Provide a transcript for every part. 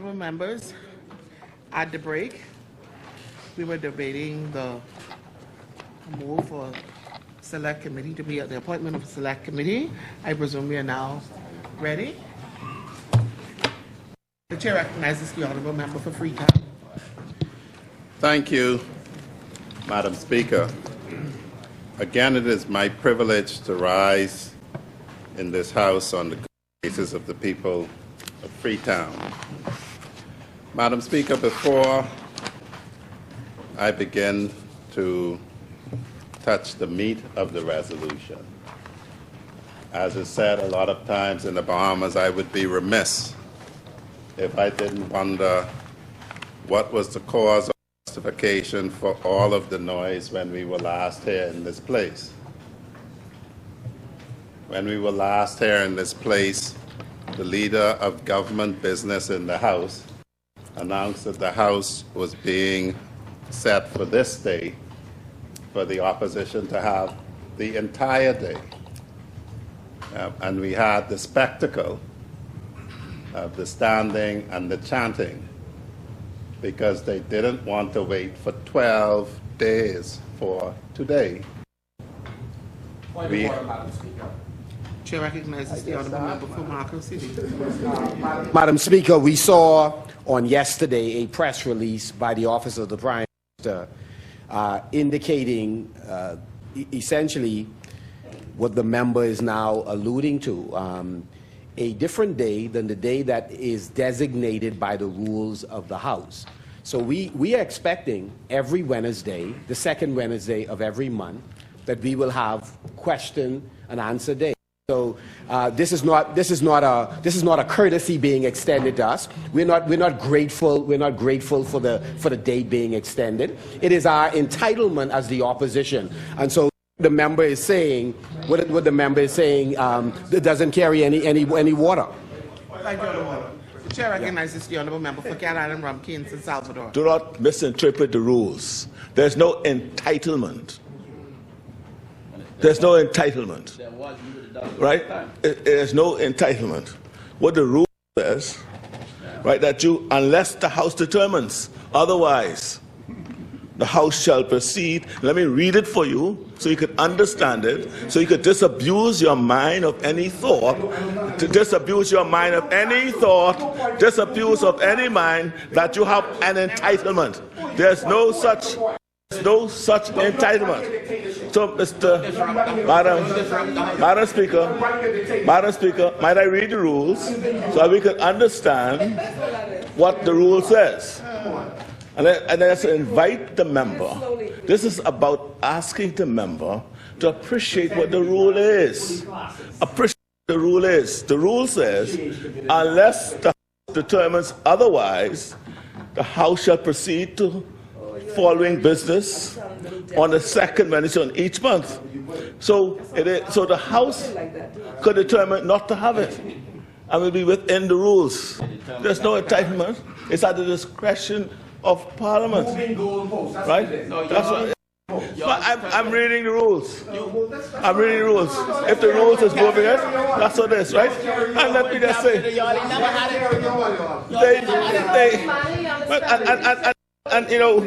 Honorable members, at the break, we were debating the move for select committee to be at the appointment of a select committee. I presume we are now ready. The chair recognizes the honorable member for Freetown. Thank you, Madam Speaker. Again, it is my privilege to rise in this House on the basis of the people of Freetown. Madam Speaker, before I begin to touch the meat of the resolution, as is said a lot of times in the Bahamas, I would be remiss if I didn't wonder what was the cause of justification for all of the noise when we were last here in this place. When we were last here in this place, the leader of government business in the House announced that the House was being set for this day for the opposition to have the entire day. And we had the spectacle of the standing and the chanting because they didn't want to wait for 12 days for today. Chair recognizes the honorable member for Marco City. Madam Speaker, we saw on yesterday a press release by the Office of the Prime Minister indicating essentially what the member is now alluding to, a different day than the day that is designated by the rules of the House. So we are expecting every Wednesday, the second Wednesday of every month, that we will have question and answer day. So this is not a courtesy being extended to us. We're not grateful for the date being extended. It is our entitlement as the opposition, and so the member is saying what the member is saying that doesn't carry any water. Thank you, Honorable. The chair recognizes the honorable member for Cat Island, Rum Kings, and Salvador. Do not misinterpret the rules. There's no entitlement. There's no entitlement. Right? There's no entitlement. What the rule says, right, that you, unless the House determines otherwise, the House shall proceed. Let me read it for you so you could understand it, so you could disabuse your mind of any thought, disabuse your mind of any thought, disabuse of any mind that you have an entitlement. There's no such entitlement. So, Madam Speaker, might I read the rules so that we can understand what the rule says? And let's invite the member. This is about asking the member to appreciate what the rule is. Appreciate what the rule is. The rule says, unless the House determines otherwise, the House shall proceed to following business on the second Wednesday on each month. So the House could determine not to have it, and will be within the rules. There's no entitlement. It's at the discretion of Parliament, right? That's what. I'm reading the rules. I'm reading the rules. If the rules is moving it, that's what it is, right? And let me just say, and you know,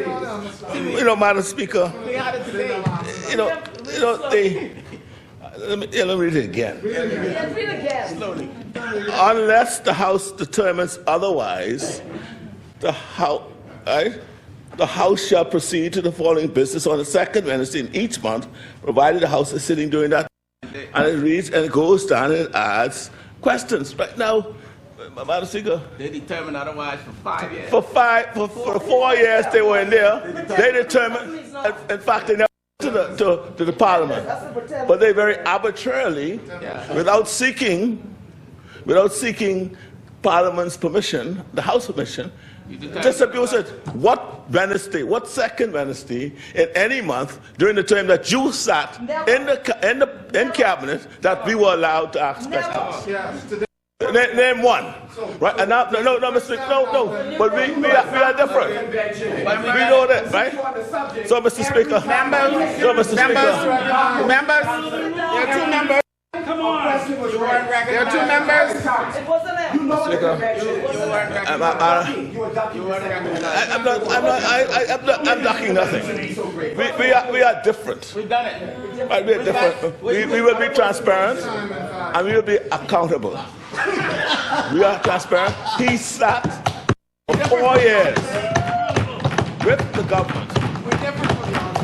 Madam Speaker, let me read it again. Unless the House determines otherwise, the House shall proceed to the following business on the second Wednesday in each month, provided the House is sitting during that. And it reads and it goes down and it adds questions. Right now, Madam Speaker, they determined otherwise for 5 years. For 4 years they were in there. They determined. In fact, they never went to the Parliament, but they very arbitrarily, without seeking Parliament's permission, the House permission, disabuse it. What Wednesday, what second Wednesday in any month during the term that you sat in cabinet that we were allowed to ask questions? Name one. Right? And now, no, Mr. No. But we are different. We know that, right? So, Mr. Speaker. Members, there are two members come on. There are two members. It wasn't it. You know what Speaker. I'm ducking nothing. We are different. We've done it. Right, we are different. We will be transparent and we will be accountable. We are transparent. He sat for 4 years with the government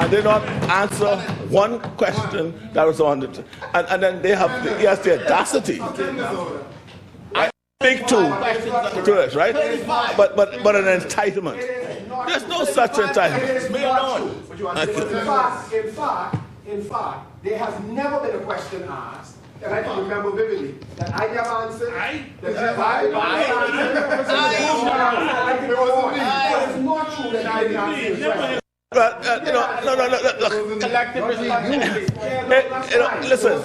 and did not answer one question that was on it. And then he has the audacity. I speak to it, right? But an entitlement. There's no such entitlement. Me alone. In fact, there has never been a question asked, and I can remember vividly, that I never answered. It's not true that I didn't answer the question. Look. Collective responsibility. Listen,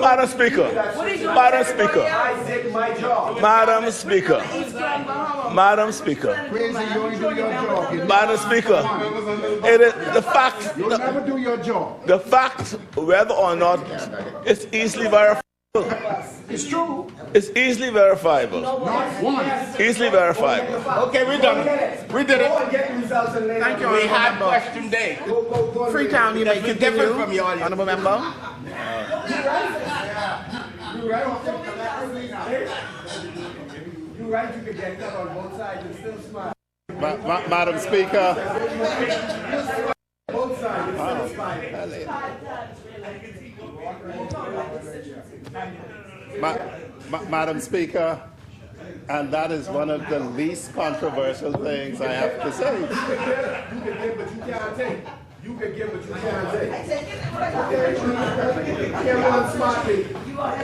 Madam Speaker, Madam Speaker, I did my job. Madam Speaker, Madam Speaker, Madam Speaker, it is the fact. You'll never do your job. The fact, whether or not it's easily verifiable. It's true. It's easily verifiable. Not once. Easily verifiable. Okay, we're done. We did it. Thank you, We honorable had member. question day. Freetown, you may That's continue. different from your audience. Honorable member. You're right, you could get cut on both sides and still smile. Madam Speaker, Both sides and still smile. Madam Speaker, and that is one of the least controversial things I have to say. You can give, but you can't take. You can give, but you can't take.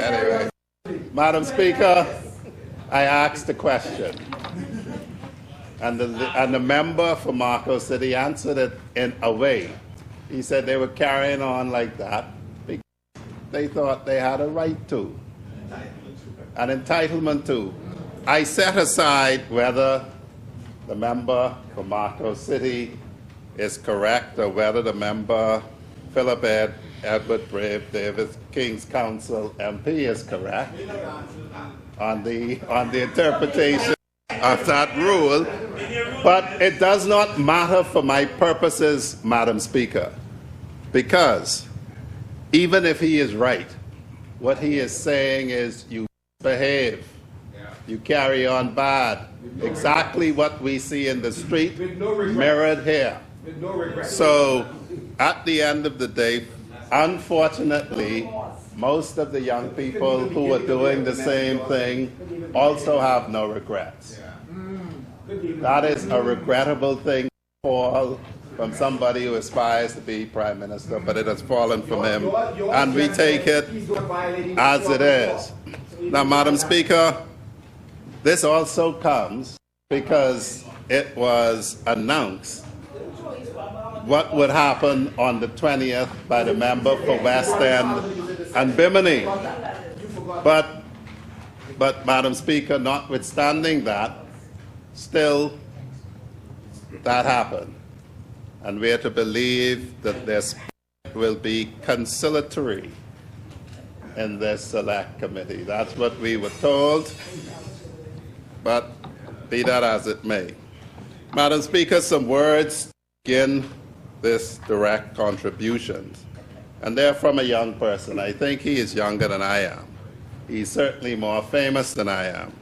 Anyway, Madam Speaker, I asked a question, and the member for Marco City answered it in a way. He said they were carrying on like that because they thought they had a right to, an entitlement to. I set aside whether the member for Marco City is correct or whether the member Philip Edward Brave Davis King's Council MP is correct on the interpretation of that rule, but it does not matter for my purposes, Madam Speaker, because even if he is right, what he is saying is you behave, you carry on bad, exactly what we see in the street mirrored here. So at the end of the day, unfortunately, most of the young people who are doing the same thing also have no regrets. That is a regrettable thing to fall from somebody who aspires to be Prime Minister, but it has fallen from him, and we take it as it is. Now, Madam Speaker, this also comes because it was announced what would happen on the 20th by the member for West End and Bimini. But Madam Speaker, notwithstanding that, still that happened. And we are to believe that this will be conciliatory in this select committee. That's what we were told, but be that as it may. Madam Speaker, some words to begin this direct contribution. And they're from a young person. I think he is younger than I am. He's certainly more famous than I am.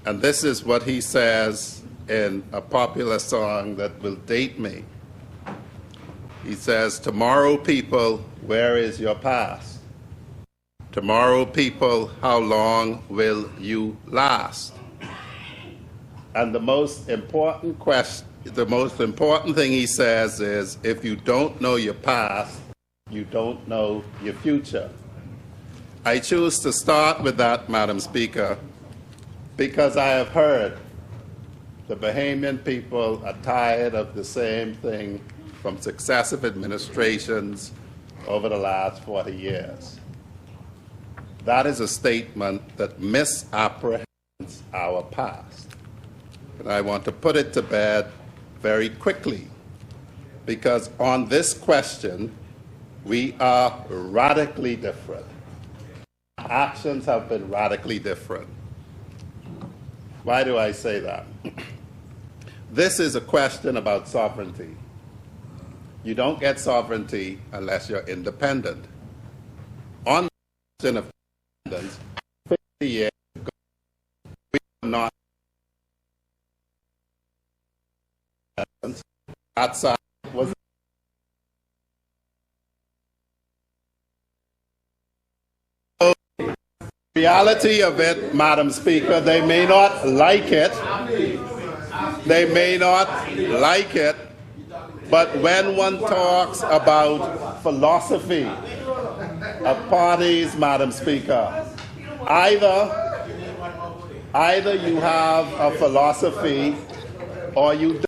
And this is what he says in a popular song that will date me. He says, "Tomorrow, people, where is your past? Tomorrow, people, how long will you last?" And the most important thing he says is, if you don't know your past, you don't know your future. I choose to start with that, Madam Speaker, because I have heard the Bahamian people are tired of the same thing from successive administrations over the last 40 years. That is a statement that misapprehends our past. And I want to put it to bed very quickly, because on this question, we are radically different. our actions have been radically different. Why do I say that? This is a question about sovereignty. You don't get sovereignty unless you're independent. On the question of independence, 50 years ago, we were not independent. That side was reality of it, Madam Speaker. They may not like it. They may not like it. But when one talks about philosophy of parties, Madam Speaker, either you have a philosophy or you don't.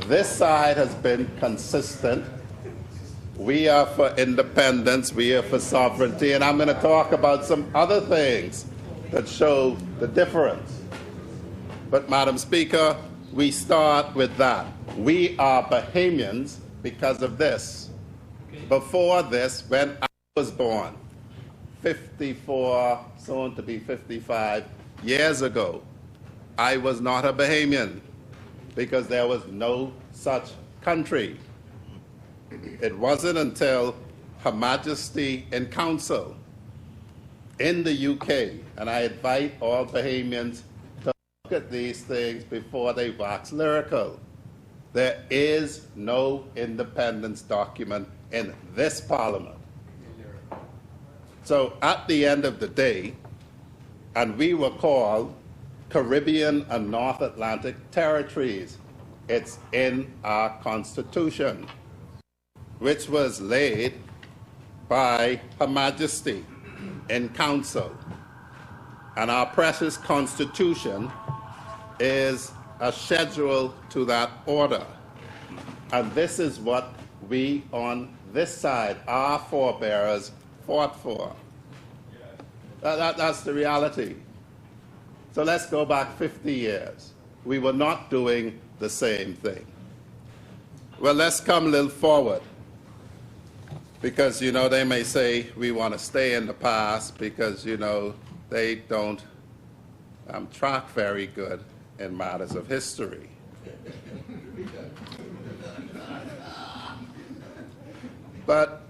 This side has been consistent. We are for independence, we are for sovereignty, and I'm going to talk about some other things that show the difference. But, Madam Speaker, we start with that. We are Bahamians because of this. Before this, when I was born, 54, soon to be 55 years ago, I was not a Bahamian because there was no such country. It wasn't until Her Majesty in Council in the UK, and I invite all Bahamians to look at these things before they wax lyrical. There is no independence document in this Parliament. So at the end of the day, and we were called Caribbean and North Atlantic territories. It's in our Constitution, which was laid by Her Majesty in Council. And our precious Constitution is a schedule to that order. And this is what we on this side, our forebears, fought for. That's the reality. So let's go back 50 years. We were not doing the same thing. Well, let's come a little forward. Because, you know, they may say we want to stay in the past because, you know, they don't track very good in matters of history. But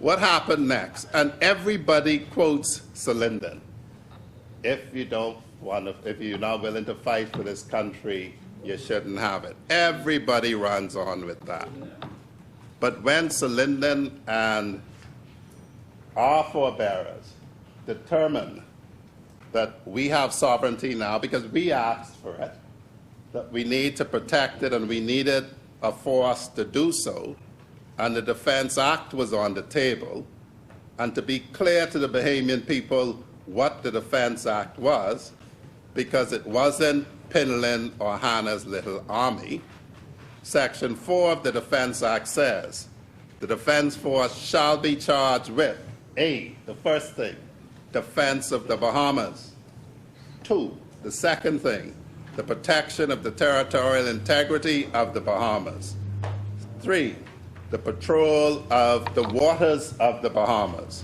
what happened next? And everybody quotes Sir Lyndon. If you're not willing to fight for this country, you shouldn't have it. Everybody runs on with that. But when Sir Lyndon and our forebearers determined that we have sovereignty now because we asked for it, that we need to protect it and we needed a force to do so, and the Defense Act was on the table, and to be clear to the Bahamian people what the Defense Act was, because it wasn't Pinlin or Hannah's little army. Section 4 of the Defense Act says, the Defense Force shall be charged with, A, the first thing, defense of the Bahamas. 2, the second thing, the protection of the territorial integrity of the Bahamas. 3, the patrol of the waters of the Bahamas.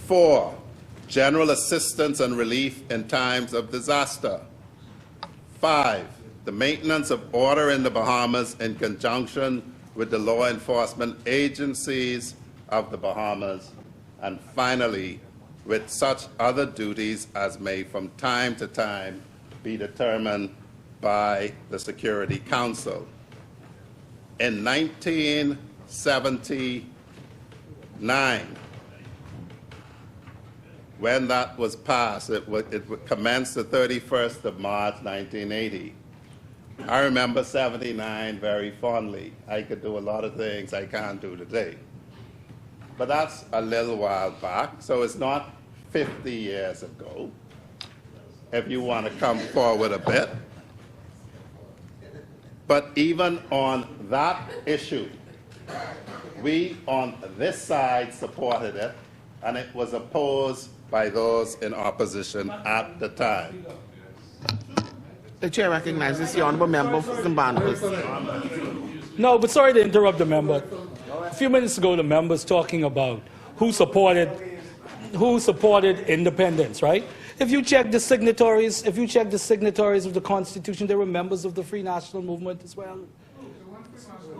4, general assistance and relief in times of disaster. 5, the maintenance of order in the Bahamas in conjunction with the law enforcement agencies of the Bahamas. And finally, with such other duties as may from time to time be determined by the Security Council. In 1979, when that was passed, it commenced the 31st of March, 1980. I remember 79 very fondly. I could do a lot of things I can't do today. But that's a little while back, so it's not 50 years ago, if you want to come forward a bit. But even on that issue, we on this side supported it, and it was opposed by those in opposition at the time. The chair recognizes the honourable member from Barnabas. No, but sorry to interrupt the member. A few minutes ago, the member was talking about who supported who supported independence, right? If you check the signatories, of the Constitution, they were members of the Free National Movement as well.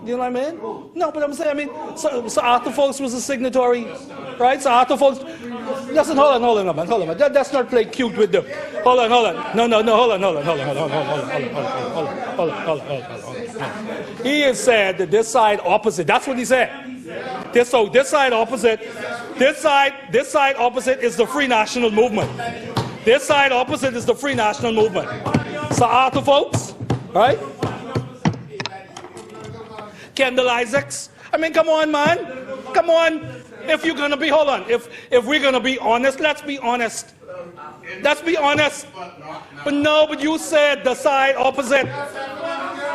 You know what I mean? No, but I'm saying, so Arthur Folks was a signatory, right? So Arthur Folks, listen, hold on. That's not play cute with them. Hold on. No, hold on. He has said that this side opposite, that's what he said. This side opposite is the Free National Movement. This side opposite is the Free National Movement. So Arthur Folks, right? Kendall Isaacs. Come on, man. Come on. If you're going to be, hold on. If we're going to be honest, let's be honest. Let's be honest. But you said the side opposite.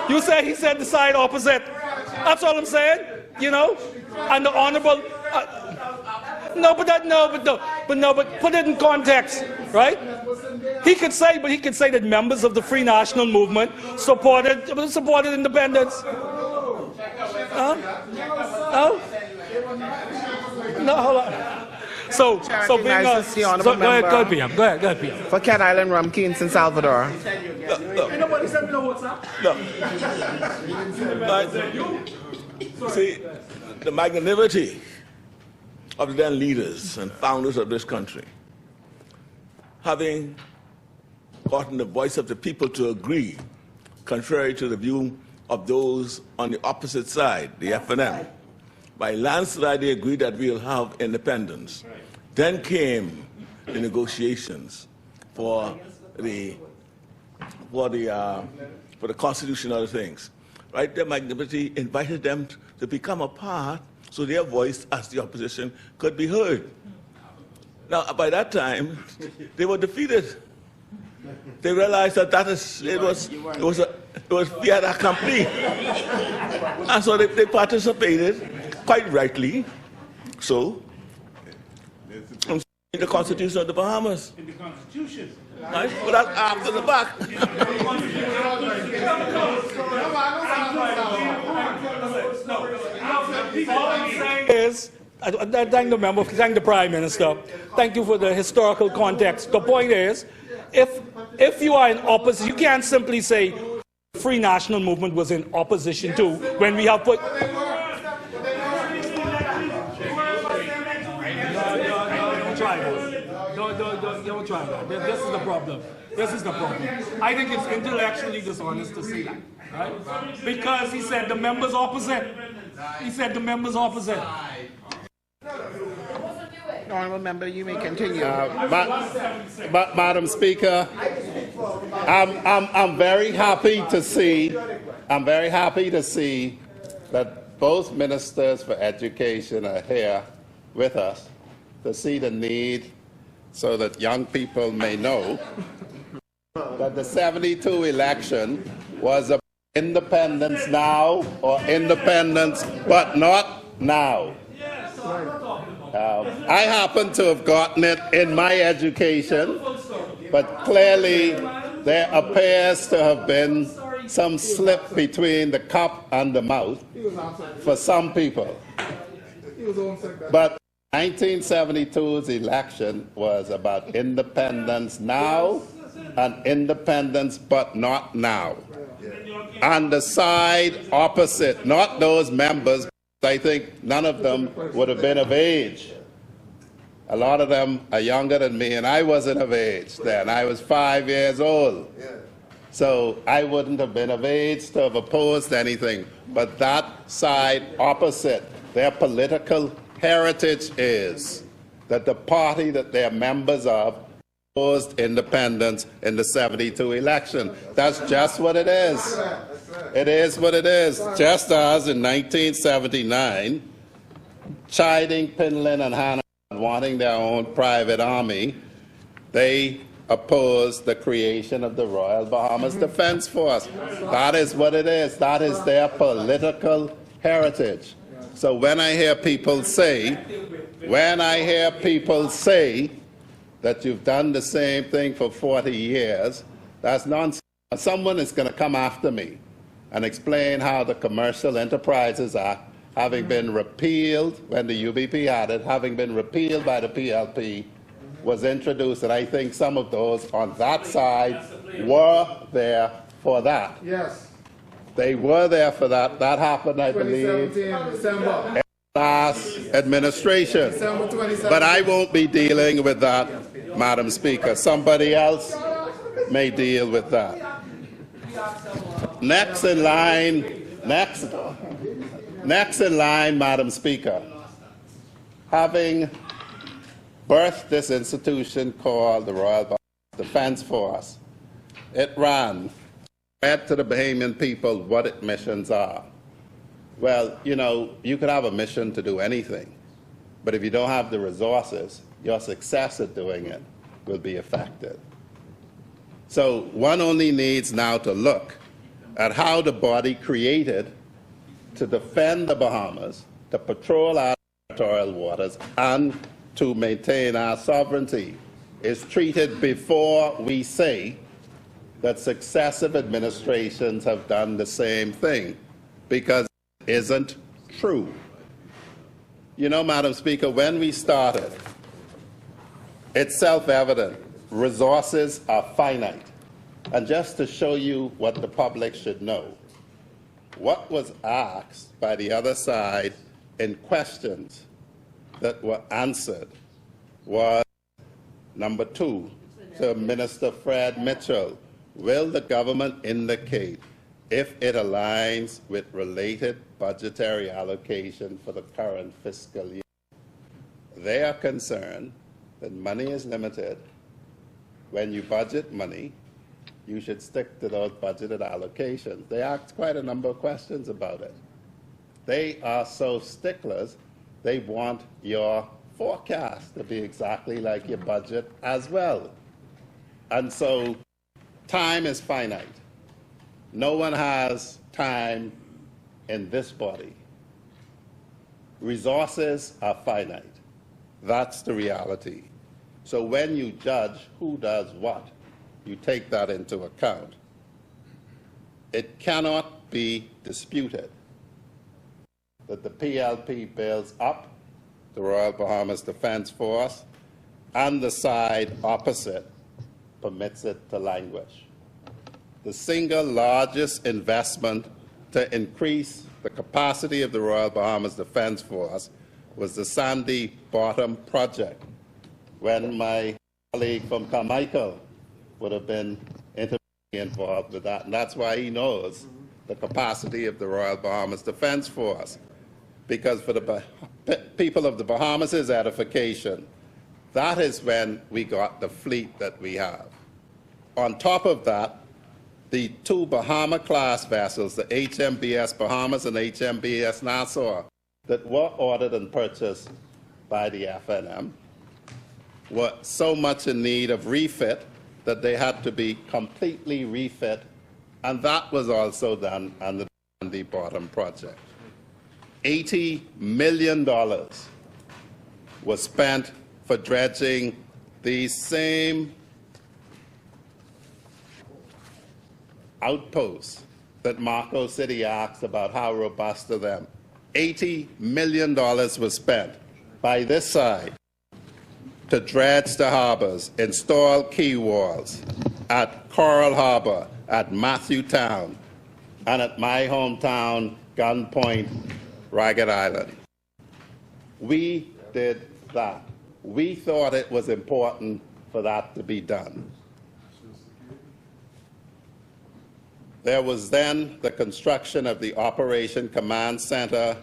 He said the side opposite. That's all I'm saying. You know? And the honorable... but put it in context, right? He could say that members of the Free National Movement supported independence. No, hold on. So being go ahead, PM. For Cat Island Rum Kings in Salvador. Nobody sent me no WhatsApp. See, the magnanimity of the then leaders and founders of this country, having gotten the voice of the people to agree, contrary to the view of those on the opposite side, the FNM. By landslide, they agreed that we'll have independence. Then came the negotiations for the Constitution and other things. Right? Their magnanimity invited them to become a part, so their voice as the opposition could be heard. Now, by that time, they were defeated. They realized that it was fiat accompli. And so they participated, quite rightly, so, in the Constitution of the Bahamas. In the Constitution. Right? But that's after the fact. All I'm saying is, I thank the member, thank the Prime Minister, thank you for the historical context. The point is, if you are in opposition, you can't simply say the Free National Movement was in opposition to when we have put... Don't try that. This is the problem. I think it's intellectually dishonest to say that, right? Because he said the members opposite. Honorable member, you may continue. Madam Speaker, I'm very happy to see that both ministers for education are here with us to see the need so that young people may know that the 72 election was about independence now or independence but not now. I happen to have gotten it in my education, but clearly there appears to have been some slip between the cup and the mouth for some people. But 1972's election was about independence now and independence but not now. And the side opposite, not those members, I think none of them would have been of age. A lot of them are younger than me, and I wasn't of age then. I was 5 years old. So I wouldn't have been of age to have opposed anything. But that side opposite, their political heritage is that the party that they're members of opposed independence in the 72 election. That's just what it is. It is what it is. Just as in 1979, chiding Pinlin and Hannah wanting their own private army, they opposed the creation of the Royal Bahamas Defense Force. That is what it is. That is their political heritage. So when I hear people say that you've done the same thing for 40 years, that's nonsense. Someone is going to come after me and explain how the Commercial Enterprises Act having been repealed when the UBP had it, having been repealed by the PLP, was introduced, and I think some of those on that side were there for that. Yes. They were there for that. That happened, I believe, 2017, December. last administration. December 2017. But I won't be dealing with that, Madam Speaker. Somebody else may deal with that. Next in line, Madam Speaker, having birthed this institution called the Royal Bahamas Defence Force, it read to the Bahamian people what its missions are. Well, you know, you could have a mission to do anything, but if you don't have the resources, your success at doing it will be affected. So one only needs now to look at how the body created to defend the Bahamas, to patrol our territorial waters, and to maintain our sovereignty is treated before we say that successive administrations have done the same thing, because it isn't true. You know, Madam Speaker, when we started, it's self-evident, resources are finite. And just to show you what the public should know, what was asked by the other side in questions that were answered was, number 2, to Minister Fred Mitchell, will the government indicate if it aligns with related budgetary allocation for the current fiscal year? They are concerned that money is limited. When you budget money, you should stick to those budgeted allocations. They asked quite a number of questions about it. They are so sticklers, they want your forecast to be exactly like your budget as well. And so time is finite. No one has time in this body. Resources are finite. That's the reality. So when you judge who does what, you take that into account. It cannot be disputed that the PLP builds up the Royal Bahamas Defence Force and the side opposite permits it to languish. The single largest investment to increase the capacity of the Royal Bahamas Defence Force was the Sandy Bottom project, when my colleague from Carmichael would have been intimately involved with that. And that's why he knows the capacity of the Royal Bahamas Defence Force. Because for the people of the Bahamas' edification, that is when we got the fleet that we have. On top of that, the 2 Bahama-class vessels, the HMBS Bahamas and HMBS Nassau, that were ordered and purchased by the FNM, were so much in need of refit that they had to be completely refit, and that was also done under the Sandy Bottom project. $80 million was spent for dredging these same outposts that Marco City asks about how robust are them. $80 million was spent by this side to dredge the harbors, install quay walls at Coral Harbor, at Matthew Town, and at my hometown, Gun Point, Ragged Island. We did that. We thought it was important for that to be done. There was then the construction of the Operation Command Center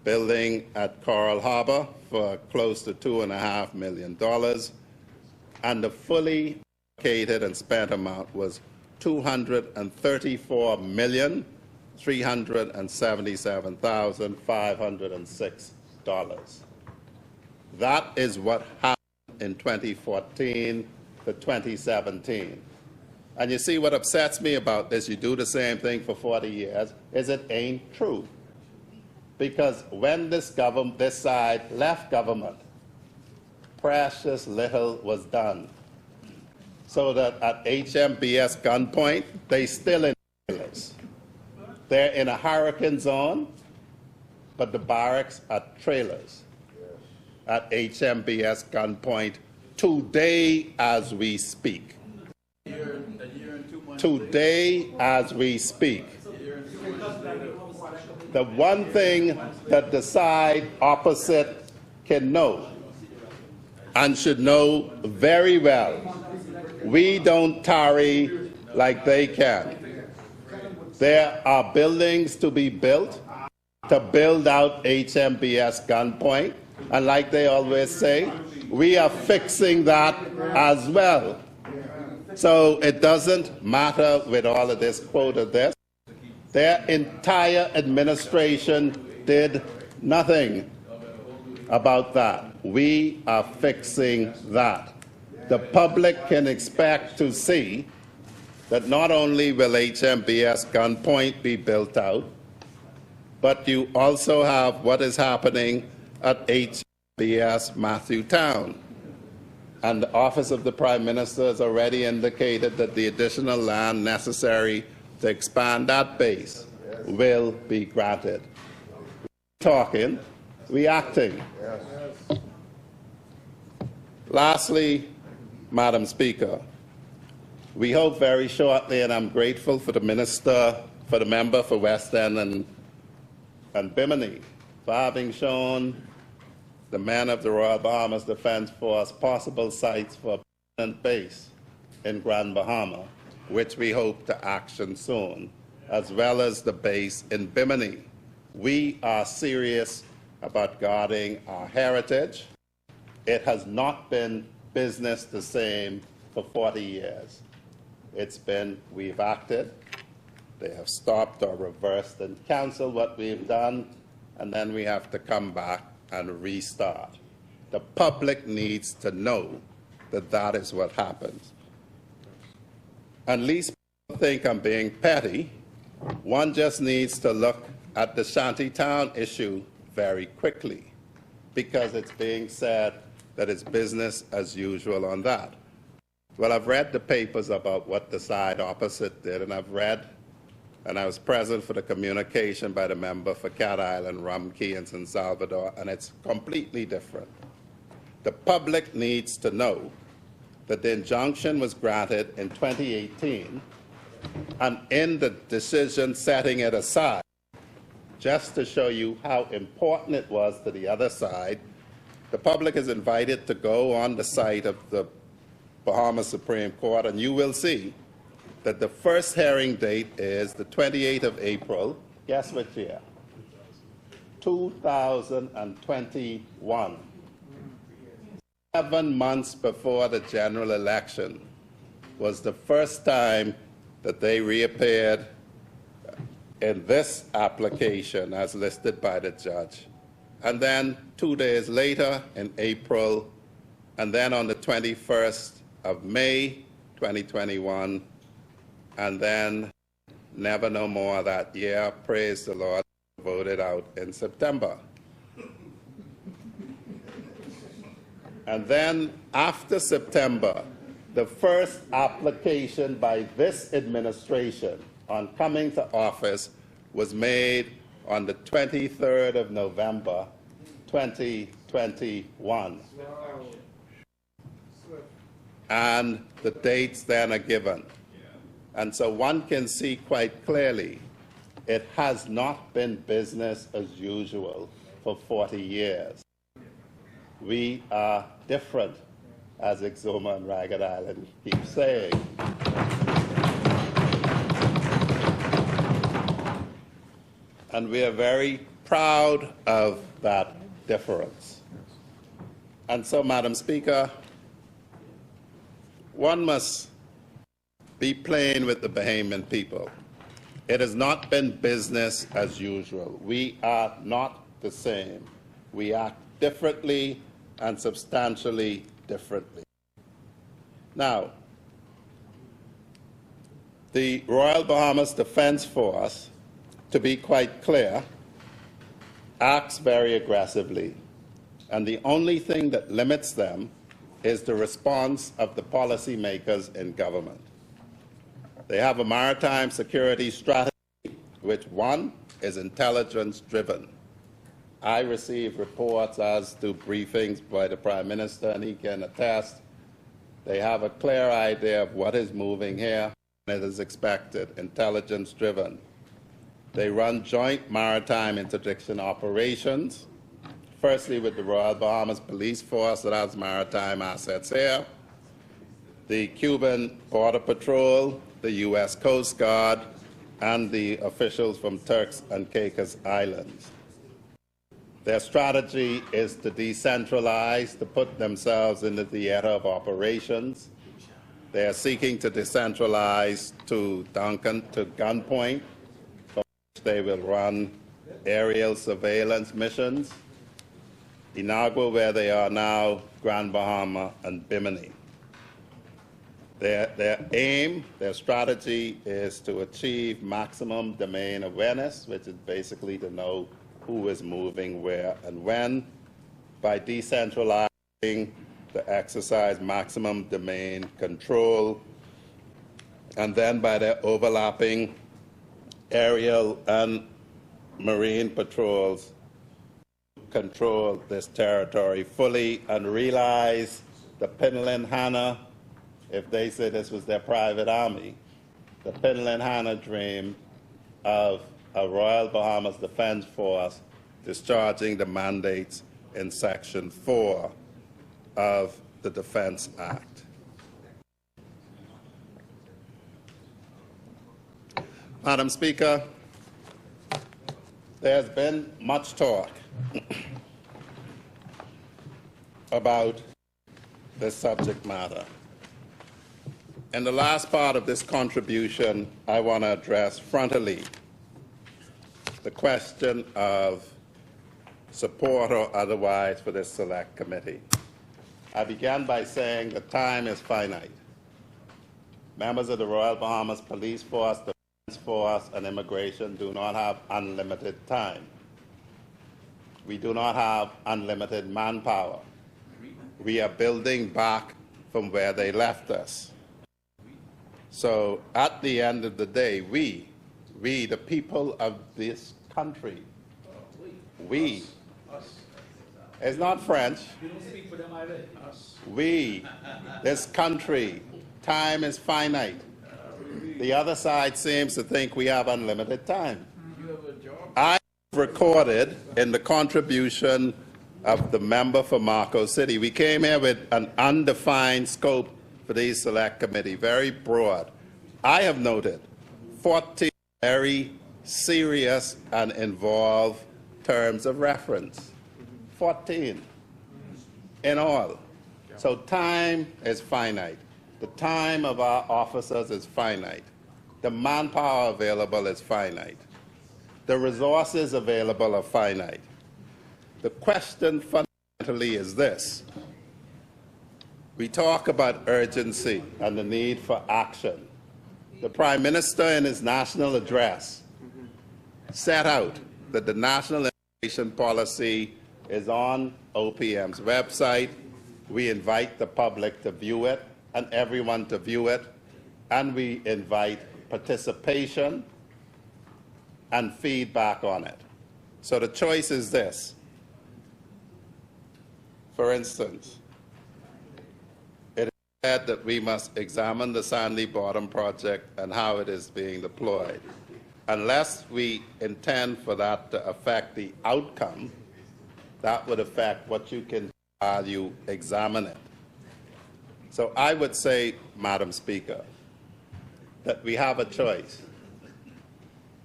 building at Coral Harbor for close to $2.5 million, and the fully allocated and spent amount was $234,377,506. That is what happened in 2014 to 2017. And you see, what upsets me about this, you do the same thing for 40 years, is it ain't true. Because when this side left government, precious little was done. So that at HMBS Gunpoint, they still in sailors. They're in a hurricane zone. but the barracks are trailers at HMBS gunpoint today as we speak. Today as we speak. The one thing that the side opposite can know and should know very well, we don't tarry like they can. There are buildings to be built to build out HMBS gunpoint, and like they always say, we are fixing that as well. So it doesn't matter with all of this quote of this. Their entire administration did nothing about that. We are fixing that. The public can expect to see that not only will HMBS gunpoint be built out, but you also have what is happening at HMBS Matthewtown. And the Office of the Prime Minister has already indicated that the additional land necessary to expand that base will be granted. We're talking, we're acting. Lastly, Madam Speaker, we hope very shortly, and I'm grateful for the member for West End and Bimini for having shown the men of the Royal Bahamas Defence Force possible sites for a permanent base in Grand Bahama, which we hope to action soon, as well as the base in Bimini. We are serious about guarding our heritage. It has not been business the same for 40 years. It's been, we've acted, they have stopped or reversed and canceled what we've done, and then we have to come back and restart. The public needs to know that that is what happens. And least people think I'm being petty. One just needs to look at the Shantytown issue very quickly, because it's being said that it's business as usual on that. Well, I've read the papers about what the side opposite did, and I've read, and I was present for the communication by the member for Cat Island, Rum Cay, and San Salvador, and it's completely different. The public needs to know that the injunction was granted in 2018, and in the decision setting it aside, just to show you how important it was to the other side, the public is invited to go on the site of the Bahamas Supreme Court, and you will see that the first hearing date is the 28th of April. Guess which year? 2021. 7 months before the general election was the first time that they reappeared in this application as listed by the judge. And then 2 days later in April, and then on the 21st of May 2021, and then never no more that year, praise the Lord, voted out in September. And then after September, the first application by this administration on coming to office was made on the 23rd of November, 2021. And the dates then are given. And so one can see quite clearly it has not been business as usual for 40 years. We are different, as Exuma and Ragged Island keep saying. And we are very proud of that difference. And so, Madam Speaker, one must be plain with the Bahamian people. It has not been business as usual. We are not the same. We act differently and substantially differently. Now, the Royal Bahamas Defence Force, to be quite clear, acts very aggressively. And the only thing that limits them is the response of the policymakers in government. They have a maritime security strategy, which one is intelligence-driven. I receive reports, as do briefings by the Prime Minister, and he can attest. They have a clear idea of what is moving here, and it is expected, intelligence-driven. They run joint maritime interdiction operations, firstly with the Royal Bahamas Police Force that has maritime assets here, the Cuban Border Patrol, the U.S. Coast Guard, and the officials from Turks and Caicos Islands. Their strategy is to decentralize, to put themselves in the theater of operations. They are seeking to decentralize to gunpoint, for which they will run aerial surveillance missions. Inagua, where they are now, Grand Bahama, and Bimini. Their aim, their strategy is to achieve maximum domain awareness, which is basically to know who is moving where and when, by decentralizing, to exercise maximum domain control, and then by their overlapping aerial and marine patrols, control this territory fully and realize the Pinlin Hannah, if they say this was their private army, the Pinlin Hannah dream of a Royal Bahamas Defense Force discharging the mandates in Section 4 of the Defense Act. Madam Speaker, there's been much talk about this subject matter. In the last part of this contribution, I want to address frontally the question of support or otherwise for this select committee. I began by saying the time is finite. Members of the Royal Bahamas Police Force, Defense Force, and Immigration do not have unlimited time. We do not have unlimited manpower. We are building back from where they left us. So at the end of the day, we, the people of this country, we, it's not French, we, this country, time is finite. The other side seems to think we have unlimited time. I recorded in the contribution of the member for Marco City, we came here with an undefined scope for these select committee, very broad. I have noted 14 very serious and involved terms of reference. 14 in all. So time is finite. The time of our officers is finite. The manpower available is finite. The resources available are finite. The question fundamentally is this. We talk about urgency and the need for action. The Prime Minister in his national address set out that the national immigration policy is on OPM's website. We invite the public to view it and everyone to view it, and we invite participation and feedback on it. So the choice is this. For instance, it is said that we must examine the Sandy Bottom project and how it is being deployed. Unless we intend for that to affect the outcome, that would affect what you can value, examine it. So I would say, Madam Speaker, that we have a choice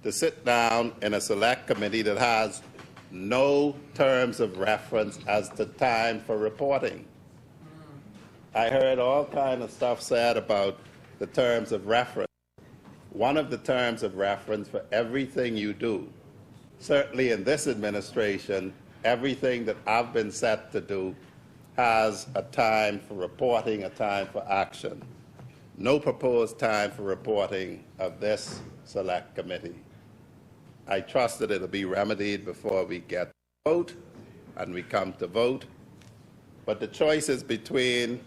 to sit down in a select committee that has no terms of reference as to time for reporting. I heard all kinds of stuff said about the terms of reference. One of the terms of reference for everything you do, certainly in this administration, everything that I've been set to do has a time for reporting, a time for action. No proposed time for reporting of this select committee. I trust that it'll be remedied before we get to vote and we come to vote. But the choice is between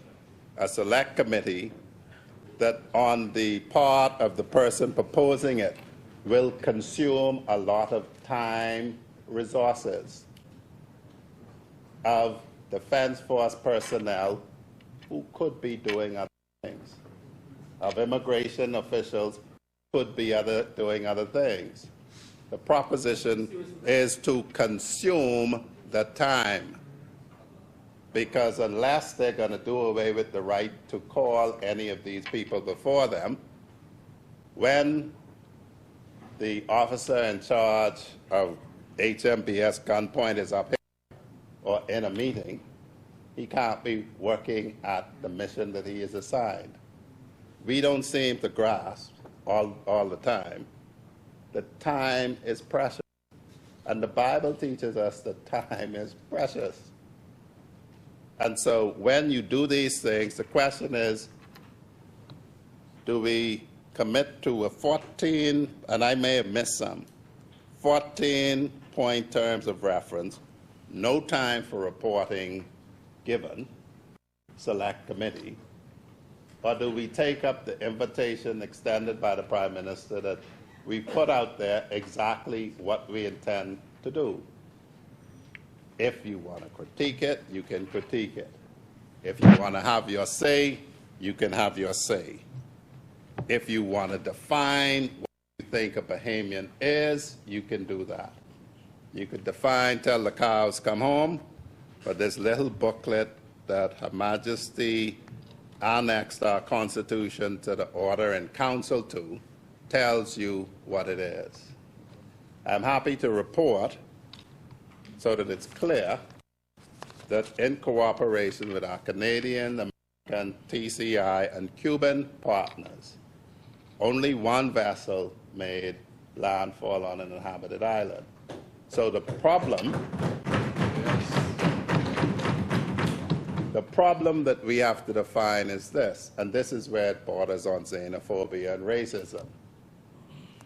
a select committee that on the part of the person proposing it will consume a lot of time, resources. of Defense Force personnel who could be doing other things, of immigration officials who could be doing other things. The proposition is to consume the time, because unless they're going to do away with the right to call any of these people before them, when the officer in charge of HMBS gunpoint is up here or in a meeting, he can't be working at the mission that he is assigned. We don't seem to grasp all the time that time is precious. And the Bible teaches us that time is precious. And so when you do these things, the question is, do we commit to a 14, and I may have missed some, 14-point terms of reference, no time for reporting given, select committee, or do we take up the invitation extended by the Prime Minister that we put out there exactly what we intend to do? If you want to critique it, you can critique it. If you want to have your say, you can have your say. If you want to define what you think a Bahamian is, you can do that. You could define, tell the cows come home, but this little booklet that Her Majesty annexed our Constitution to the Order in Council to tells you what it is. I'm happy to report, so that it's clear, that in cooperation with our Canadian, American, TCI, and Cuban partners, only one vessel made landfall on an inhabited island. So the problem that we have to define is this, and this is where it borders on xenophobia and racism.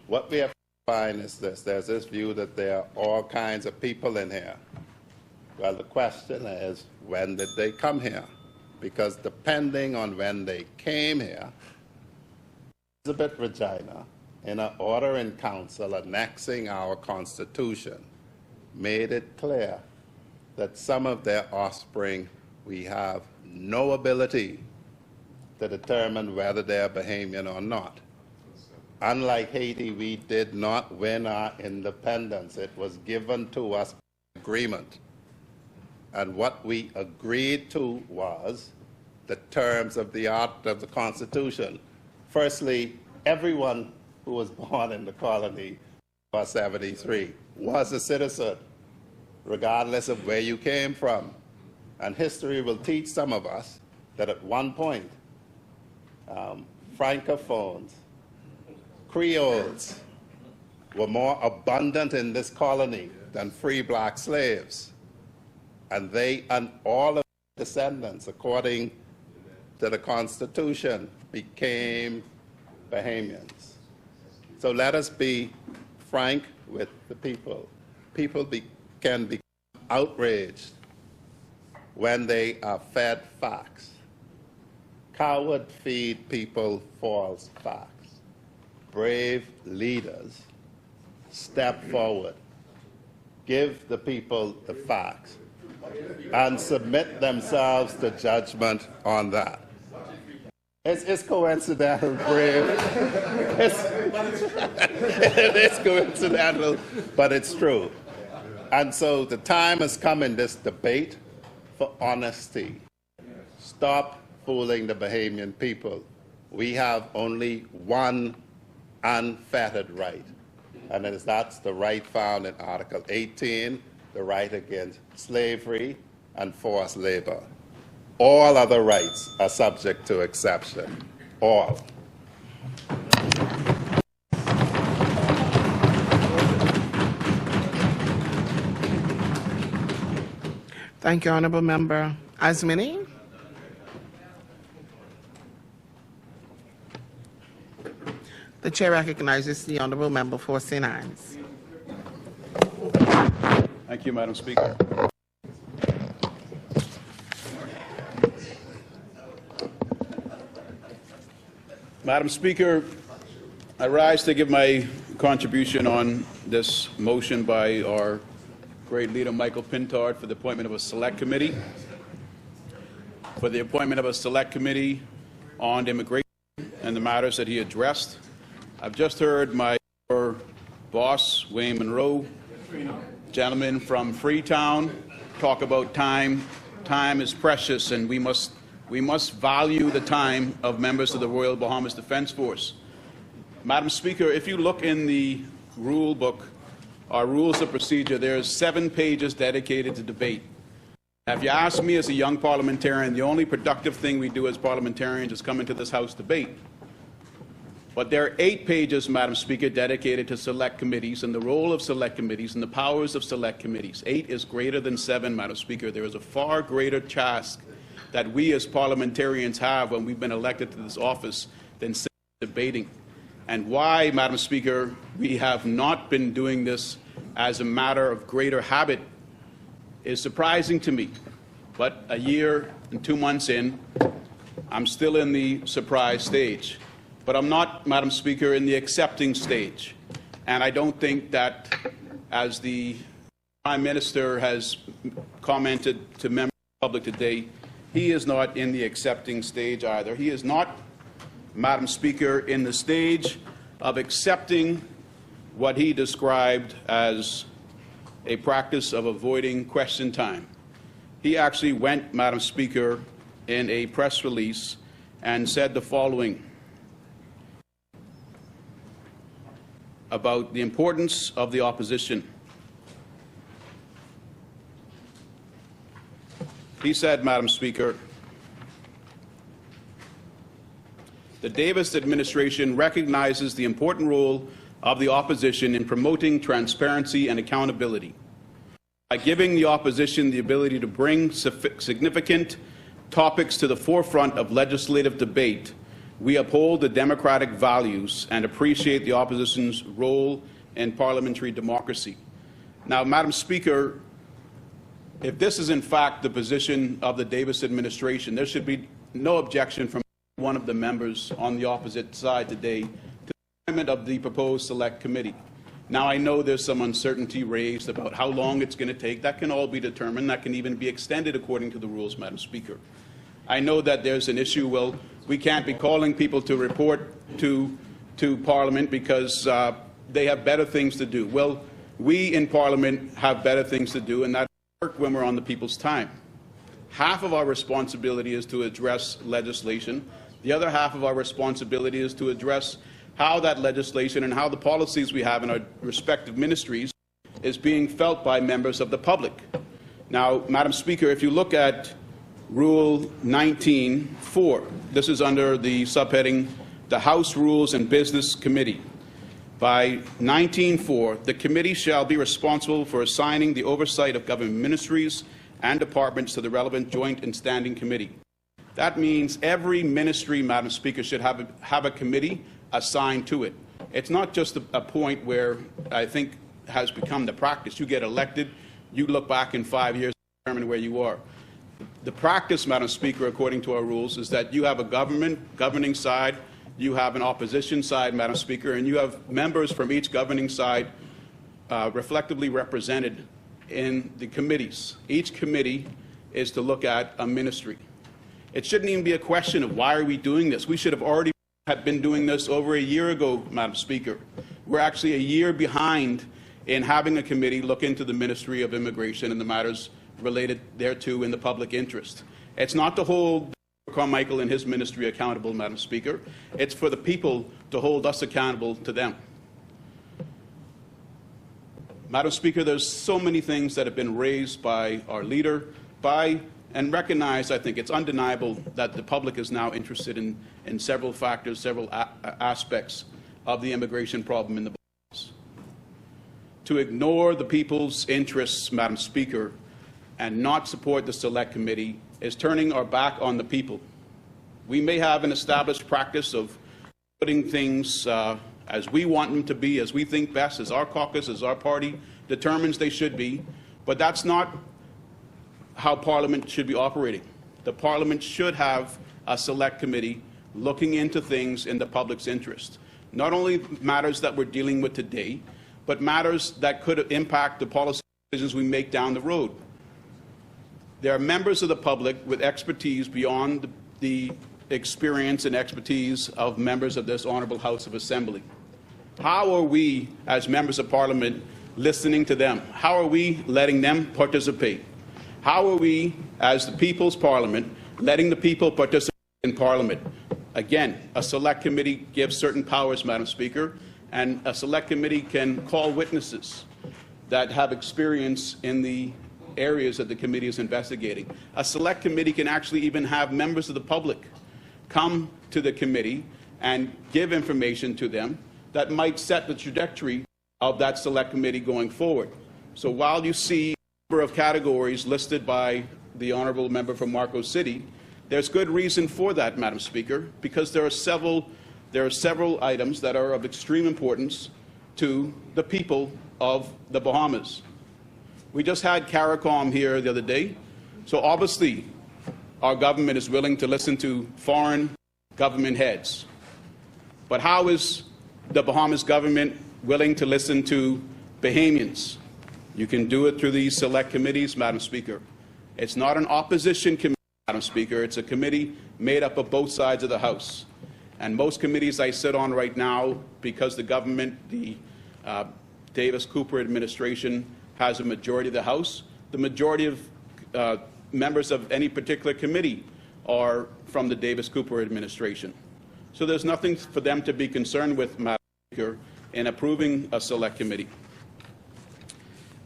What we have to define is this. There's this view that there are all kinds of people in here. Well, the question is, when did they come here? Because depending on when they came here, Elizabeth Regina, in an order in council annexing our Constitution, made it clear that some of their offspring, we have no ability to determine whether they're Bahamian or not. Unlike Haiti, we did not win our independence. It was given to us by agreement. And what we agreed to was the terms of the Constitution. Firstly, everyone who was born in the colony of 73 was a citizen, regardless of where you came from. And history will teach some of us that at one point, Francophones, Creoles were more abundant in this colony than free black slaves. And they and all of their descendants, according to the Constitution, became Bahamians. So let us be frank with the people. People can be outraged when they are fed facts. Coward feed people false facts. Brave leaders step forward, give the people the facts, and submit themselves to judgment on that. It's coincidental, Brave. It is coincidental, but it's true. And so the time has come in this debate for honesty. Stop fooling the Bahamian people. We have only one unfettered right, and that's the right found in Article 18, the right against slavery and forced labor. All other rights are subject to exception. All. Thank you, Honourable Member Asmini. The Chair recognizes the Honourable Member for St. Anne's. Thank you, Madam Speaker. Madam Speaker, I rise to give my contribution on this motion by our great leader Michael Pintard for the appointment of a select committee. For the appointment of a select committee on immigration and the matters that he addressed. I've just heard my boss, Wayne Monroe, gentleman from Freetown, talk about time. Time is precious, and we must value the time of members of the Royal Bahamas Defense Force. Madam Speaker, if you look in the rule book, our rules of procedure, there's 7 pages dedicated to debate. Now, if you ask me as a young parliamentarian, the only productive thing we do as parliamentarians is come into this House debate. But there are 8 pages, Madam Speaker, dedicated to select committees and the role of select committees and the powers of select committees. 8 is greater than 7, Madam Speaker. There is a far greater task that we as parliamentarians have when we've been elected to this office than debating. And why, Madam Speaker, we have not been doing this as a matter of greater habit is surprising to me. But a year and 2 months in, I'm still in the surprise stage. But I'm not, Madam Speaker, in the accepting stage. And I don't think that, as the Prime Minister has commented to members of the public today, he is not in the accepting stage either. He is not, Madam Speaker, in the stage of accepting what he described as a practice of avoiding question time. He actually went, Madam Speaker, in a press release and said the following about the importance of the opposition. He said, Madam Speaker, the Davis administration recognizes the important role of the opposition in promoting transparency and accountability. By giving the opposition the ability to bring significant topics to the forefront of legislative debate, we uphold the democratic values and appreciate the opposition's role in parliamentary democracy. Now, Madam Speaker, if this is in fact the position of the Davis administration, there should be no objection from one of the members on the opposite side today to the appointment of the proposed select committee. Now, I know there's some uncertainty raised about how long it's going to take. That can all be determined. That can even be extended according to the rules, Madam Speaker. I know that there's an issue, well, we can't be calling people to report to Parliament because they have better things to do. Well, we in Parliament have better things to do, and that's work when we're on the people's time. Half of our responsibility is to address legislation. The other half of our responsibility is to address how that legislation and how the policies we have in our respective ministries is being felt by members of the public. Now, Madam Speaker, if you look at Rule 19.4, this is under the subheading, the House Rules and Business Committee. By 19.4, the committee shall be responsible for assigning the oversight of government ministries and departments to the relevant joint and standing committee. That means every ministry, Madam Speaker, should have a committee assigned to it. It's not just a point where I think has become the practice. You get elected, you look back in 5 years and determine where you are. The practice, Madam Speaker, according to our rules, is that you have a governing side, you have an opposition side, Madam Speaker, and you have members from each governing side reflectively represented in the committees. Each committee is to look at a ministry. It shouldn't even be a question of why are we doing this. We should have already been doing this over a year ago, Madam Speaker. We're actually a year behind in having a committee look into the Ministry of Immigration and the matters related thereto in the public interest. It's not to hold Carmichael and his ministry accountable, Madam Speaker. It's for the people to hold us accountable to them. Madam Speaker, there's so many things that have been raised by our leader, and recognized. I think it's undeniable that the public is now interested in several factors, several aspects of the immigration problem in the Bahamas. To ignore the people's interests, Madam Speaker, and not support the Select Committee is turning our back on the people. We may have an established practice of putting things as we want them to be, as we think best, as our caucus, as our party determines they should be, but that's not how Parliament should be operating. The Parliament should have a Select Committee looking into things in the public's interest. Not only matters that we're dealing with today, but matters that could impact the policy decisions we make down the road. There are members of the public with expertise beyond the experience and expertise of members of this Honourable House of Assembly. How are we, as members of Parliament, listening to them? How are we letting them participate? How are we, as the People's Parliament, letting the people participate in Parliament? Again, a select committee gives certain powers, Madam Speaker, and a select committee can call witnesses that have experience in the areas that the committee is investigating. A select committee can actually even have members of the public come to the committee and give information to them that might set the trajectory of that select committee going forward. So while you see a number of categories listed by the honourable member from Marco City, there's good reason for that, Madam Speaker, because there are several items that are of extreme importance to the people of the Bahamas. We just had CARICOM here the other day, so obviously our government is willing to listen to foreign government heads. But how is the Bahamas government willing to listen to Bahamians? You can do it through these select committees, Madam Speaker. It's not an opposition committee, Madam Speaker. It's a committee made up of both sides of the House. And most committees I sit on right now, because the government, the Davis-Cooper administration, has a majority of the House, the majority of members of any particular committee are from the Davis-Cooper administration. So there's nothing for them to be concerned with, Madam Speaker, in approving a select committee.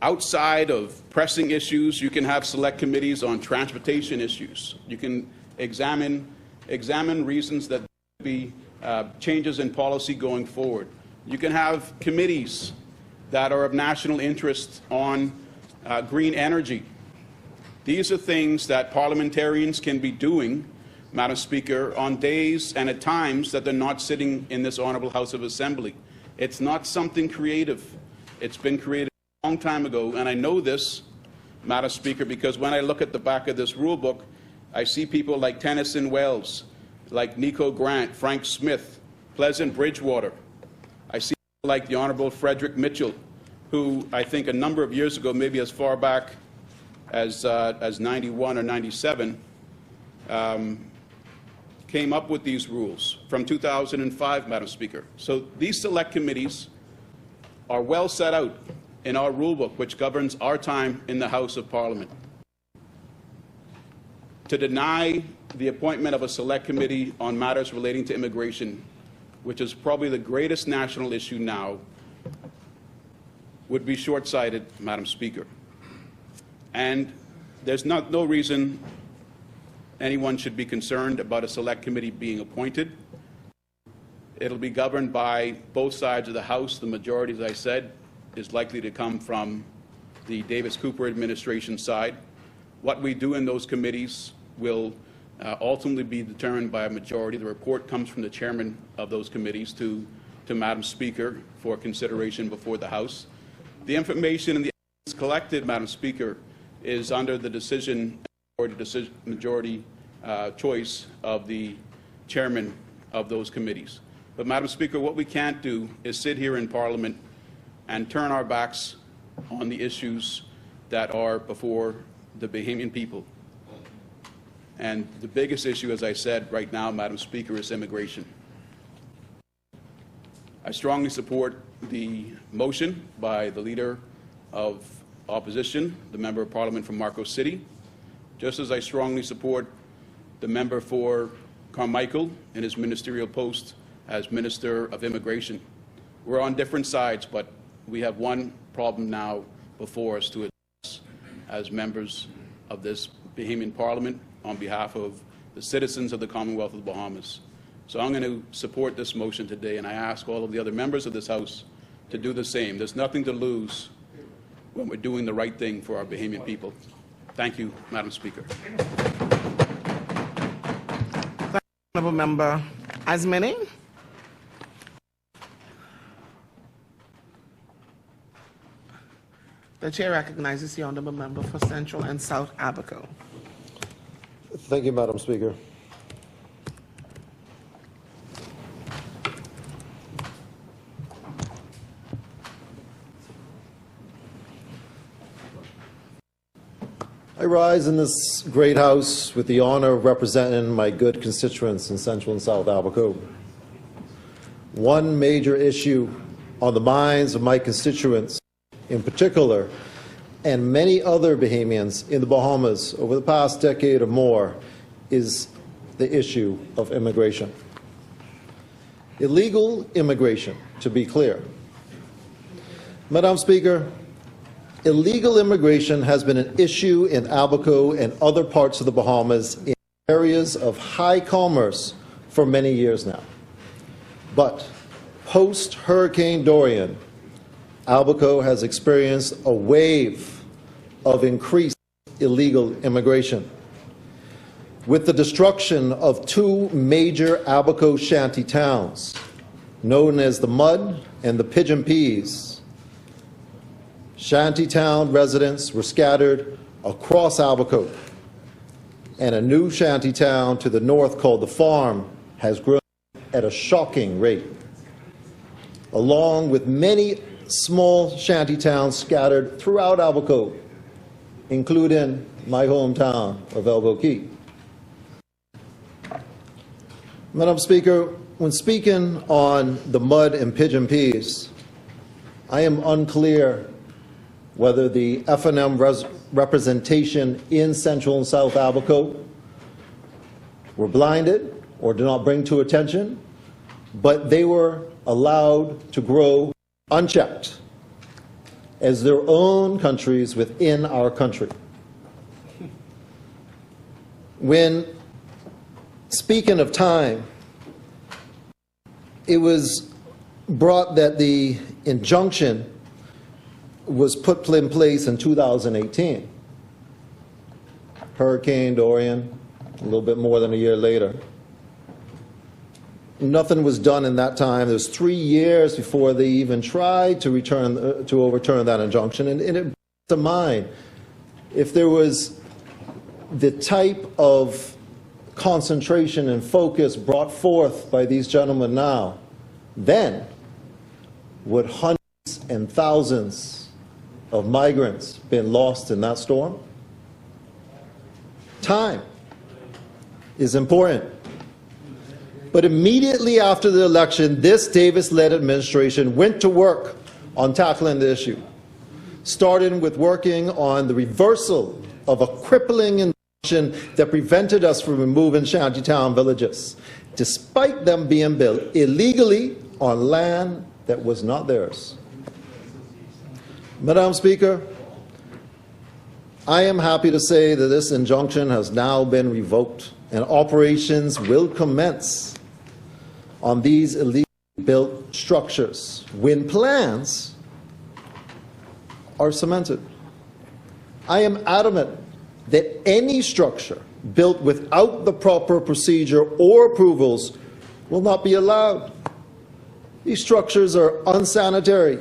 Outside of pressing issues, you can have select committees on transportation issues. You can examine reasons that there be changes in policy going forward. You can have committees that are of national interest on green energy. These are things that parliamentarians can be doing, Madam Speaker, on days and at times that they're not sitting in this Honourable House of Assembly. It's not something creative. It's been created a long time ago, and I know this, Madam Speaker, because when I look at the back of this rule book, I see people like Tennyson Wells, like Nico Grant, Frank Smith, Pleasant Bridgewater. I see people like the Honourable Frederick Mitchell, who I think a number of years ago, maybe as far back as 91 or 97, came up with these rules from 2005, Madam Speaker. So these select committees are well set out in our rule book, which governs our time in the House of Parliament. To deny the appointment of a select committee on matters relating to immigration, which is probably the greatest national issue now, would be short-sighted, Madam Speaker. And there's no reason anyone should be concerned about a select committee being appointed. It'll be governed by both sides of the House. The majority, as I said, is likely to come from the Davis-Cooper administration side. What we do in those committees will ultimately be determined by a majority. The report comes from the chairman of those committees to Madam Speaker for consideration before the House. The information and the evidence collected, Madam Speaker, is under the majority choice of the chairman of those committees. But, Madam Speaker, what we can't do is sit here in Parliament and turn our backs on the issues that are before the Bahamian people. And the biggest issue, as I said right now, Madam Speaker, is immigration. I strongly support the motion by the Leader of Opposition, the Member of Parliament from Marco City, just as I strongly support the member for Carmichael in his ministerial post as Minister of Immigration. We're on different sides, but we have one problem now before us to address as members of this Bahamian Parliament on behalf of the citizens of the Commonwealth of the Bahamas. So I'm going to support this motion today, and I ask all of the other members of this House to do the same. There's nothing to lose when we're doing the right thing for our Bahamian people. Thank you, Madam Speaker. Thank you, Honourable Member Asmani. The Chair recognizes the Honourable Member for Central and South Abaco. Thank you, Madam Speaker. I rise in this great house with the honor of representing my good constituents in Central and South Abaco. One major issue on the minds of my constituents in particular, and many other Bahamians in the Bahamas over the past decade or more, is the issue of immigration. Illegal immigration, to be clear. Madam Speaker, illegal immigration has been an issue in Abaco and other parts of the Bahamas in areas of high commerce for many years now. But post-Hurricane Dorian, Abaco has experienced a wave of increased illegal immigration. With the destruction of two major Abaco shanty towns, known as the Mud and the Pigeon Peas, shantytown residents were scattered across Abaco, and a new shantytown to the north called the Farm has grown at a shocking rate, along with many small shantytowns scattered throughout Abaco, including my hometown of Elbow Key. Madam Speaker, when speaking on the Mud and Pigeon Peas, I am unclear whether the F&M representation in Central and South Abaco were blinded or did not bring to attention, but they were allowed to grow unchecked as their own countries within our country. When speaking of time, it was brought that the injunction was put in place in 2018. Hurricane Dorian, a little bit more than a year later. Nothing was done in that time. There was 3 years before they even tried to overturn that injunction. And it brings to mind, if there was the type of concentration and focus brought forth by these gentlemen now, then would hundreds and thousands of migrants been lost in that storm? Time is important. But immediately after the election, this Davis-led administration went to work on tackling the issue, starting with working on the reversal of a crippling injunction that prevented us from removing shantytown villages, despite them being built illegally on land that was not theirs. Madam Speaker, I am happy to say that this injunction has now been revoked and operations will commence on these illegally built structures when plans are cemented. I am adamant that any structure built without the proper procedure or approvals will not be allowed. These structures are unsanitary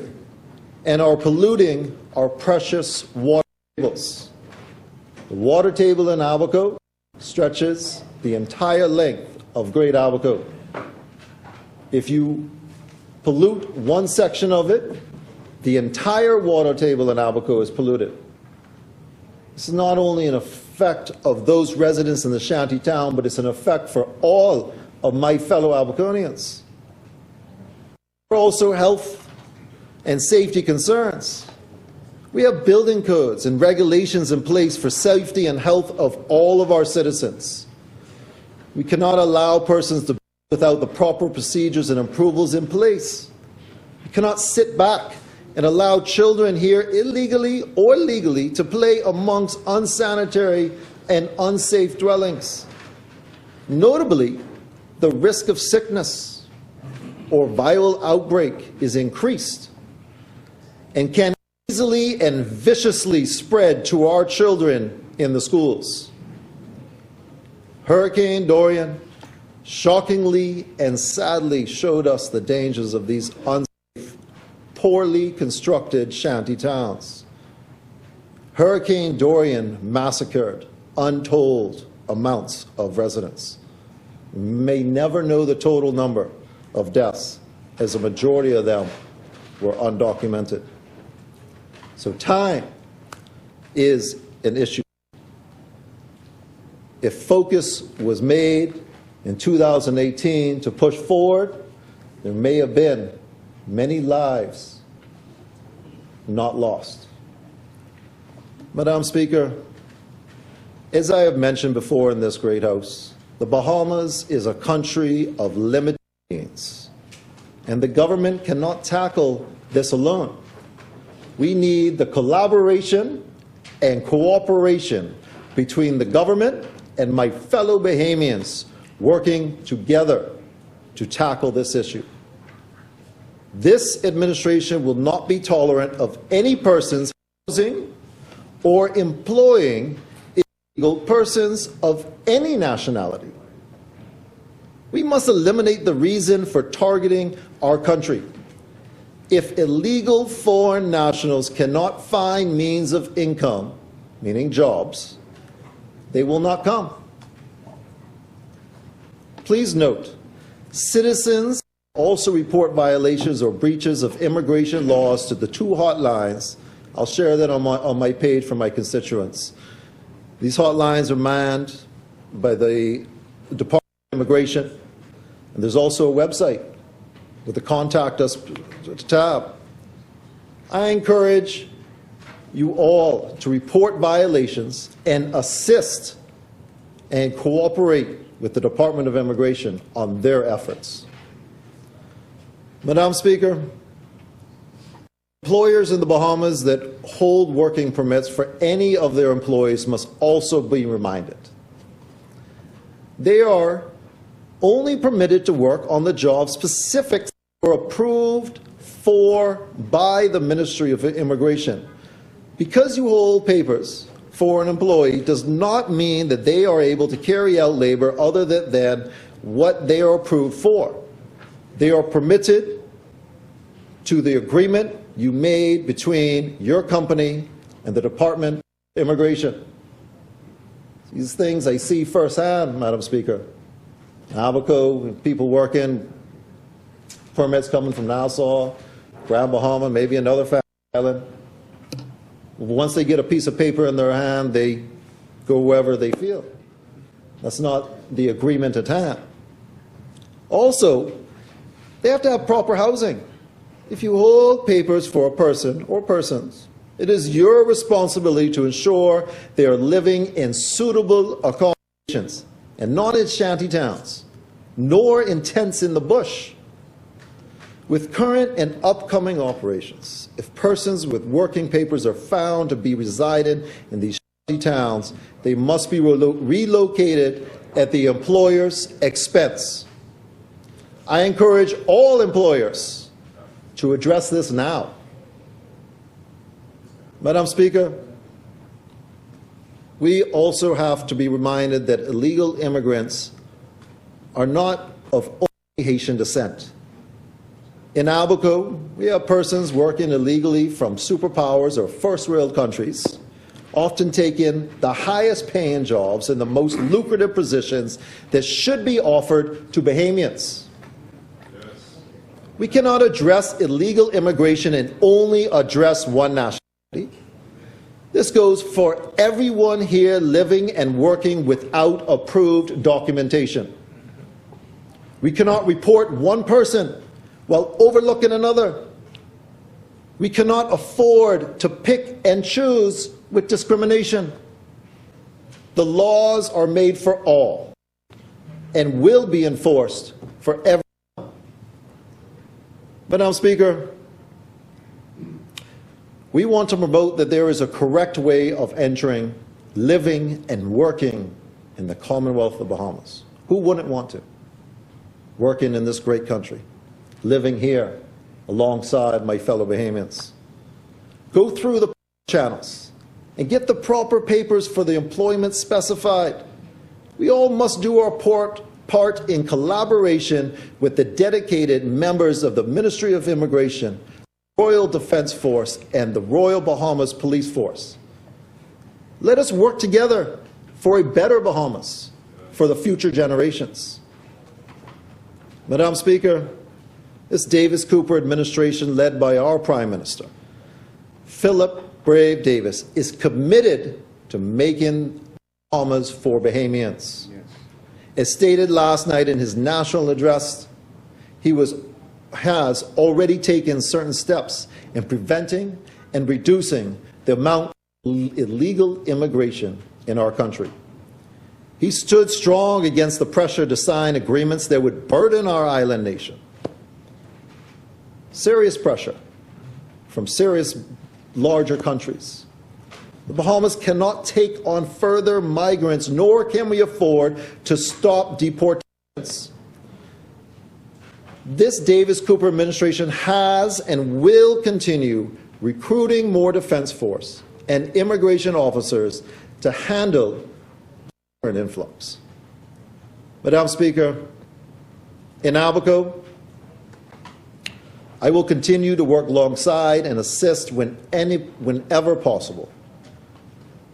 and are polluting our precious water tables. The water table in Abaco stretches the entire length of Great Abaco. If you pollute one section of it, the entire water table in Abaco is polluted. This is not only an effect of those residents in the shanty town, but it's an effect for all of my fellow Abaconians. There are also health and safety concerns. We have building codes and regulations in place for safety and health of all of our citizens. We cannot allow persons to build without the proper procedures and approvals in place. We cannot sit back and allow children here illegally or legally to play amongst unsanitary and unsafe dwellings. Notably, the risk of sickness or viral outbreak is increased and can easily and viciously spread to our children in the schools. Hurricane Dorian shockingly and sadly showed us the dangers of these unsafe, poorly constructed shanty towns. Hurricane Dorian massacred untold amounts of residents. We may never know the total number of deaths, as a majority of them were undocumented. So time is an issue. if focus was made in 2018 to push forward, there may have been many lives not lost. Madam Speaker, as I have mentioned before in this great House, the Bahamas is a country of limited means, and the government cannot tackle this alone. We need the collaboration and cooperation between the government and my fellow Bahamians working together to tackle this issue. This administration will not be tolerant of any persons housing or employing illegal persons of any nationality. We must eliminate the reason for targeting our country. If illegal foreign nationals cannot find means of income, meaning jobs, they will not come. Please note, citizens also report violations or breaches of immigration laws to the two hotlines. I'll share that on my page for my constituents. These hotlines are manned by the Department of Immigration, and there's also a website with the Contact Us tab. I encourage you all to report violations and assist and cooperate with the Department of Immigration on their efforts. Madam Speaker, employers in the Bahamas that hold working permits for any of their employees must also be reminded. They are only permitted to work on the job specific or approved for by the Ministry of Immigration. Because you hold papers for an employee does not mean that they are able to carry out labor other than what they are approved for. They are permitted to the agreement you made between your company and the Department of Immigration. These things I see firsthand, Madam Speaker. Abaco, people working, permits coming from Nassau, Grand Bahama, maybe another island. Once they get a piece of paper in their hand, they go wherever they feel. That's not the agreement at hand. Also, they have to have proper housing. If you hold papers for a person or persons, it is your responsibility to ensure they are living in suitable accommodations and not in shanty towns, nor in tents in the bush. With current and upcoming operations, if persons with working papers are found to be residing in these shanty towns, they must be relocated at the employer's expense. I encourage all employers to address this now. Madam Speaker, we also have to be reminded that illegal immigrants are not of only Haitian descent. In Albuquerque, we have persons working illegally from superpowers or first world countries, often taking the highest paying jobs in the most lucrative positions that should be offered to Bahamians. We cannot address illegal immigration and only address one nationality. This goes for everyone here living and working without approved documentation. We cannot report one person while overlooking another. We cannot afford to pick and choose with discrimination. The laws are made for all and will be enforced for everyone. Madam Speaker, we want to promote that there is a correct way of entering, living, and working in the Commonwealth of the Bahamas. Who wouldn't want to? Working in this great country, living here alongside my fellow Bahamians. Go through the channels and get the proper papers for the employment specified. We all must do our part in collaboration with the dedicated members of the Ministry of Immigration, Royal Defense Force, and the Royal Bahamas Police Force. Let us work together for a better Bahamas for the future generations. Madam Speaker, this Davis Cooper administration, led by our Prime Minister, Philip Brave Davis, is committed to making Bahamas for Bahamians. As stated last night in his national address, he has already taken certain steps in preventing and reducing the amount of illegal immigration in our country. He stood strong against the pressure to sign agreements that would burden our island nation. Serious pressure from serious larger countries. The Bahamas cannot take on further migrants, nor can we afford to stop deportations. This Davis Cooper administration has and will continue recruiting more defense force and immigration officers to handle an influx. Madam Speaker, in Abaco, I will continue to work alongside and assist whenever possible.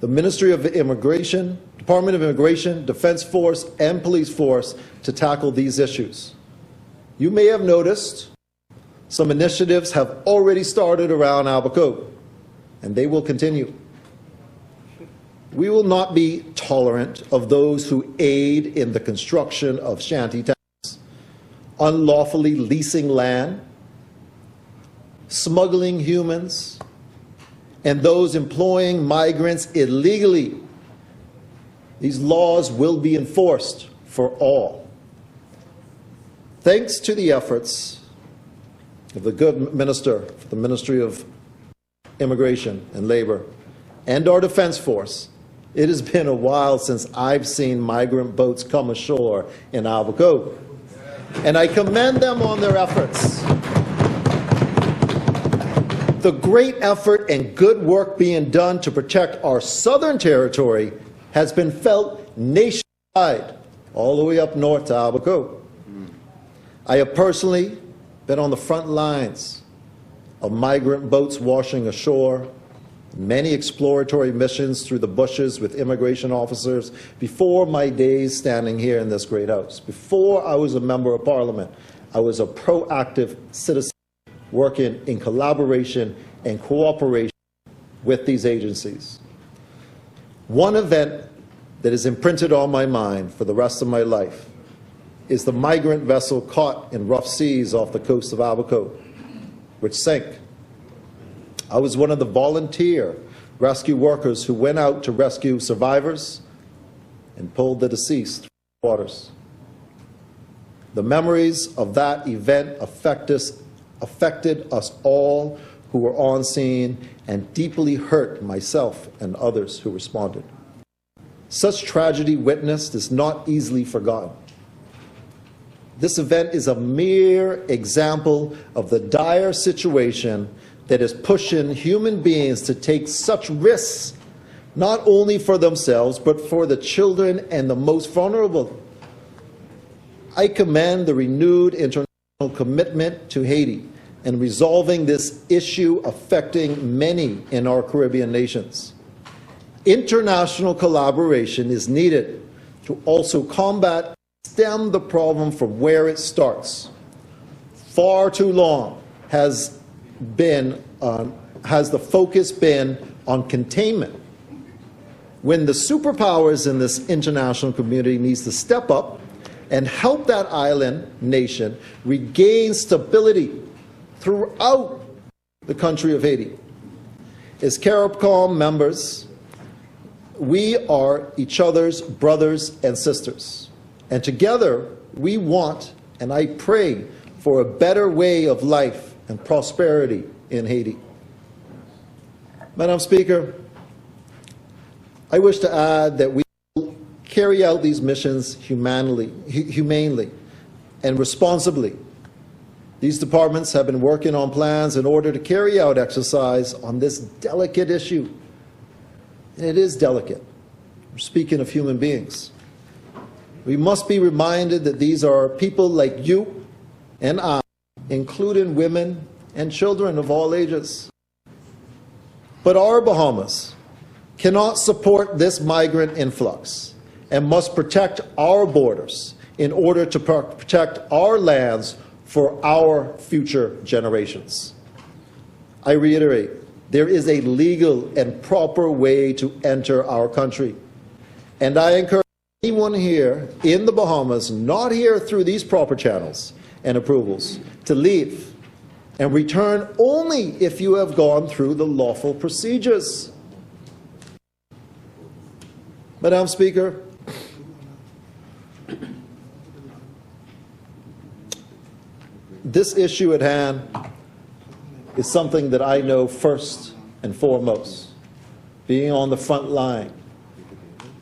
The Ministry of Immigration, Department of Immigration, Defense Force, and Police Force to tackle these issues. You may have noticed some initiatives have already started around Abaco, and they will continue. We will not be tolerant of those who aid in the construction of shanty towns, unlawfully leasing land, smuggling humans, and those employing migrants illegally. These laws will be enforced for all. Thanks to the efforts of the good minister for the Ministry of Immigration and Labor and our Defense Force, it has been a while since I've seen migrant boats come ashore in Abaco, and I commend them on their efforts. The great effort and good work being done to protect our southern territory has been felt nationwide, all the way up north to Abaco. I have personally been on the front lines of migrant boats washing ashore, many exploratory missions through the bushes with immigration officers before my days standing here in this great house. Before I was a member of Parliament, I was a proactive citizen working in collaboration and cooperation with these agencies. One event that is imprinted on my mind for the rest of my life is the migrant vessel caught in rough seas off the coast of Abaco, which sank. I was one of the volunteer rescue workers who went out to rescue survivors and pulled the deceased through the waters. The memories of that event affected us all who were on scene and deeply hurt myself and others who responded. Such tragedy witnessed is not easily forgotten. This event is a mere example of the dire situation that is pushing human beings to take such risks, not only for themselves, but for the children and the most vulnerable. I commend the renewed international commitment to Haiti and resolving this issue affecting many in our Caribbean nations. International collaboration is needed to also combat and stem the problem from where it starts. Far too long has the focus been on containment, when the superpowers in this international community needs to step up and help that island nation regain stability throughout the country of Haiti. As CARICOM members, we are each other's brothers and sisters, and together we want, and I pray for a better way of life and prosperity in Haiti. Madam Speaker, I wish to add that we will carry out these missions humanely and responsibly. These departments have been working on plans in order to carry out exercise on this delicate issue. And it is delicate. We're speaking of human beings. We must be reminded that these are people like you and I, including women and children of all ages. But our Bahamas cannot support this migrant influx and must protect our borders in order to protect our lands for our future generations. I reiterate, there is a legal and proper way to enter our country, And I encourage anyone here in the Bahamas, not here through these proper channels and approvals, to leave and return only if you have gone through the lawful procedures. Madam Speaker, this issue at hand is something that I know first and foremost, being on the front line,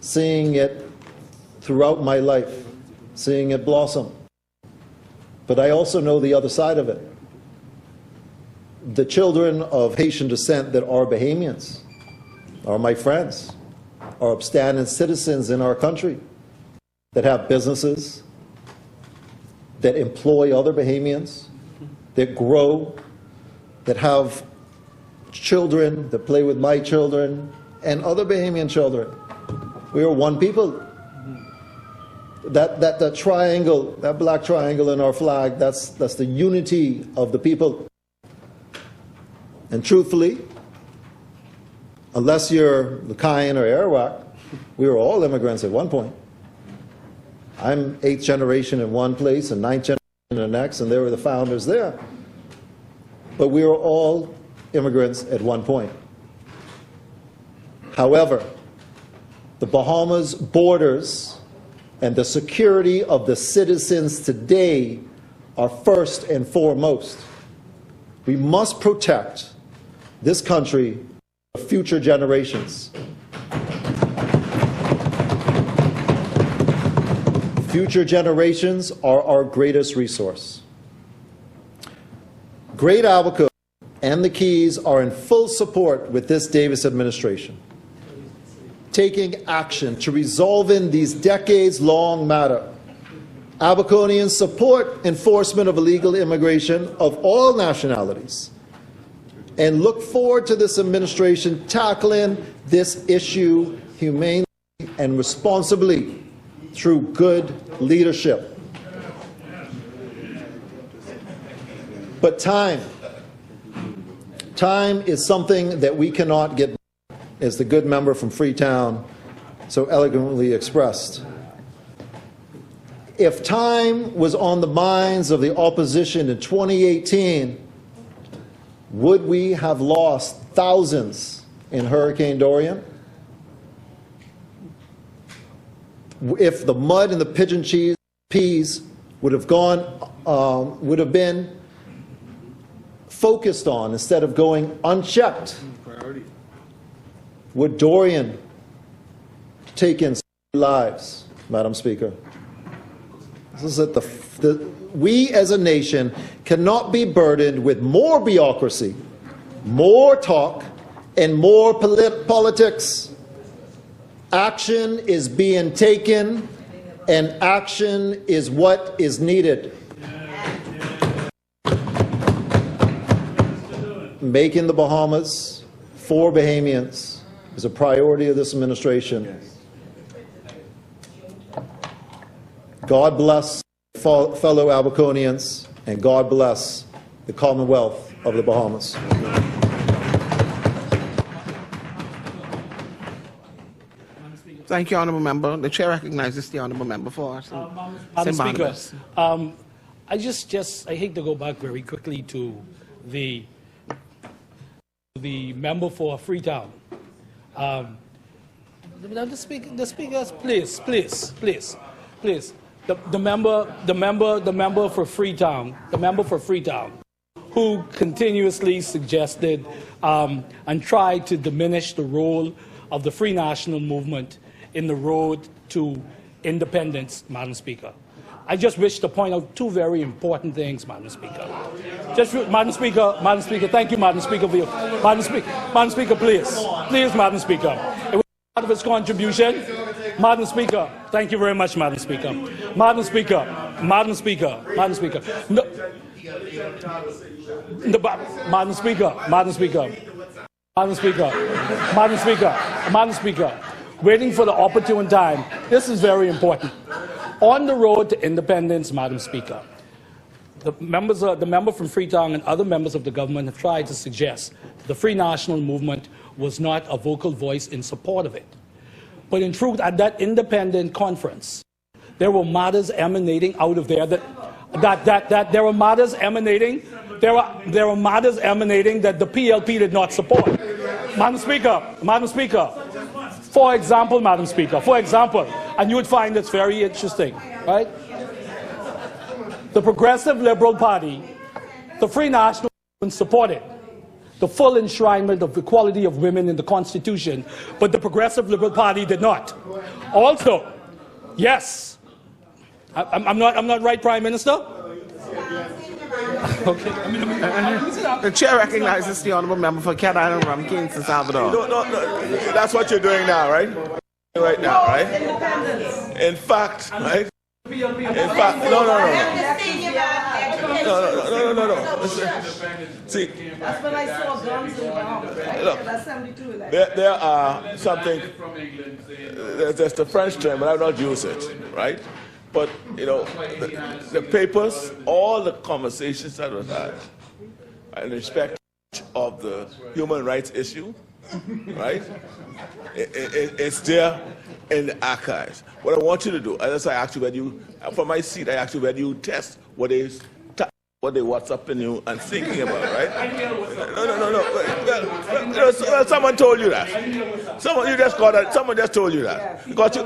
seeing it throughout my life, seeing it blossom. But I also know the other side of it. The children of Haitian descent that are Bahamians are my friends, are upstanding citizens in our country that have businesses, that employ other Bahamians, that grow, that have children, that play with my children and other Bahamian children. We are one people. That triangle, that black triangle in our flag, that's the unity of the people. And truthfully, unless you're Lucayan or Arawak, we were all immigrants at one point. I'm 8th generation in one place and 9th generation in the next, and they were the founders there. But we were all immigrants at one point. However, the Bahamas borders and the security of the citizens today are first and foremost. We must protect this country for future generations. Future generations are our greatest resource. Great Albuquerque and the Keys are in full support with this Davis administration, taking action to resolving these decades-long matter. Albuquerqueans support enforcement of illegal immigration of all nationalities and look forward to this administration tackling this issue humanely and responsibly through good leadership. But time is something that we cannot get back, as the good member from Freetown so elegantly expressed. If time was on the minds of the opposition in 2018, would we have lost thousands in Hurricane Dorian? If the mud and the pigeon peas would have been focused on instead of going unchecked, would Dorian take in lives, Madam Speaker? This is that we as a nation cannot be burdened with more bureaucracy, more talk, and more politics. Action is being taken, and action is what is needed. Making the Bahamas for Bahamians is a priority of this administration. God bless fellow Albuquerqueans, and God bless the Commonwealth of the Bahamas. Thank you, Honourable Member. The Chair recognizes the Honourable Member for Madam Speaker, I hate to go back very quickly to the member for Freetown. The speakers, please. The member for Freetown, who continuously suggested and tried to diminish the role of the Free National Movement in the road to independence, Madam Speaker. I just wish to point out two very important things, Madam Speaker. Madam Speaker, thank you, Madam Speaker. Madam Speaker, please, Madam Speaker. It was part of his contribution. Madam Speaker, thank you very much, Madam Speaker. Madam Speaker. No, Madam Speaker. Madam Speaker. Waiting for the opportune time. This is very important. On the road to independence, Madam Speaker, the member from Freetown and other members of the government have tried to suggest that the Free National Movement was not a vocal voice in support of it. But in truth, at that independent conference, there were matters emanating out of there that there were matters emanating. There were matters emanating that the PLP did not support. Madam Speaker, for example, and you would find this very interesting, right? The Progressive Liberal Party, the Free National Movement supported the full enshrinement of equality of women in the Constitution, but the Progressive Liberal Party did not. Also, yes, I'm not right, Prime Minister? Okay. The chair recognizes the honourable member for Cat Island, Rumkins, and Salvador. No, that's what you're doing now, right? Right now, right? In fact, right? In fact, no. See, That's when I saw guns in the Bahamas. look, That's 72 like. there are something, there's the French term, but I will not use it, right? But, you know, the papers, all the conversations that were had in respect of the human rights issue, right? It's there in the archives. What I want you to do, as I asked you, when you, from my seat, I asked you whether you test what they WhatsApping you and thinking about, right? No. Well, someone told you that. Someone just told you that. Got you?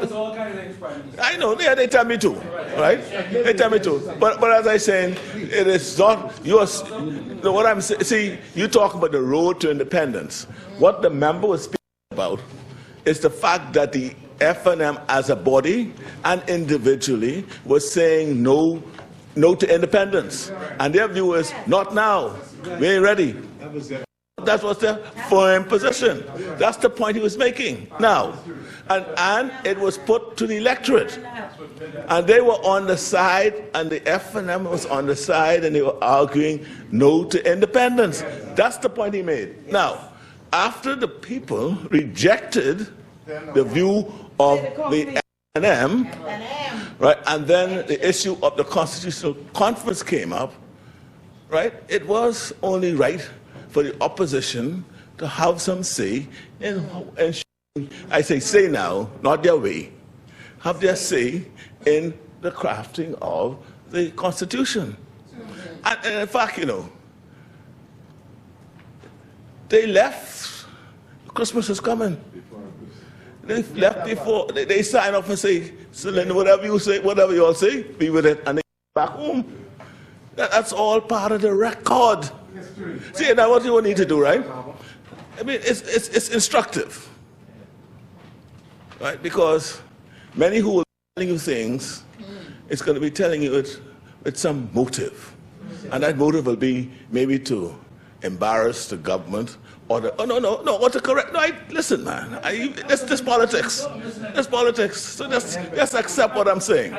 I know. Yeah, they tell me too, right? They tell me too. But as I saying, it is not yours. What I'm saying. See, you talk about the road to independence. What the member was speaking about is the fact that the FNM as a body and individually was saying no to independence. And their view is, not now. We ain't ready. That was their firm position. That's the point he was making. Now, and it was put to the electorate. And they were on the side, and the FNM was on the side, and they were arguing no to independence. That's the point he made. Now, after the people rejected the view of the FNM, right, and then the issue of the Constitutional Conference came up, right, it was only right for the opposition to have some say in I say now, not their way, have their say in the crafting of the Constitution. And in fact, you know, they left, Christmas is coming. They left before, they sign up and say, Celine, whatever you say, whatever you all say, be with it, and they back home. That's all part of the record. See, now what you need to do, right? I mean, it's instructive, right? Because many who are telling you things, it's going to be telling you it with some motive. And that motive will be maybe to embarrass the government or the, or to correct. No, listen, man, this politics. This politics. So just accept what I'm saying.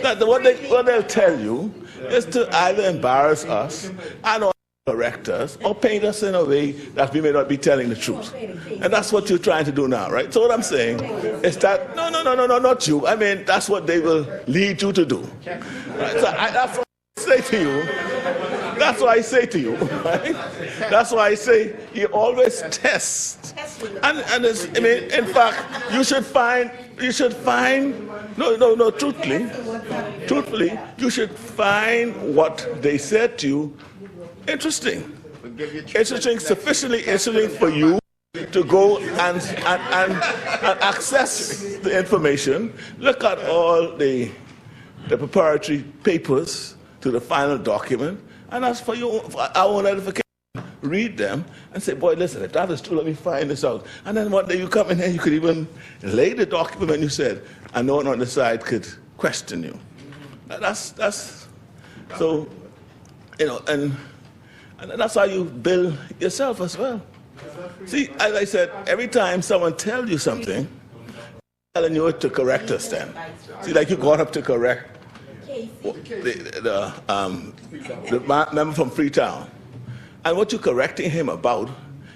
That what they'll tell you is to either embarrass us and or correct us or paint us in a way that we may not be telling the truth. And that's what you're trying to do now, right? So what I'm saying is that, no, not you. I mean, that's what they will lead you to do. Right? So that's what I say to you. That's why I say to you, right? That's why I say you always test. And it's, I mean, in fact, you should find, truthfully, you should find what they said to you interesting. Sufficiently interesting for you to go and access the information, look at all the preparatory papers to the final document, and as for our own edification, read them and say, boy, listen, if that is true, let me find this out. And then one day you come in here, you could even lay the document and you said, and no one on the side could question you. That's so, you know, and that's how you build yourself as well. See, as I said, every time someone tells you something, telling you to correct us then. See, like you got up to correct the member from Freetown. And what you're correcting him about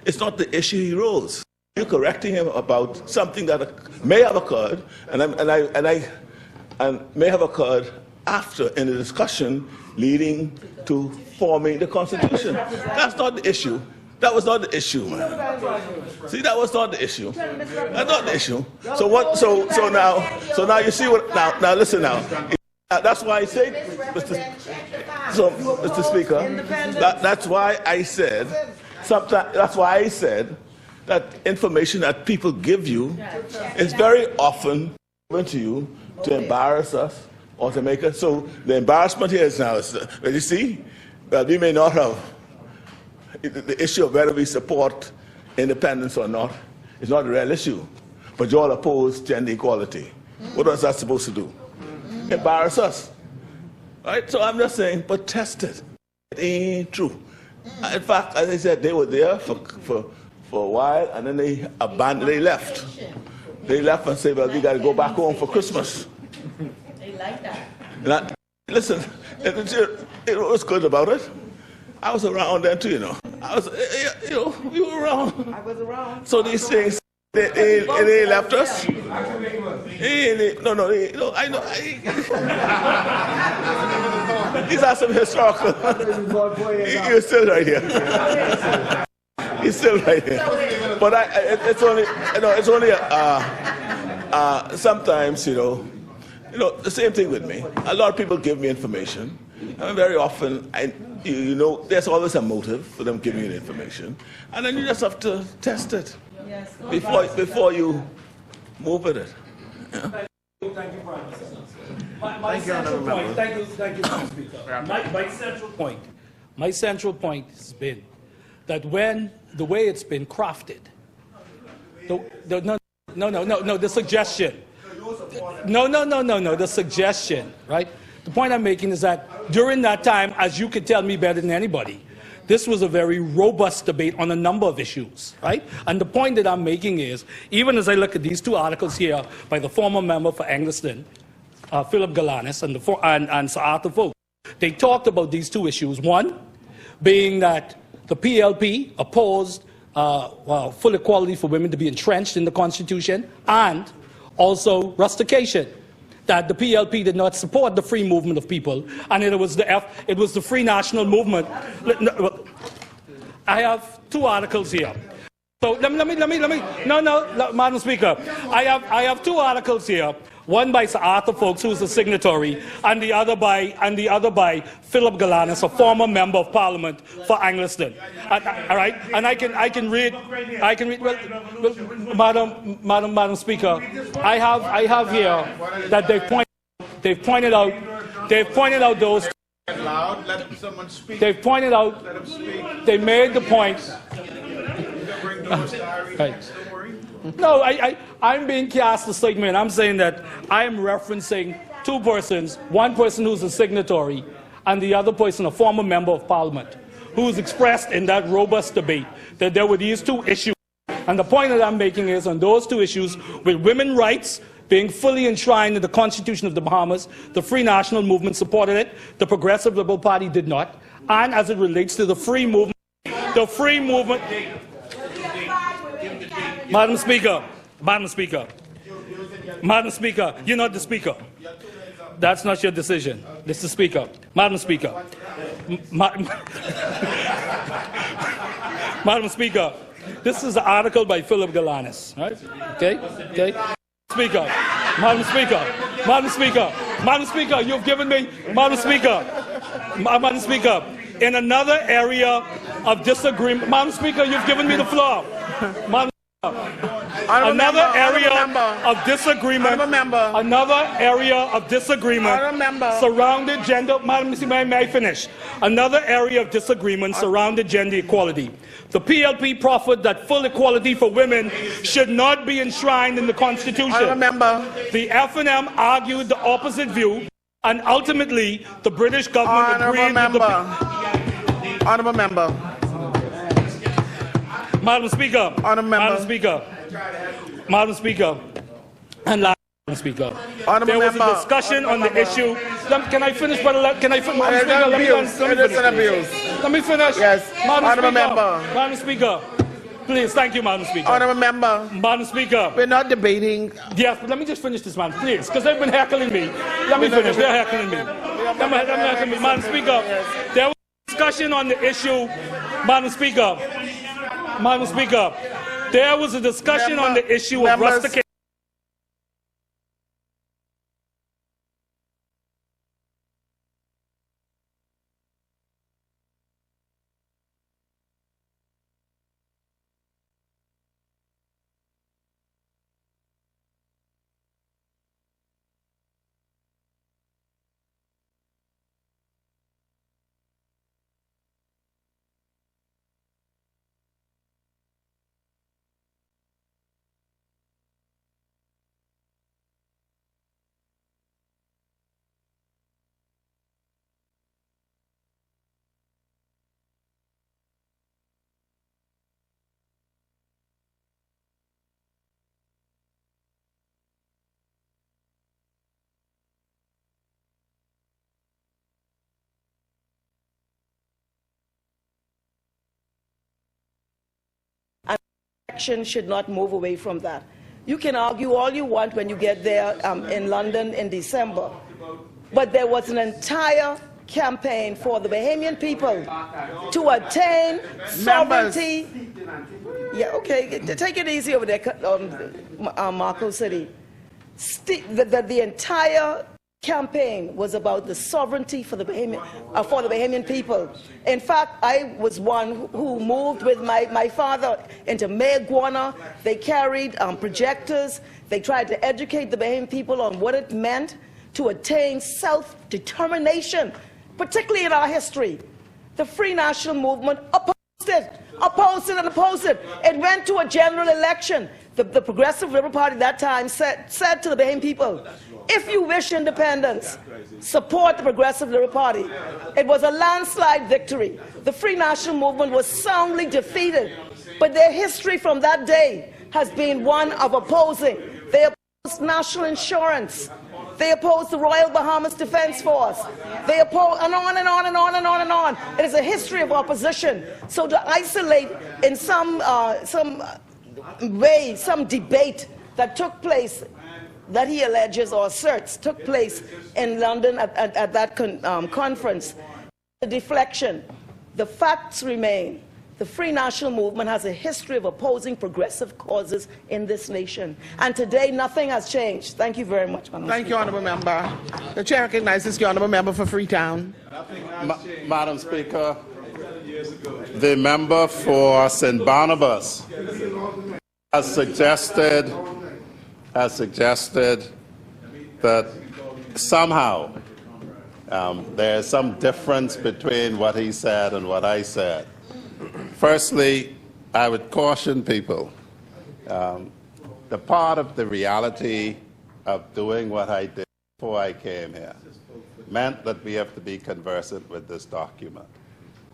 is not the issue he rose. You're correcting him about something that may have occurred, and may have occurred after in the discussion leading to forming the Constitution. That's not the issue. That was not the issue, man. See, that was not the issue. That's not the issue. So what? So now you see what? Now listen now. That's why I say, Mr. Speaker. That's why I said. Sometimes that's why I said that information that people give you is very often given to you to embarrass us or to make us. So the embarrassment here is now. You see, we may not have. The issue of whether we support independence or not is not a real issue. But you all oppose gender equality. What was that supposed to do? Embarrass us. Right? So I'm just saying, but test it. It ain't true. In fact, as I said, they were there for a while, and then they abandoned, they left. They left and said, well, we got to go back home for Christmas. They like that. Listen, it was good about it. I was around then too, we were around. I was around. So these things, they left us. I know. These are some historical. You're still right here. He's still right here. But it's only sometimes, the same thing with me. A lot of people give me information. And very often, there's always a motive for them giving you the information. And then you just have to test it before you move with it. Yeah? Thank you, Prime Minister. My central point, thank you, Mr. Speaker. My central point has been that when the way it's been crafted, the suggestion, the suggestion, right? The point I'm making is that during that time, as you could tell me better than anybody, this was a very robust debate on a number of issues, right? And the point that I'm making is, even as I look at these two articles here by the former member for Angliston, Philip Galanis, and Sir Arthur Folk, they talked about these two issues. One being that the PLP opposed full equality for women to be entrenched in the Constitution, and also rustication, that the PLP did not support the free movement of people, and it was the Free National Movement. I have two articles here. So let me. No, Madam Speaker, I have two articles here. One by Sir Arthur Folks, who is a signatory, and the other by Philip Galanis, a former member of Parliament for Angliston. All right, and I can read. Well, Madam Speaker, I have here that they've pointed out those. Let someone speak. They've pointed out. Let them speak. They made the point. Right. No, I'm being cast a statement. I'm saying that I am referencing two persons, one person who's a signatory and the other person a former member of Parliament, who's expressed in that robust debate that there were these two issues. And the point that I'm making is on those two issues, with women's rights being fully enshrined in the Constitution of the Bahamas, the Free National Movement supported it, the Progressive Liberal Party did not. And as it relates to the free movement, Madam Speaker, you're not the Speaker. That's not your decision. This is the Speaker. Madam Speaker. Madam Speaker, this is an article by Philip Galanis, right? Okay? Speaker. Madam Speaker, you've given me, Madam Speaker, in another area of disagreement, Madam Speaker, you've given me the floor. Another area of disagreement surrounded gender. Madam, may I finish? Another area of disagreement surrounded gender equality. The PLP proffered that full equality for women should not be enshrined in the Constitution. The FNM argued the opposite view, and ultimately the British government agreed with the... Honourable member. Madam Speaker, and last, Madam Speaker, there was a discussion on the issue. Can I finish? Madam Speaker, let me finish. Yes, Madam Speaker, please, thank you, Madam Speaker. Honourable member. Madam Speaker. We're not debating. Yes, but let me just finish this, man, please, because they've been heckling me. Let me finish. They're heckling me. Madam Speaker, there was a discussion on the issue, Madam Speaker. Madam Speaker, there was a discussion on the issue of Members- rustication. Rejection should not move away from that. You can argue all you want when you get there in London in December, but there was an entire campaign for the Bahamian people to attain sovereignty. Yeah, okay, take it easy over there, Marco City. The entire campaign was about the sovereignty for the Bahamian people. In fact, I was one who moved with my father into Mayaguana. They carried projectors. They tried to educate the Bahamian people on what it meant to attain self-determination, particularly in our history. The Free National Movement opposed it, and opposed it. It went to a general election. The Progressive Liberal Party at that time said to the Bahamian people, if you wish independence, support the Progressive Liberal Party. It was a landslide victory. The Free National Movement was soundly defeated, but their history from that day has been one of opposing. They opposed national insurance. They opposed the Royal Bahamas Defense Force. They opposed, and on and on and on and on and on. It is a history of opposition. So to isolate in some way, some debate that took place, that he alleges or asserts took place in London at that conference, the deflection, the facts remain. The Free National Movement has a history of opposing progressive causes in this nation. And today, nothing has changed. Thank you very much, Madam Thank Speaker. you, Honourable Member. The Chair recognizes the Honourable Member for Freetown. Madam Speaker, the member for St. Barnabas has suggested that somehow there is some difference between what he said and what I said. Firstly, I would caution people. The part of the reality of doing what I did before I came here meant that we have to be conversant with this document.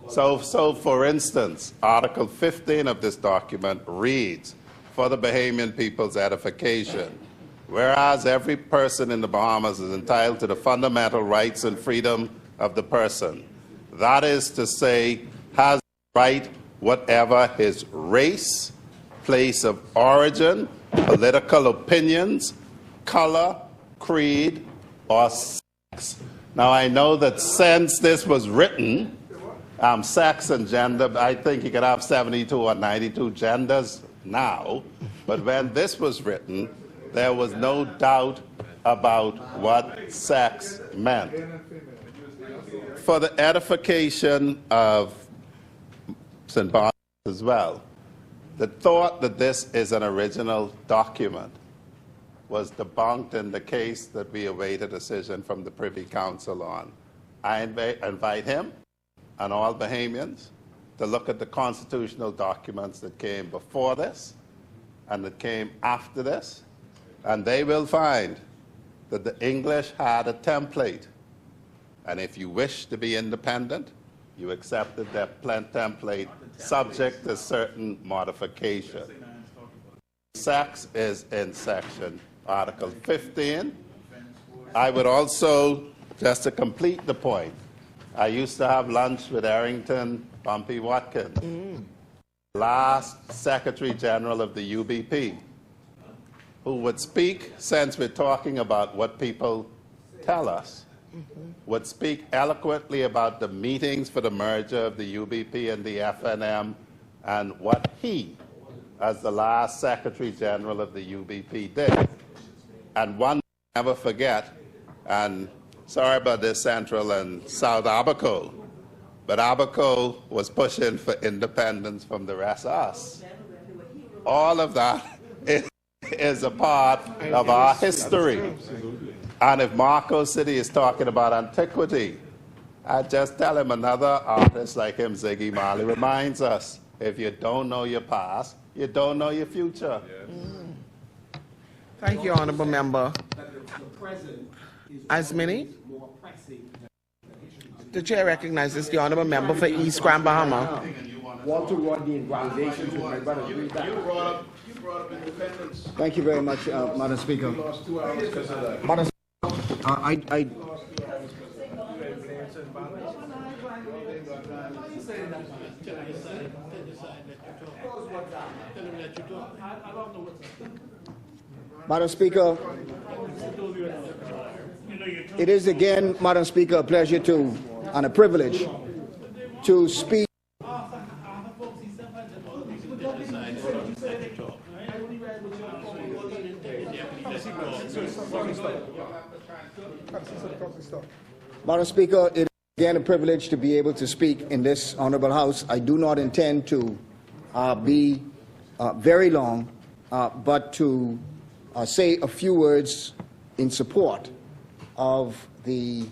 So for instance, Article 15 of this document reads, for the Bahamian people's edification, whereas every person in the Bahamas is entitled to the fundamental rights and freedom of the person. That is to say, has the right whatever his race, place of origin, political opinions, color, creed, or sex. Now I know that since this was written, sex and gender, I think you could have 72 or 92 genders now, but when this was written, there was no doubt about what sex meant. For the edification of St. Barnabas as well, the thought that this is an original document was debunked in the case that we await a decision from the Privy Council on. I invite him and all Bahamians to look at the constitutional documents that came before this and that came after this, and they will find that the English had a template. And if you wish to be independent, you accepted that template subject to certain modification. Sex is in section Article 15. I would also, just to complete the point, I used to have lunch with Arrington Bumpy Watkins, last Secretary General of the UBP, who would speak, since we're talking about what people tell us, would speak eloquently about the meetings for the merger of the UBP and the FNM and what he, as the last Secretary General of the UBP, did. And one never forget, and sorry about this Central and South Abaco, but Abaco was pushing for independence from the rest of us. All of that is a part of our history. And if Marco City is talking about antiquity, I just tell him another artist like him, Ziggy Marley, reminds us, if you don't know your past, you don't know your future. Thank you, Honorable Member. As many? The chair recognizes the Honorable Member for East Grand Bahama. Walter Rodney and Foundations with my brother. You brought up independence. Thank you very much, Madam Speaker. Lost 2 hours because of that. Madam, I Madam Speaker, it is again, Madam Speaker, a pleasure to and a privilege to speak. Madam Speaker, it is again a privilege to be able to speak in this honorable House. I do not intend to be very long, but to say a few words in support of the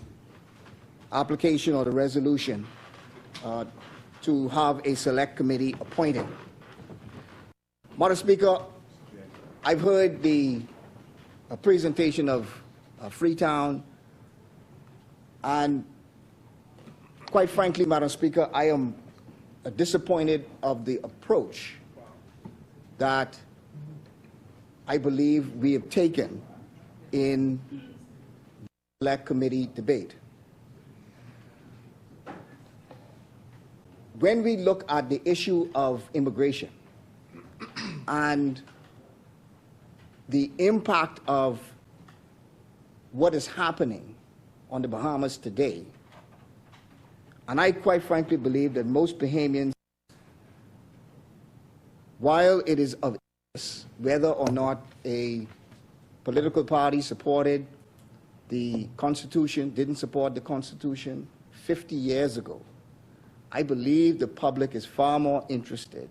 application or the resolution to have a select committee appointed. Madam Speaker, I've heard the presentation of Freetown, and quite frankly, Madam Speaker, I am disappointed of the approach that I believe we have taken in the select committee debate. When we look at the issue of immigration and the impact of what is happening on the Bahamas today, and I quite frankly believe that most Bahamians, while it is of interest whether or not a political party supported the Constitution, didn't support the Constitution 50 years ago, I believe the public is far more interested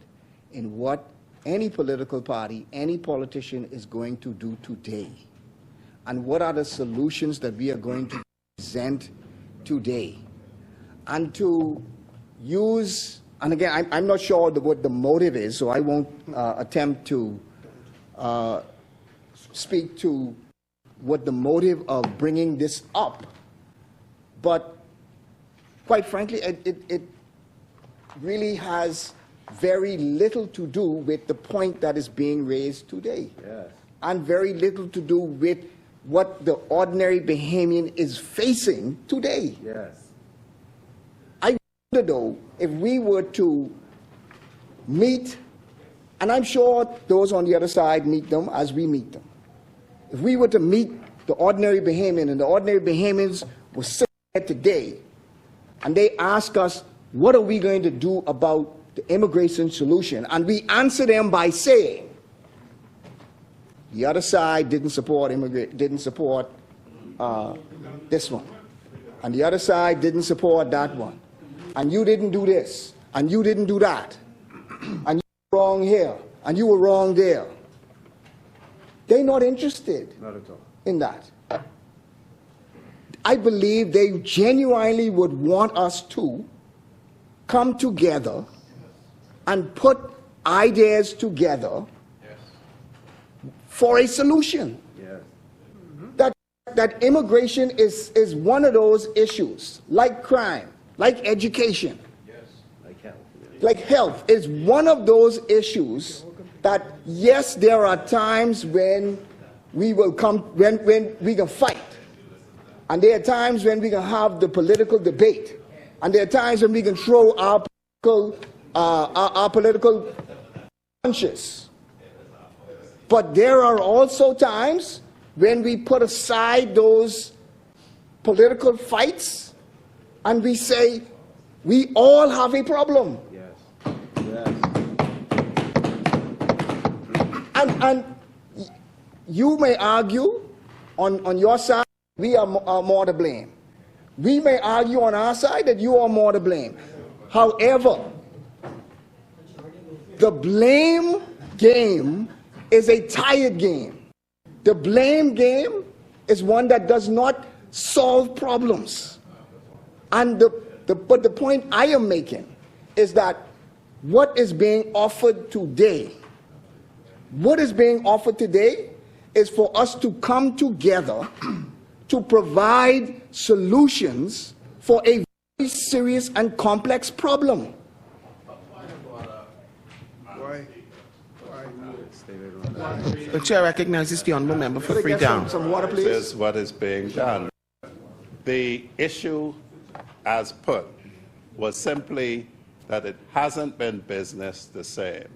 in what any political party, any politician is going to do today, and what are the solutions that we are going to present today. And to use, and again, I'm not sure what the motive is, so I won't attempt to speak to what the motive of bringing this up, but quite frankly, it really has very little to do with the point that is being raised today. Yes. And very little to do with what the ordinary Bahamian is facing today. Yes. I wonder, though, if we were to meet, and I'm sure those on the other side meet them as we meet them, if we were to meet the ordinary Bahamian and the ordinary Bahamians were sitting here today and they ask us, what are we going to do about the immigration solution? And we answer them by saying, the other side didn't support this one, and the other side didn't support that one, and you didn't do this, and you didn't do that, and you were wrong here, and you were wrong there. They're not interested in that. I believe they genuinely would want us to come together and put ideas together for a solution. Yes. That immigration is one of those issues, like crime, like education, yes, like health is one of those issues that, yes, there are times when we will come, when we can fight, and there are times when we can have the political debate, and there are times when we can throw our political punches. But there are also times when we put aside those political fights and we say, we all have a problem. Yes. Yes. And you may argue on your side we are more to blame. We may argue on our side that you are more to blame. However, the blame game is a tired game. The blame game is one that does not solve problems. And but the point I am making is that what is being offered today, is for us to come together to provide solutions for a very serious and complex problem. The chair recognizes the honourable member for Freetown. Some water, please. This is what is being done. The issue as put was simply that it hasn't been business the same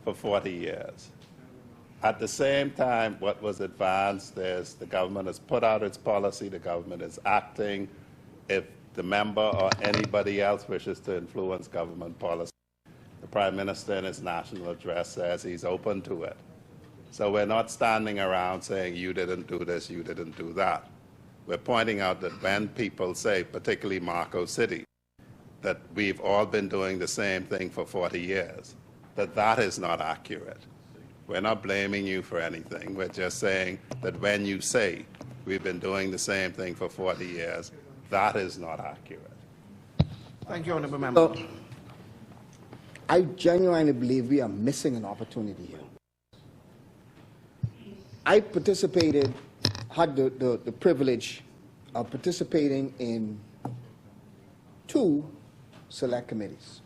for 40 years. At the same time, what was advanced is the government has put out its policy, the government is acting. If the member or anybody else wishes to influence government policy, the Prime Minister in his national address says he's open to it. So we're not standing around saying you didn't do this, you didn't do that. We're pointing out that when people say, particularly Marco City, that we've all been doing the same thing for 40 years, that is not accurate. We're not blaming you for anything. We're just saying that when you say we've been doing the same thing for 40 years, that is not accurate. Thank you, honourable member. So, I genuinely believe we are missing an opportunity here. I had the privilege of participating in 2 select committees.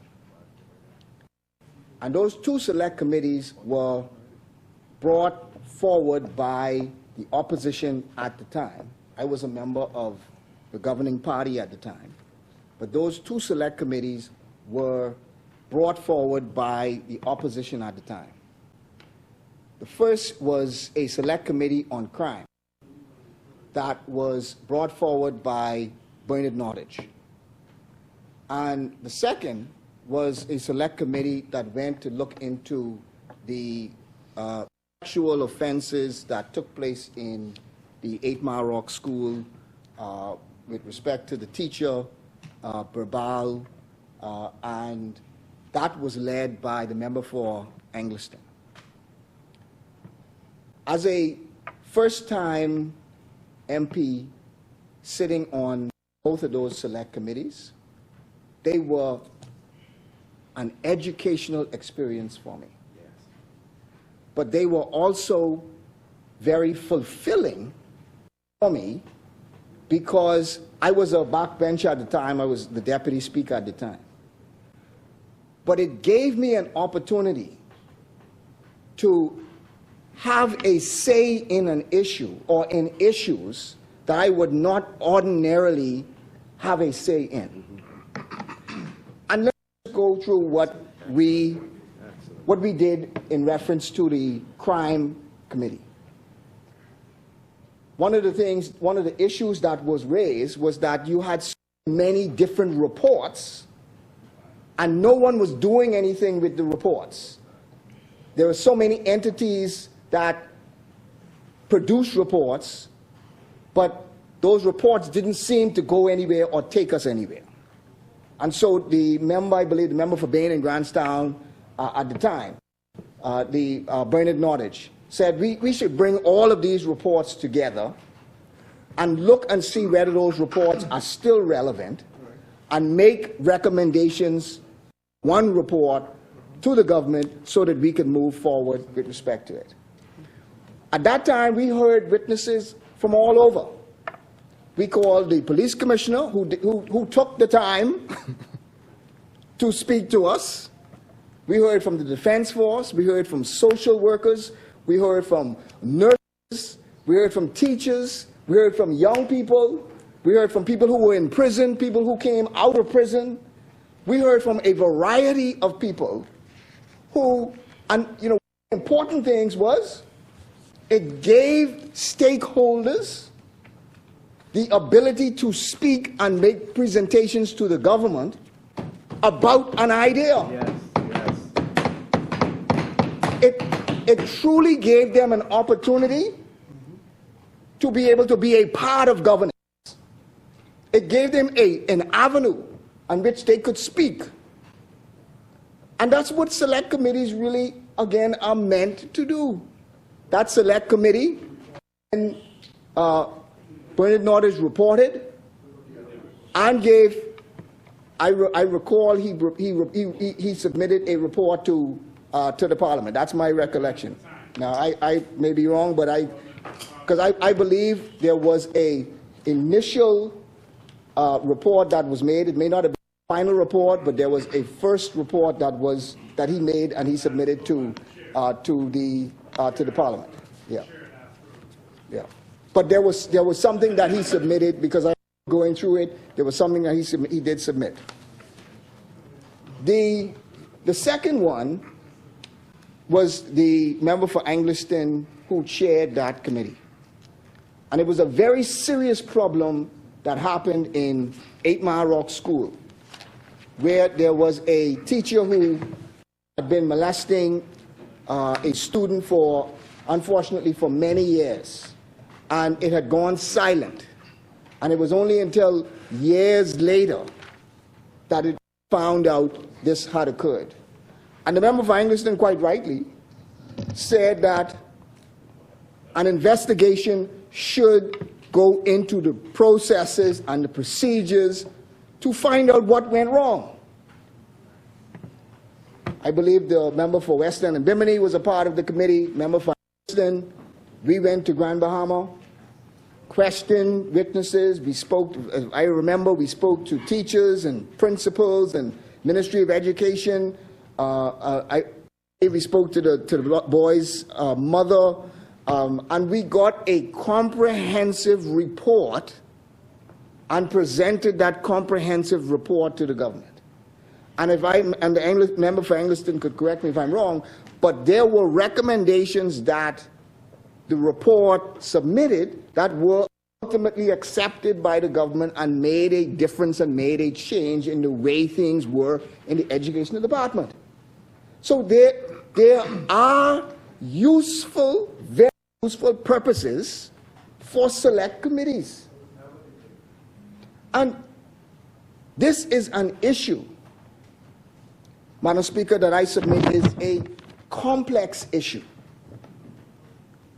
And those 2 select committees were brought forward by the opposition at the time. I was a member of the governing party at the time. But those 2 select committees were brought forward by the opposition at the time. The first was a select committee on crime that was brought forward by Bernard Nottage. And the second was a select committee that went to look into the sexual offenses that took place in the 8 Mile Rock School with respect to the teacher, Berbal, and that was led by the member for Angliston. As a first-time MP sitting on both of those select committees, they were an educational experience for me. But they were also very fulfilling for me because I was a backbencher at the time. I was the deputy speaker at the time. But it gave me an opportunity to have a say in an issue or in issues that I would not ordinarily have a say in. And let's go through what we did in reference to the crime committee. One of the issues that was raised was that you had so many different reports and no one was doing anything with the reports. There were so many entities that produced reports, but those reports didn't seem to go anywhere or take us anywhere. And so the member, I believe the member for Bain and Grantstown at the time, Bernard Nottage, said we should bring all of these reports together and look and see whether those reports are still relevant and make recommendations, one report, to the government so that we can move forward with respect to it. At that time, we heard witnesses from all over. We called the police commissioner, who took the time to speak to us. We heard from the Defense Force. We heard from social workers. We heard from nurses. We heard from teachers. We heard from young people. We heard from people who were in prison, people who came out of prison. We heard from a variety of people who, and important things was, it gave stakeholders the ability to speak and make presentations to the government about an idea. Yes. it truly gave them an opportunity to be able to be a part of governance. It gave them an avenue on which they could speak. And that's what select committees really, again, are meant to do. That select committee, and Bernard Nordage reported and gave, I recall he submitted a report to the Parliament. That's my recollection. Now, I may be wrong, but because I believe there was a initial report that was made. It may not have been a final report, but there was a first report that he made and he submitted to the Parliament. Yeah, yeah. But there was something that he submitted, because I was going through it. There was something that he did submit. The second one was the member for Angliston who chaired that committee. And it was a very serious problem that happened in 8 Mile Rock School, where there was a teacher who had been molesting a student unfortunately, for many years. And it had gone silent. And it was only until years later that it found out this had occurred. And the member for Angliston, quite rightly, said that an investigation should go into the processes and the procedures to find out what went wrong. I believe the member for West End and Bimini was a part of the committee. Member for Angliston, we went to Grand Bahama, questioned witnesses. We spoke, I remember we spoke to teachers and principals and Ministry of Education. We spoke to the boy's mother. And we got a comprehensive report and presented that comprehensive report to the government. And and the member for Angliston could correct me if I'm wrong, but there were recommendations that the report submitted that were ultimately accepted by the government and made a difference and made a change in the way things were in the education department. So there are useful, very useful purposes for select committees. And this is an issue, Madam Speaker, that I submit is a complex issue.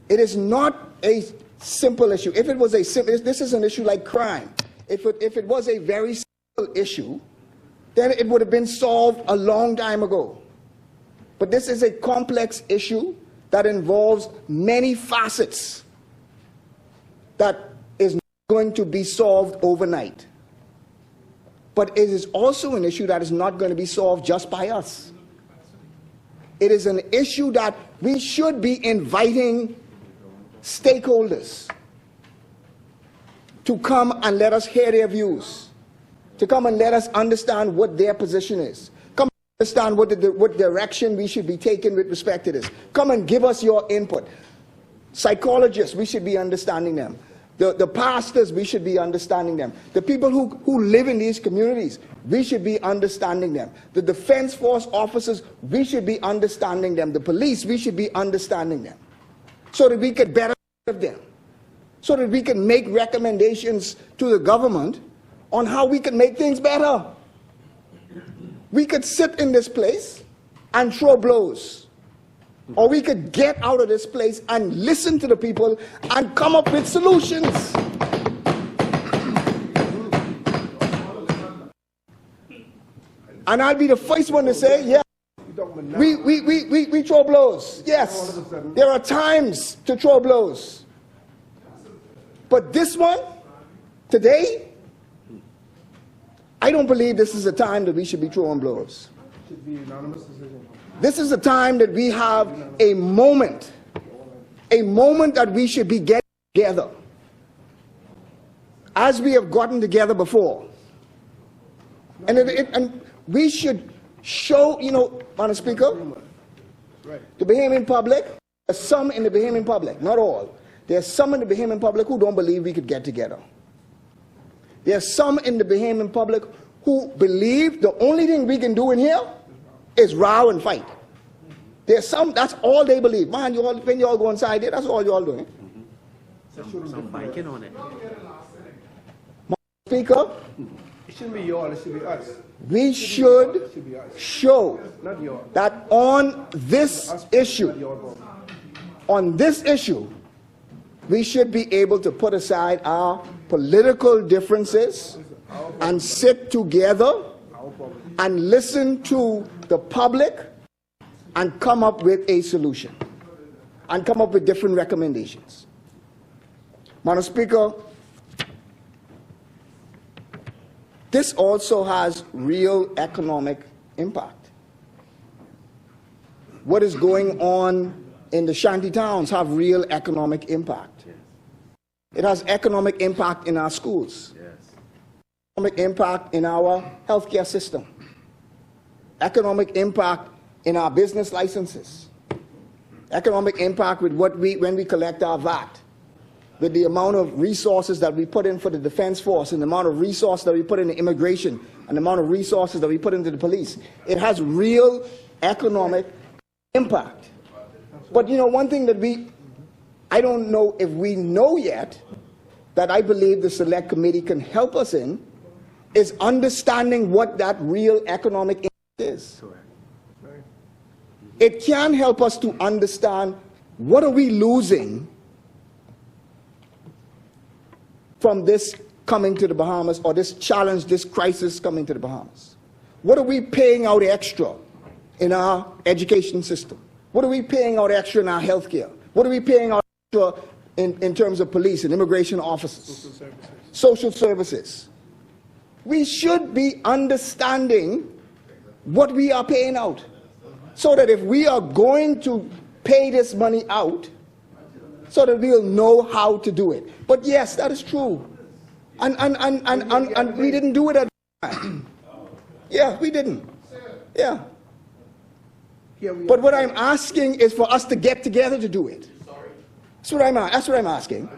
It is not a simple issue. If it was a simple, this is an issue like crime. If it was a very simple issue, then it would have been solved a long time ago. But this is a complex issue that involves many facets that is not going to be solved overnight. But it is also an issue that is not going to be solved just by us. It is an issue that we should be inviting stakeholders to come and let us hear their views, to come and let us understand what their position is. Come and understand what direction we should be taking with respect to this. Come and give us your input. Psychologists, we should be understanding them. The pastors, we should be understanding them. The people who live in these communities, we should be understanding them. The Defense Force officers, we should be understanding them. The police, we should be understanding them, so that we could better serve them, so that we can make recommendations to the government on how we can make things better. We could sit in this place and throw blows. Or we could get out of this place and listen to the people and come up with solutions. And I'll be the first one to say, yeah, we throw blows. Yes, there are times to throw blows. But this one, today, I don't believe this is a time that we should be throwing blows. Should be unanimous decision. This is the time that we have a moment that we should be getting together, as we have gotten together before. And we should show, Madam Speaker, the Bahamian public, there's some in the Bahamian public, not all, there's some in the Bahamian public who don't believe we could get together. There's some in the Bahamian public who believe the only thing we can do in here is row and fight. There's some, that's all they believe. Man, you all, when you all go inside there, that's all you all doing. Some banking on it. Speaker, It shouldn't be y'all, it should be us. we should Should be us. show Not y'all. that on this issue, we should be able to put aside our political differences and sit together and listen to the public and come up with a solution and come up with different recommendations. Madam Speaker, this also has real economic impact. What is going on in the shanty towns have real economic impact. It has economic impact in our schools. Economic impact in our healthcare system. Economic impact in our business licenses. Economic impact with when we collect our VAT. With the amount of resources that we put in for the defense force and the amount of resources that we put into immigration and the amount of resources that we put into the police. It has real economic impact. But you know, one thing that I don't know if we know yet, that I believe the Select Committee can help us in, is understanding what that real economic impact is. It can help us to understand what are we losing from this coming to the Bahamas, or this challenge, this crisis coming to the Bahamas. What are we paying out extra in our education system? What are we paying out extra in our health care? What are we paying out extra in terms of police and immigration officers? Social services. We should be understanding what we are paying out, so that if we are going to pay this money out, so that we'll know how to do it. But yes, that is true. And we didn't do it at the time. Yeah, we didn't. Yeah. But what I'm asking is for us to get together to do it. That's what I'm asking.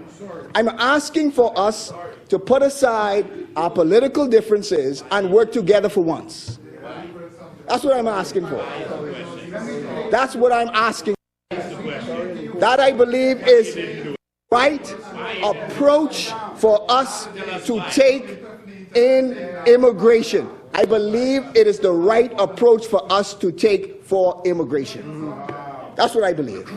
I'm asking for us to put aside our political differences and work together for once. That's what I'm asking for. That's what I'm asking. That, I believe, is the right approach for us to take in immigration. I believe it is the right approach for us to take for immigration. That's what I believe.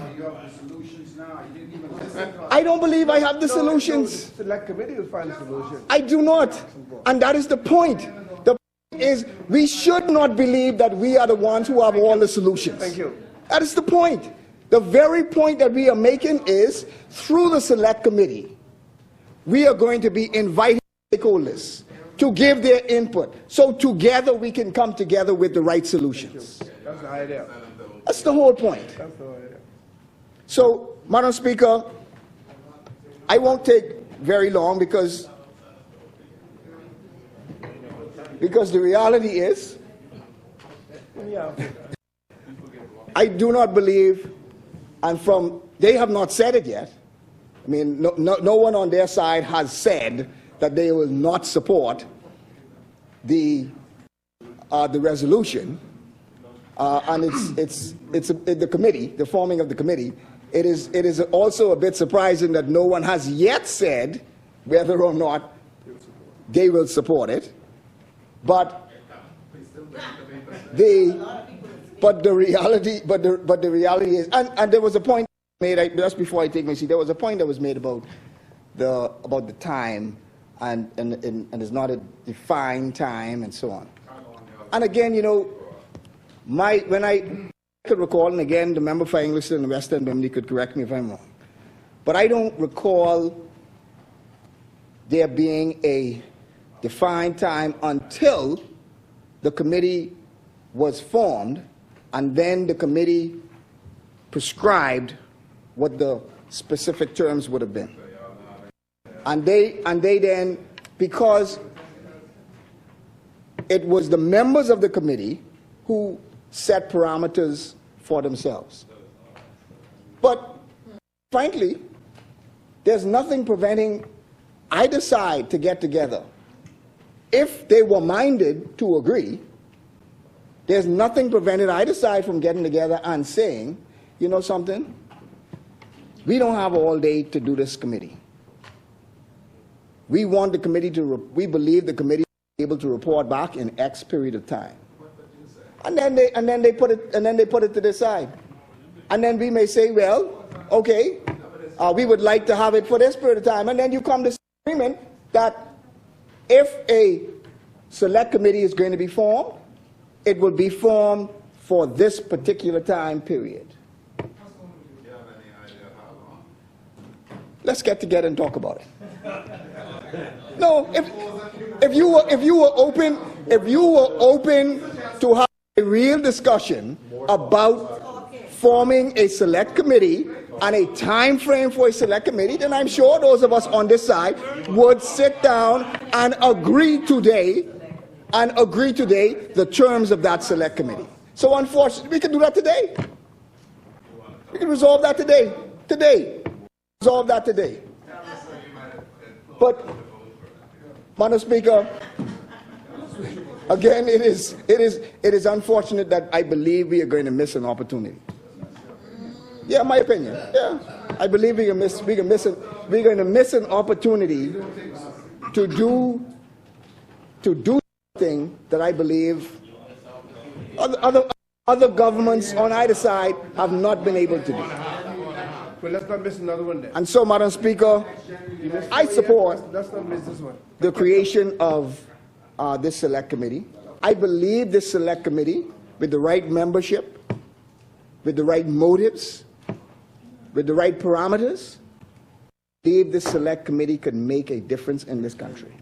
I don't believe I have the solutions. The Select Committee will find a solution. I do not. And that is the point. The point is, we should not believe that we are the ones who have all the solutions. Thank you. That is the point. The very point that we are making is, through the Select Committee, we are going to be inviting stakeholders to give their input, so together we can come together with the right solutions. That's the idea. That's the whole point. That's the idea. So, Madam Speaker, I won't take very long, because the reality is, I do not believe, and they have not said it yet. I mean, no one on their side has said that they will not support the resolution, and it's the committee, the forming of the committee. It is also a bit surprising that no one has yet said whether or not they will support it, but the reality is, and there was a point made just before I take my seat. There was a point that was made about the time, and it's not a defined time, and so on. And again, you know, when I could recall, and again, the member for English and the Western Bimini could correct me if I'm wrong, but I don't recall there being a defined time until the committee was formed, and then the committee prescribed what the specific terms would have been. And they then, because it was the members of the committee who set parameters for themselves. But frankly, there's nothing preventing either side to get together. If they were minded to agree, There's nothing prevented either side from getting together and saying, you know something, we don't have all day to do this committee. We want the committee we believe the committee will be able to report back in X period of time. And then they put it to the side. And then we may say, well, okay, we would like to have it for this period of time. And then you come to this agreement that if a select committee is going to be formed, it will be formed for this particular time period. Let's get together and talk about it. No, if you were open to have a real discussion about forming a select committee and a time frame for a select committee, then I'm sure those of us on this side would sit down and agree today the terms of that select committee. So unfortunately, we can do that today. We can resolve that today. Resolve that today. But, Madam Speaker, again, it is unfortunate that I believe we are going to miss an opportunity. Yeah, my opinion. Yeah, I believe we're going to miss an opportunity to do something that I believe other governments on either side have not been able to do. Well, let's not miss another one then. And so, Madam Speaker, I support Let's not miss this one. the creation of this select committee. I believe this select committee, with the right membership, with the right motives, with the right parameters, I believe this select committee could make a difference in this country.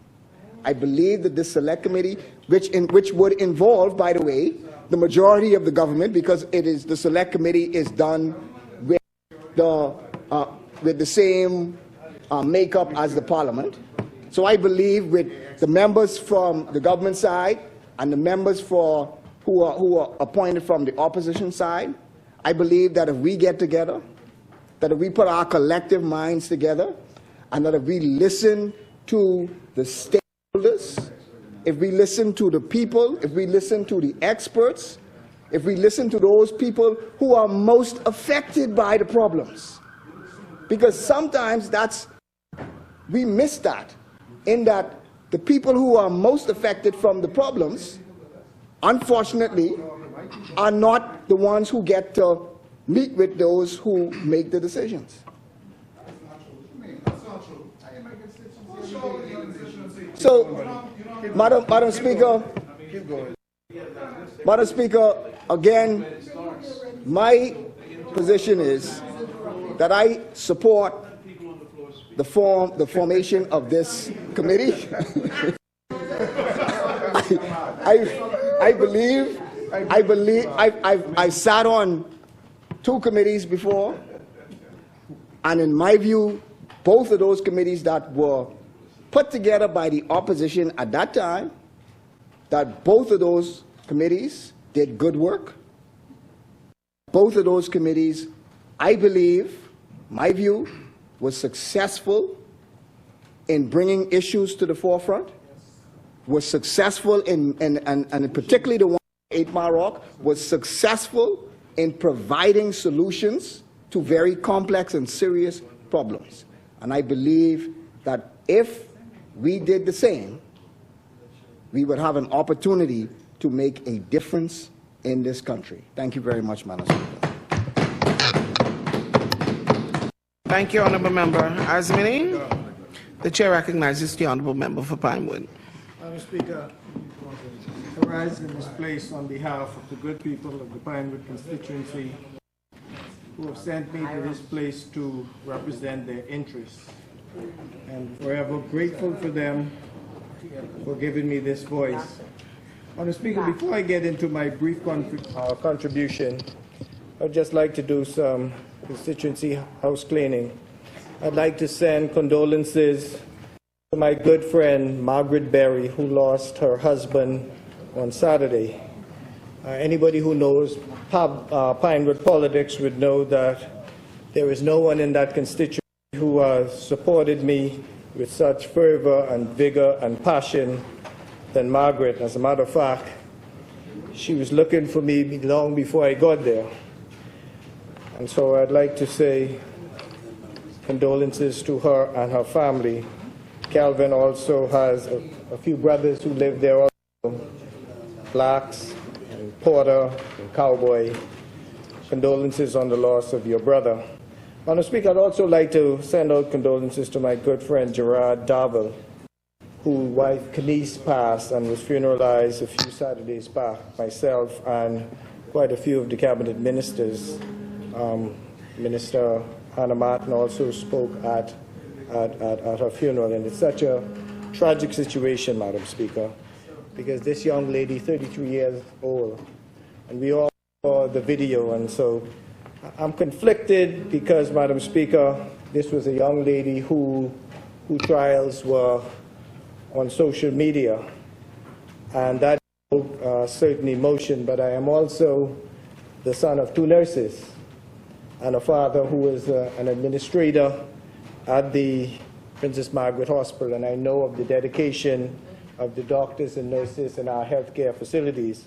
I believe that this select committee, which would involve, by the way, the majority of the government, because the select committee is done with the same makeup as the parliament. So I believe with the members from the government side and the members who are appointed from the opposition side, I believe that if we get together, that if we put our collective minds together, and that if we listen to the stakeholders, if we listen to the people, if we listen to the experts, if we listen to those people who are most affected by the problems. Because sometimes we miss that, in that the people who are most affected from the problems, unfortunately, are not the ones who get to meet with those who make the decisions. So, Madam Speaker, again, my position is that I support the formation of this committee. I sat on 2 committees before, and in my view, both of those committees that were put together by the opposition at that time, that both of those committees did good work. Both of those committees, I believe, my view, was successful in bringing issues to the forefront, was successful and particularly the one 8 Mile Rock, was successful in providing solutions to very complex and serious problems. And I believe that if we did the same, we would have an opportunity to make a difference in this country. Thank you very much, Madam Speaker. Thank you, Honourable Member Azmini. The Chair recognizes the Honourable Member for Pinewood. Madam Speaker, I rise in this place on behalf of the good people of the Pinewood constituency who have sent me to this place to represent their interests. And forever grateful for them for giving me this voice. Madam Speaker, before I get into my brief contribution, I'd just like to do some constituency house cleaning. I'd like to send condolences to my good friend Margaret Berry, who lost her husband on Saturday. Anybody who knows Pinewood politics would know that there is no one in that constituency who supported me with such fervor and vigor and passion than Margaret. As a matter of fact, she was looking for me long before I got there. And so I'd like to say condolences to her and her family. Calvin also has a few brothers who live there also, Blacks and Porter and Cowboy. Condolences on the loss of your brother. Madam Speaker, I'd also like to send out condolences to my good friend Gerard Darville, whose wife Kenise passed and was funeralized a few Saturdays back. Myself and quite a few of the cabinet ministers, Minister Hannah Martin also spoke at her funeral, and it's such a tragic situation, Madam Speaker, because this young lady, 33 years old, and we all saw the video, and so I'm conflicted because, Madam Speaker, this was a young lady whose trials were on social media, and that evoked certain emotion, but I am also the son of two nurses and a father who was an administrator at the Princess Margaret Hospital, and I know of the dedication of the doctors and nurses in our healthcare facilities.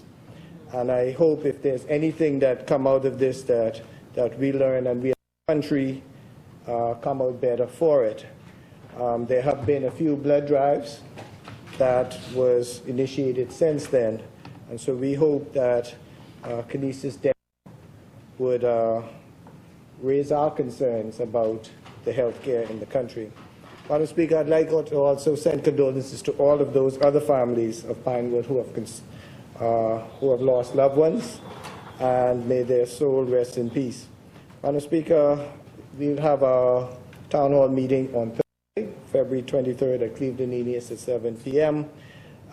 And I hope if there's anything that come out of this that we learn and we as a country come out better for it. There have been a few blood drives that was initiated since then, and so we hope that Kenise's death would raise our concerns about the health care in the country. Madam Speaker, I'd like to also send condolences to all of those other families of Pinewood who have lost loved ones, and may their soul rest in peace. Madam Speaker, we'll have a town hall meeting on Thursday, February 23rd at Cleveland East at 7 p.m.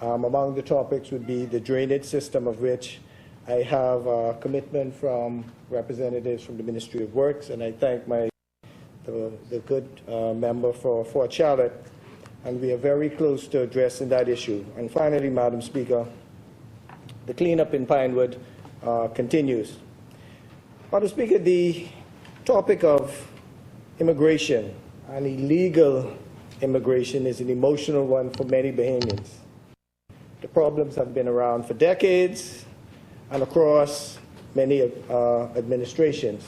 Among the topics would be the drainage system, of which I have a commitment from representatives from the Ministry of Works, and I thank the good member for Fort Charlotte, and we are very close to addressing that issue. And finally, Madam Speaker, the cleanup in Pinewood continues. Madam Speaker, the topic of immigration and illegal immigration is an emotional one for many Bahamians. The problems have been around for decades and across many administrations.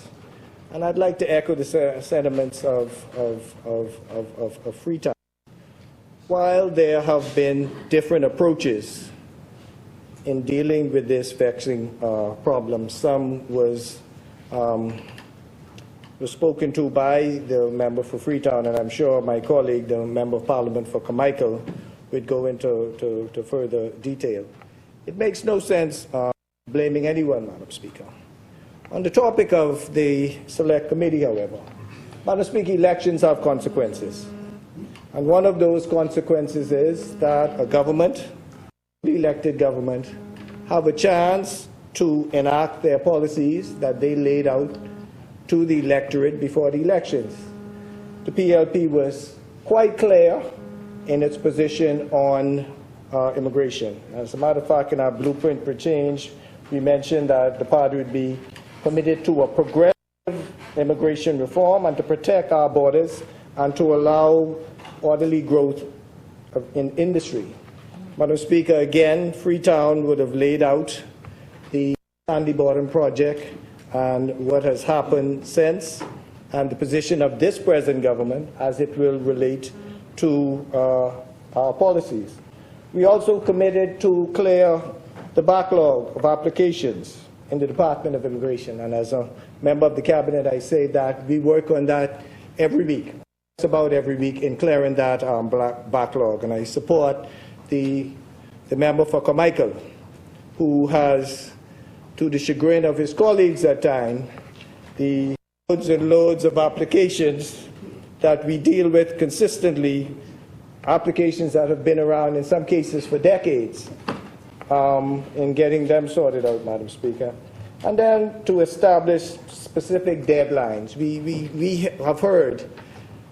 And I'd like to echo the sentiments of Freetown. While there have been different approaches in dealing with this vexing problem, some was spoken to by the member for Freetown, and I'm sure my colleague, the member of Parliament for Carmichael, would go into further detail. It makes no sense blaming anyone, Madam Speaker. On the topic of the Select Committee, however, Madam Speaker, elections have consequences. And one of those consequences is that a government, the elected government, have a chance to enact their policies that they laid out to the electorate before the elections. The PLP was quite clear in its position on immigration. As a matter of fact, in our blueprint for change, we mentioned that the party would be committed to a progressive immigration reform and to protect our borders and to allow orderly growth in industry. Madam Speaker, again, Freetown would have laid out the Sandy Bottom project and what has happened since, and the position of this present government as it will relate to our policies. We also committed to clear the backlog of applications in the Department of Immigration, and as a member of the Cabinet, I say that we work on that every week. It's about every week in clearing that backlog, and I support the member for Carmichael, who has, to the chagrin of his colleagues at times, the loads and loads of applications that we deal with consistently, applications that have been around in some cases for decades, in getting them sorted out, Madam Speaker. And then to establish specific deadlines. We have heard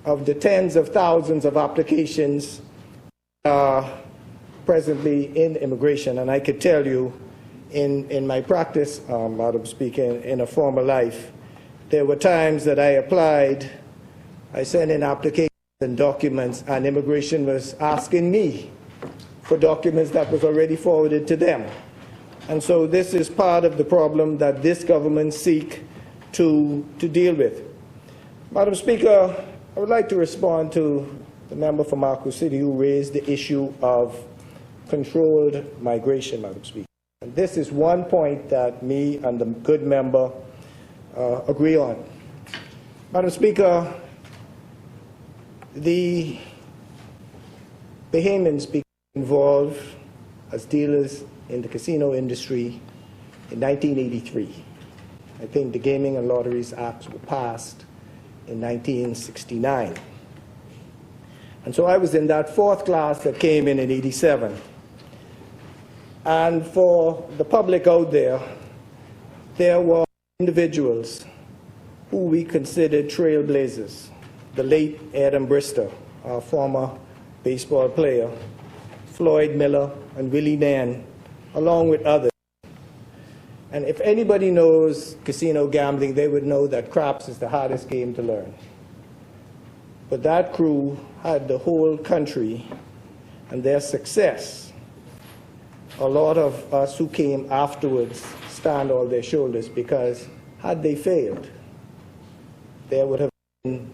of the tens of thousands of applications presently in immigration, and I could tell you in my practice, Madam Speaker, in a former life, there were times that I applied, I sent in applications and documents, and immigration was asking me for documents that was already forwarded to them. And so this is part of the problem that this government seek to deal with. Madam Speaker, I would like to respond to the member from Marcus City who raised the issue of controlled migration, Madam Speaker. And this is one point that me and the good member agree on. Madam Speaker, the Bahamians became involved as dealers in the casino industry in 1983. I think the Gaming and Lotteries Acts were passed in 1969. And so I was in that fourth class that came in 87. And for the public out there were individuals who we considered trailblazers. The late Adam Brister, our former baseball player, Floyd Miller, and Willie Nann, along with others. And if anybody knows casino gambling, they would know that craps is the hardest game to learn. But that crew had the whole country and their success. A lot of us who came afterwards stand on their shoulders, because had they failed, there would have been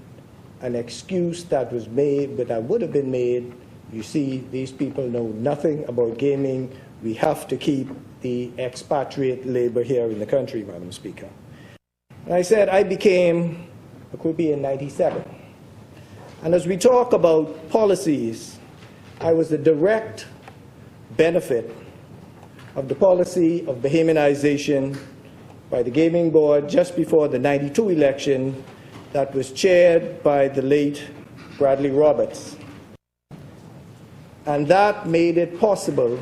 an excuse that was made, but that would have been made. You see, these people know nothing about gaming. We have to keep the expatriate labor here in the country, Madam Speaker. And I said I became a croupier in 97. And as we talk about policies, I was the direct benefit of the policy of Bahamianization by the Gaming Board just before the 92 election that was chaired by the late Bradley Roberts. And that made it possible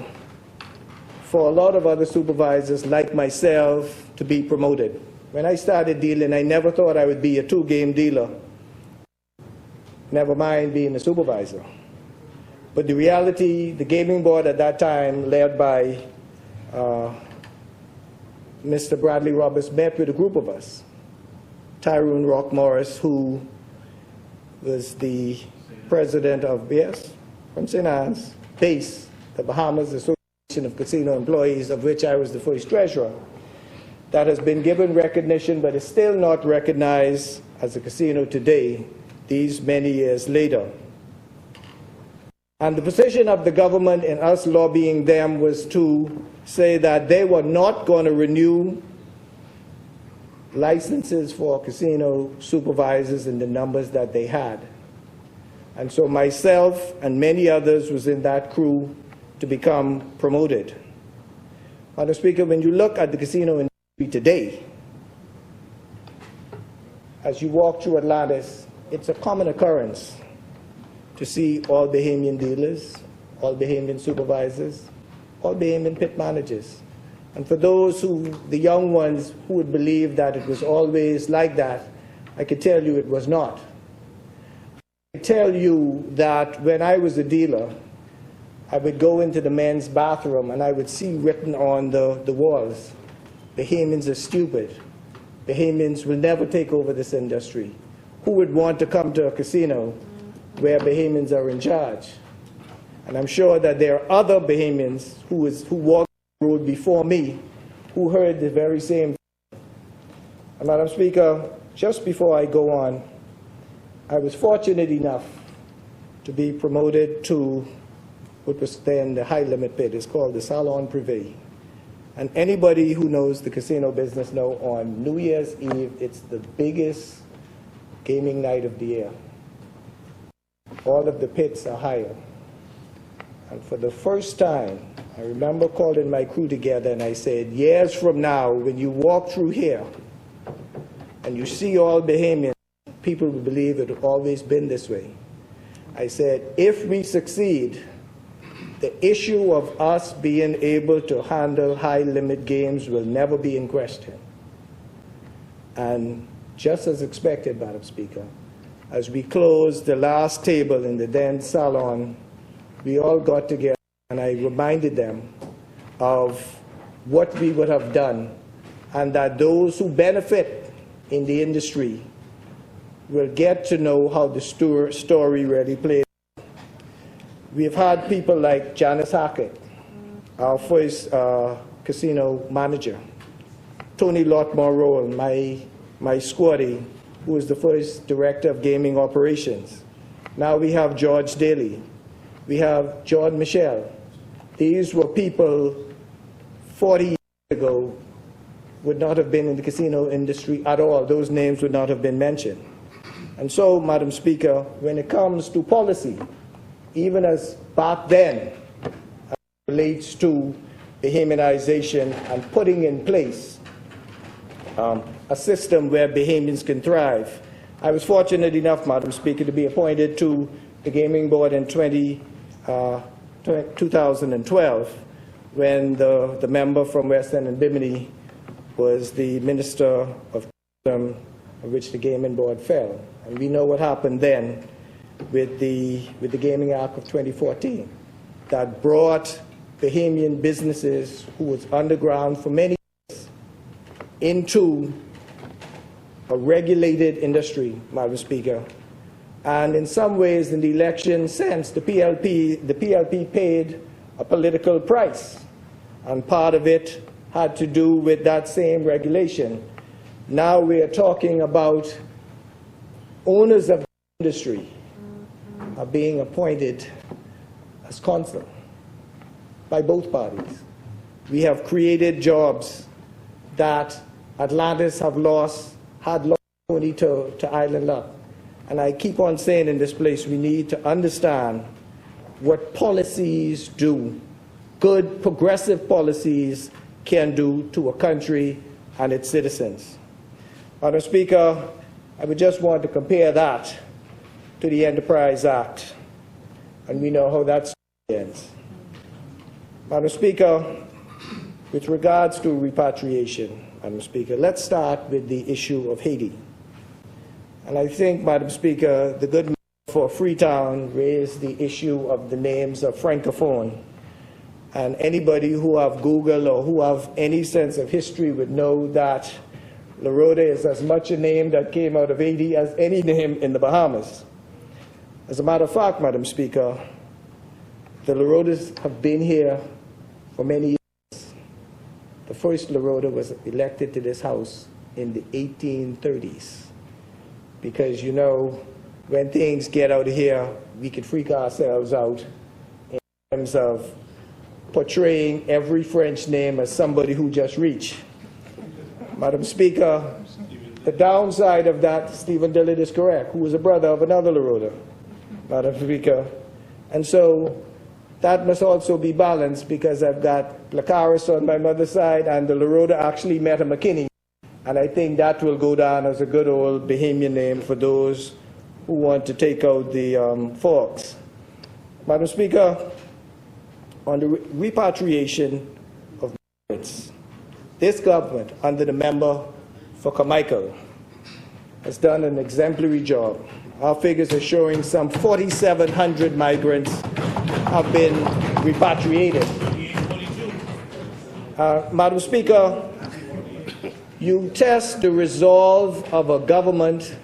for a lot of other supervisors like myself to be promoted. When I started dealing, I never thought I would be a two-game dealer, never mind being a supervisor. But the reality, the Gaming Board at that time, led by Mr. Bradley Roberts, met with a group of us. Tyrone Rock Morris, who was the president of, yes, from St. Anne's, BASE, the Bahamas Association of Casino Employees, of which I was the first treasurer, that has been given recognition but is still not recognized as a casino today, these many years later. And the position of the government in us lobbying them was to say that they were not going to renew licenses for casino supervisors in the numbers that they had. And so myself and many others was in that crew to become promoted. Madam Speaker, when you look at the casino industry today, as you walk through Atlantis, it's a common occurrence to see all Bahamian dealers, all Bahamian supervisors, all Bahamian pit managers. And for those who, the young ones who would believe that it was always like that, I could tell you it was not. I tell you that when I was a dealer, I would go into the men's bathroom and I would see written on the walls, Bahamians are stupid. Bahamians will never take over this industry. Who would want to come to a casino where Bahamians are in charge? And I'm sure that there are other Bahamians who walked the road before me who heard the very same thing. And Madam Speaker, just before I go on, I was fortunate enough to be promoted to what was then the high limit bid. It's called the Salon Privé. And anybody who knows the casino business know on New Year's Eve, it's the biggest gaming night of the year. All of the pits are higher. And for the first time, I remember calling my crew together and I said, years from now, when you walk through here and you see all Bahamians, people will believe it has always been this way. I said, if we succeed, the issue of us being able to handle high-limit games will never be in question. And just as expected, Madam Speaker, as we closed the last table in the then salon, we all got together and I reminded them of what we would have done, and that those who benefit in the industry will get to know how the story really played. We've had people like Janice Hackett, our first casino manager. Tony Lotmore Roll, my squaddy, who was the first director of gaming operations. Now we have George Daly. We have John Michel. These were people 40 years ago would not have been in the casino industry at all. Those names would not have been mentioned. And so, Madam Speaker, when it comes to policy, even as back then, as it relates to Bahamianization and putting in place a system where Bahamians can thrive. I was fortunate enough, Madam Speaker, to be appointed to the Gaming Board in 2012 when the member from West End and Bimini was the Minister of Tourism, of which the Gaming Board fell. And we know what happened then with the Gaming Act of 2014 that brought Bahamian businesses who was underground for many years into a regulated industry, Madam Speaker. And in some ways, in the election sense, the PLP paid a political price. And part of it had to do with that same regulation. Now we are talking about owners of the industry are being appointed as consul by both parties. We have created jobs that Atlantis had lost only to Island Luck. And I keep on saying in this place, we need to understand what policies do, good progressive policies can do to a country and its citizens. Madam Speaker, I would just want to compare that to the Enterprise Act, and we know how that ends. Madam Speaker, with regards to repatriation, Madam Speaker, let's start with the issue of Haiti. And I think, Madam Speaker, the good man for Freetown raised the issue of the names of Francophone. And anybody who have Google or who have any sense of history would know that La Rota is as much a name that came out of Haiti as any name in the Bahamas. As a matter of fact, Madam Speaker, the La Rotas have been here for many years. The first La Rota was elected to this house in the 1830s. Because, you know, when things get out of here, we could freak ourselves out in terms of portraying every French name as somebody who just reached. Madam Speaker, the downside of that, Stephen Dillard is correct, who was a brother of another La Rota, Madam Speaker. And so that must also be balanced because I've got Placaris on my mother's side and the La Rota actually met a McKinney. And I think that will go down as a good old Bahamian name for those who want to take out the forks. Madam Speaker, on the repatriation of migrants, this government, under the member for Carmichael, has done an exemplary job. Our figures are showing some 4,700 migrants have been repatriated. Madam Speaker, you test the resolve of a government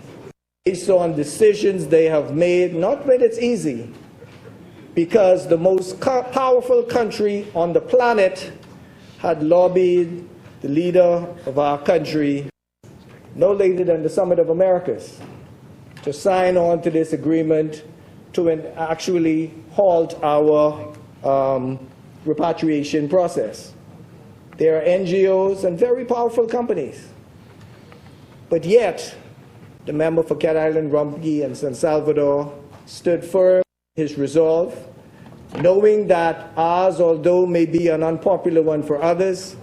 based on decisions they have made, not when it's easy, because the most powerful country on the planet had lobbied the leader of our country no later than the Summit of Americas to sign on to this agreement to actually halt our repatriation process. There are NGOs and very powerful companies. But yet, the member for Cat Island, Rumpke, and San Salvador stood firm in his resolve, knowing that ours, although may be an unpopular one for others,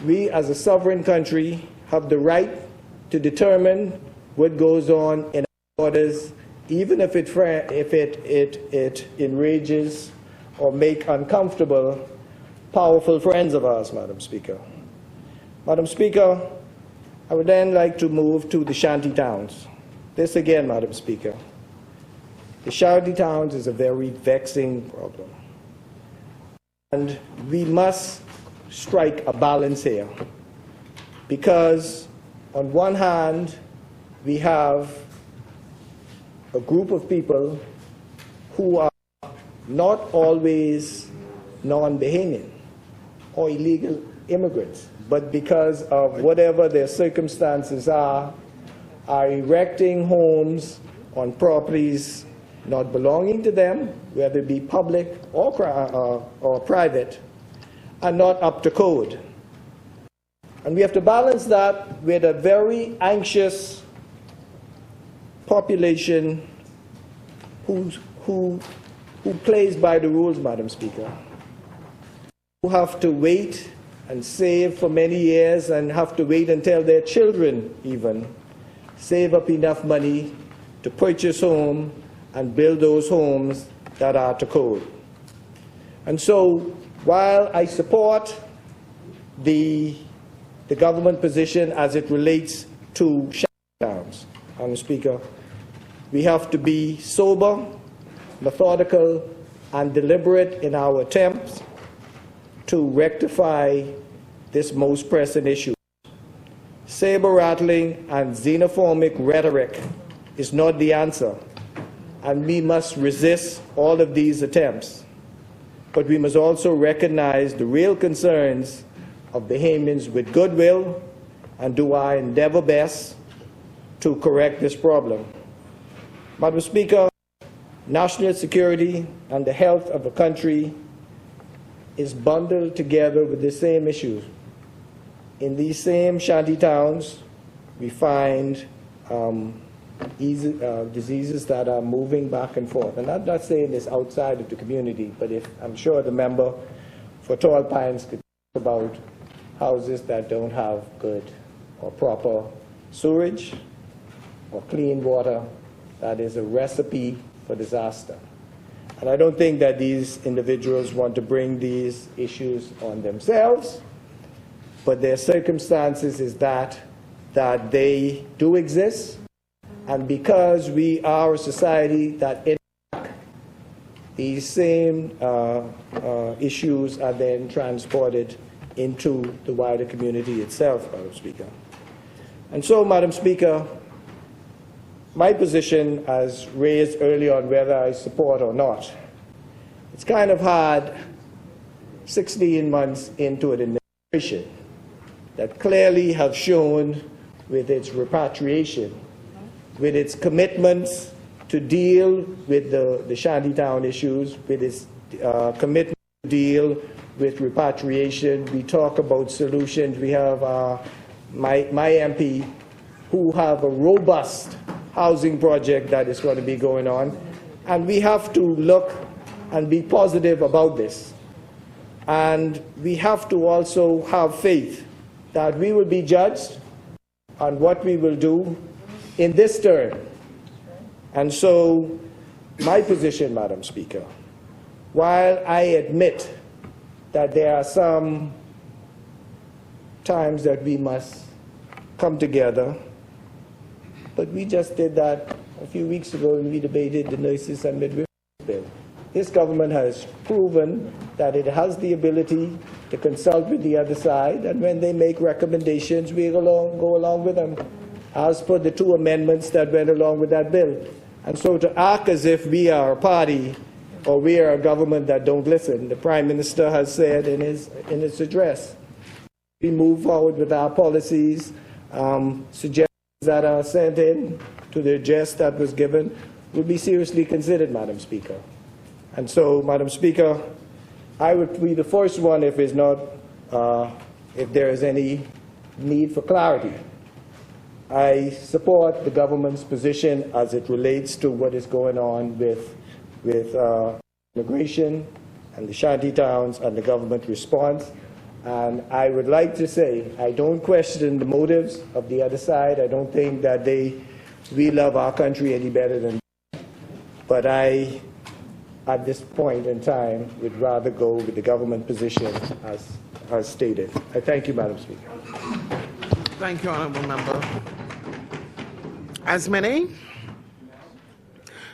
we as a sovereign country have the right to determine what goes on in our borders, even if it enrages or make uncomfortable powerful friends of ours, Madam Speaker. Madam Speaker, I would then like to move to the shanty towns. This again, Madam Speaker. The shanty towns is a very vexing problem. And we must strike a balance here. Because on one hand, we have a group of people who are not always non-Bahamian. or illegal immigrants, but because of whatever their circumstances are erecting homes on properties not belonging to them, whether it be public or private, are not up to code. And we have to balance that with a very anxious population who plays by the rules, Madam Speaker, who have to wait and save for many years and have to wait until their children even save up enough money to purchase home and build those homes that are to code. And so while I support the government position as it relates to shutdowns, Madam Speaker, we have to be sober, methodical, and deliberate in our attempts to rectify this most pressing issue. Saber-rattling and xenophobic rhetoric is not the answer, and we must resist all of these attempts. But we must also recognize the real concerns of Bahamians with goodwill and do our endeavor best to correct this problem. Madam Speaker, national security and the health of the country is bundled together with the same issues. In these same shanty towns, we find diseases that are moving back and forth. And I'm not saying this outside of the community, but I'm sure the member for Tall Pines could talk about houses that don't have good or proper sewerage or clean water. That is a recipe for disaster. And I don't think that these individuals want to bring these issues on themselves, but their circumstances is that they do exist. And because we are a society that interact, these same issues are then transported into the wider community itself, Madam Speaker. And so, Madam Speaker, my position, as raised earlier on whether I support or not, it's kind of hard 16 months into an administration that clearly have shown with its repatriation, with its commitments to deal with the shantytown issues, with its commitment to deal with repatriation. We talk about solutions. We have my MP who have a robust housing project that is going to be going on. And we have to look and be positive about this. And we have to also have faith that we will be judged on what we will do in this term. And so my position, Madam Speaker, while I admit that there are some times that we must come together, but we just did that a few weeks ago when we debated the nurses and midwifery bill. This government has proven that it has the ability to consult with the other side, and when they make recommendations, we go along with them, as per the 2 amendments that went along with that bill. And so to act as if we are a party or we are a government that don't listen, the Prime Minister has said in his address, we move forward with our policies, suggestions that are sent in to the address that was given will be seriously considered, Madam Speaker. And so, Madam Speaker, I would be the first one if there is any need for clarity. I support the government's position as it relates to what is going on with immigration and the shanty towns and the government response. And I would like to say, I don't question the motives of the other side. I don't think that we love our country any better than them. But I, at this point in time, would rather go with the government position as stated. I thank you, Madam Speaker. Thank you, Honourable Member. As many,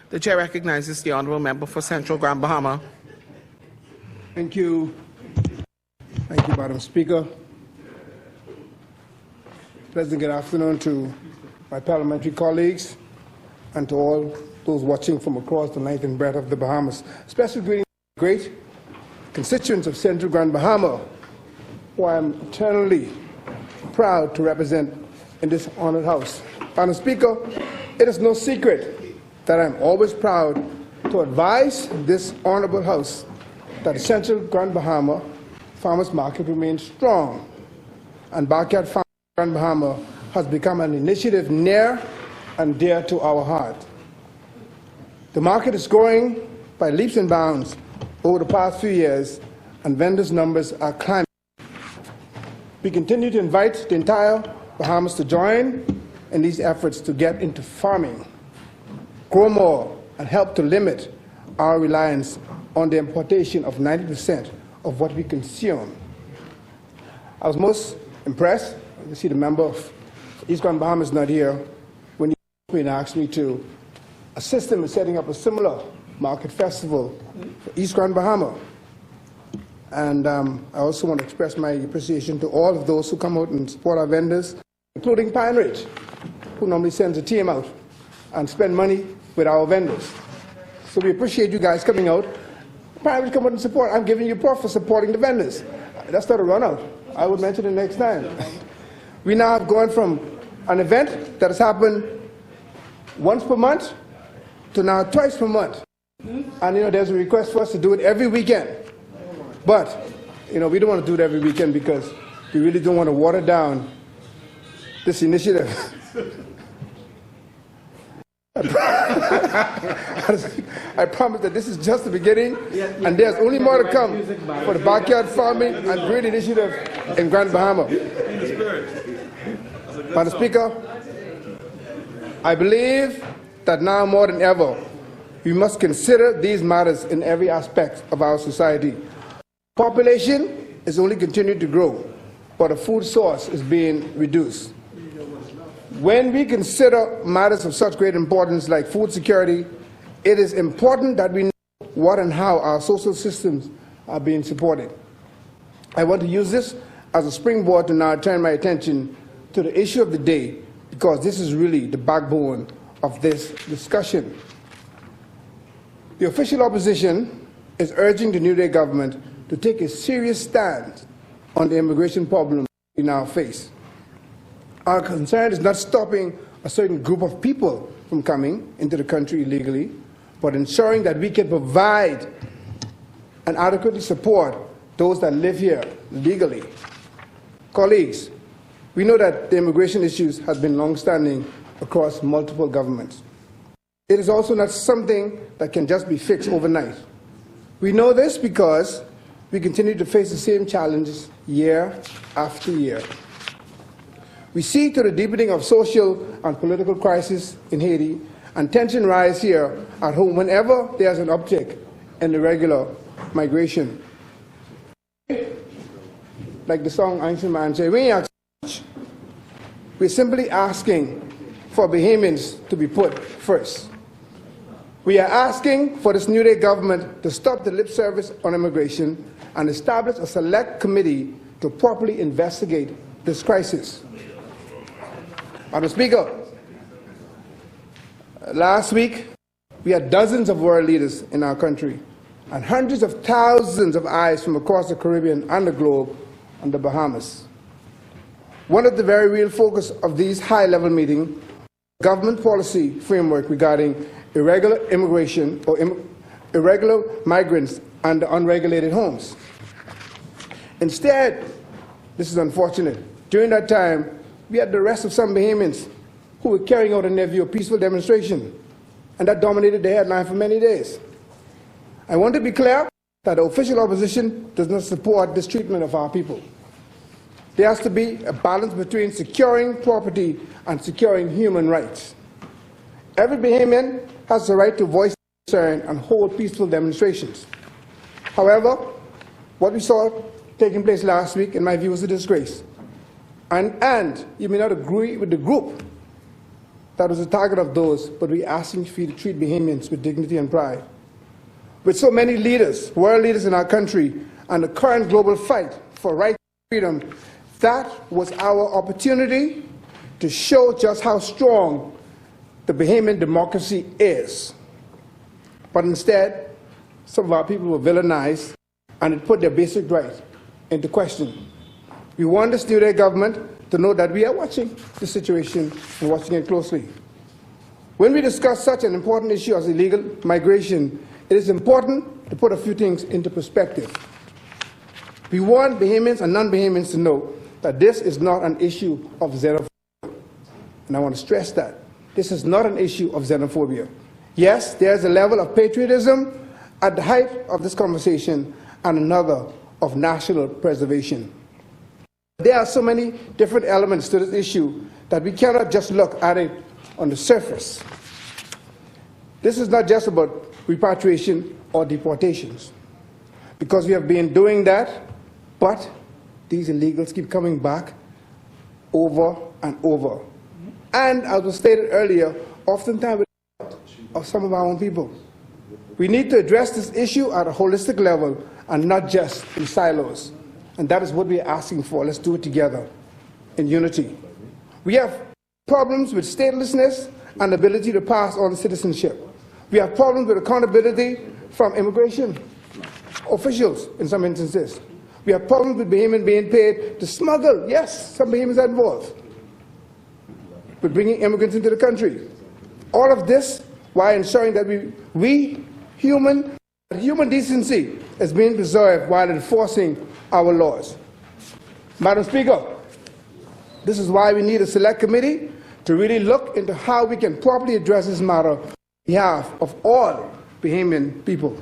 the Chair recognizes the Honourable Member for Central Grand Bahama. Thank you. Thank you, Madam Speaker. Pleasant good afternoon to my parliamentary colleagues and to all those watching from across the length and breadth of the Bahamas. Special greetings to great constituents of Central Grand Bahama who I am eternally proud to represent in this honored House. Madam Speaker, it is no secret that I am always proud to advise this honorable House that the Central Grand Bahama Farmers Market remains strong, and Backyard Farm Grand Bahama has become an initiative near and dear to our heart. The market is growing by leaps and bounds over the past few years, and vendors' numbers are climbing. We continue to invite the entire Bahamas to join in these efforts to get into farming, grow more, and help to limit our reliance on the importation of 90% of what we consume. I was most impressed to see the member of East Grand Bahamas not here when he asked me to assist him in setting up a similar market festival for East Grand Bahama. And I also want to express my appreciation to all of those who come out and support our vendors, including Pine Ridge, who normally sends a team out and spend money with our vendors. So we appreciate you guys coming out. Pine Ridge come out and support. I'm giving you props for supporting the vendors. That's not a run out. I will mention it next time. We now have gone from an event that has happened once per month to now twice per month. And there's a request for us to do it every weekend. But we don't want to do it every weekend because we really don't want to water down this initiative. I promise that this is just the beginning, and there's only more to come for the backyard farming and green initiative in Grand Bahama. Madam Speaker, I believe that now more than ever, we must consider these matters in every aspect of our society. Population is only continuing to grow, but the food source is being reduced. When we consider matters of such great importance like food security, it is important that we know what and how our social systems are being supported. I want to use this as a springboard to now turn my attention to the issue of the day, because this is really the backbone of this discussion. The official opposition is urging the New Day government to take a serious stand on the immigration problem we now face. Our concern is not stopping a certain group of people from coming into the country illegally, but ensuring that we can provide and adequately support those that live here legally. Colleagues, we know that the immigration issues have been long-standing across multiple governments. It is also not something that can just be fixed overnight. We know this because we continue to face the same challenges year after year. We see to the deepening of social and political crisis in Haiti, and tension rise here at home whenever there's an uptick in irregular migration. Like the song Ancient Man said, we ain't asking much. We're simply asking for Bahamians to be put first. We are asking for this New Day government to stop the lip service on immigration and establish a select committee to properly investigate this crisis. Madam Speaker, last week we had dozens of world leaders in our country and hundreds of thousands of eyes from across the Caribbean and the globe on the Bahamas. One of the very real focus of these high-level meetings, government policy framework regarding irregular immigration or irregular migrants and unregulated homes. Instead, this is unfortunate, during that time, we had the arrest of some Bahamians who were carrying out, in their view, a peaceful demonstration, and that dominated the headline for many days. I want to be clear that the official opposition does not support this treatment of our people. There has to be a balance between securing property and securing human rights. Every Bahamian has the right to voice concern and hold peaceful demonstrations. However, what we saw taking place last week, in my view, was a disgrace. And you may not agree with the group that was the target of those, but we're asking for you to treat Bahamians with dignity and pride. With so many leaders, world leaders in our country, and the current global fight for rights and freedom, that was our opportunity to show just how strong the Bahamian democracy is. But instead, some of our people were villainized, and it put their basic rights into question. We want this new day government to know that we are watching the situation and watching it closely. When we discuss such an important issue as illegal migration, it is important to put a few things into perspective. We want Bahamians and non-Bahamians to know that this is not an issue of xenophobia. And I want to stress that. This is not an issue of xenophobia. Yes, there's a level of patriotism at the height of this conversation and another of national preservation. There are so many different elements to this issue that we cannot just look at it on the surface. This is not just about repatriation or deportations, because we have been doing that, but these illegals keep coming back over and over. And as was stated earlier, oftentimes of some of our own people. We need to address this issue at a holistic level and not just in silos. And that is what we are asking for. Let's do it together in unity. We have problems with statelessness and ability to pass on citizenship. We have problems with accountability from immigration officials in some instances. We have problems with Bahamians being paid to smuggle. Yes, some Bahamians are involved with bringing immigrants into the country. All of this while ensuring that human decency is being preserved while enforcing our laws. Madam Speaker, this is why we need a select committee to really look into how we can properly address this matter on behalf of all Bahamian people.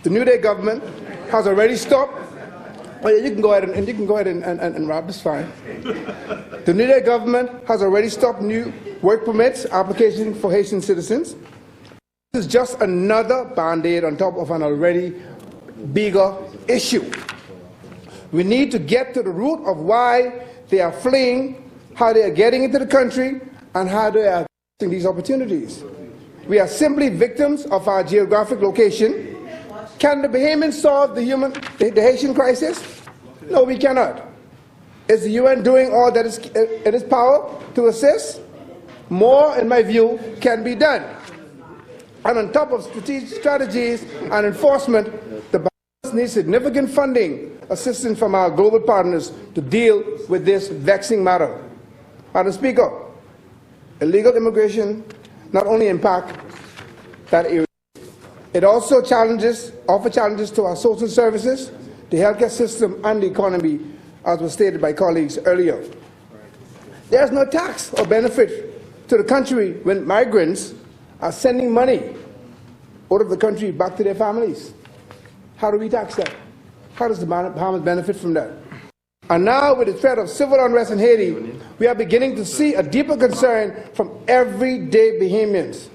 The New Day government has already stopped. Well, you can go ahead and wrap this fine. The New Day government has already stopped new work permits applications for Haitian citizens. This is just another band-aid on top of an already bigger issue. We need to get to the root of why they are fleeing, how they are getting into the country, and how they are getting these opportunities. We are simply victims of our geographic location. Can the Bahamians solve the Haitian crisis? No, we cannot. Is the UN doing all that is in its power to assist? More, in my view, can be done. And on top of strategies and enforcement, the Bahamas need significant funding assistance from our global partners to deal with this vexing matter. Madam Speaker, illegal immigration not only impacts that area, it also offers challenges to our social services, the healthcare system, and the economy, as was stated by colleagues earlier. There is no tax or benefit to the country when migrants are sending money out of the country back to their families. How do we tax that? How does the Bahamas benefit from that? And now, with the threat of civil unrest in Haiti, we are beginning to see a deeper concern from everyday Bahamians.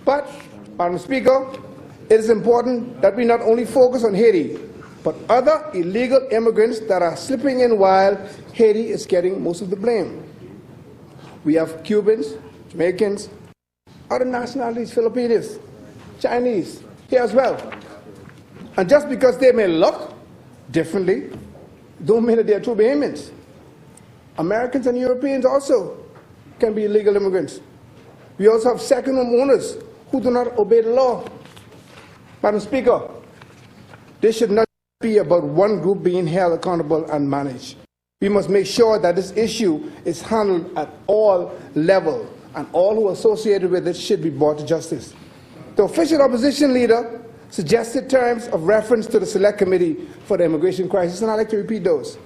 But, Madam Speaker, it is important that we not only focus on Haiti, but other illegal immigrants that are slipping in while Haiti is getting most of the blame. We have Cubans, Jamaicans, other nationalities, Filipinos, Chinese, here as well. And just because they may look differently, don't mean that they are true Bahamians. Americans and Europeans also can be illegal immigrants. We also have second home owners who do not obey the law. Madam Speaker, this should not be about one group being held accountable and managed. We must make sure that this issue is handled at all levels, and all who are associated with it should be brought to justice. The official opposition leader suggested terms of reference to the Select Committee for the Immigration Crisis, and I'd like to repeat those.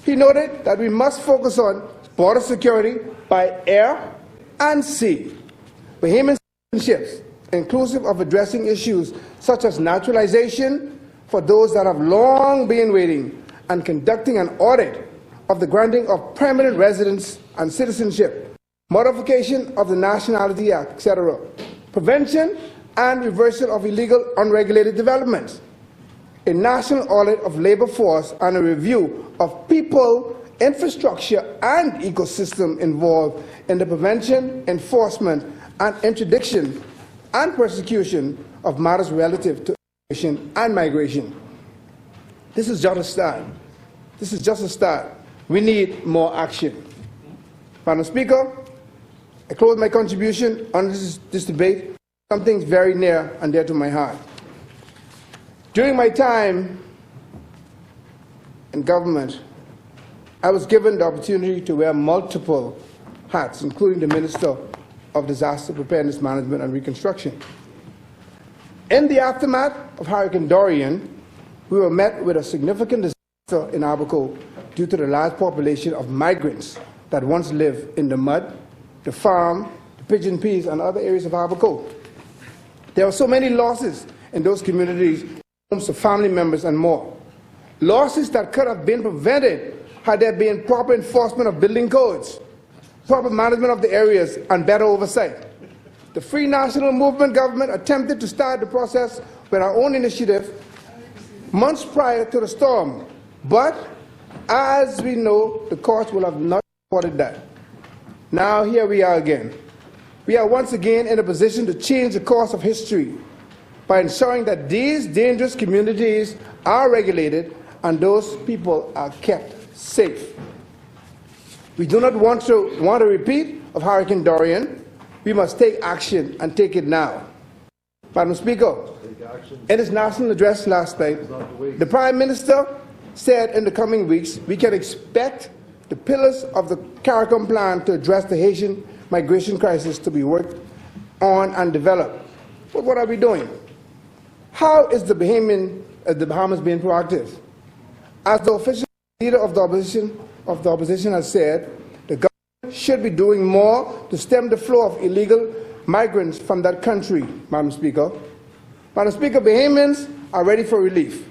He noted that we must focus on border security by air and sea, Bahamian citizenships, inclusive of addressing issues such as naturalization for those that have long been waiting, and conducting an audit of the granting of permanent residence and citizenship, modification of the Nationality Act, etc., prevention and reversal of illegal unregulated developments, a national audit of labor force, and a review of people, infrastructure, and ecosystem involved in the prevention, enforcement, and interdiction and persecution of matters relative to immigration and migration. This is just a start. This is just a start. We need more action. Madam Speaker, I close my contribution on this debate. Something very near and dear to my heart. During my time in government, I was given the opportunity to wear multiple hats, including the Minister of Disaster Preparedness Management and Reconstruction. In the aftermath of Hurricane Dorian, we were met with a significant disaster in Abaco due to the large population of migrants that once lived in the mud, the farm, the pigeon peas, and other areas of Abaco. There were so many losses in those communities, homes to family members and more. Losses that could have been prevented had there been proper enforcement of building codes, proper management of the areas, and better oversight. The Free National Movement government attempted to start the process with our own initiative months prior to the storm, but as we know, the courts will have not supported that. Now here we are again. We are once again in a position to change the course of history by ensuring that these dangerous communities are regulated and those people are kept safe. We do not want a repeat of Hurricane Dorian. We must take action and take it now. Madam Speaker, in his national address last night, the Prime Minister said in the coming weeks we can expect the pillars of the CARICOM plan to address the Haitian migration crisis to be worked on and developed. But what are we doing? How is the Bahamas being proactive? As the official leader of the opposition has said, the government should be doing more to stem the flow of illegal migrants from that country, Madam Speaker. Madam Speaker, Bahamians are ready for relief.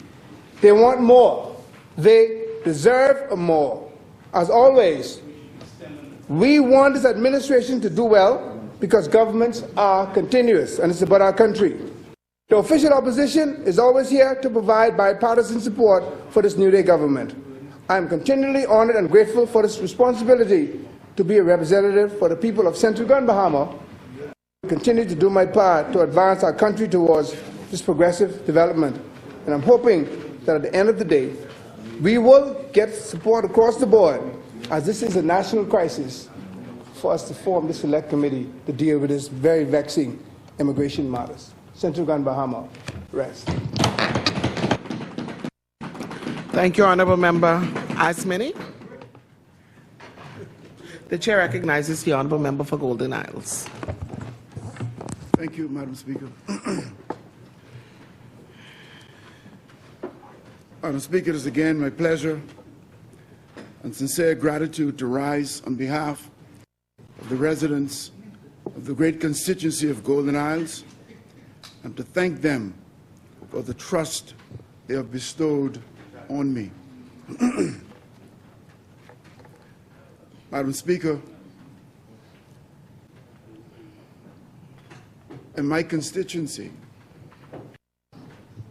They want more. They deserve more. As always, we want this administration to do well because governments are continuous and it's about our country. The official opposition is always here to provide bipartisan support for this New Day government. I am continually honored and grateful for this responsibility to be a representative for the people of Central and Bahama. I will continue to do my part to advance our country towards this progressive development. And I'm hoping that at the end of the day, we will get support across the board, as this is a national crisis, for us to form this select committee to deal with this very vexing immigration matters. Central and Bahama, rest. Thank you, Honourable Member Asmini. The Chair recognizes the Honourable Member for Golden Isles. Thank you, Madam Speaker. Madam Speaker, it is again my pleasure and sincere gratitude to rise on behalf of the residents of the great constituency of Golden Isles and to thank them for the trust they have bestowed on me. Madam Speaker, in my constituency,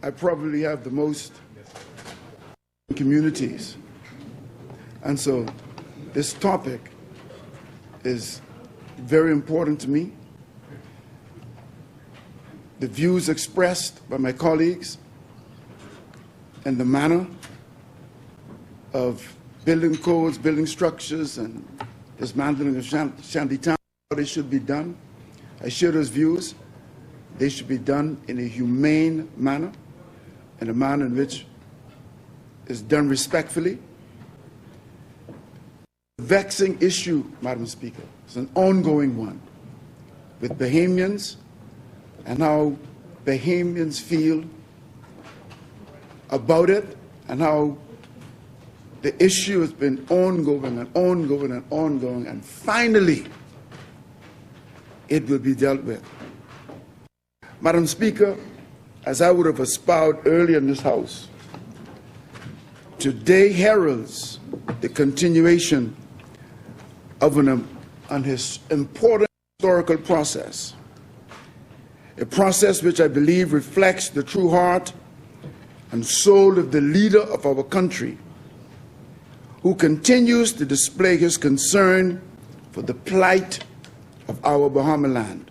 I probably have the most communities. And so this topic is very important to me. The views expressed by my colleagues and the manner of building codes, building structures, and dismantling of shanty towns, how they should be done. I share those views. They should be done in a humane manner, in a manner in which is done respectfully. The vexing issue, Madam Speaker, is an ongoing one with Bahamians and how Bahamians feel about it and how the issue has been ongoing and ongoing and ongoing, and finally it will be dealt with. Madam Speaker, as I would have espoused earlier in this House, today heralds the continuation of an important historical process, a process which I believe reflects the true heart and soul of the leader of our country, who continues to display his concern for the plight of our Bahama land.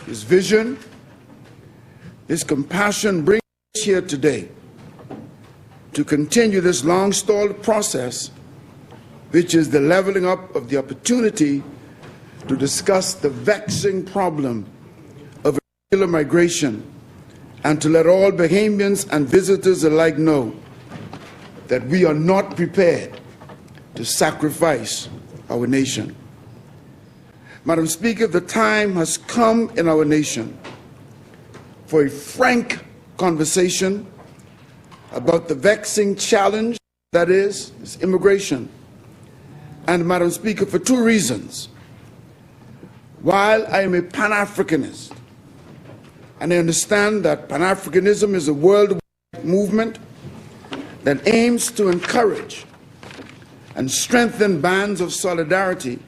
His vision, his compassion brings us here today to continue this long-stalled process, which is the leveling up of the opportunity to discuss the vexing problem of irregular migration and to let all Bahamians and visitors alike know that we are not prepared to sacrifice our nation. Madam Speaker, the time has come in our nation for a frank conversation about the vexing challenge that is immigration. And Madam Speaker, for two reasons. While I am a Pan-Africanist, and I understand that Pan-Africanism is a worldwide movement that aims to encourage and strengthen bands of solidarity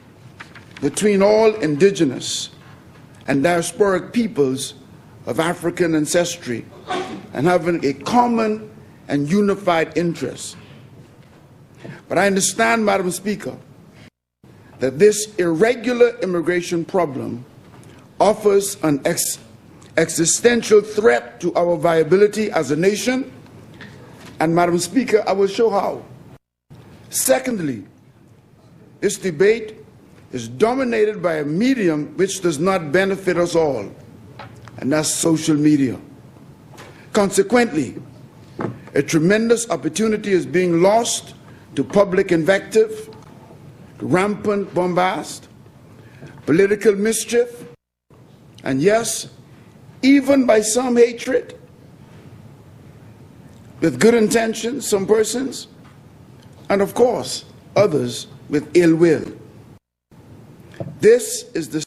between all indigenous and diasporic peoples of African ancestry and having a common and unified interest. But I understand, Madam Speaker, that this irregular immigration problem offers an existential threat to our viability as a nation, and Madam Speaker, I will show how. Secondly, this debate is dominated by a medium which does not benefit us all, and that's social media. Consequently, a tremendous opportunity is being lost to public invective, to rampant bombast, political mischief, and yes, even by some hatred, with good intentions, some persons, and of course, others with ill will. This is the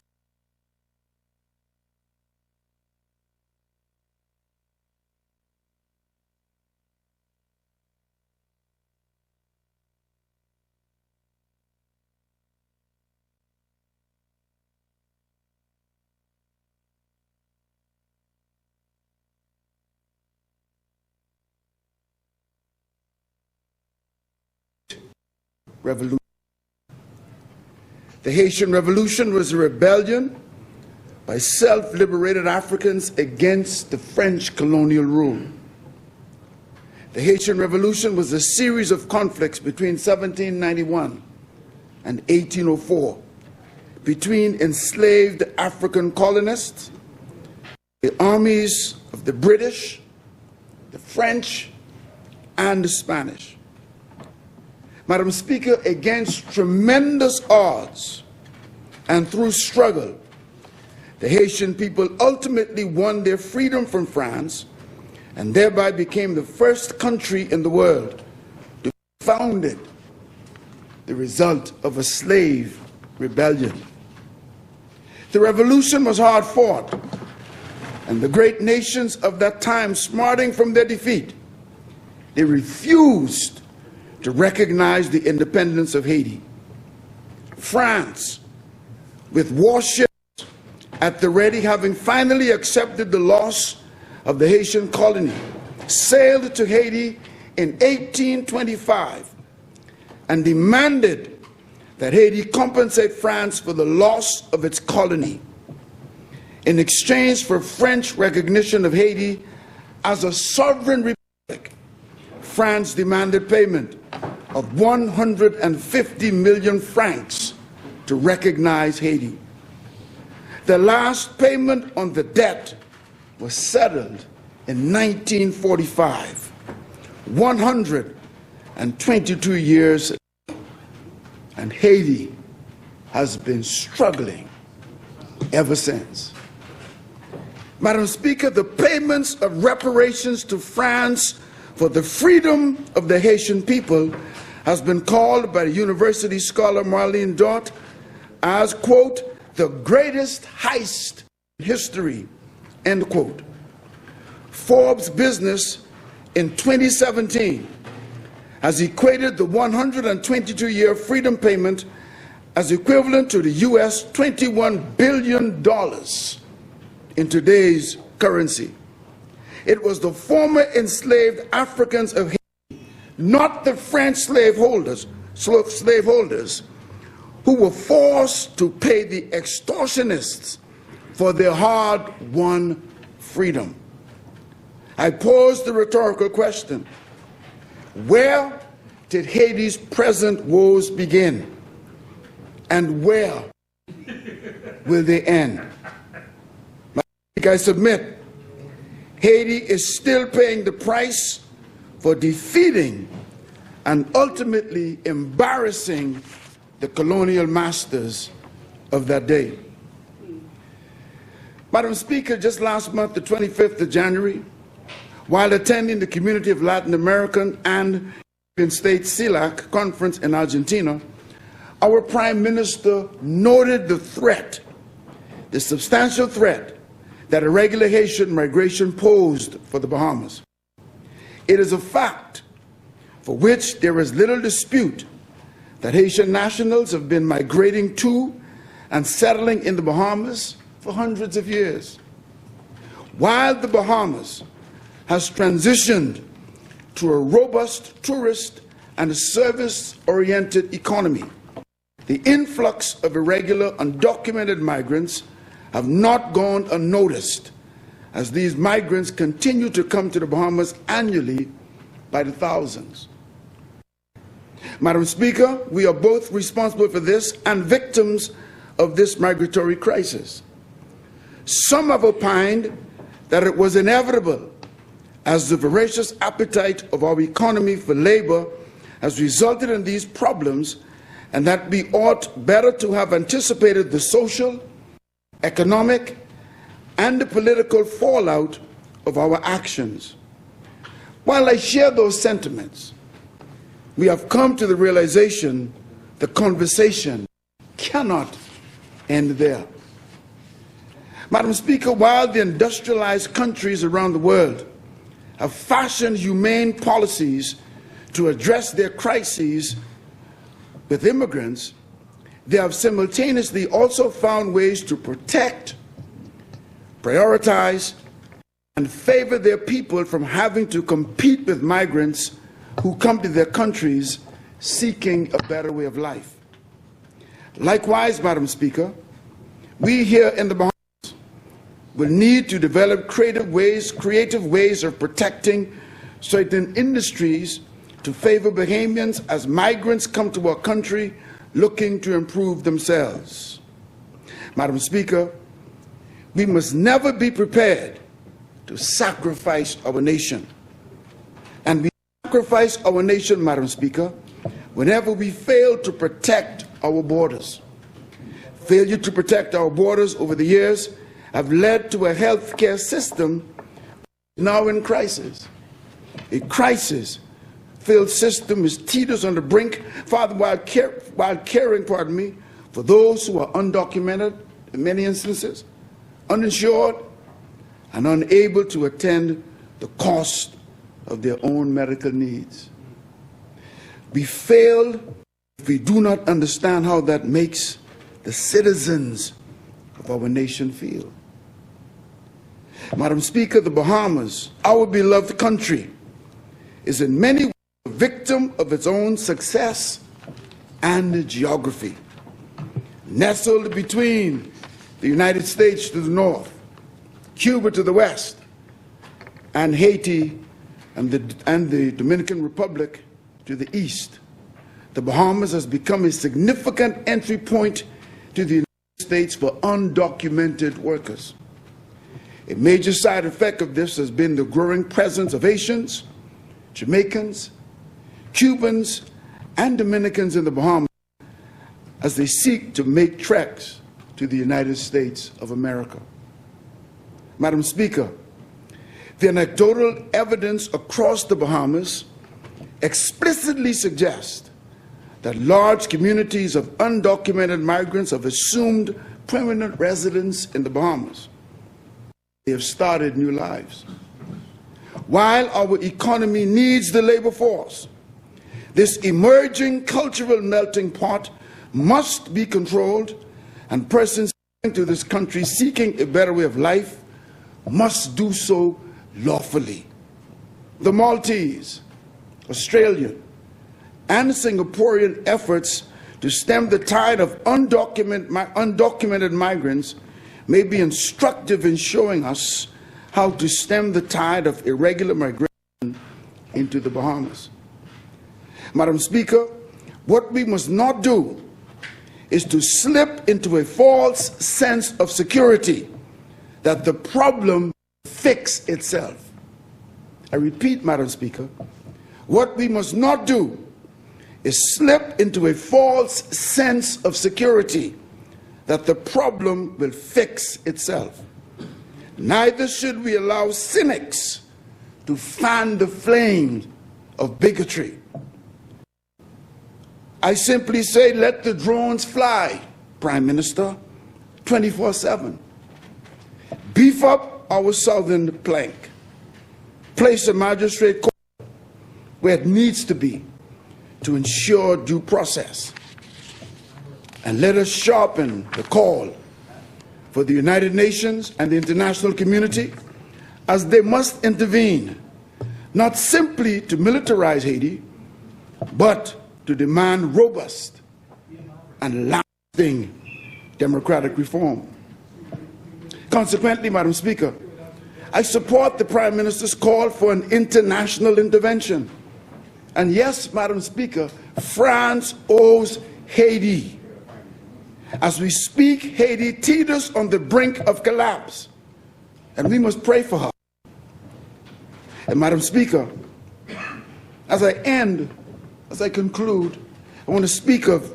revolution. The Haitian Revolution was a rebellion by self-liberated Africans against the French colonial rule. The Haitian Revolution was a series of conflicts between 1791 and 1804 between enslaved African colonists, the armies of the British, the French, and the Spanish. Madam Speaker, against tremendous odds and through struggle, the Haitian people ultimately won their freedom from France and thereby became the first country in the world to be founded, the result of a slave rebellion. The revolution was hard fought, and the great nations of that time, smarting from their defeat, they refused to recognize the independence of Haiti. France, with warships at the ready, having finally accepted the loss of the Haitian colony, sailed to Haiti in 1825 and demanded that Haiti compensate France for the loss of its colony. In exchange for French recognition of Haiti as a sovereign republic, France demanded payment of 150 million francs to recognize Haiti. The last payment on the debt was settled in 1945, 122 years ago, and Haiti has been struggling ever since. Madam Speaker, the payments of reparations to France for the freedom of the Haitian people has been called by the university scholar Marlene Dott as, quote, the greatest heist in history, end quote. Forbes Business in 2017 has equated the 122-year freedom payment as equivalent to the US $21 billion in today's currency. It was the former enslaved Africans of Haiti, not the French slaveholders, who were forced to pay the extortionists for their hard-won freedom. I pose the rhetorical question: where did Haiti's present woes begin, and where will they end? I submit Haiti is still paying the price for defeating and ultimately embarrassing the colonial masters of that day. Madam Speaker, just last month, the 25th of January, while attending the Community of Latin American and Caribbean States CELAC conference in Argentina, our Prime Minister noted the threat, the substantial threat that irregular Haitian migration posed for the Bahamas. It is a fact for which there is little dispute that Haitian nationals have been migrating to and settling in the Bahamas for hundreds of years. While the Bahamas has transitioned to a robust tourist and service-oriented economy, the influx of irregular, undocumented migrants have not gone unnoticed, as these migrants continue to come to the Bahamas annually by the thousands. Madam Speaker, we are both responsible for this and victims of this migratory crisis. Some have opined that it was inevitable, as the voracious appetite of our economy for labor has resulted in these problems, and that we ought better to have anticipated the social, economic, and the political fallout of our actions. While I share those sentiments, we have come to the realization the conversation cannot end there. Madam Speaker, while the industrialized countries around the world have fashioned humane policies to address their crises with immigrants, they have simultaneously also found ways to protect, prioritize, and favor their people from having to compete with migrants who come to their countries seeking a better way of life. Likewise, Madam Speaker, we here in the Bahamas will need to develop creative ways of protecting certain industries to favor Bahamians as migrants come to our country looking to improve themselves. Madam Speaker, we must never be prepared to sacrifice our nation. And we sacrifice our nation, Madam Speaker, whenever we fail to protect our borders. Failure to protect our borders over the years have led to a healthcare system now in crisis. A crisis-filled system is teeters on the brink, while caring for those who are undocumented in many instances, uninsured, and unable to attend the cost of their own medical needs. We fail if we do not understand how that makes the citizens of our nation feel. Madam Speaker, the Bahamas, our beloved country, is in many ways a victim of its own success and geography. Nestled between the United States to the north, Cuba to the west, and Haiti and the Dominican Republic to the east, the Bahamas has become a significant entry point to the United States for undocumented workers. A major side effect of this has been the growing presence of Haitians, Jamaicans, Cubans, and Dominicans in the Bahamas as they seek to make treks to the United States of America. Madam Speaker, the anecdotal evidence across the Bahamas explicitly suggests that large communities of undocumented migrants have assumed permanent residence in the Bahamas. They have started new lives. While our economy needs the labor force, this emerging cultural melting pot must be controlled, and persons coming to this country seeking a better way of life must do so lawfully. The Maltese, Australian, and Singaporean efforts to stem the tide of undocumented migrants may be instructive in showing us how to stem the tide of irregular migration into the Bahamas. Madam Speaker, what we must not do is to slip into a false sense of security that the problem fix itself. I repeat, Madam Speaker, what we must not do is slip into a false sense of security that the problem will fix itself. Neither should we allow cynics to fan the flame of bigotry. I simply say, let the drones fly, Prime Minister, 24/7. Beef up our southern plank. Place a magistrate court where it needs to be to ensure due process. And let us sharpen the call for the United Nations and the international community, as they must intervene, not simply to militarize Haiti, but to demand robust and lasting democratic reform. Consequently, Madam Speaker, I support the Prime Minister's call for an international intervention. And yes, Madam Speaker, France owes Haiti. As we speak, Haiti teeters on the brink of collapse, and we must pray for her. And Madam Speaker, as I conclude, I want to speak of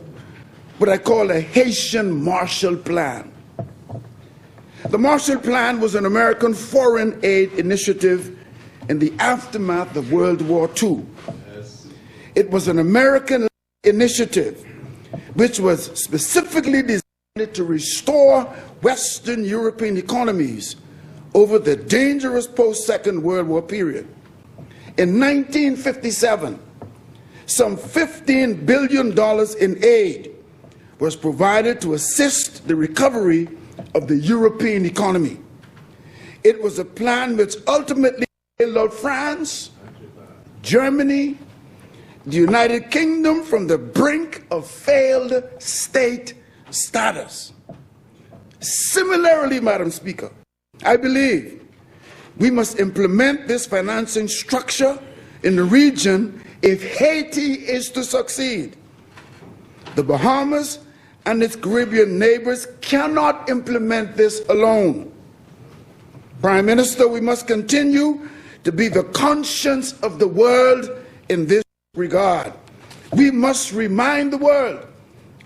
what I call a Haitian Marshall Plan. The Marshall Plan was an American foreign aid initiative in the aftermath of World War II. It was an American initiative which was specifically designed to restore Western European economies over the dangerous post-Second World War period. In 1957, some $15 billion in aid was provided to assist the recovery of the European economy. It was a plan which ultimately bailed out France, Germany, the United Kingdom from the brink of failed state status. Similarly, Madam Speaker, I believe we must implement this financing structure in the region if Haiti is to succeed. The Bahamas and its Caribbean neighbors cannot implement this alone. Prime Minister, we must continue to be the conscience of the world in this regard. We must remind the world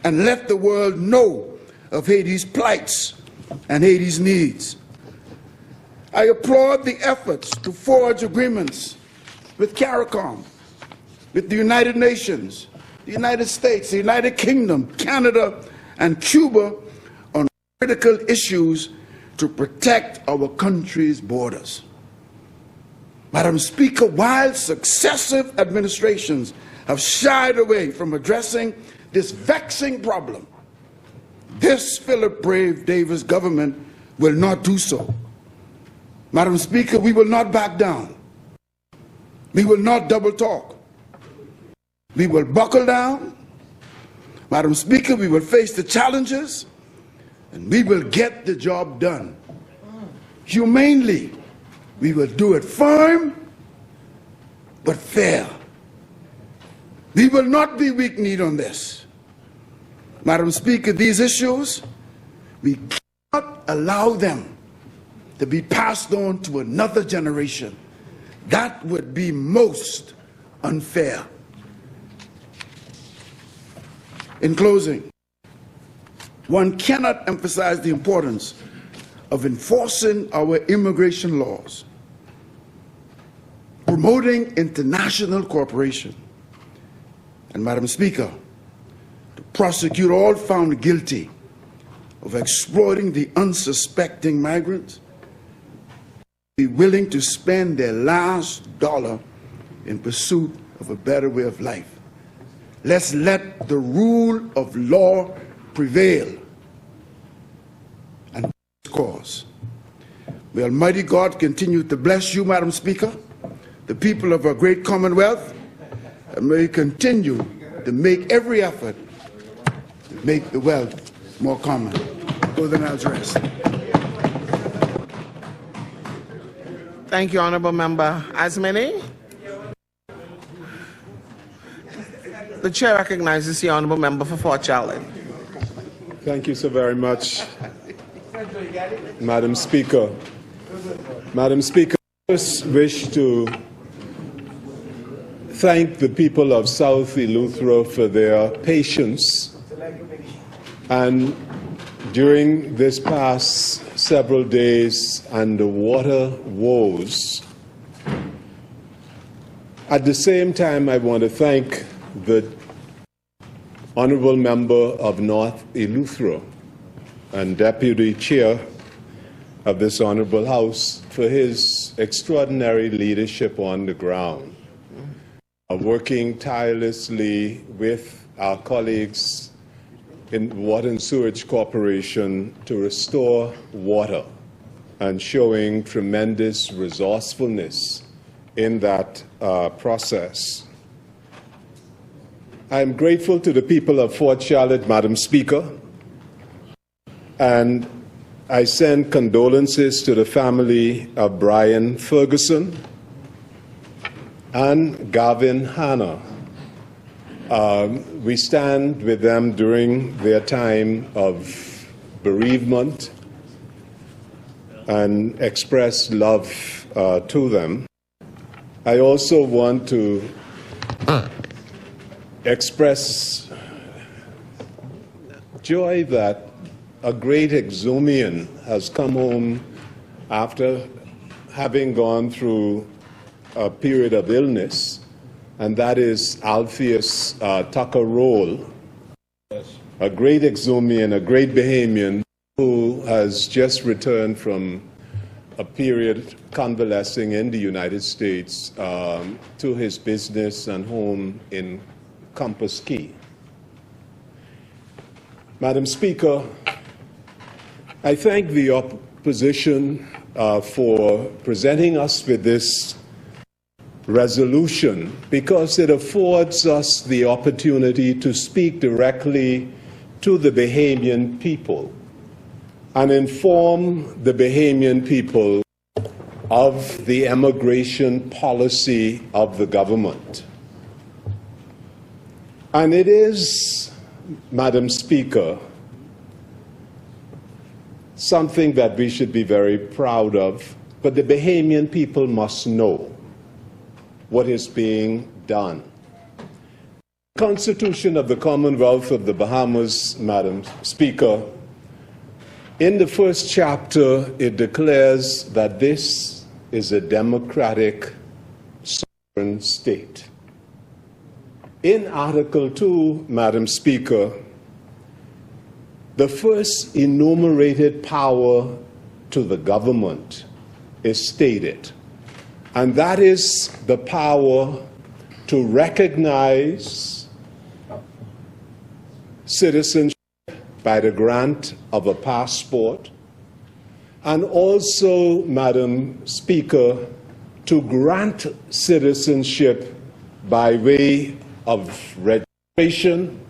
and let the world know of Haiti's plights and Haiti's needs. I applaud the efforts to forge agreements with CARICOM, with the United Nations, the United States, the United Kingdom, Canada, and Cuba on critical issues to protect our country's borders. Madam Speaker, while successive administrations have shied away from addressing this vexing problem, this Philip Brave Davis government will not do so. Madam Speaker, we will not back down. We will not double talk. We will buckle down. Madam Speaker, we will face the challenges and we will get the job done. Humanely, we will do it firm but fair. We will not be weak-kneed on this. Madam Speaker, these issues, we cannot allow them to be passed on to another generation. That would be most unfair. In closing, one cannot emphasize the importance of enforcing our immigration laws, promoting international cooperation, and, Madam Speaker, to prosecute all found guilty of exploiting the unsuspecting migrants, be willing to spend their last dollar in pursuit of a better way of life. Let's let the rule of law prevail and cause. May Almighty God continue to bless you, Madam Speaker, the people of our great Commonwealth, and may He continue to make every effort to make the wealth more common. Go the now's rest. Thank you, Honorable Member Asmani. The Chair recognizes the Honorable Member for Fort Charlotte. Thank you so very much, Madam Speaker. Madam Speaker, I just wish to thank the people of South Eleuthera for their patience. And during this past several days and the water woes, at the same time, I want to thank the Honourable Member of North Eleuthera and Deputy Chair of this Honourable House for his extraordinary leadership on the ground, working tirelessly with our colleagues in Water and Sewerage Corporation to restore water and showing tremendous resourcefulness in that process. I am grateful to the people of Fort Charlotte, Madam Speaker, and I send condolences to the family of Brian Ferguson and Gavin Hanna. We stand with them during their time of bereavement and express love to them. I also want to express joy that a great exhumian has come home after having gone through a period of illness, and that is Alpheus Tucker Roll, a great exhumian, a great Bahamian who has just returned from a period convalescing in the United States to his business and home in Compass Key. Madam Speaker, I thank the opposition for presenting us with this resolution because it affords us the opportunity to speak directly to the Bahamian people and inform the Bahamian people of the immigration policy of the government. And it is, Madam Speaker, something that we should be very proud of, but the Bahamian people must know what is being done. The Constitution of the Commonwealth of the Bahamas, Madam Speaker, in the first chapter, it declares that this is a democratic sovereign state. In Article 2, Madam Speaker, the first enumerated power to the government is stated, and that is the power to recognize citizenship by the grant of a passport, and also, Madam Speaker, to grant citizenship by way of registration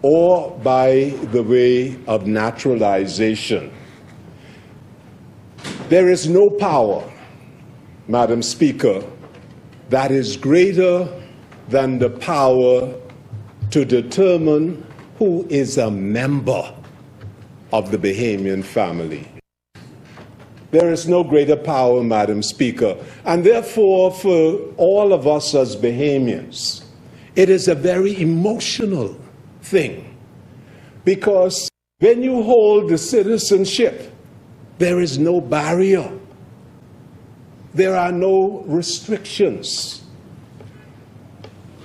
or by the way of naturalization. There is no power, Madam Speaker, that is greater than the power to determine who is a member of the Bahamian family. There is no greater power, Madam Speaker, and therefore for all of us as Bahamians, it is a very emotional thing, because when you hold the citizenship, there is no barrier. There are no restrictions.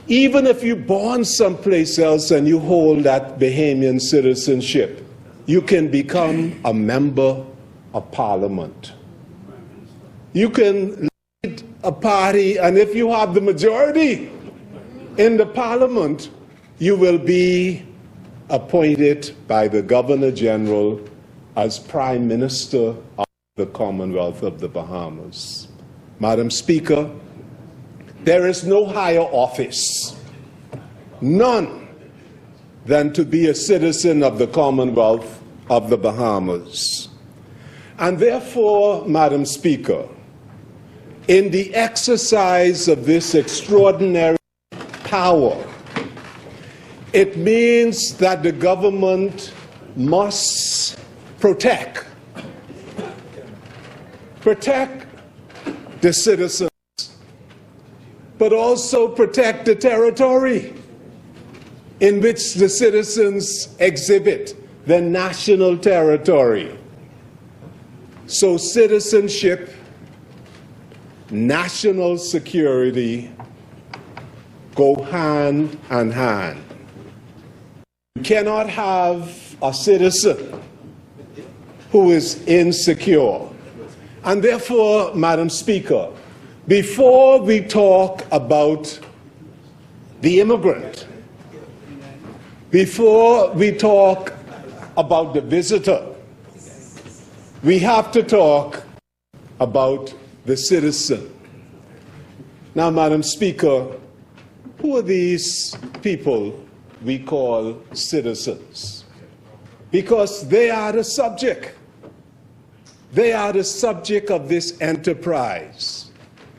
Even if you're born someplace else and you hold that Bahamian citizenship, you can become a member of Parliament. You can lead a party, and if you have the majority in the Parliament, you will be appointed by the Governor General as Prime Minister of the Commonwealth of the Bahamas. Madam Speaker, there is no higher office, none, than to be a citizen of the Commonwealth of the Bahamas. And therefore, Madam Speaker, in the exercise of this extraordinary power, it means that the government must protect the citizens, but also protect the territory in which the citizens exhibit the national territory. So citizenship, national security go hand in hand. You cannot have a citizen who is insecure. And therefore, Madam Speaker, before we talk about the immigrant, before we talk about the visitor, we have to talk about the citizen. Now, Madam Speaker, who are these people we call citizens? Because they are the subject. They are the subject of this enterprise.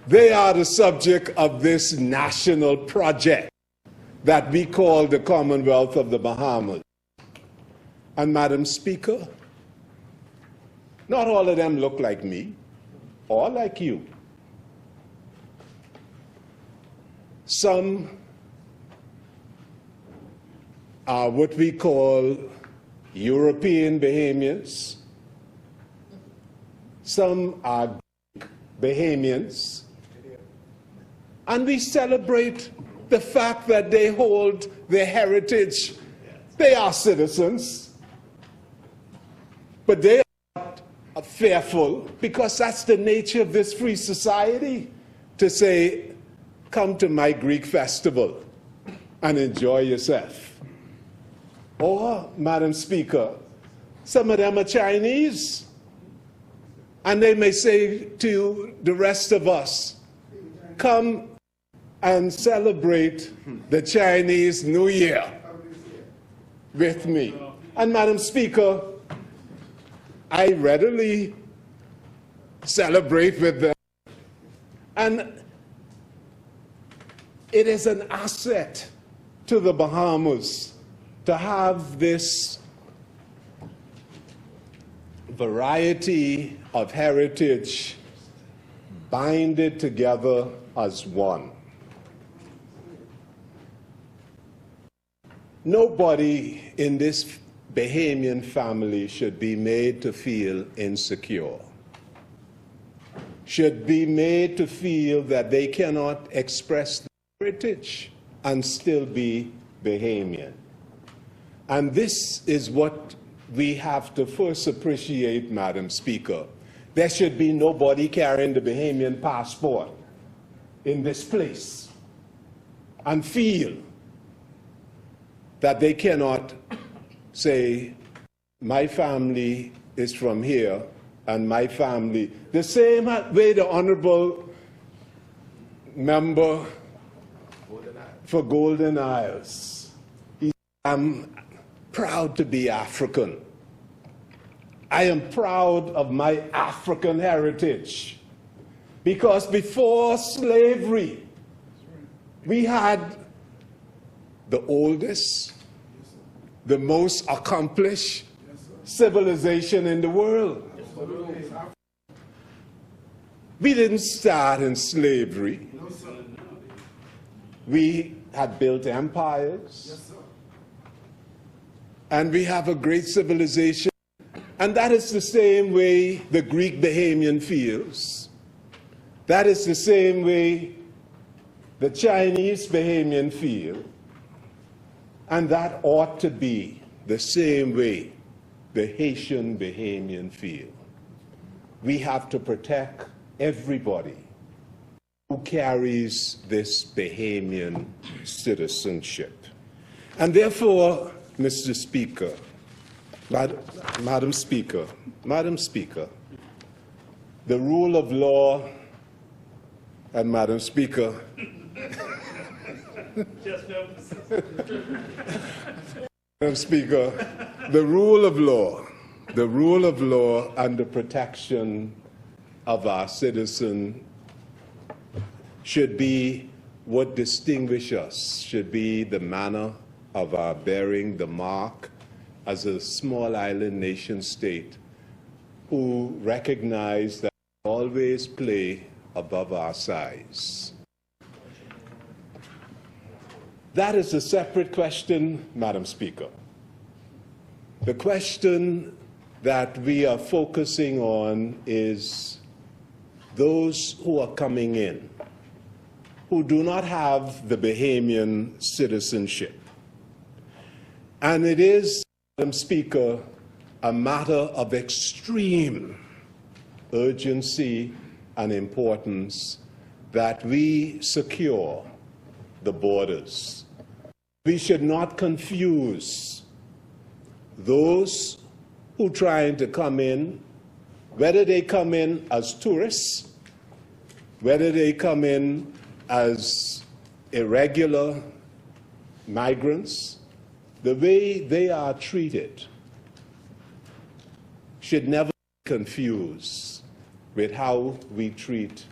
They are the subject of this national project that we call the Commonwealth of the Bahamas. And Madam Speaker, not all of them look like me or like you. Some are what we call European Bahamians. Some are Greek Bahamians. And we celebrate the fact that they hold their heritage. They are citizens. But they are fearful, because that's the nature of this free society, to say, come to my Greek festival and enjoy yourself. Or, Madam Speaker, some of them are Chinese, and they may say to the rest of us, come and celebrate the Chinese New Year with me. And Madam Speaker, I readily celebrate with them. And it is an asset to the Bahamas to have this variety of heritage binded together as one. Nobody in this Bahamian family should be made to feel insecure, should be made to feel that they cannot express their heritage and still be Bahamian. And this is what we have to first appreciate, Madam Speaker. There should be nobody carrying the Bahamian passport in this place and feel that they cannot say, my family is from here, and my family, the same way the Honorable Member for Golden Isles. I'm proud to be African. I am proud of my African heritage, because before slavery, we had the oldest, the most accomplished civilization in the world. We didn't start in slavery. We had built empires, and we have a great civilization. And that is the same way the Greek Bahamian feels. That is the same way the Chinese Bahamian feel. And that ought to be the same way the Haitian Bahamian feel. We have to protect everybody who carries this Bahamian citizenship. And therefore, Mr. Speaker, Madam Speaker, the rule of law, and Madam Speaker, Madam Speaker, the rule of law and the protection of our citizen should be what distinguishes us, should be the manner of our bearing the mark as a small island nation state who recognize that we always play above our size. That is a separate question, Madam Speaker. The question that we are focusing on is those who are coming in, who do not have the Bahamian citizenship. And it is, Madam Speaker, a matter of extreme urgency and importance that we secure the borders. We should not confuse those who are trying to come in, whether they come in as tourists, whether they come in as irregular migrants, the way they are treated should never be confused with how we treat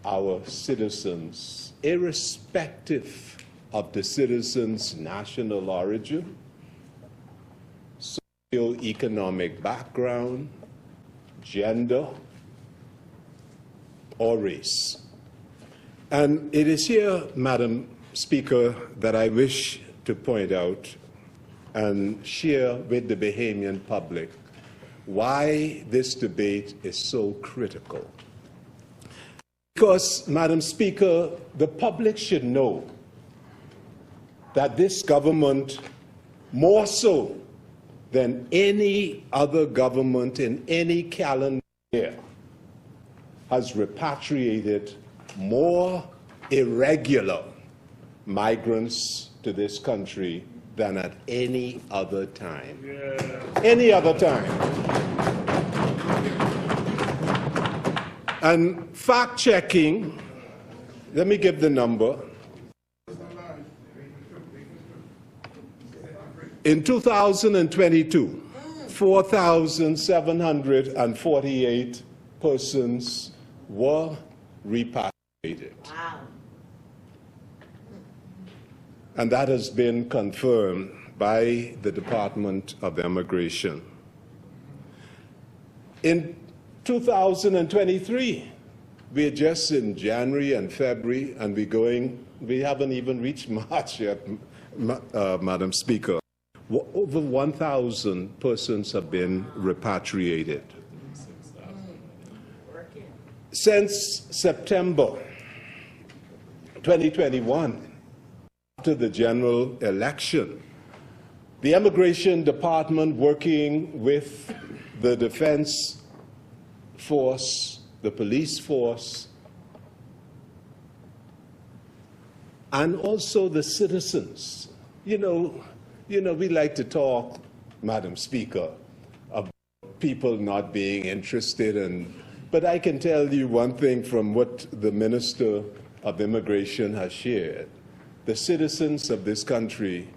our citizens, irrespective of the citizen's national origin, socioeconomic background, gender, or race. And it is here, Madam Speaker, that I wish to point out and share with the Bahamian public why this debate is so critical. Because, Madam Speaker, the public should know that this government, more so than any other government in any calendar year, has repatriated more irregular migrants to this country than at any other time. Any other time. And fact-checking, let me give the number. In 2022, 4,748 persons were repatriated. Wow. And that has been confirmed by the Department of Immigration. In 2023, we're just in January and February, and we haven't even reached March yet, Madam Speaker. Over 1,000 persons have been repatriated. Since September 2021, after the general election, the Immigration Department, working with the Defense Force, the police force, and also the citizens. You know, we like to talk, Madam Speaker, about people not being interested but I can tell you one thing from what the Minister of Immigration has shared. The citizens of this country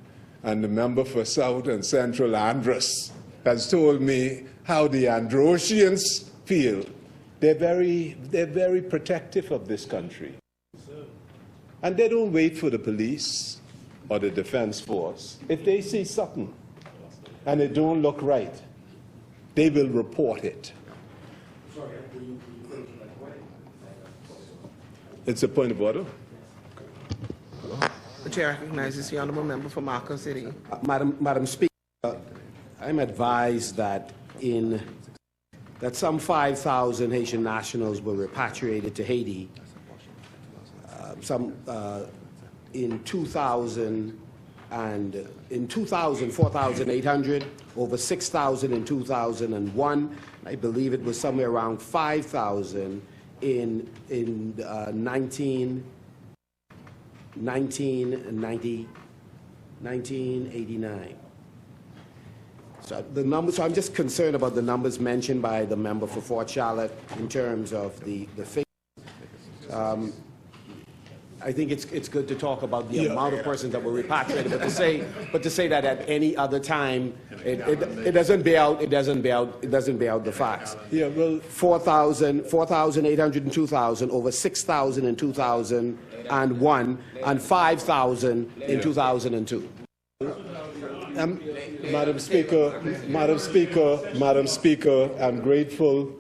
and the member for South and Central Andros has told me how the Androsians feel. They're very protective of this country. And they don't wait for the police or the defense force. If they see something and it don't look right, they will report it. It's a point of order. The chair recognizes the honourable member for Marco City. Madam Speaker, I'm advised that some 5,000 Haitian nationals were repatriated to Haiti. In 2000, 4,800, over 6,000 in 2001. I believe it was somewhere around 5,000 in 1989. So I'm just concerned about the numbers mentioned by the member for Fort Charlotte in terms of the figures. I think it's good to talk about the amount of persons that were repatriated, but to say that at any other time, it doesn't bear out the facts. Yeah, well, 4,800 in 2000, over 6,000 in 2001, and 5,000 in 2002. Madam Speaker, I'm grateful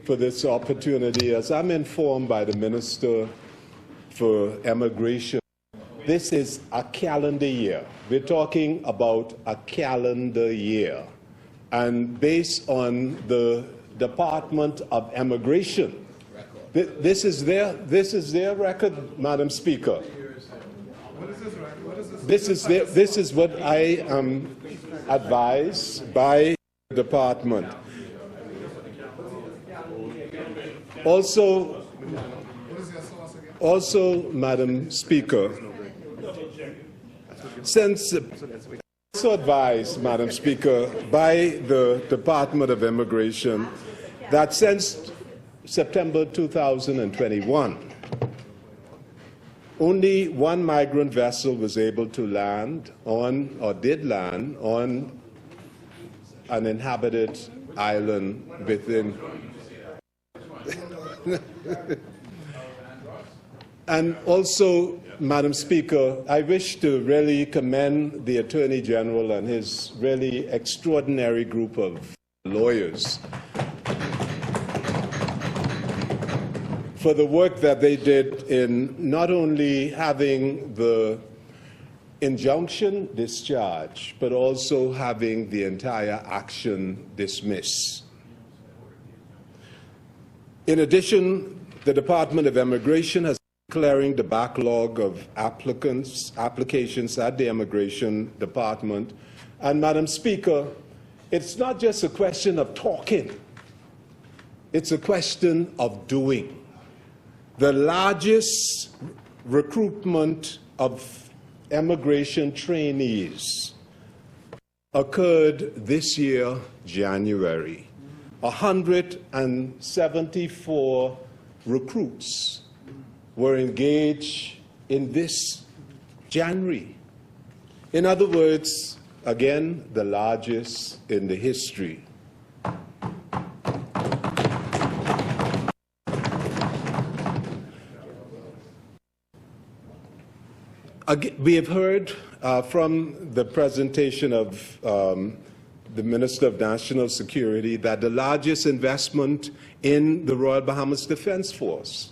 for this opportunity. As I'm informed by the Minister for Immigration, this is a calendar year. We're talking about a calendar year. And based on the Department of Immigration, this is their record, Madam Speaker. This is what I am advised by the department. Also, Madam Speaker, since also advised, Madam Speaker, by the Department of Immigration that since September 2021, only one migrant vessel was able to land on, or did land on, an inhabited island within. And also, Madam Speaker, I wish to really commend the Attorney General and his really extraordinary group of lawyers for the work that they did in not only having the injunction discharged, but also having the entire action dismissed. In addition, the Department of Immigration has clearing the backlog of applications at the Immigration Department. And Madam Speaker, it's not just a question of talking, it's a question of doing. The largest recruitment of immigration trainees occurred this year, January. 174 recruits were engaged in this January. In other words, again, the largest in the history. We have heard from the presentation of the Minister of National Security that the largest investment in the Royal Bahamas Defense Force,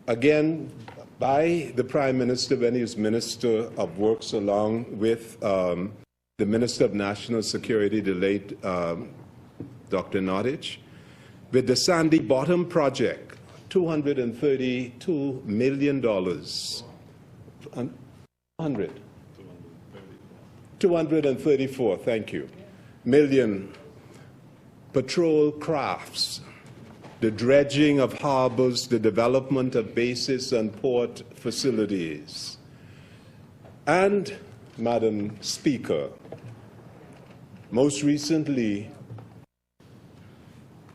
again, by the Prime Minister when he was Minister of Works, along with the Minister of National Security, the late Dr. Nottage, with the Sandy Bottom project, $232 million. 234, thank you, million. Patrol crafts, the dredging of harbors, the development of bases and port facilities. And, Madam Speaker, most recently,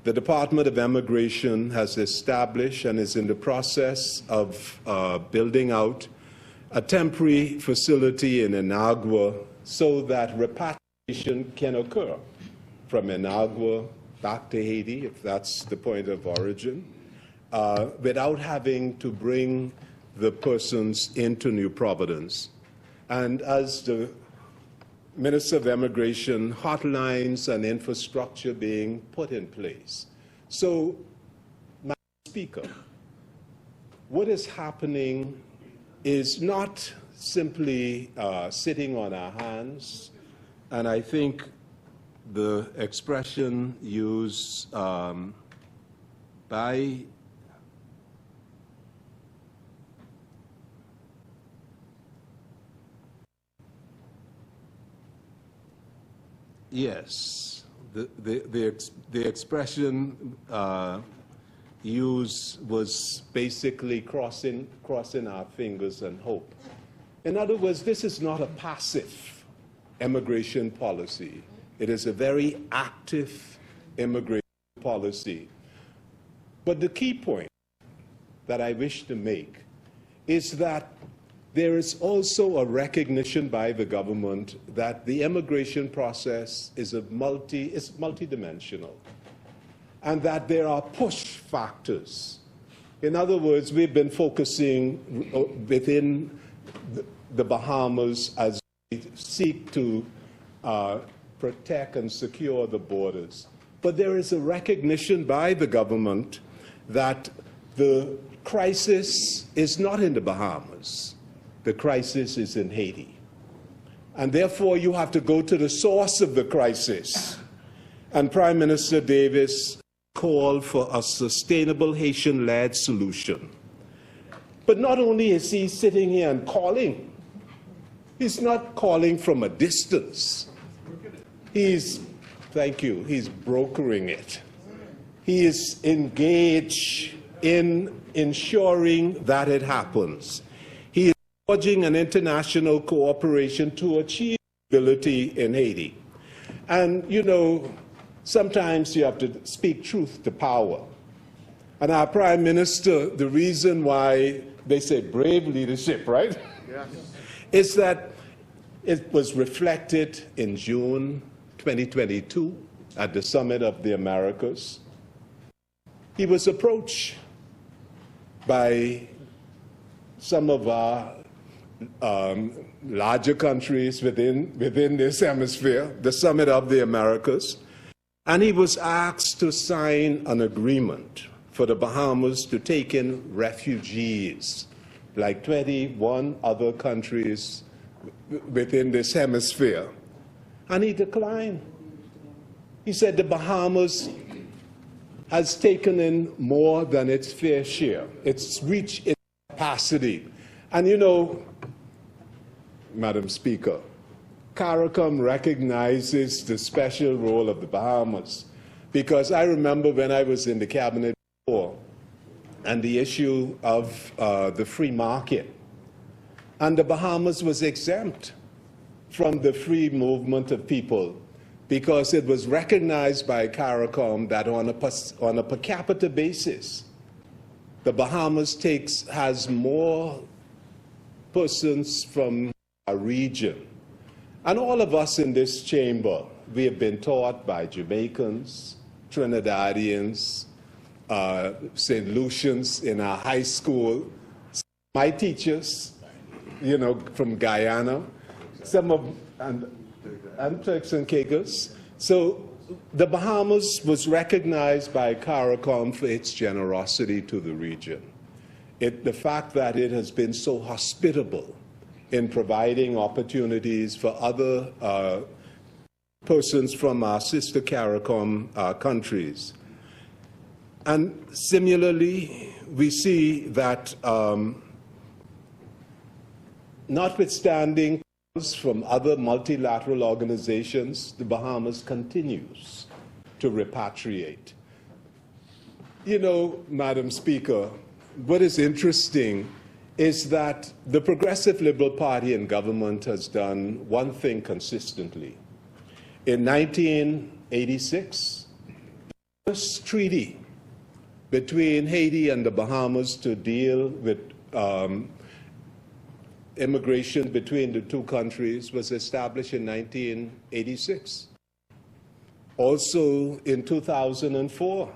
the Department of Immigration has established and is in the process of building out a temporary facility in Inagua so that repatriation can occur from Inagua back to Haiti, if that's the point of origin, without having to bring the persons into New Providence. And as the Minister of Immigration, hotlines and infrastructure being put in place. So, Madam Speaker, what is happening is not simply sitting on our hands, and I think the expression used by yes, the expression used was basically crossing our fingers and hope. In other words, this is not a passive immigration policy. It is a very active immigration policy. But the key point that I wish to make is that there is also a recognition by the government that the immigration process is multidimensional, and that there are push factors. In other words, we've been focusing within the Bahamas as we seek to protect and secure the borders. but there is a recognition by the government that the crisis is not in the Bahamas. The crisis is in Haiti. And therefore, you have to go to the source of the crisis. And Prime Minister Davis called for a sustainable Haitian-led solution. But not only is he sitting here and calling, he's not calling from a distance. Thank you, he's brokering it. He is engaged in ensuring that it happens. He is forging an international cooperation to achieve stability in Haiti. And, you know, sometimes you have to speak truth to power. And our Prime Minister, the reason why they say brave leadership, right? Yeah. Is that it was reflected in June 2022 at the Summit of the Americas. He was approached by some of our larger countries within this hemisphere, the Summit of the Americas, and he was asked to sign an agreement for the Bahamas to take in refugees, like 21 other countries within this hemisphere. And he declined. He said the Bahamas has taken in more than its fair share. It's reached its capacity. And you know, Madam Speaker, CARICOM recognizes the special role of the Bahamas, because I remember when I was in the cabinet before, and the issue of the free market, and the Bahamas was exempt from the free movement of people, because it was recognized by CARICOM that on a per capita basis, the Bahamas has more persons from a region. And all of us in this chamber, we have been taught by Jamaicans, Trinidadians, St. Lucians in our high school, my teachers, you know, from Guyana, and Turks and Caicos. So the Bahamas was recognized by CARICOM for its generosity to the region. The fact that it has been so hospitable in providing opportunities for other persons from our sister CARICOM countries. And similarly, we see that notwithstanding from other multilateral organizations, the Bahamas continues to repatriate. You know, Madam Speaker, what is interesting is that the Progressive Liberal Party in government has done one thing consistently. In 1986, the first treaty between Haiti and the Bahamas to deal with immigration between the two countries was established in 1986. Also in 2004,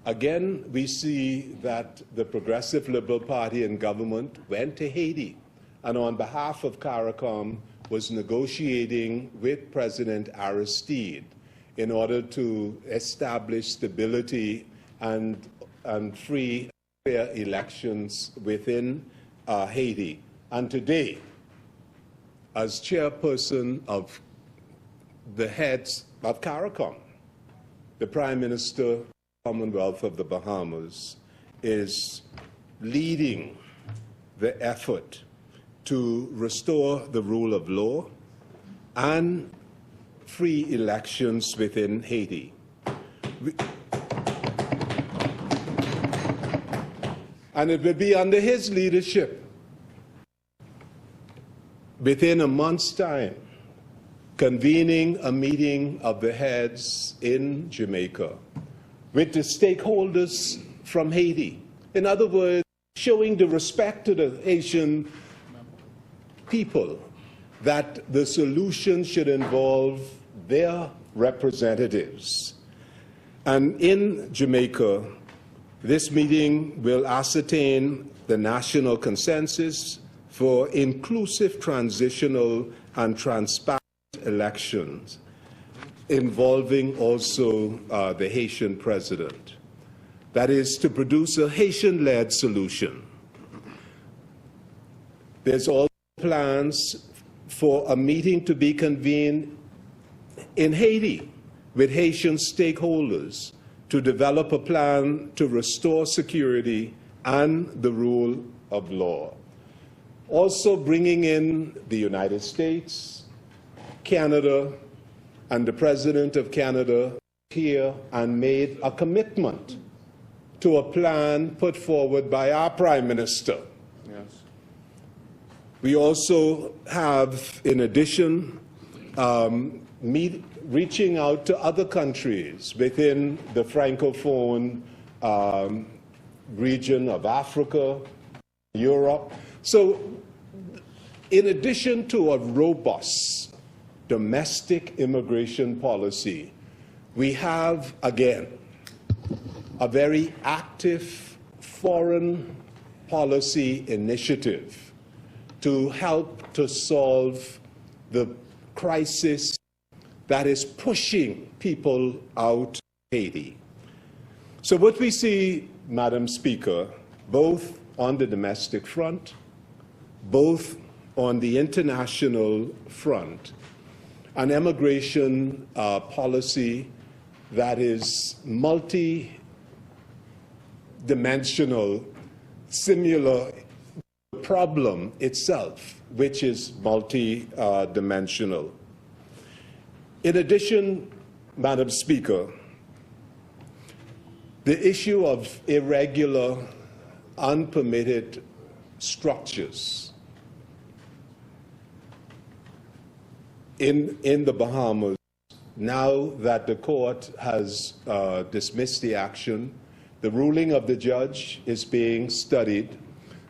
again, we see that the Progressive Liberal Party in government went to Haiti and on behalf of CARICOM was negotiating with President Aristide in order to establish stability and free and fair elections within Haiti. And today, as chairperson of the heads of CARICOM, the Prime Minister of the Commonwealth of the Bahamas is leading the effort to restore the rule of law and free elections within Haiti. And it will be under his leadership, within a month's time, convening a meeting of the heads in Jamaica with the stakeholders from Haiti. In other words, showing the respect to the Haitian people that the solution should involve their representatives. And in Jamaica, this meeting will ascertain the national consensus for inclusive, transitional, and transparent elections. involving also the Haitian president. That is to produce a Haitian-led solution. There's also plans for a meeting to be convened in Haiti with Haitian stakeholders to develop a plan to restore security and the rule of law. Also bringing in the United States, Canada, and the President of Canada here and made a commitment to a plan put forward by our Prime Minister. Yes. We also have, in addition, reaching out to other countries within the Francophone region of Africa, Europe. So, in addition to a robust domestic immigration policy, we have, again, a very active foreign policy initiative to help to solve the crisis that is pushing people out of Haiti. So what we see, Madam Speaker, both on the domestic front, both on the international front, an immigration policy that is multi-dimensional, similar problem itself, which is multi-dimensional. In addition, Madam Speaker, the issue of irregular, unpermitted structures in the Bahamas, now that the court has dismissed the action, the ruling of the judge is being studied.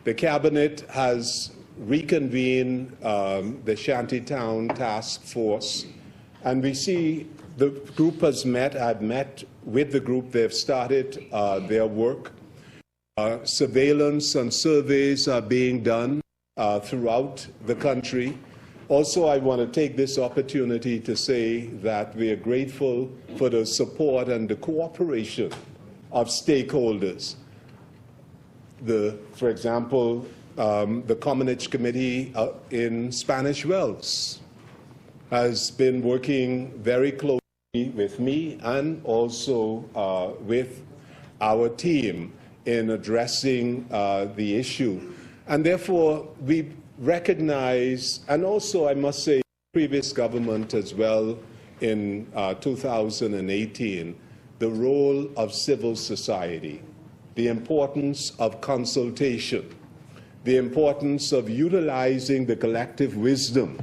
The cabinet has reconvened the Shantytown Task Force, and we see the group has met. I've met with the group. They've started their work. Surveillance and surveys are being done throughout the country. Also, I want to take this opportunity to say that we are grateful for the support and the cooperation of stakeholders. For example, the Communist Committee in Spanish Wells has been working very closely with me and also with our team in addressing the issue. And therefore, we recognize, and also I must say, previous government as well in 2018, the role of civil society, the importance of consultation, the importance of utilizing the collective wisdom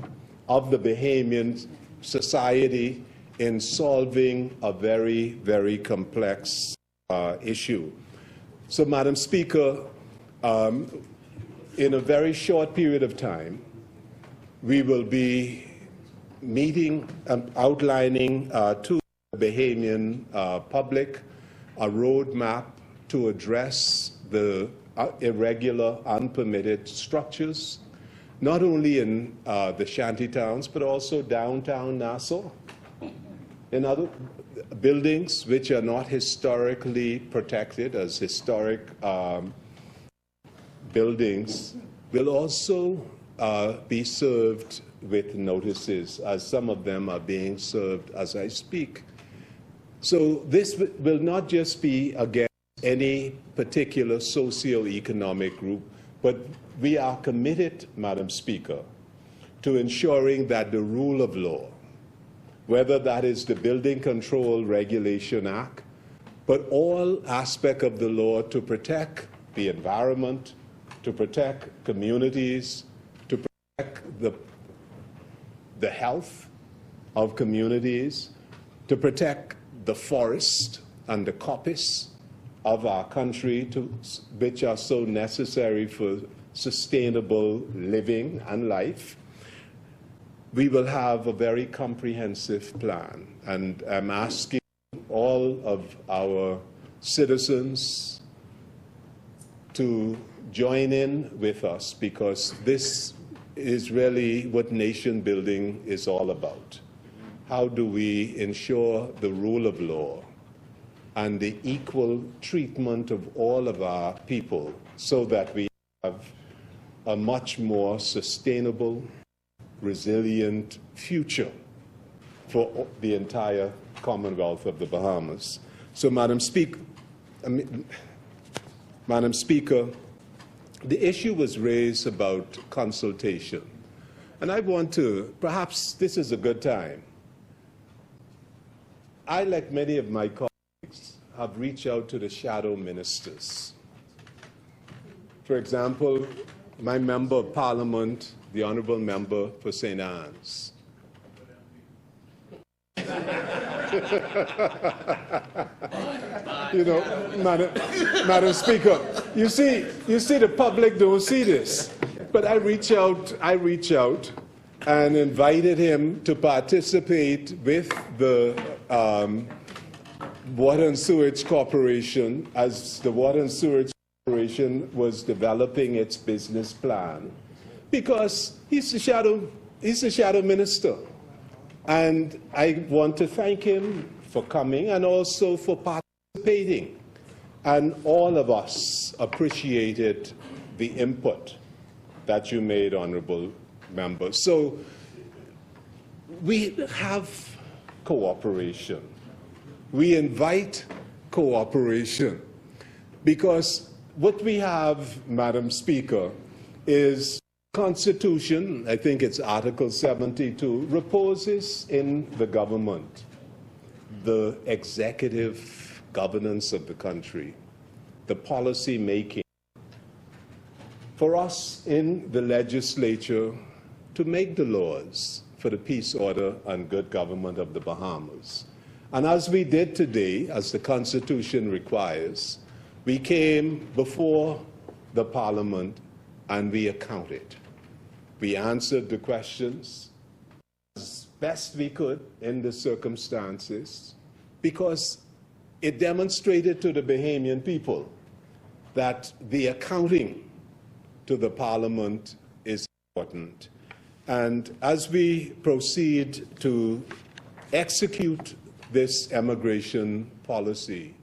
of the Bahamian society in solving a very, very complex issue. So, Madam Speaker, in a very short period of time, we will be meeting and outlining to the Bahamian public a roadmap to address the irregular, unpermitted structures, not only in the shantytowns, but also downtown Nassau, in other buildings which are not historically protected as historic buildings will also be served with notices, as some of them are being served as I speak. So this will not just be against any particular socio-economic group, but we are committed, Madam Speaker, to ensuring that the rule of law, whether that is the Building Control Regulation Act, but all aspects of the law to protect the environment, to protect communities, to protect the health of communities, to protect the forest and the coppice of our country, which are so necessary for sustainable living and life. We will have a very comprehensive plan, and I'm asking all of our citizens to join in with us, because this is really what nation building is all about. how do we ensure the rule of law and the equal treatment of all of our people so that we have a much more sustainable, resilient future for the entire Commonwealth of the Bahamas. So, Madam Speaker, the issue was raised about consultation. And I want to, perhaps this is a good time. I, like many of my colleagues, have reached out to the shadow ministers. For example, my member of parliament, the honorable member for St. Anne's. You know, Madam Speaker, you see the public don't see this. But I reach out and invited him to participate with the Water and Sewage Corporation as the Water and Sewage Corporation was developing its business plan, because he's the shadow minister. And I want to thank him for coming and also for participating. And all of us appreciated the input that you made, honorable members. So we have cooperation. We invite cooperation, because what we have, Madam Speaker, is Constitution, I think it's Article 72, reposes in the government the executive governance of the country, the policy making. For us in the legislature to make the laws for the peace, order, and good government of the Bahamas. And as we did today, as the Constitution requires, we came before the Parliament and we accounted. We answered the questions as best we could in the circumstances, because it demonstrated to the Bahamian people that the accounting to the Parliament is important. And as we proceed to execute this immigration policy,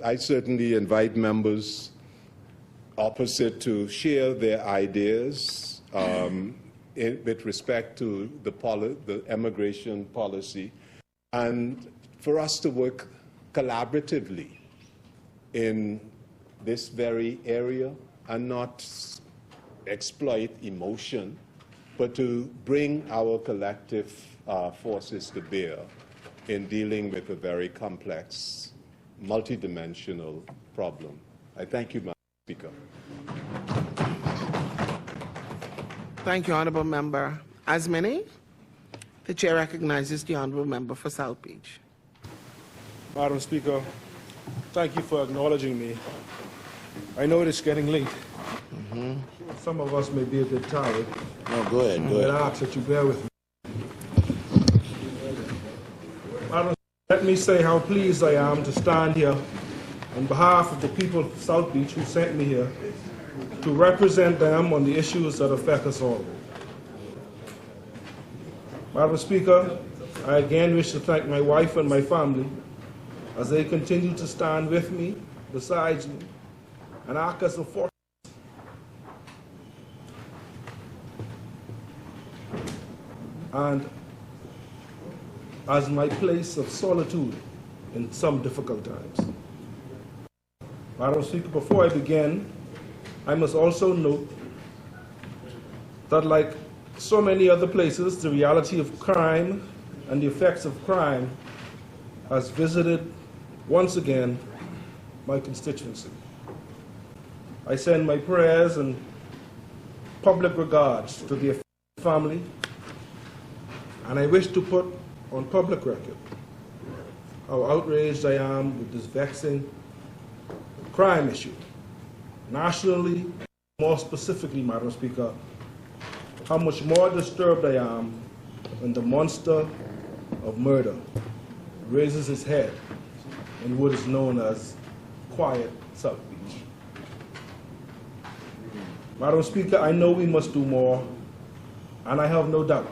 I certainly invite members opposite to share their ideas with respect to the immigration policy, and for us to work collaboratively in this very area and not exploit emotion, but to bring our collective forces to bear in dealing with a very complex, multidimensional problem. I thank you, Madam Speaker. Thank you, Honourable Member. As many, the Chair recognizes the Honourable Member for South Beach. Madam Speaker, thank you for acknowledging me. I know it's getting late. Some of us may be a bit tired. No, go ahead. But I ask that you bear with me. Madam, let me say how pleased I am to stand here on behalf of the people of South Beach who sent me here to represent them on the issues that affect us all. Madam Speaker, I again wish to thank my wife and my family as they continue to stand with me, besides me, and act as a force and as my place of solitude in some difficult times. Madam Speaker, before I begin, I must also note that, like so many other places, the reality of crime and the effects of crime has visited, once again, my constituency. I send my prayers and public regards to the family, and I wish to put on public record how outraged I am with this vexing crime issue. Nationally, more specifically, Madam Speaker, how much more disturbed I am when the monster of murder raises its head in what is known as quiet South Beach. Madam Speaker, I know we must do more, and I have no doubt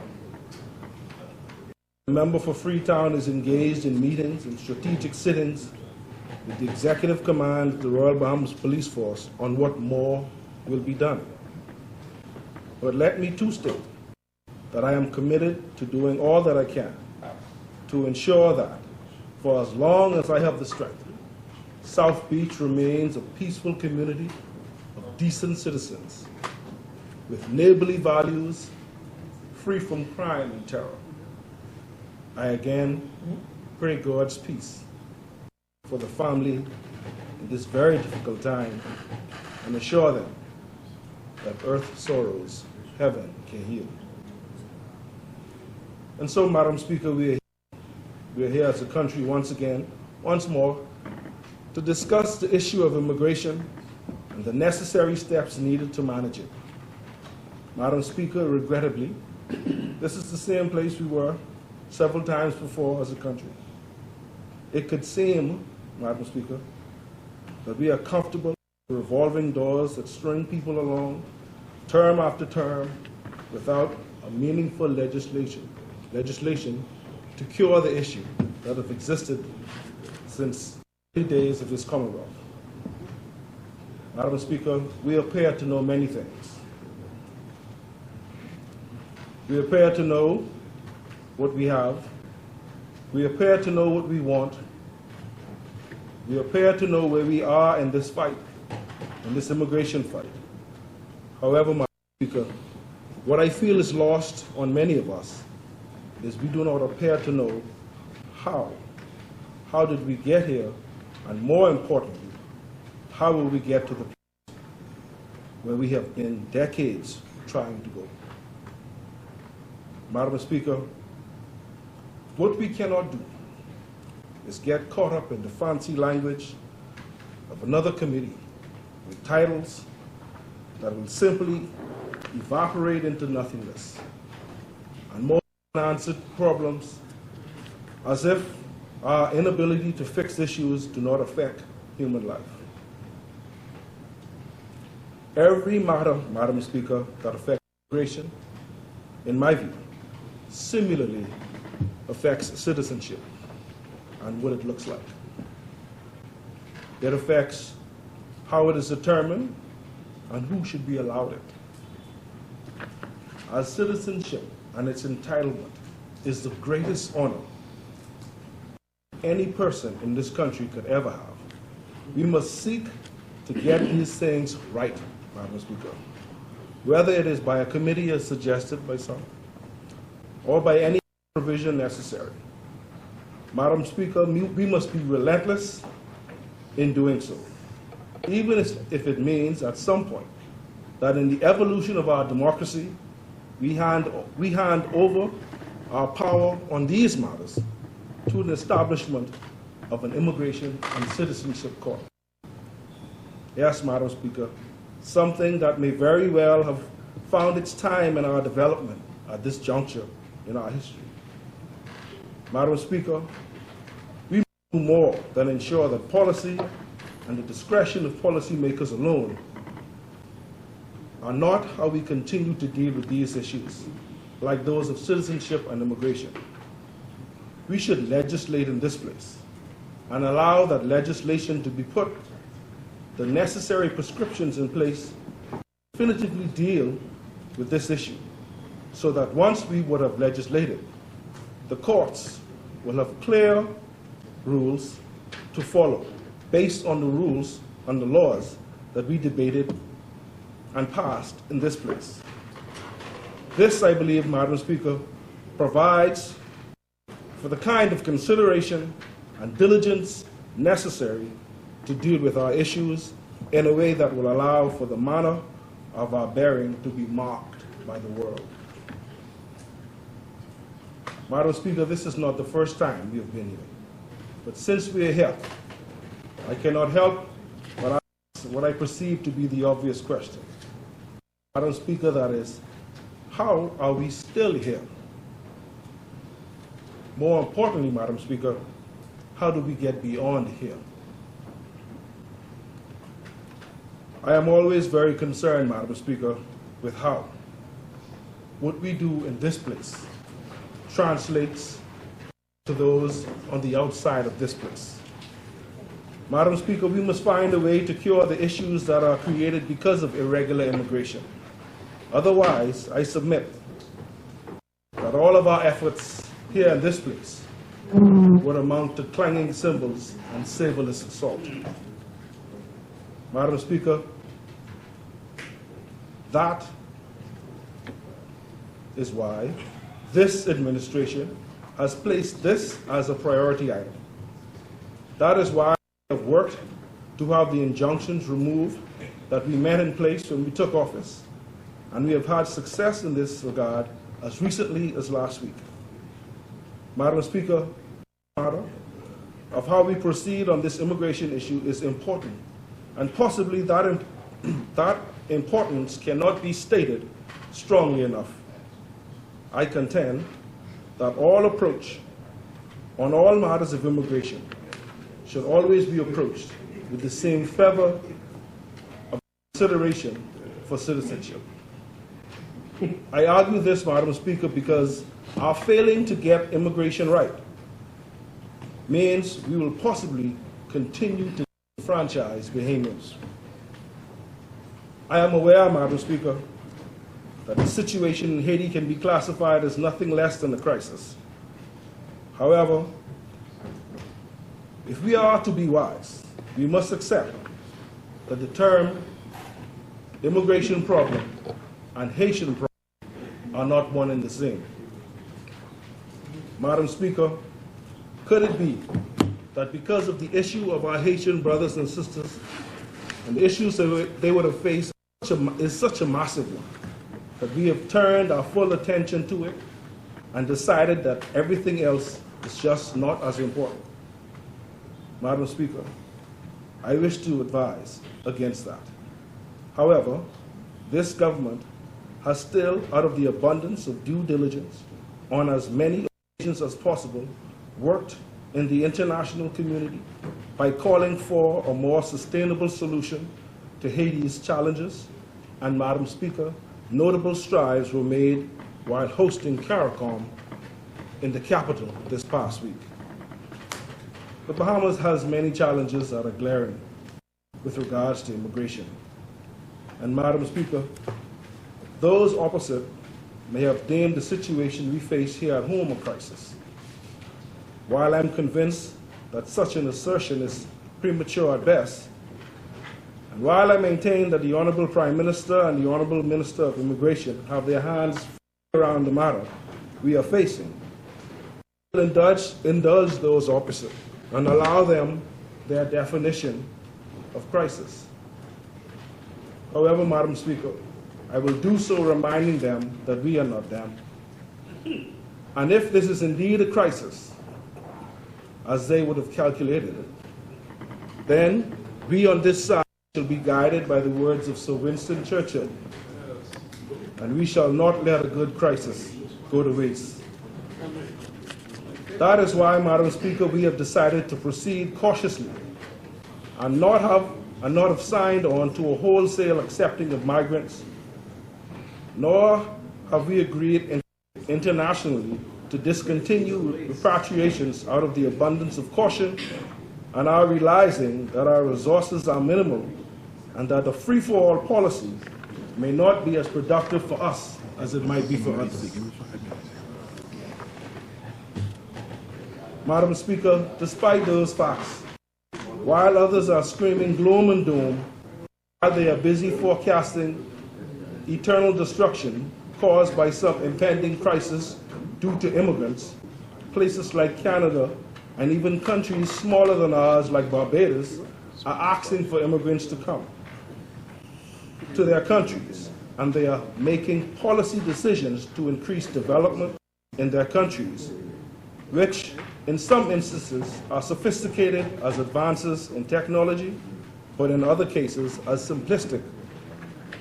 The member for Freetown is engaged in meetings and strategic sittings with the executive command of the Royal Bahamas Police Force on what more will be done. But let me too state that I am committed to doing all that I can to ensure that, for as long as I have the strength, South Beach remains a peaceful community of decent citizens with neighborly values, free from crime and terror. I again pray God's peace for the family in this very difficult time and assure them that earth's sorrows, heaven can heal. And so, Madam Speaker, we are here as a country once more, to discuss the issue of immigration and the necessary steps needed to manage it. Madam Speaker, regrettably, this is the same place we were several times before as a country. It could seem, Madam Speaker, that we are comfortable with revolving doors that string people along term after term without a meaningful legislation to cure the issue that have existed since the days of this Commonwealth. Madam Speaker, we appear to know many things. We appear to know what we have. We appear to know what we want. We appear to know where we are in this fight, in this immigration fight. However, Madam Speaker, what I feel is lost on many of us is we do not appear to know how. How did we get here? And more importantly, how will we get to the place where we have been decades trying to go? Madam Speaker, what we cannot do is get caught up in the fancy language of another committee with titles that will simply evaporate into nothingness and more unanswered problems, as if our inability to fix issues do not affect human life. Every matter, Madam Speaker, that affects immigration, in my view, similarly affects citizenship and what it looks like. It affects how it is determined and who should be allowed it. As citizenship and its entitlement is the greatest honor any person in this country could ever have, we must seek to get these things right, Madam Speaker, whether it is by a committee as suggested by some, or by any provision necessary. Madam Speaker, we must be relentless in doing so, even if it means at some point that in the evolution of our democracy, we hand over our power on these matters to an establishment of an immigration and citizenship court. Yes, Madam Speaker, something that may very well have found its time in our development at this juncture in our history. Madam Speaker, we must do more than ensure that policy and the discretion of policymakers alone are not how we continue to deal with these issues, like those of citizenship and immigration. We should legislate in this place and allow that legislation to be put the necessary prescriptions in place to definitively deal with this issue, so that once we would have legislated, the courts will have clear rules to follow based on the rules and the laws that we debated and passed in this place. This, I believe, Madam Speaker, provides for the kind of consideration and diligence necessary to deal with our issues in a way that will allow for the manner of our bearing to be marked by the world. Madam Speaker, this is not the first time we have been here. But since we are here, I cannot help but ask what I perceive to be the obvious question. Madam Speaker, that is, how are we still here? More importantly, Madam Speaker, how do we get beyond here? I am always very concerned, Madam Speaker, with how what we do in this place translates to those on the outside of this place. Madam Speaker, we must find a way to cure the issues that are created because of irregular immigration. Otherwise, I submit that all of our efforts here in this place would amount to clanging cymbals and savorless assault. Madam Speaker, that is why this administration has placed this as a priority item. That is why we have worked to have the injunctions removed that we met in place when we took office, and we have had success in this regard as recently as last week. Madam Speaker, the matter of how we proceed on this immigration issue is important, and possibly that importance cannot be stated strongly enough. I contend that all approach on all matters of immigration should always be approached with the same fervor of consideration for citizenship. I argue this, Madam Speaker, because our failing to get immigration right means we will possibly continue to franchise Bahamians. I am aware, Madam Speaker, that the situation in Haiti can be classified as nothing less than a crisis. However, if we are to be wise, we must accept that the term immigration problem and Haitian problem are not one and the same. Madam Speaker, could it be that because of the issue of our Haitian brothers and sisters and the issues that they would have faced is such a massive one, that we have turned our full attention to it and decided that everything else is just not as important? Madam Speaker, I wish to advise against that. However, this government has still, out of the abundance of due diligence, on as many occasions as possible, worked in the international community by calling for a more sustainable solution to Haiti's challenges, and Madam Speaker, notable strides were made while hosting CARICOM in the capital this past week. The Bahamas has many challenges that are glaring with regards to immigration. And Madam Speaker, those opposite may have deemed the situation we face here at home a crisis. While I'm convinced that such an assertion is premature at best, and while I maintain that the Honorable Prime Minister and the Honorable Minister of Immigration have their hands around the matter we are facing, we'll indulge those opposite and allow them their definition of crisis. However, Madam Speaker, I will do so reminding them that we are not them. And if this is indeed a crisis, as they would have calculated it, then we on this side shall be guided by the words of Sir Winston Churchill, and we shall not let a good crisis go to waste. That is why, Madam Speaker, we have decided to proceed cautiously and not have signed on to a wholesale accepting of migrants, nor have we agreed internationally to discontinue repatriations out of the abundance of caution and are realizing that our resources are minimal and that a free-for-all policy may not be as productive for us as it might be for others. Madam Speaker, despite those facts, while others are screaming gloom and doom, while they are busy forecasting eternal destruction caused by some impending crisis due to immigrants, places like Canada and even countries smaller than ours like Barbados are asking for immigrants to come to their countries, and they are making policy decisions to increase development in their countries, which in some instances are sophisticated as advances in technology, but in other cases as simplistic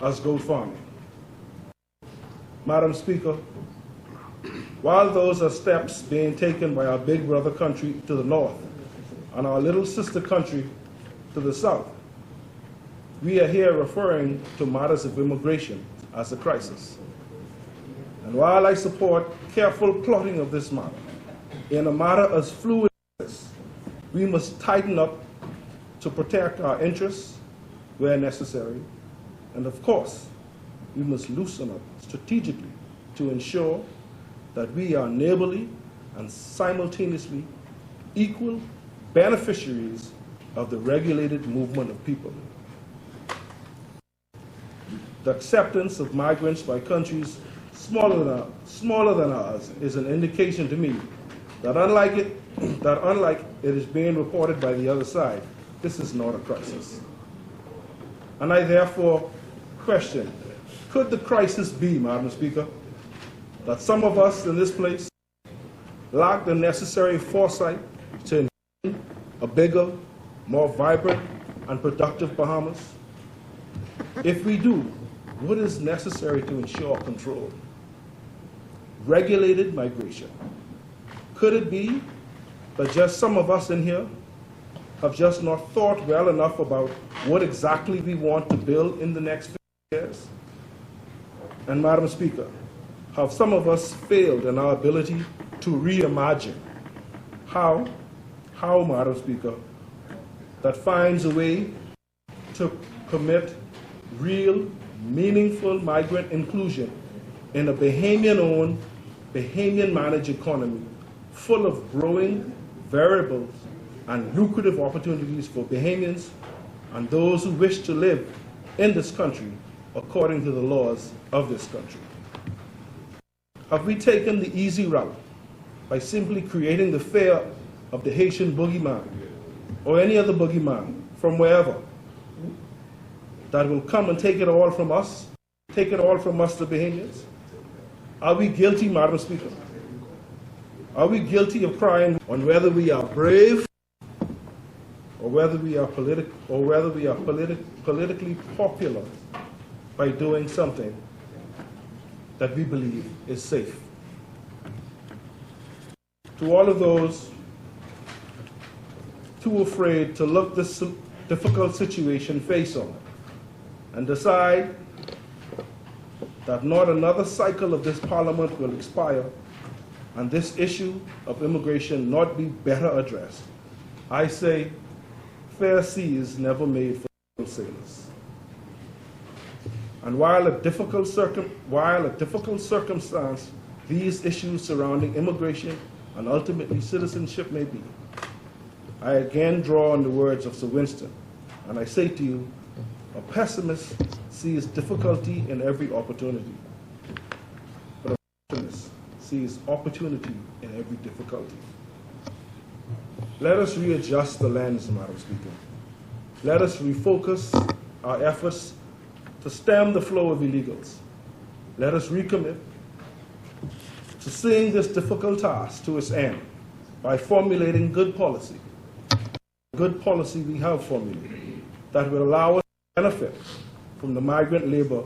as goat farming. Madam Speaker, while those are steps being taken by our big brother country to the north and our little sister country to the south, we are here referring to matters of immigration as a crisis. And while I support careful plotting of this matter, in a matter as fluid as this, we must tighten up to protect our interests where necessary, and of course, we must loosen up strategically to ensure that we are neighborly and simultaneously equal beneficiaries of the regulated movement of people. The acceptance of migrants by countries smaller than ours is an indication to me that unlike it is being reported by the other side, this is not a crisis. And I therefore question, could the crisis be, Madam Speaker, that some of us in this place lack the necessary foresight to envision a bigger, more vibrant and productive Bahamas? If we do, what is necessary to ensure control? Regulated migration. Could it be that just some of us in here have just not thought well enough about what exactly we want to build in the next 50 years? And Madam Speaker, have some of us failed in our ability to reimagine how, Madam Speaker, that finds a way to permit real, meaningful migrant inclusion in a Bahamian-owned, Bahamian-managed economy full of growing variables and lucrative opportunities for Bahamians and those who wish to live in this country according to the laws of this country? Have we taken the easy route by simply creating the fear of the Haitian boogeyman or any other boogeyman from wherever that will come and take it all from us, the Bahamians? Are we guilty, Madam Speaker? Are we guilty of crying on whether we are brave or whether we are politically popular by doing something that we believe is safe? To all of those too afraid to look this difficult situation face on and decide that not another cycle of this Parliament will expire and this issue of immigration not be better addressed, I say, fair seas never made for sailors. And while a difficult circumstance these issues surrounding immigration and ultimately citizenship may be, I again draw on the words of Sir Winston, and I say to you, a pessimist sees difficulty in every opportunity, but a optimist sees opportunity in every difficulty. Let us readjust the lens, Madam Speaker. Let us refocus our efforts to stem the flow of illegals. Let us recommit to seeing this difficult task to its end by formulating good policy. Good policy we have formulated that will allow us to benefit from the migrant labor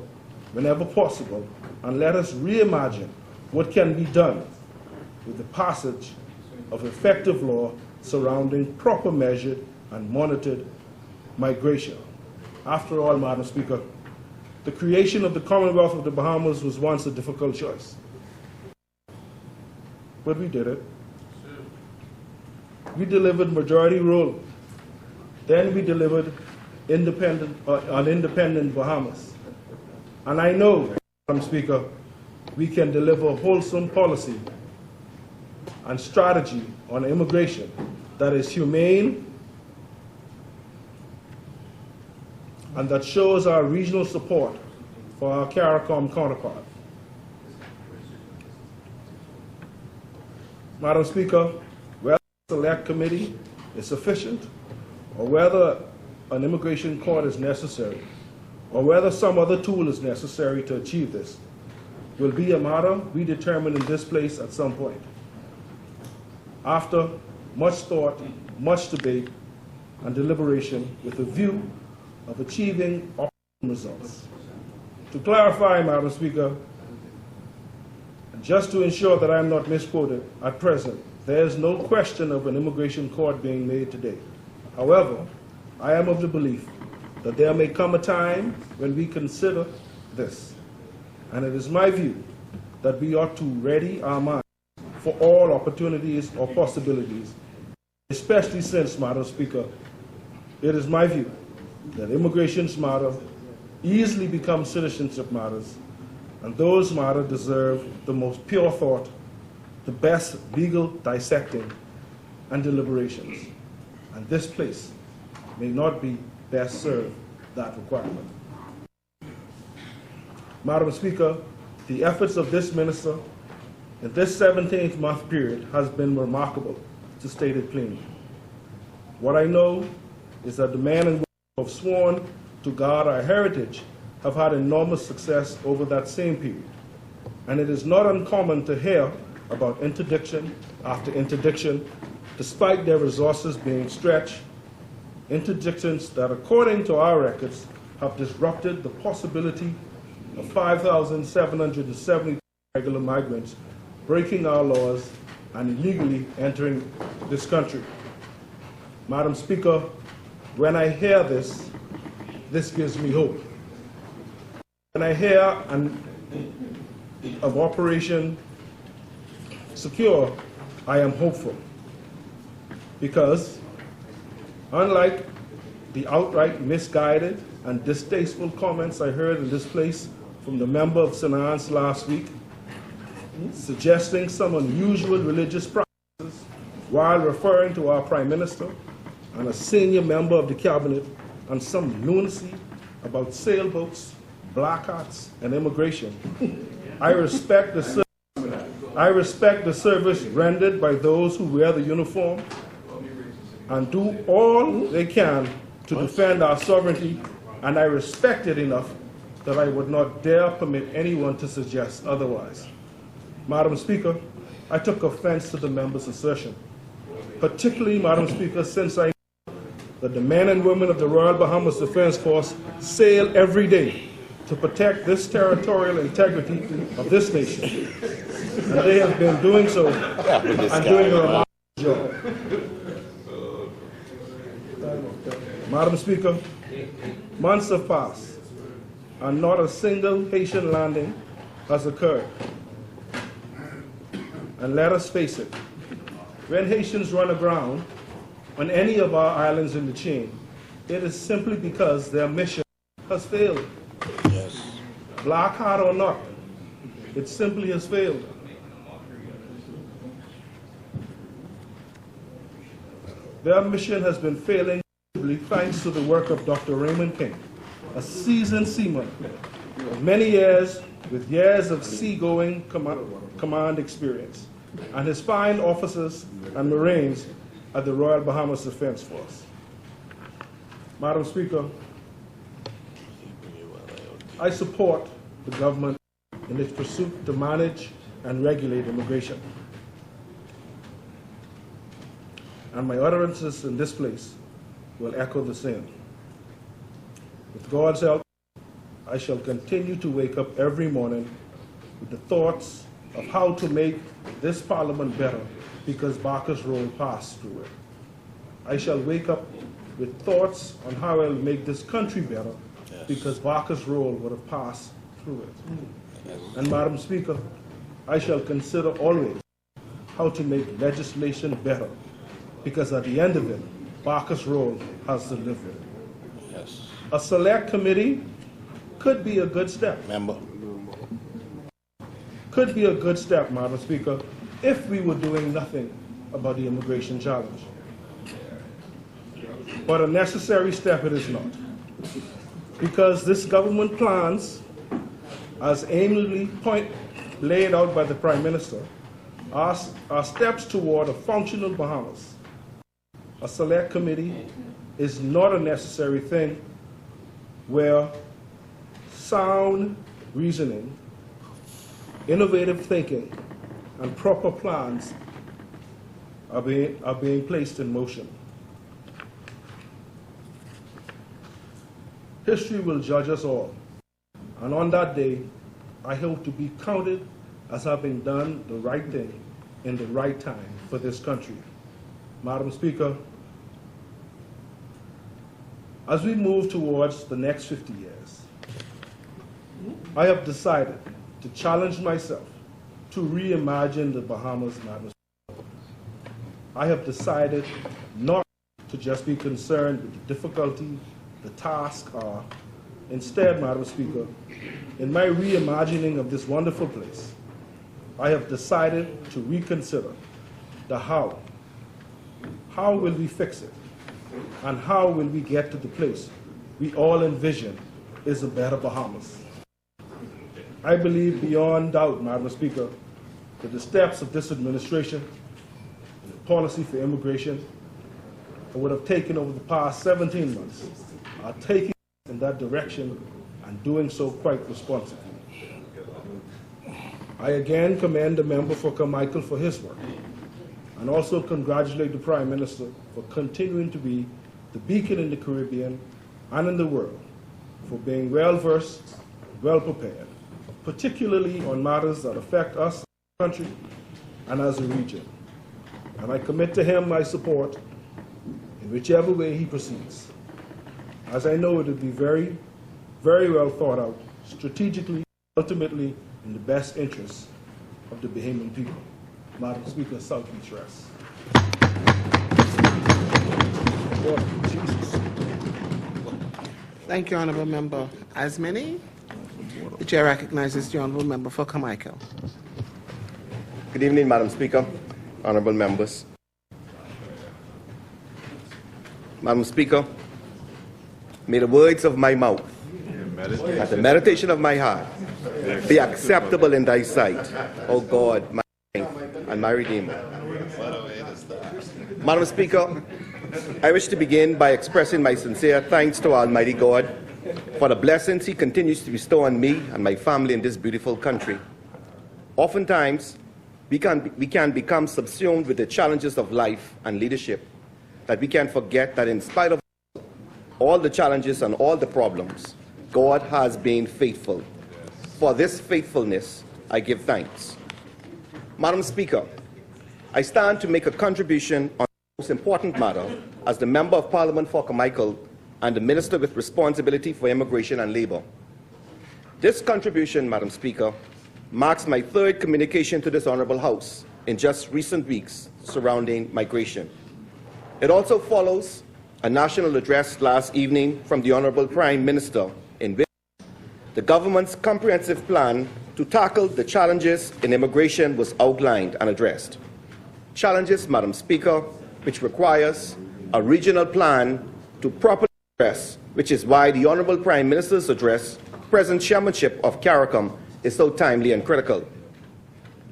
whenever possible, and let us reimagine what can be done with the passage of effective law surrounding proper measured and monitored migration. After all, Madam Speaker, the creation of the Commonwealth of the Bahamas was once a difficult choice. But we did it. We delivered majority rule. Then we delivered an independent Bahamas. And I know, Madam Speaker, we can deliver wholesome policy and strategy on immigration that is humane and that shows our regional support for our CARICOM counterpart. Madam Speaker, whether the Select Committee is sufficient, or whether an immigration court is necessary, or whether some other tool is necessary to achieve this, will be a matter we determine in this place at some point. After much thought, much debate, and deliberation with a view of achieving optimum results. To clarify, Madam Speaker, and just to ensure that I am not misquoted, at present, there is no question of an immigration court being made today. However, I am of the belief that there may come a time when we consider this, and it is my view that we ought to ready our minds for all opportunities or possibilities, especially since, Madam Speaker, it is my view that immigration matters easily become citizenship matters, and those matters deserve the most pure thought, the best legal dissecting and deliberations. And this place may not be best served that requirement. Madam Speaker, the efforts of this minister in this 17th-month period has been remarkable, to state it plainly. What I know is that the men and women who have sworn to guard our heritage have had enormous success over that same period. And it is not uncommon to hear about interdiction after interdiction, despite their resources being stretched, interdictions that, according to our records, have disrupted the possibility of 5,770 regular migrants breaking our laws and illegally entering this country. Madam Speaker, when I hear this, this gives me hope. When I hear of Operation Secure, I am hopeful. Because unlike the outright misguided and distasteful comments I heard in this place from the member of St. Anne's last week, suggesting some unusual religious practices while referring to our Prime Minister and a senior member of the Cabinet, and some lunacy about sailboats, black hats, and immigration, I respect the service rendered by those who wear the uniform and do all they can to defend our sovereignty, and I respect it enough that I would not dare permit anyone to suggest otherwise. Madam Speaker, I took offense to the member's assertion, particularly, Madam Speaker, since I know that the men and women of the Royal Bahamas Defense Force sail every day to protect this territorial integrity of this nation. And they have been doing so and doing a remarkable job. Madam Speaker, months have passed and not a single Haitian landing has occurred. And let us face it, when Haitians run aground on any of our islands in the chain, it is simply because their mission has failed. Yes. Black hat or not, it simply has failed. Their mission has been failing thanks to the work of Dr. Raymond King, a seasoned seaman of many years with years of seagoing command experience, and his fine officers and Marines at the Royal Bahamas Defense Force. Madam Speaker, I support the government in its pursuit to manage and regulate immigration. And my utterances in this place will echo the same. With God's help, I shall continue to wake up every morning with the thoughts of how to make this Parliament better, because Barker's role passed through it. I shall wake up with thoughts on how I'll make this country better, because Barker's role would have passed through it. And Madam Speaker, I shall consider always how to make legislation better, because at the end of it, Barker's role has delivered. Yes. A select committee could be a good step. Could be a good step, Madam Speaker, if we were doing nothing about the immigration challenge. But a necessary step it is not, because this government plans, as amiably laid out by the Prime Minister, are steps toward a functional Bahamas. A select committee is not a necessary thing where sound reasoning, innovative thinking, and proper plans are being placed in motion. History will judge us all, and on that day, I hope to be counted as having done the right thing in the right time for this country. Madam Speaker, as we move towards the next 50 years, I have decided to challenge myself to reimagine the Bahamas, Madam Speaker. I have decided not to just be concerned with the difficulty, the task, or instead, Madam Speaker, in my reimagining of this wonderful place, I have decided to reconsider the how. How will we fix it? And how will we get to the place we all envision is a better Bahamas? I believe beyond doubt, Madam Speaker, that the steps of this administration, the policy for immigration, I would have taken over the past 17 months, are taking in that direction and doing so quite responsibly. I again commend the member for Carmichael for his work, and also congratulate the Prime Minister for continuing to be the beacon in the Caribbean and in the world, for being well-versed, well-prepared, particularly on matters that affect us as a country and as a region. And I commit to him my support in whichever way he proceeds, as I know it will be very, very well thought out, strategically, ultimately in the best interests of the Bahamian people. Madam Speaker, South Beach rests. Thank you, Honourable Member Asmani. The Chair recognizes the Honourable Member for Carmichael. Good evening, Madam Speaker, honourable members. Madam Speaker, may the words of my mouth and the meditation of my heart be acceptable in thy sight, O God, my strength and my Redeemer. Madam Speaker, I wish to begin by expressing my sincere thanks to Almighty God for the blessings He continues to bestow on me and my family in this beautiful country. Oftentimes, we can become subsumed with the challenges of life and leadership, that we can forget that in spite of all the challenges and all the problems, God has been faithful. For this faithfulness, I give thanks. Madam Speaker, I stand to make a contribution on the most important matter as the Member of Parliament for Carmichael and the Minister with responsibility for immigration and labour. This contribution, Madam Speaker, marks my third communication to this Honourable House in just recent weeks surrounding migration. It also follows a national address last evening from the Honourable Prime Minister, in which the government's comprehensive plan to tackle the challenges in immigration was outlined and addressed. Challenges, Madam Speaker, which requires a regional plan to properly address, which is why the Honourable Prime Minister's address, present chairmanship of CARICOM, is so timely and critical.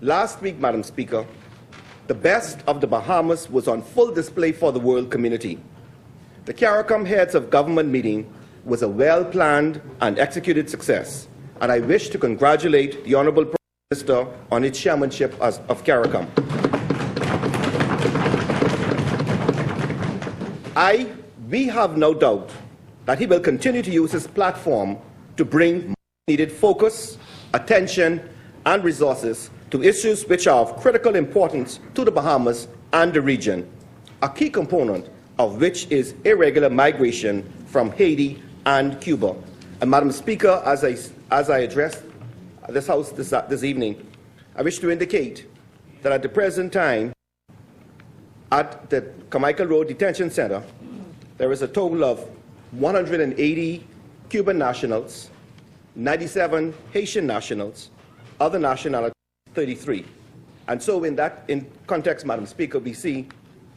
Last week, Madam Speaker, the best of the Bahamas was on full display for the world community. The CARICOM Heads of Government meeting was a well-planned and executed success, and I wish to congratulate the Honourable Prime Minister on its chairmanship of CARICOM. We have no doubt that he will continue to use his platform to bring needed focus, attention, and resources to issues which are of critical importance to the Bahamas and the region, a key component of which is irregular migration from Haiti and Cuba. And Madam Speaker, as I address this House this evening, I wish to indicate that at the present time, at the Carmichael Road Detention Center, there is a total of 180 Cuban nationals, 97 Haitian nationals, other nationalities 33. And so in context, Madam Speaker, we see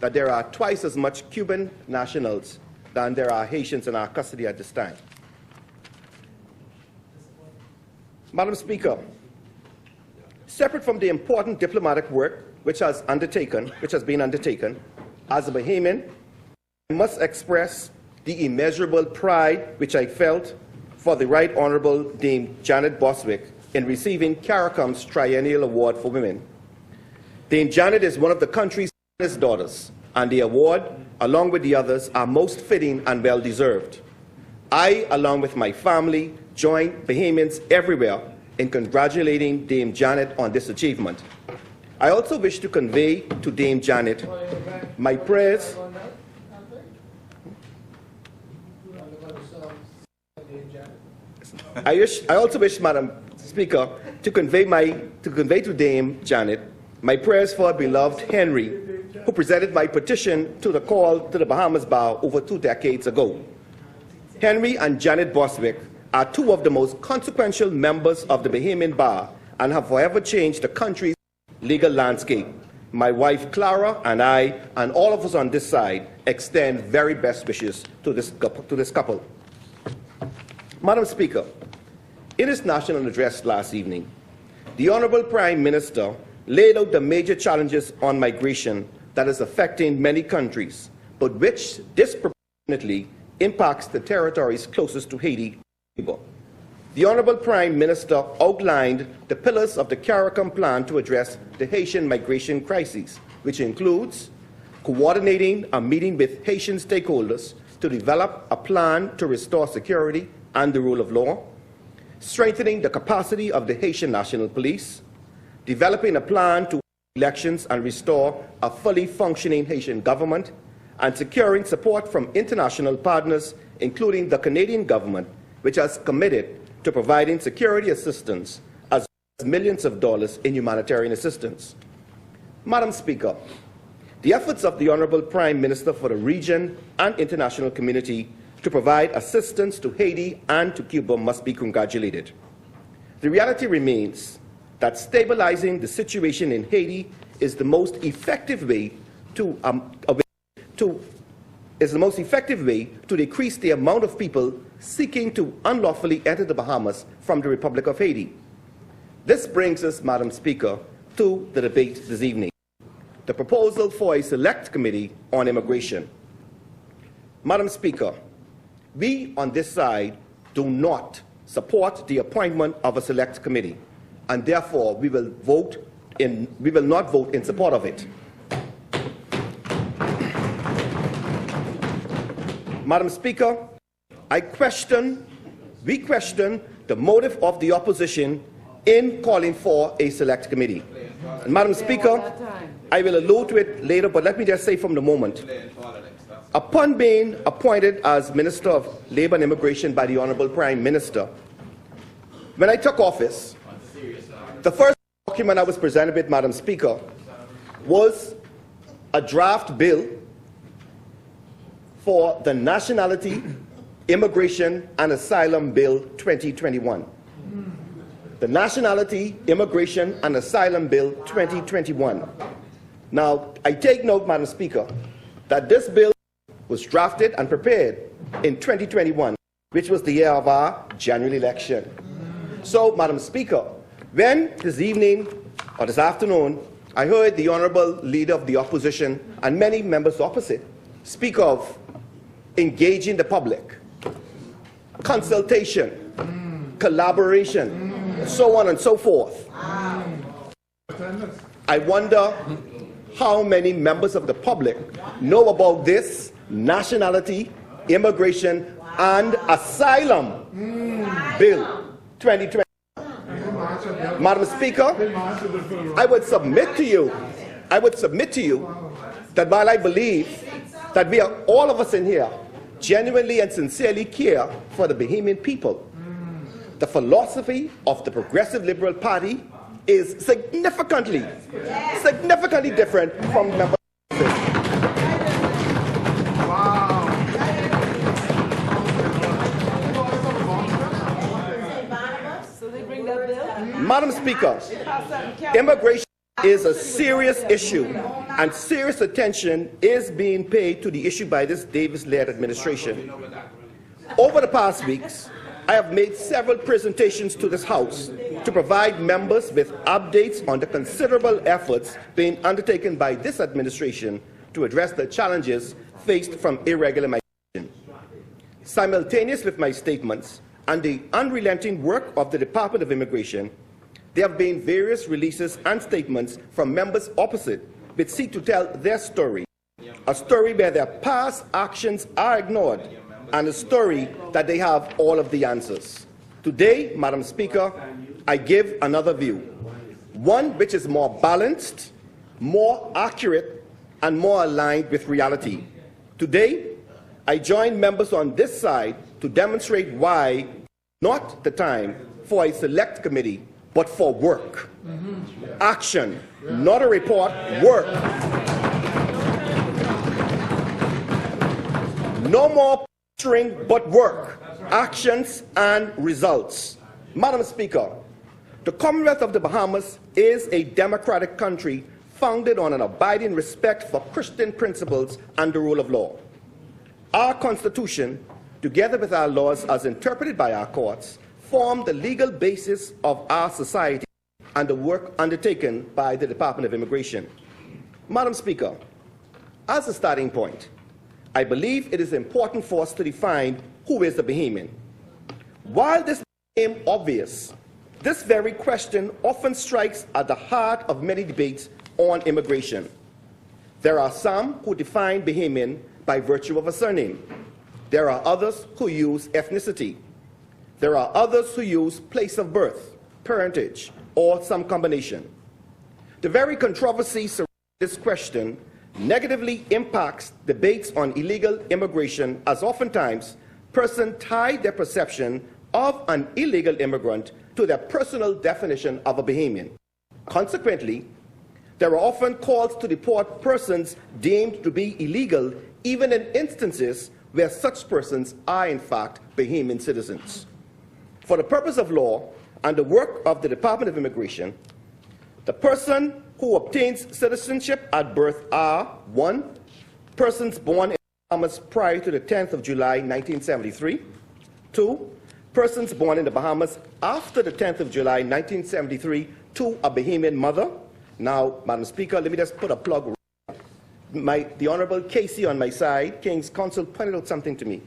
that there are twice as much Cuban nationals than there are Haitians in our custody at this time. Madam Speaker, separate from the important diplomatic work which has been undertaken, as a Bahamian, I must express the immeasurable pride which I felt for the Right Honourable Dame Janet Boswick in receiving CARICOM's Triennial Award for Women. Dame Janet is one of the country's finest daughters, and the award, along with the others, are most fitting and well-deserved. I, along with my family, join Bahamians everywhere in congratulating Dame Janet on this achievement. I also wish to convey to Dame Janet my prayers. I also wish, Madam Speaker, to convey to Dame Janet my prayers for our beloved Henry, who presented my petition to the call to the Bahamas Bar over 2 decades ago. Henry and Janet Boswick are two of the most consequential members of the Bahamian Bar and have forever changed the country's legal landscape. My wife Clara and I, and all of us on this side, extend very best wishes to this couple. Madam Speaker, in his national address last evening, the Honourable Prime Minister laid out the major challenges on migration that is affecting many countries, but which disproportionately impacts the territories closest to Haiti. The Honourable Prime Minister outlined the pillars of the CARICOM plan to address the Haitian migration crisis, which includes coordinating a meeting with Haitian stakeholders to develop a plan to restore security and the rule of law, strengthening the capacity of the Haitian National Police, developing a plan to elections and restore a fully functioning Haitian government, and securing support from international partners, including the Canadian government, which has committed to providing security assistance as well as millions of dollars in humanitarian assistance. Madam Speaker, the efforts of the Honourable Prime Minister for the region and international community to provide assistance to Haiti and to Cuba must be congratulated. The reality remains that stabilizing the situation in Haiti is the most effective way to decrease the amount of people seeking to unlawfully enter the Bahamas from the Republic of Haiti. This brings us, Madam Speaker, to the debate this evening, the proposal for a select committee on immigration. Madam Speaker, we on this side do not support the appointment of a select committee, and therefore we will not vote in support of it. Madam Speaker, we question the motive of the opposition in calling for a select committee. And Madam Speaker, I will allude to it later, but let me just say from the moment, upon being appointed as Minister of Labour and Immigration by the Honourable Prime Minister, when I took office, the first document I was presented with, Madam Speaker, was a draft bill for the Nationality, Immigration and Asylum Bill 2021. The Nationality, Immigration and Asylum Bill 2021. Now, I take note, Madam Speaker, that this bill was drafted and prepared in 2021, which was the year of our general election. So, Madam Speaker, when this evening or this afternoon I heard the Honourable Leader of the Opposition and many members opposite speak of engaging the public, consultation, collaboration, so on and so forth, I wonder how many members of the public know about this Nationality, Immigration and Asylum Bill 2020. Madam Speaker, I would submit to you that while I believe that all of us in here genuinely and sincerely care for the Bahamian people, the philosophy of the Progressive Liberal Party is significantly different from members. Madam Speaker, immigration is a serious issue, and serious attention is being paid to the issue by this Davis-led administration. Over the past weeks, I have made several presentations to this House to provide members with updates on the considerable efforts being undertaken by this administration to address the challenges faced from irregular migration. Simultaneous with my statements and the unrelenting work of the Department of Immigration, there have been various releases and statements from members opposite which seek to tell their story, a story where their past actions are ignored, and a story that they have all of the answers. Today, Madam Speaker, I give another view, one which is more balanced, more accurate, and more aligned with reality. Today, I join members on this side to demonstrate why not the time for a select committee but for work. Action, not a report, work. No more posturing, but work. Actions and results. Madam Speaker, the Commonwealth of the Bahamas is a democratic country founded on an abiding respect for Christian principles and the rule of law. Our Constitution, together with our laws as interpreted by our courts, form the legal basis of our society and the work undertaken by the Department of Immigration. Madam Speaker, as a starting point, I believe it is important for us to define who is the Bahamian. While this became obvious, this very question often strikes at the heart of many debates on immigration. There are some who define Bahamian by virtue of a surname. There are others who use ethnicity. There are others who use place of birth, parentage, or some combination. The very controversy surrounding this question negatively impacts debates on illegal immigration, as oftentimes persons tie their perception of an illegal immigrant to their personal definition of a Bahamian. Consequently, there are often calls to deport persons deemed to be illegal, even in instances where such persons are in fact Bahamian citizens. For the purpose of law and the work of the Department of Immigration, the person who obtains citizenship at birth are 1. Persons born in the Bahamas prior to the 10th of July 1973, 2. Persons born in the Bahamas after the 10th of July 1973 to a Bahamian mother. Now, Madam Speaker, let me just put a plug. The Honorable Casey on my side, King's Counsel, pointed out something to me.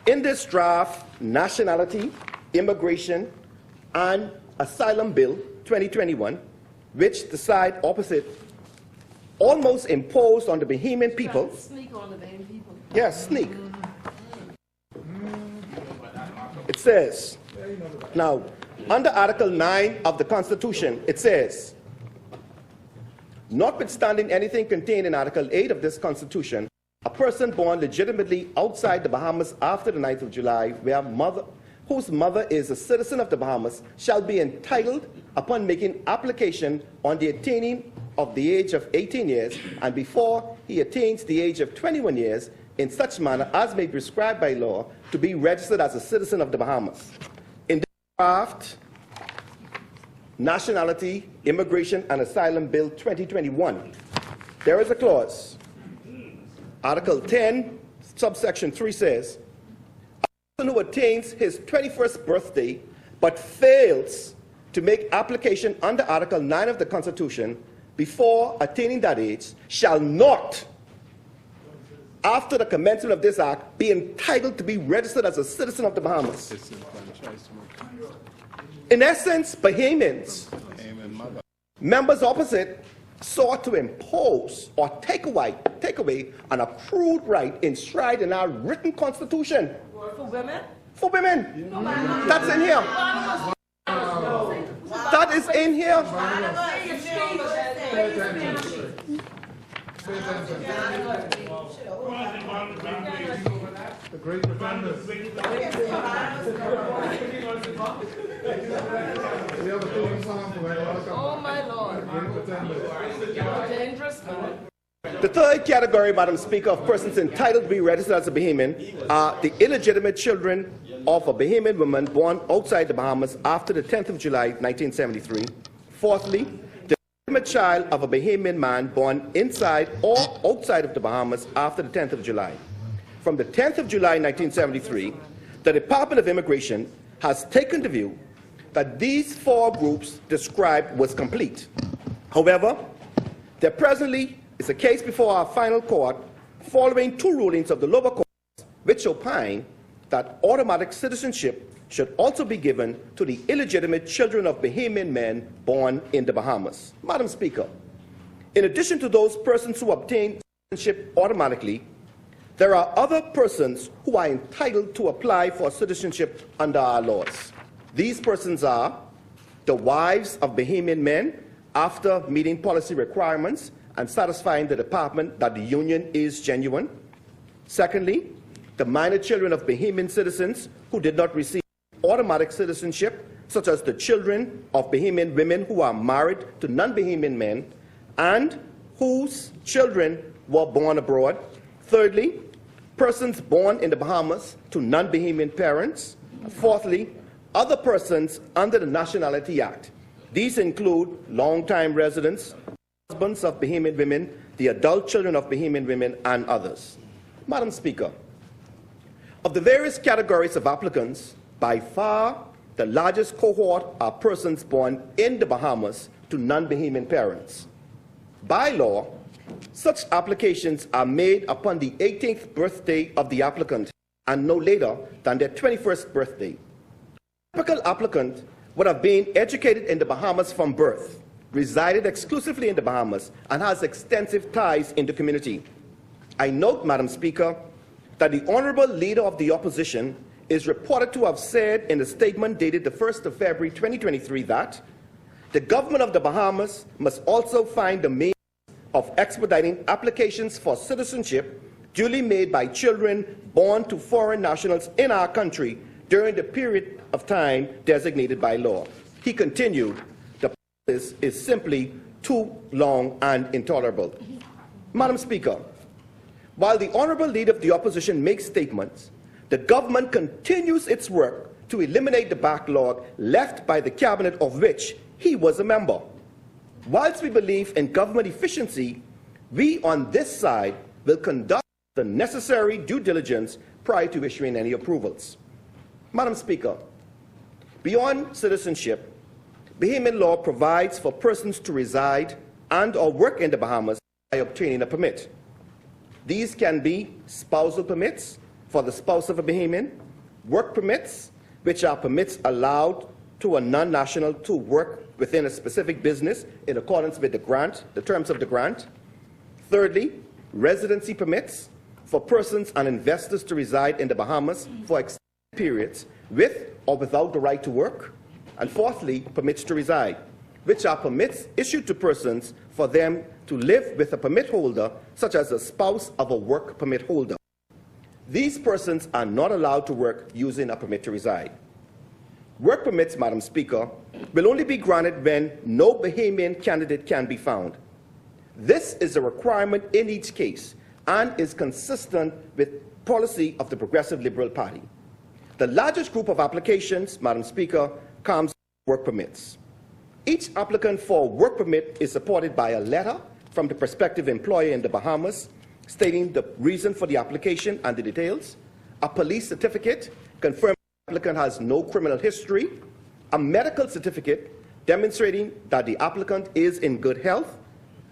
In this draft Nationality, Immigration, and Asylum Bill 2021, which the side opposite almost imposed on the Bahamian people. Sneak on the Bahamian people. Yes, sneak. It says, now, under Article 9 of the Constitution, it says, notwithstanding anything contained in Article 8 of this Constitution, a person born legitimately outside the Bahamas after the 9th of July, whose mother is a citizen of the Bahamas, shall be entitled, upon making application on the attaining of the age of 18 years and before he attains the age of 21 years, in such manner as may be prescribed by law, to be registered as a citizen of the Bahamas. In this draft, Nationality, Immigration, and Asylum Bill 2021, there is a clause. Article 10, subsection 3 says, a person who attains his 21st birthday but fails to make application under Article 9 of the Constitution before attaining that age shall not, after the commencement of this act, be entitled to be registered as a citizen of the Bahamas. In essence, Bahamians, members opposite, sought to impose or take away an accrued right enshrined in our written Constitution. For women? For women. That's in here. That is in here. The great defenders. Oh my Lord. Dangerous. The third category, Madam Speaker, of persons entitled to be registered as a Bahamian are the illegitimate children of a Bahamian woman born outside the Bahamas after the 10th of July 1973. Fourthly, the legitimate child of a Bahamian man born inside or outside of the Bahamas after the 10th of July. From the 10th of July 1973, the Department of Immigration has taken the view that these four groups described was complete. However, there presently is a case before our final court following two rulings of the lower courts which opine that automatic citizenship should also be given to the illegitimate children of Bahamian men born in the Bahamas. Madam Speaker, in addition to those persons who obtain citizenship automatically, there are other persons who are entitled to apply for citizenship under our laws. These persons are the wives of Bahamian men after meeting policy requirements and satisfying the department that the union is genuine. Secondly, the minor children of Bahamian citizens who did not receive automatic citizenship such as the children of Bahamian women who are married to non-Bahamian men and whose children were born abroad. Thirdly, persons born in the Bahamas to non-Bahamian parents. Fourthly, other persons under the Nationality Act. These include long-time residents, husbands of Bahamian women, the adult children of Bahamian women, and others. Madam Speaker, of the various categories of applicants, by far the largest cohort are persons born in the Bahamas to non-Bahamian parents. By law, such applications are made upon the 18th birthday of the applicant and no later than their 21st birthday. A typical applicant would have been educated in the Bahamas from birth, resided exclusively in the Bahamas, and has extensive ties in the community. I note, Madam Speaker, that the Honourable Leader of the Opposition is reported to have said in a statement dated the 1st of February 2023 that the government of the Bahamas must also find the means of expediting applications for citizenship duly made by children born to foreign nationals in our country during the period of time designated by law. He continued, the process is simply too long and intolerable. Madam Speaker, while the Honourable Leader of the Opposition makes statements, the government continues its work to eliminate the backlog left by the Cabinet of which he was a member. Whilst we believe in government efficiency, we on this side will conduct the necessary due diligence prior to issuing any approvals. Madam Speaker, beyond citizenship, Bahamian law provides for persons to reside and or work in the Bahamas by obtaining a permit. These can be spousal permits for the spouse of a Bahamian, work permits, which are permits allowed to a non-national to work within a specific business in accordance with the grant, the terms of the grant. Thirdly, residency permits for persons and investors to reside in the Bahamas for extended periods with or without the right to work. And fourthly, permits to reside, which are permits issued to persons for them to live with a permit holder, such as a spouse of a work permit holder. These persons are not allowed to work using a permit to reside. Work permits, Madam Speaker, will only be granted when no Bahamian candidate can be found. This is a requirement in each case and is consistent with policy of the Progressive Liberal Party. The largest group of applications, Madam Speaker, comes from work permits. Each applicant for a work permit is supported by a letter from the prospective employer in the Bahamas stating the reason for the application and the details, a police certificate confirming the applicant has no criminal history, a medical certificate demonstrating that the applicant is in good health,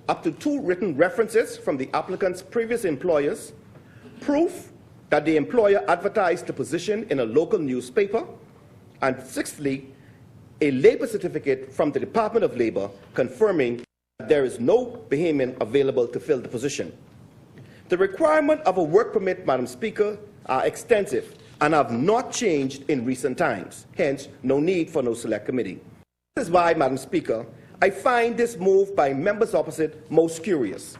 up to 2 written references from the applicant's previous employers, proof that the employer advertised the position in a local newspaper, and sixthly, a labor certificate from the Department of Labor confirming that there is no Bahamian available to fill the position. The requirement of a work permit, Madam Speaker, are extensive and have not changed in recent times. Hence, no need for no select committee. This is why, Madam Speaker, I find this move by members opposite most curious.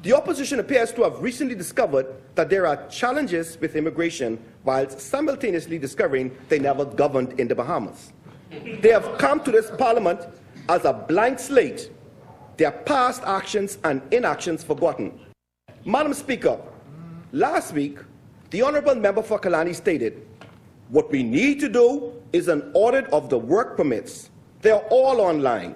The opposition appears to have recently discovered that there are challenges with immigration whilst simultaneously discovering they never governed in the Bahamas. They have come to this parliament as a blank slate, their past actions and inactions forgotten. Madam Speaker, last week, the Honourable Member for Kalani stated, what we need to do is an audit of the work permits. They are all online.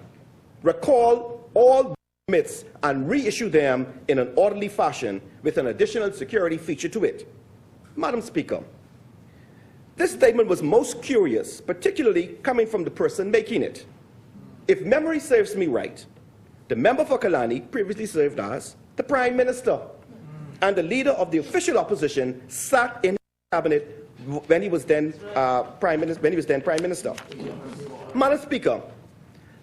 Recall all permits and reissue them in an orderly fashion with an additional security feature to it. Madam Speaker, this statement was most curious, particularly coming from the person making it. If memory serves me right, the member for Kalani previously served as the Prime Minister, and the leader of the official opposition sat in his cabinet when he was then Prime Minister. Madam Speaker,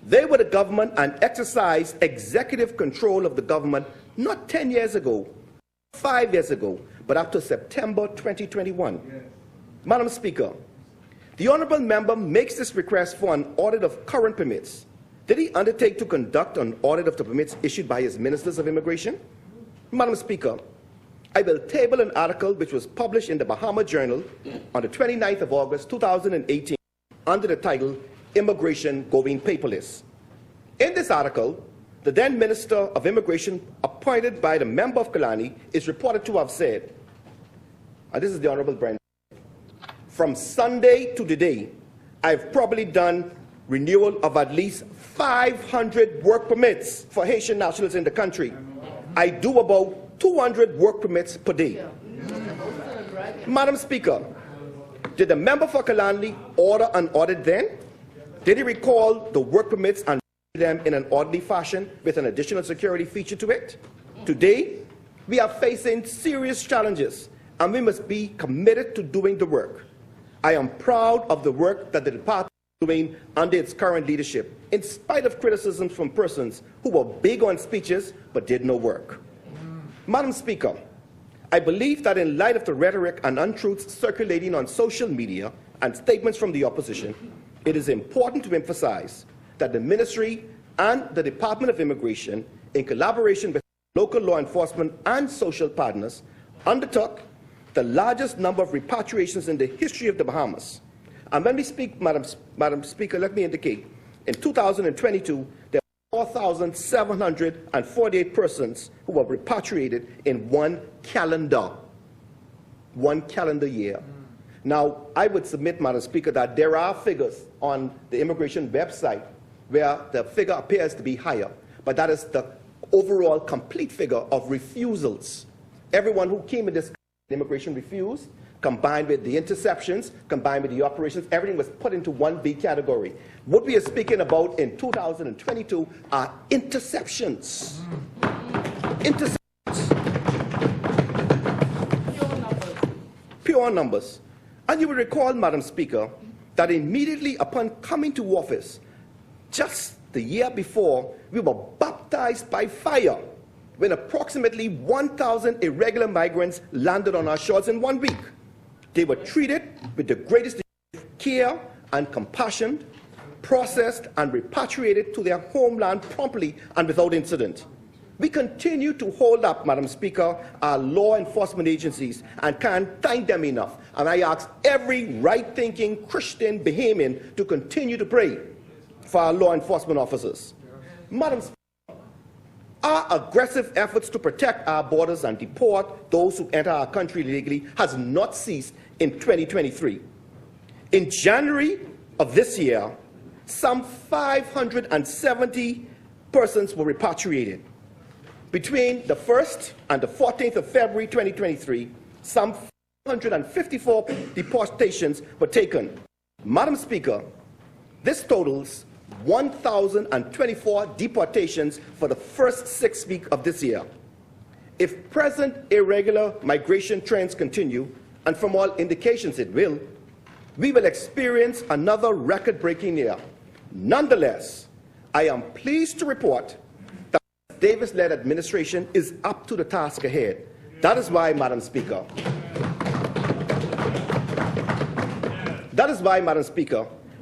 they were the government and exercised executive control of the government not 10 years ago, 5 years ago, but up to September 2021. Yes. Madam Speaker, the Honourable Member makes this request for an audit of current permits. Did he undertake to conduct an audit of the permits issued by his Ministers of Immigration? Madam Speaker, I will table an article which was published in the Bahama Journal on the 29th of August 2018 under the title Immigration Going Paperless. In this article, the then Minister of Immigration, appointed by the member of Kalani, is reported to have said, and this is the Honorable Brian, from Sunday to today, I've probably done renewal of at least 500 work permits for Haitian nationals in the country. I do about 200 work permits per day. Madam Speaker, did the member for Kalani order an audit then? Did he recall the work permits and them in an orderly fashion with an additional security feature to it? Today, we are facing serious challenges, and we must be committed to doing the work. I am proud of the work that the department is doing under its current leadership, in spite of criticisms from persons who were big on speeches but did no work. Madam Speaker, I believe that in light of the rhetoric and untruths circulating on social media and statements from the opposition, it is important to emphasize that the Ministry and the Department of Immigration, in collaboration with local law enforcement and social partners, undertook the largest number of repatriations in the history of the Bahamas. And when we speak, Madam Speaker, let me indicate, in 2022, there were 4,748 persons who were repatriated in one calendar year. Now, I would submit, Madam Speaker, that there are figures on the immigration website where the figure appears to be higher, but that is the overall complete figure of refusals. Everyone who came in this immigration refused, combined with the interceptions, combined with the operations, everything was put into one big category. What we are speaking about in 2022 are interceptions. Interceptions. Pure numbers. And you will recall, Madam Speaker, that immediately upon coming to office, just the year before, we were baptized by fire when approximately 1,000 irregular migrants landed on our shores in 1 week. They were treated with the greatest care and compassion, processed and repatriated to their homeland promptly and without incident. We continue to hold up, Madam Speaker, our law enforcement agencies and can't thank them enough. And I ask every right-thinking Christian Bahamian to continue to pray for our law enforcement officers. Madam Speaker, our aggressive efforts to protect our borders and deport those who enter our country illegally has not ceased in 2023. In January of this year, some 570 persons were repatriated. Between the 1st and the 14th of February 2023, some 454 deportations were taken. Madam Speaker, this totals 1,024 deportations for the first 6 weeks of this year. If present irregular migration trends continue, and from all indications it will, we will experience another record-breaking year. Nonetheless, I am pleased to report that the Davis-led administration is up to the task ahead. That is why, Madam Speaker,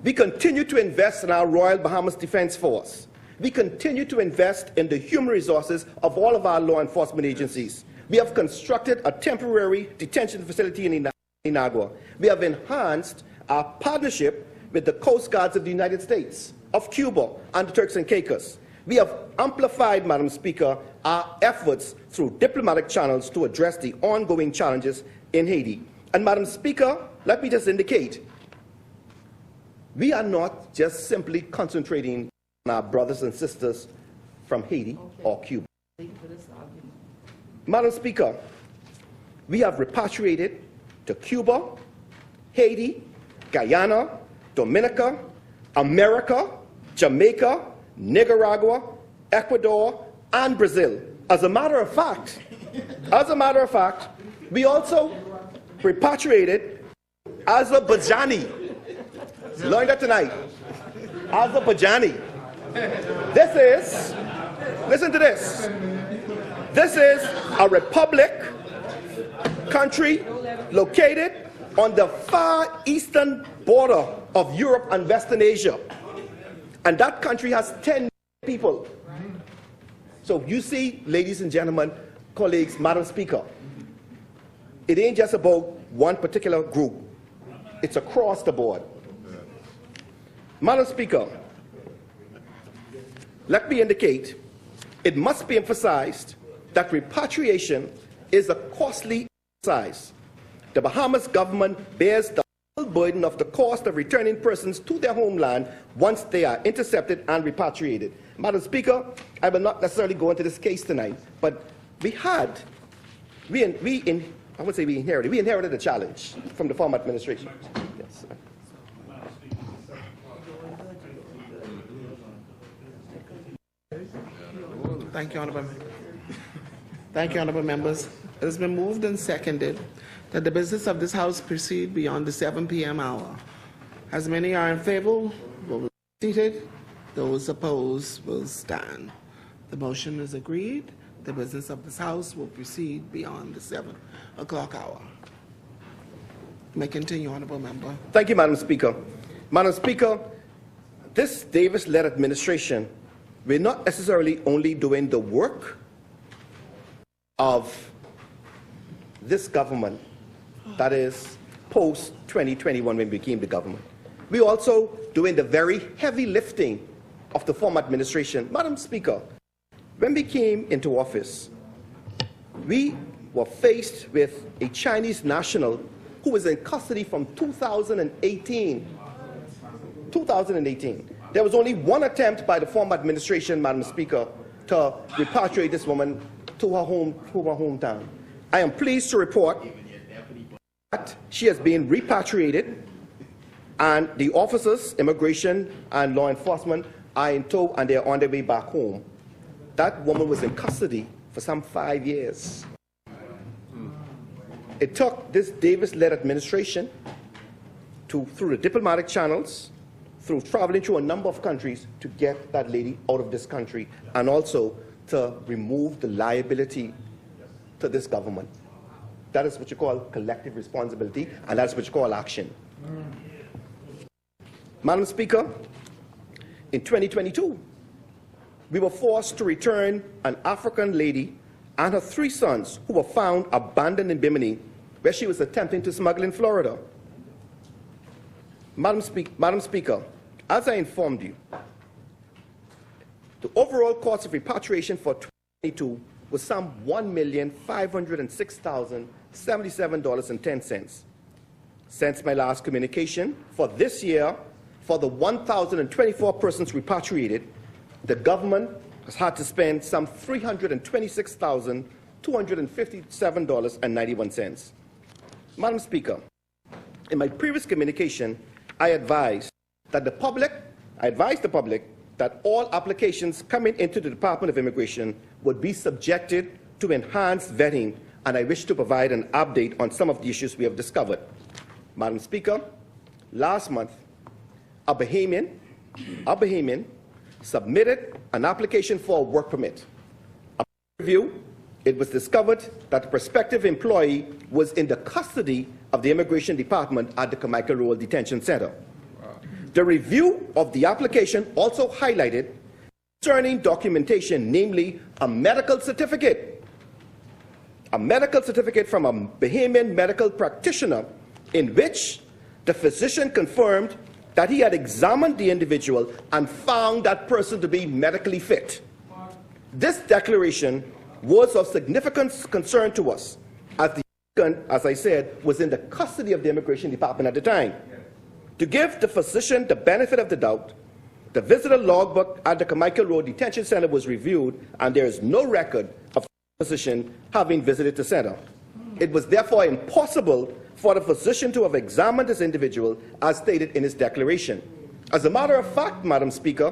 we continue to invest in our Royal Bahamas Defense Force. We continue to invest in the human resources of all of our law enforcement agencies. We have constructed a temporary detention facility in Inagua. We have enhanced our partnership with the Coast Guards of the United States, of Cuba, and the Turks and Caicos. We have amplified, Madam Speaker, our efforts through diplomatic channels to address the ongoing challenges in Haiti. And, Madam Speaker, let me just indicate, we are not just simply concentrating on our brothers and sisters from Haiti or Cuba. Madam Speaker, we have repatriated to Cuba, Haiti, Guyana, Dominica, America, Jamaica, Nicaragua, Ecuador, and Brazil. As a matter of fact, we also repatriated Azerbaijani. Learned that tonight. Azerbaijani. This is, listen to this. This is a republic country located on the far eastern border of Europe and Western Asia. And that country has 10 million people. So you see, ladies and gentlemen, colleagues, Madam Speaker, it ain't just about one particular group. It's across the board. Madam Speaker, let me indicate it must be emphasized that repatriation is a costly exercise. The Bahamas government bears the full burden of the cost of returning persons to their homeland once they are intercepted and repatriated. Madam Speaker, I will not necessarily go into this case tonight, but we inherited a challenge from the former administration. Yes. Thank you, Honourable. Thank you, Honourable Members. It has been moved and seconded that the business of this House proceed beyond the 7 p.m. hour. As many are in favour, will be seated. Those opposed will stand. The motion is agreed. The business of this House will proceed beyond the 7 o'clock hour. You may continue, Honourable Member. Thank you, Madam Speaker. Madam Speaker, this Davis-led administration, we're not necessarily only doing the work of this government, that is post-2021 when we became the government. We're also doing the very heavy lifting of the former administration. Madam Speaker, when we came into office, we were faced with a Chinese national who was in custody from 2018. There was only one attempt by the former administration, Madam Speaker, to repatriate this woman to her hometown. I am pleased to report that she has been repatriated, and the officers, immigration and law enforcement, are in tow and they are on their way back home. That woman was in custody for some 5 years. It took this Davis-led administration through the diplomatic channels, through traveling through a number of countries, to get that lady out of this country, and also to remove the liability to this government. That is what you call collective responsibility, and that's what you call action. Madam Speaker, in 2022, we were forced to return an African lady and her 3 sons who were found abandoned in Bimini, where she was attempting to smuggle in Florida. Madam Speaker, as I informed you, the overall cost of repatriation for 2022 was some $1,506,077.10. Since my last communication, for this year, for the 1,024 persons repatriated, the government has had to spend some $326,257.91. Madam Speaker, in my previous communication, I advised the public that all applications coming into the Department of Immigration would be subjected to enhanced vetting, and I wish to provide an update on some of the issues we have discovered. Madam Speaker, last month, a Bahamian submitted an application for a work permit. Upon review, it was discovered that the prospective employee was in the custody of the Immigration Department at the Carmichael Road Detention Center. The review of the application also highlighted concerning documentation, namely a medical certificate from a Bahamian medical practitioner, in which the physician confirmed that he had examined the individual and found that person to be medically fit. This declaration was of significant concern to us, as the applicant, as I said, was in the custody of the Immigration Department at the time. To give the physician the benefit of the doubt, the visitor logbook at the Carmichael Road Detention Center was reviewed, and there is no record of the physician having visited the center. It was therefore impossible for the physician to have examined this individual as stated in his declaration. As a matter of fact, Madam Speaker,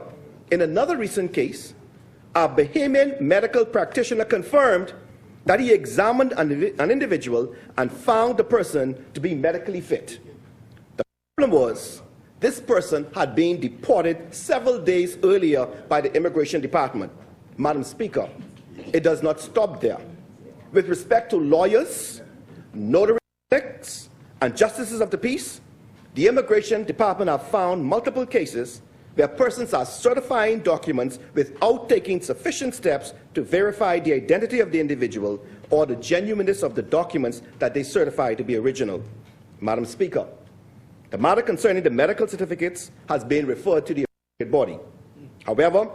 in another recent case, a Bahamian medical practitioner confirmed that he examined an individual and found the person to be medically fit. The problem was, this person had been deported several days earlier by the Immigration Department. Madam Speaker, it does not stop there. With respect to lawyers, notary publics, and justices of the peace, the Immigration Department have found multiple cases where persons are certifying documents without taking sufficient steps to verify the identity of the individual or the genuineness of the documents that they certify to be original. Madam Speaker, The matter concerning the medical certificates has been referred to the appropriate body. However,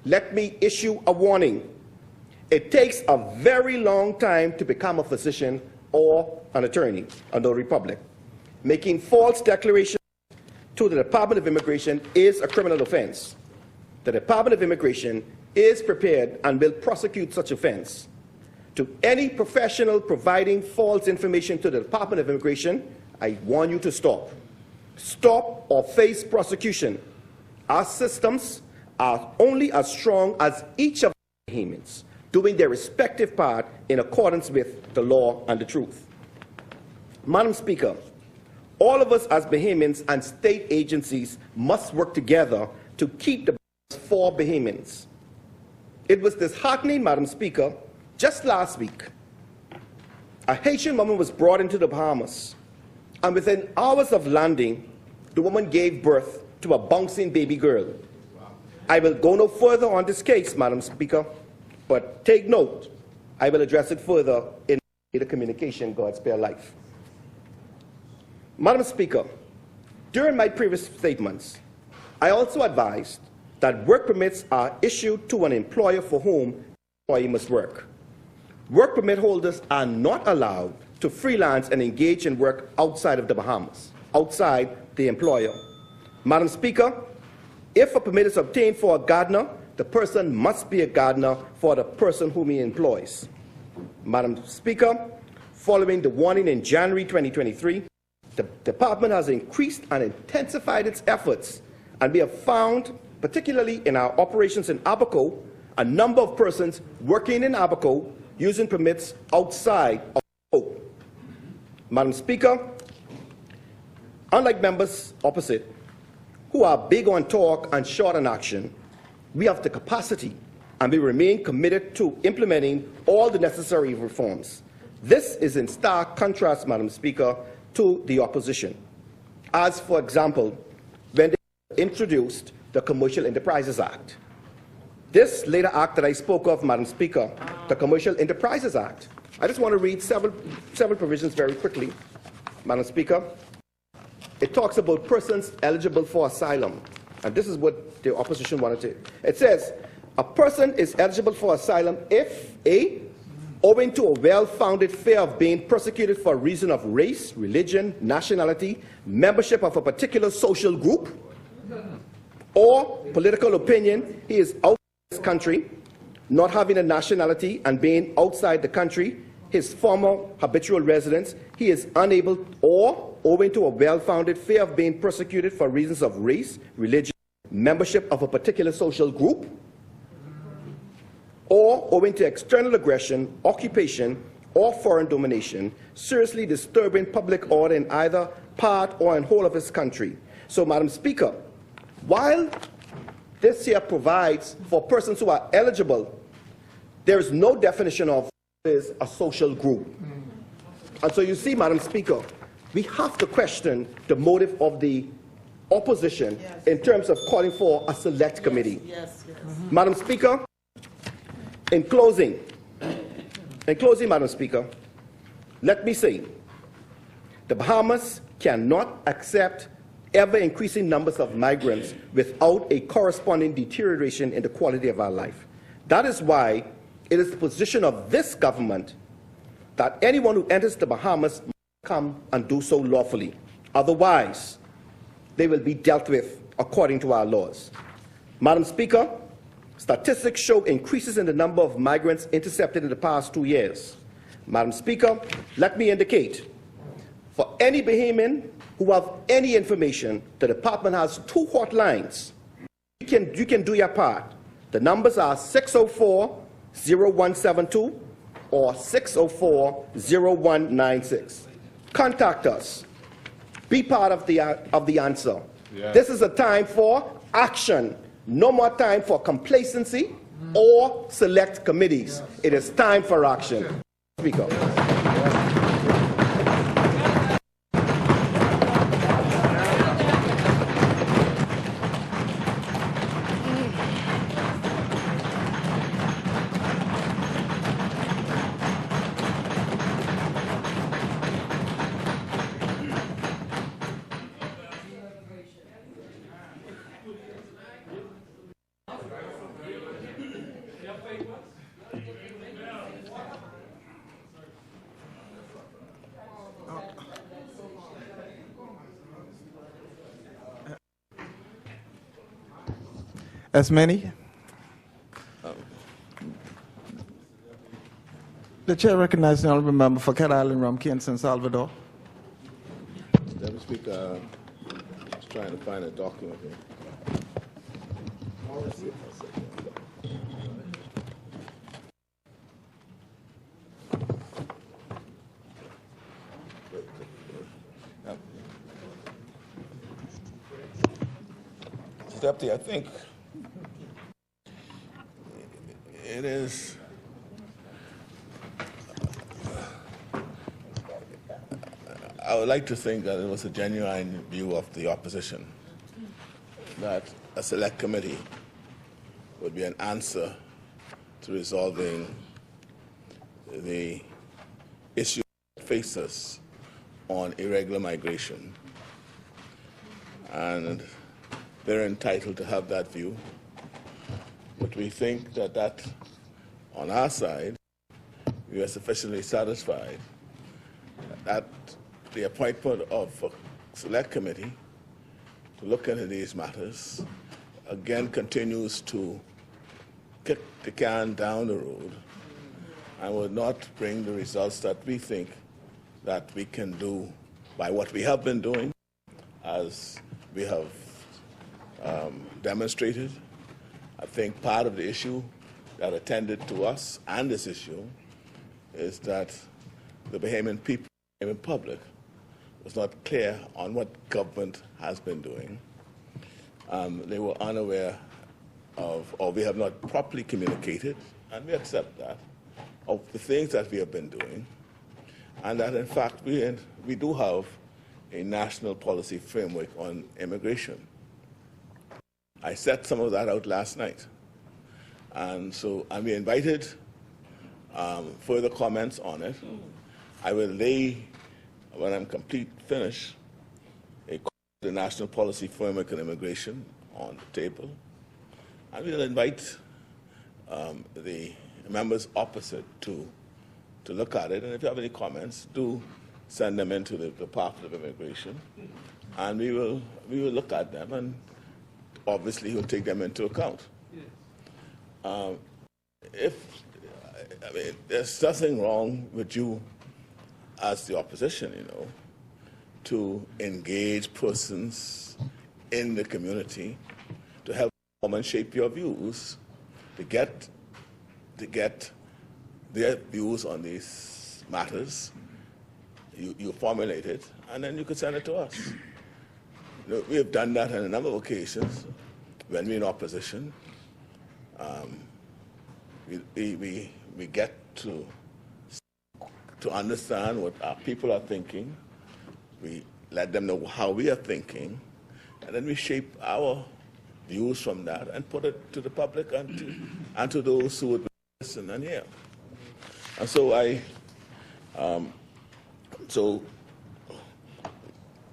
let me issue a warning. It takes a very long time to become a physician or an attorney under the Republic. Making false declarations to the Department of Immigration is a criminal offense. The Department of Immigration is prepared and will prosecute such offense. To any professional providing false information to the Department of Immigration, I warn you to stop. Stop or face prosecution. Our systems are only as strong as each of the Bahamians doing their respective part in accordance with the law and the truth. Madam Speaker, all of us as Bahamians and state agencies must work together to keep the Bahamas for Bahamians. It was disheartening, Madam Speaker, just last week, a Haitian woman was brought into the Bahamas, and within hours of landing, the woman gave birth to a bouncing baby girl. I will go no further on this case, Madam Speaker, but take note, I will address it further in the communication, God Spare Life. Madam Speaker, during my previous statements, I also advised that work permits are issued to an employer for whom the employee must work. Work permit holders are not allowed to freelance and engage in work outside of the Bahamas, outside the employer. Madam Speaker, if a permit is obtained for a gardener, the person must be a gardener for the person whom he employs. Madam Speaker, following the warning in January 2023, the department has increased and intensified its efforts, and we have found, particularly in our operations in Abaco, a number of persons working in Abaco using permits outside of Abaco. Madam Speaker, unlike members opposite, who are big on talk and short on action, we have the capacity and we remain committed to implementing all the necessary reforms. This is in stark contrast, Madam Speaker, to the opposition. As, for example, when they introduced the Commercial Enterprises Act. This later act that I spoke of, Madam Speaker, the Commercial Enterprises Act, I just want to read several provisions very quickly, Madam Speaker. It talks about persons eligible for asylum, and this is what the opposition wanted to. It says, a person is eligible for asylum if, A, owing to a well-founded fear of being persecuted for a reason of race, religion, nationality, membership of a particular social group, or political opinion, he is outside this country, not having a nationality and being outside the country, his former habitual residence, he is unable, or owing to a well-founded fear of being persecuted for reasons of race, religion, membership of a particular social group, or owing to external aggression, occupation, or foreign domination, seriously disturbing public order in either part or in whole of his country. So, Madam Speaker, while this here provides for persons who are eligible, there is no definition of what is a social group. And so you see, Madam Speaker, we have to question the motive of the opposition in terms of calling for a select committee. Madam Speaker, in closing, Madam Speaker, let me say, the Bahamas cannot accept ever-increasing numbers of migrants without a corresponding deterioration in the quality of our life. That is why it is the position of this government that anyone who enters the Bahamas must come and do so lawfully. Otherwise, they will be dealt with according to our laws. Madam Speaker, statistics show increases in the number of migrants intercepted in the past 2 years. Madam Speaker, let me indicate, for any Bahamian who have any information, the department has 2 hotlines. You can do your part. The numbers are 604-0172 or 604-0196. Contact us. Be part of the answer. Yeah. This is a time for action. No more time for complacency or select committees. Yes. It is time for action. Speaker. As many? The chair recognizes the honourable member for Cat Island, Rumkey, San Salvador. Madam Speaker, I was trying to find a document here. Deputy, I think it is I would like to think that it was a genuine view of the opposition that a select committee would be an answer to resolving the issue that faces us on irregular migration. And they're entitled to have that view. But we think that on our side, we are sufficiently satisfied that the appointment of a select committee to look into these matters again continues to kick the can down the road and will not bring the results that we think that we can do by what we have been doing, as we have demonstrated. I think part of the issue that attended to us and this issue is that the Bahamian people, the Bahamian public, was not clear on what government has been doing. They were unaware of, or we have not properly communicated, and we accept that, of the things that we have been doing, and that in fact we do have a national policy framework on immigration. I set some of that out last night. And we invited further comments on it. I will lay, when I'm finished, the national policy framework on immigration on the table. And we'll invite the members opposite to look at it. And if you have any comments, do send them into the Department of Immigration. And we will look at them, and obviously we'll take them into account. There's nothing wrong with you as the opposition, to engage persons in the community to help form and shape your views, to get their views on these matters. You formulate it, and then you can send it to us. We have done that on a number of occasions when we're in opposition. We get to understand what our people are thinking. We let them know how we are thinking, and then we shape our views from that and put it to the public and to those who would listen and hear. And so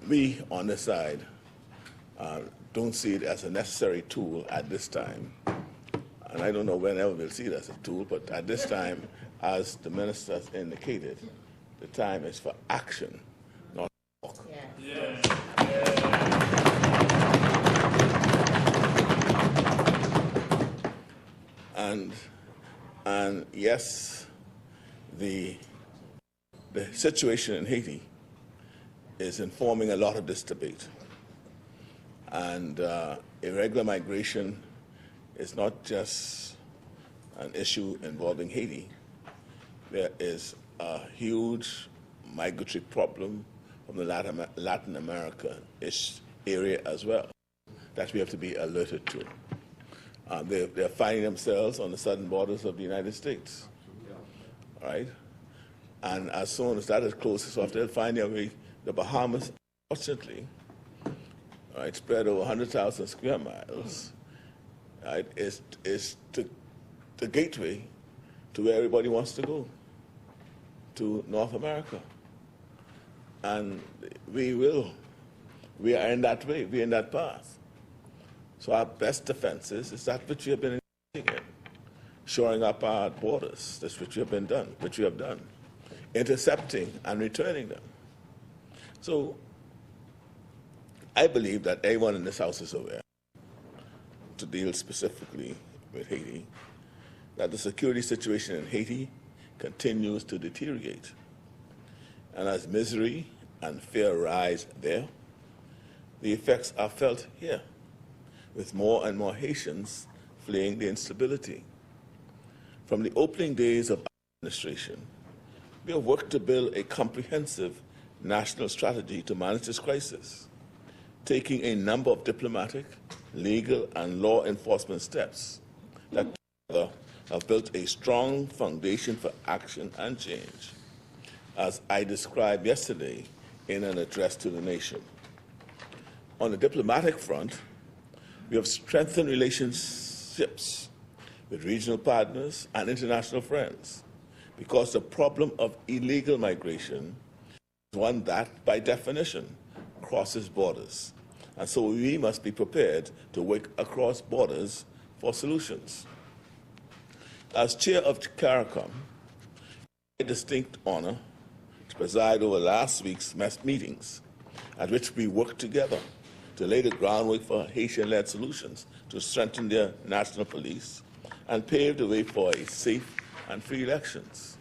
we on this side don't see it as a necessary tool at this time. And I don't know whenever we'll see it as a tool, but at this time, as the minister has indicated, the time is for action, not talk. Yeah. And yes, the situation in Haiti is informing a lot of this debate. And irregular migration is not just an issue involving Haiti. There is a huge migratory problem from the Latin America-ish area as well that we have to be alerted to. They're finding themselves on the southern borders of the United States, right? And as soon as that is closed off, they'll find their way. The Bahamas, fortunately, right, spread over 100,000 square miles, right, is the gateway to where everybody wants to go, to North America. And we are in that way, we're in that path. So our best defense is that which we have been engaging in, shoring up our borders, that's which we have done, intercepting and returning them. So I believe that everyone in this House is aware, to deal specifically with Haiti, that the security situation in Haiti continues to deteriorate. And as misery and fear rise there, the effects are felt here, with more and more Haitians fleeing the instability. From the opening days of our administration, we have worked to build a comprehensive national strategy to manage this crisis, taking a number of diplomatic, legal, and law enforcement steps that together have built a strong foundation for action and change, as I described yesterday in an address to the nation. On the diplomatic front, we have strengthened relationships with regional partners and international friends, because the problem of illegal migration is one that, by definition, crosses borders. And so we must be prepared to work across borders for solutions. As chair of CARICOM, I had a distinct honor to preside over last week's meetings, at which we worked together to lay the groundwork for Haitian-led solutions to strengthen their national police and pave the way for a safe and free elections.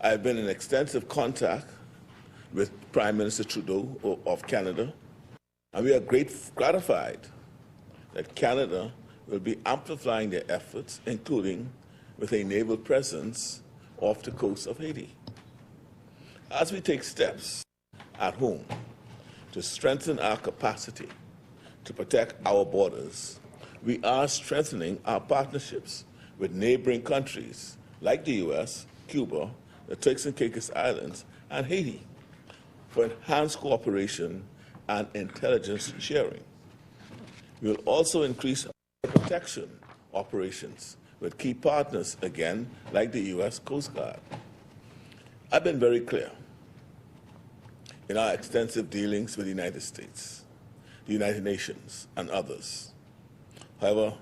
I have been in extensive contact with Prime Minister Trudeau of Canada, and we are gratified that Canada will be amplifying their efforts, including with a naval presence off the coast of Haiti. As we take steps at home to strengthen our capacity to protect our borders, we are strengthening our partnerships with neighboring countries like the U.S., Cuba, the Turks and Caicos Islands, and Haiti for enhanced cooperation and intelligence sharing. We will also increase our protection operations with key partners, again, like the U.S. Coast Guard. I've been very clear in our extensive dealings with the United States, the United Nations, and others. However,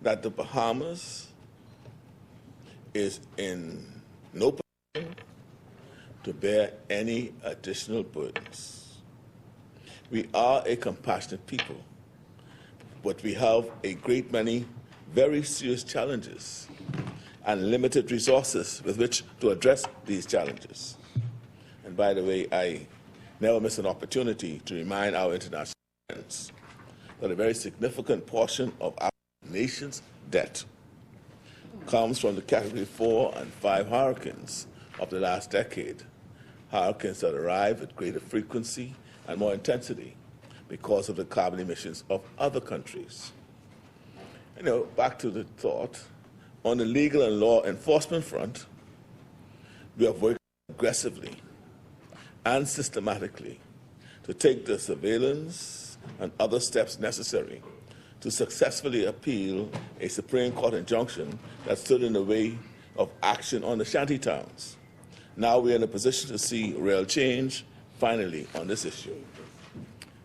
that the Bahamas is in no position to bear any additional burdens. We are a compassionate people, but we have a great many very serious challenges and limited resources with which to address these challenges. And by the way, I never miss an opportunity to remind our international friends that a very significant portion of our nation's debt comes from the Category 4 and 5 hurricanes of the last decade, hurricanes that arrive with greater frequency and more intensity because of the carbon emissions of other countries. You know, back to the thought, on the legal and law enforcement front, we have worked aggressively and systematically to take the surveillance and other steps necessary to successfully appeal a Supreme Court injunction that stood in the way of action on the shanty towns. Now we are in a position to see real change, finally, on this issue.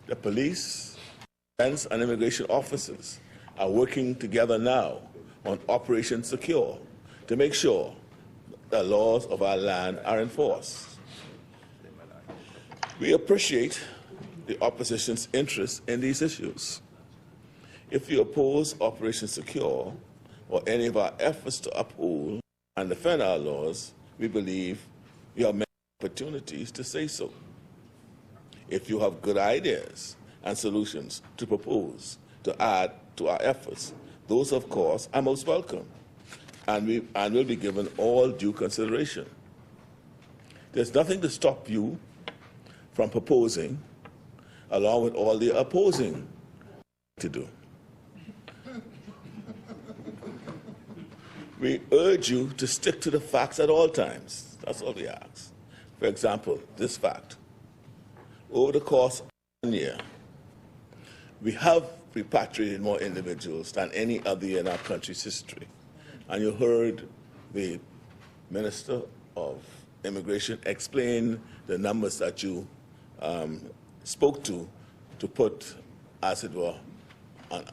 The police, defense, and immigration officers are working together now on Operation Secure to make sure the laws of our land are enforced. We appreciate the opposition's interest in these issues. If you oppose Operation Secure or any of our efforts to uphold and defend our laws, we believe you have many opportunities to say so. If you have good ideas and solutions to propose to add to our efforts, those, of course, are most welcome and will be given all due consideration. There's nothing to stop you from proposing, along with all the opposing to do. We urge you to stick to the facts at all times. That's all we ask. For example, this fact. Over the course of 1 year, we have repatriated more individuals than any other year in our country's history. And you heard the Minister of Immigration explain the numbers that you spoke to put, as it were,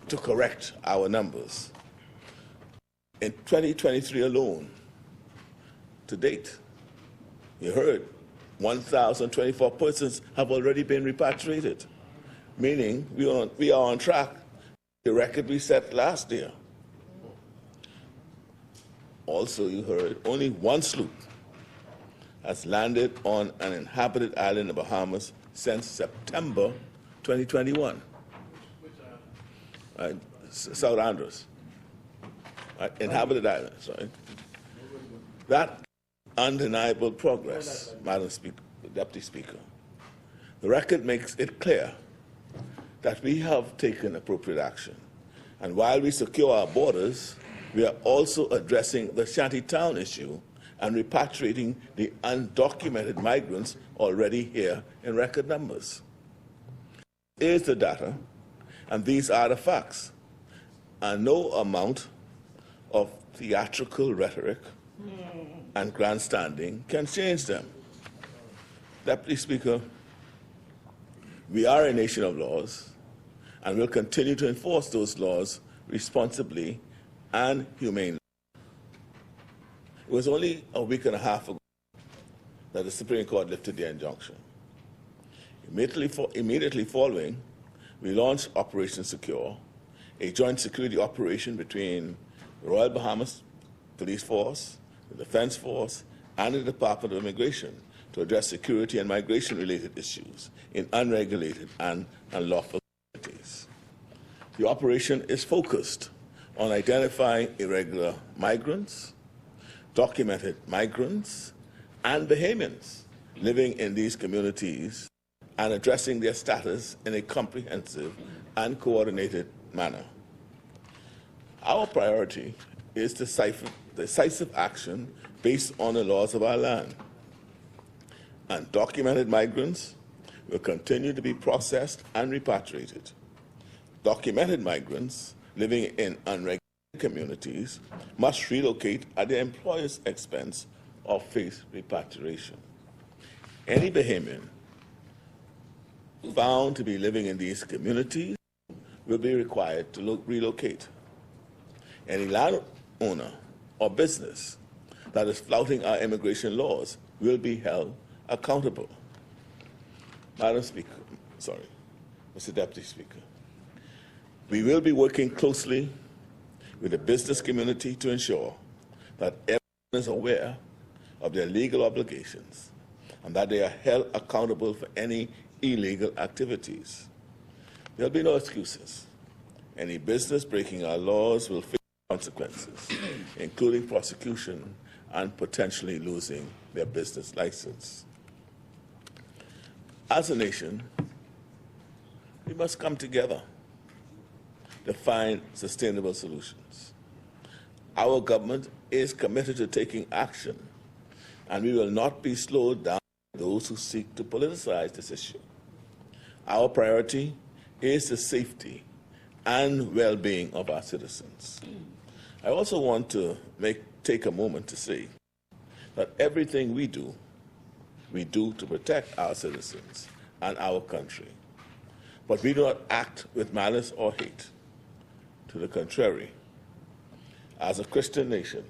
to correct our numbers. in 2023 alone, to date, you heard 1,024 persons have already been repatriated, meaning we are on track to the record we set last year. Also, you heard only one sloop has landed on an inhabited island in the Bahamas since September 2021. Right? South Andros. Right? Inhabited islands, right? That undeniable progress, Madam Speaker, Deputy Speaker. The record makes it clear that we have taken appropriate action. And while we secure our borders, we are also addressing the shantytown issue and repatriating the undocumented migrants already here in record numbers. Here's the data, and these are the facts. And no amount of theatrical rhetoric and grandstanding can change them. Deputy Speaker, we are a nation of laws, and will continue to enforce those laws responsibly and humanely. It was only a week and a half ago that the Supreme Court lifted the injunction. Immediately following, we launched Operation Secure, a joint security operation between the Royal Bahamas Police Force, the Defense Force, and the Department of Immigration to address security and migration-related issues in unregulated and unlawful communities. The operation is focused on identifying irregular migrants, documented migrants, and Bahamians living in these communities and addressing their status in a comprehensive and coordinated manner. Our priority is decisive action based on the laws of our land. Undocumented migrants will continue to be processed and repatriated. Documented migrants living in unregulated communities must relocate at their employer's expense or face repatriation. Any Bahamian found to be living in these communities will be required to relocate. Any landowner or business that is flouting our immigration laws will be held accountable. Madam Speaker, Mr. Deputy Speaker, we will be working closely with the business community to ensure that everyone is aware of their legal obligations and that they are held accountable for any illegal activities. There will be no excuses. Any business breaking our laws will face consequences, including prosecution and potentially losing their business license. As a nation, we must come together to find sustainable solutions. Our government is committed to taking action, and we will not be slowed down by those who seek to politicize this issue. Our priority is the safety and well-being of our citizens. I also want to take a moment to say that everything we do to protect our citizens and our country. But we do not act with malice or hate. To the contrary, as a Christian nation,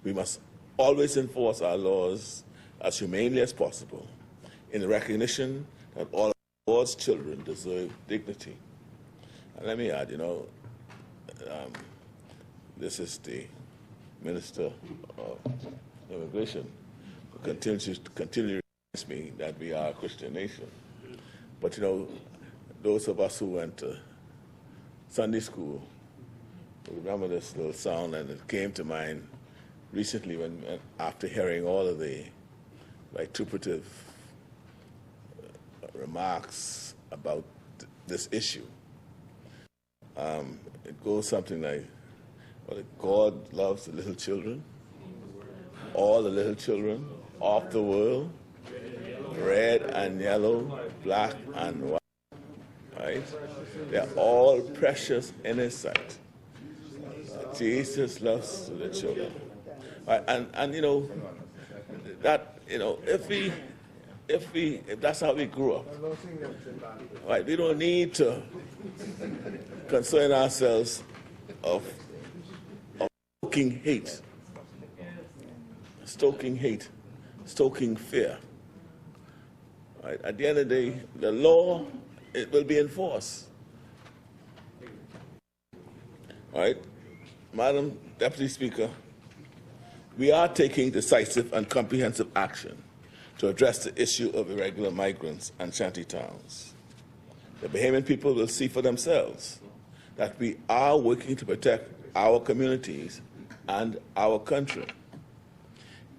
we must always enforce our laws as humanely as possible in the recognition that all of God's children deserve dignity. And let me add, this is the Minister of Immigration who continues to remind me that we are a Christian nation. But, those of us who went to Sunday school remember this little song, and it came to mind recently after hearing all of the vituperative remarks about this issue. It goes something like, God loves the little children, all the little children of the world, red and yellow, black and white, right? They're all precious in His sight. Jesus loves the children. Right? And that, if that's how we grew up, right, we don't need to concern ourselves of stoking hate, stoking fear. Right? At the end of the day, the law, it will be enforced. Right? Madam Deputy Speaker, we are taking decisive and comprehensive action to address the issue of irregular migrants and shanty towns. The Bahamian people will see for themselves that we are working to protect our communities and our country.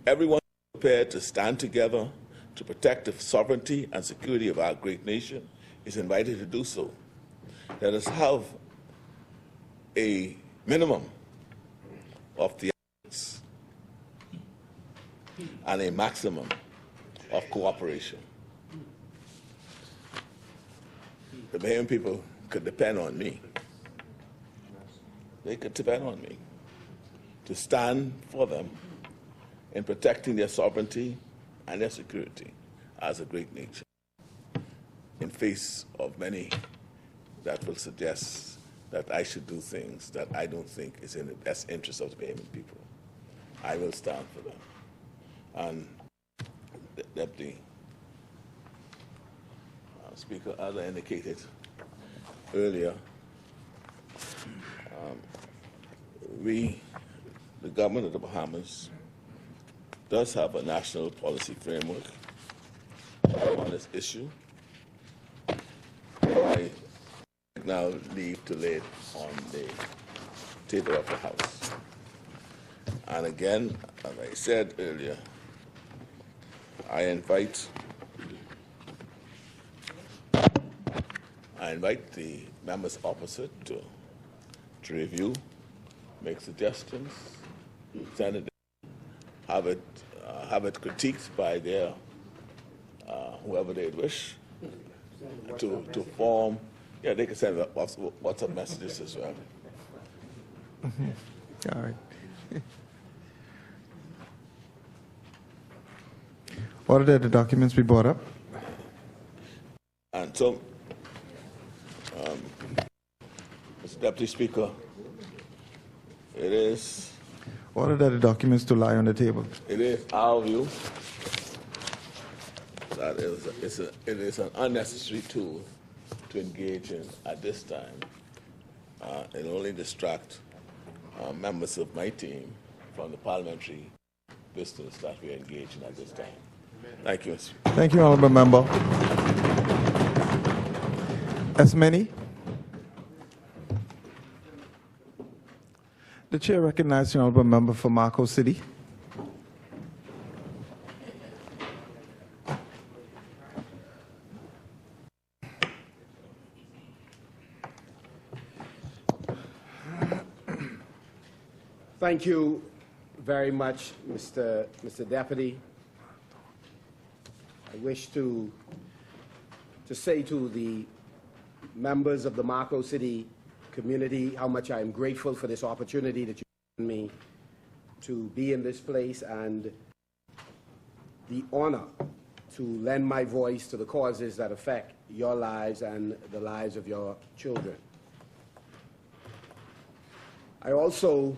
Everyone is prepared to stand together to protect the sovereignty and security of our great nation is invited to do so. Let us have a minimum of the ethics and a maximum of cooperation. The Bahamian people could depend on me. They could depend on me to stand for them in protecting their sovereignty and their security as a great nation in face of many that will suggest that I should do things that I don't think is in the best interest of the Bahamian people. I will stand for them. And the Deputy Speaker, as I indicated earlier, we, the government of the Bahamas, does have a national policy framework on this issue. I now leave to lay it on the table of the House. And again, as I said earlier, I invite the members opposite to review, make suggestions, send it, have it critiqued by their whoever they wish to form. Yeah, they can send WhatsApp messages as well. All right. Order that the documents be brought up. And so, Mr. Deputy Speaker, it is... Order that the documents to lie on the table. It is our view that it is an unnecessary tool to engage in at this time. It only distract members of my team from the parliamentary business that we are engaged in at this time. Thank you, Mr. Thank you, Honourable Member. As many. The Chair recognizes the Honourable Member for Marco City. Thank you very much, Mr. Deputy. I wish to say to the members of the Marco City community how much I am grateful for this opportunity that you've given me to be in this place and the honor to lend my voice to the causes that affect your lives and the lives of your children. I also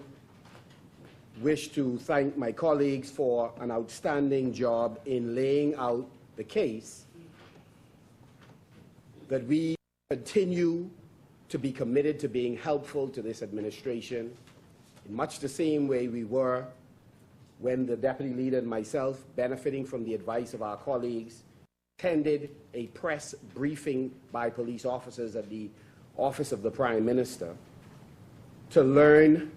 wish to thank my colleagues for an outstanding job in laying out the case that we continue to be committed to being helpful to this administration in much the same way we were when the Deputy Leader and myself, benefiting from the advice of our colleagues, attended a press briefing by police officers at the Office of the Prime Minister to learn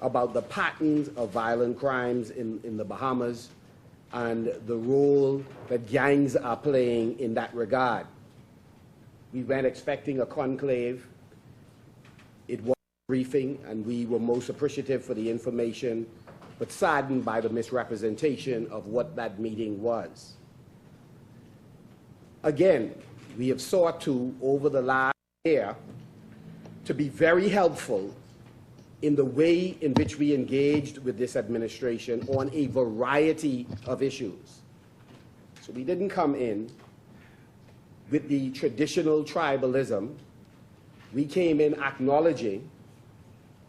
about the patterns of violent crimes in the Bahamas and the role that gangs are playing in that regard. We went expecting a conclave. It was a briefing, and we were most appreciative for the information, but saddened by the misrepresentation of what that meeting was. Again, we have sought to, over the last year, to be very helpful in the way in which we engaged with this administration on a variety of issues. So we didn't come in with the traditional tribalism. We came in acknowledging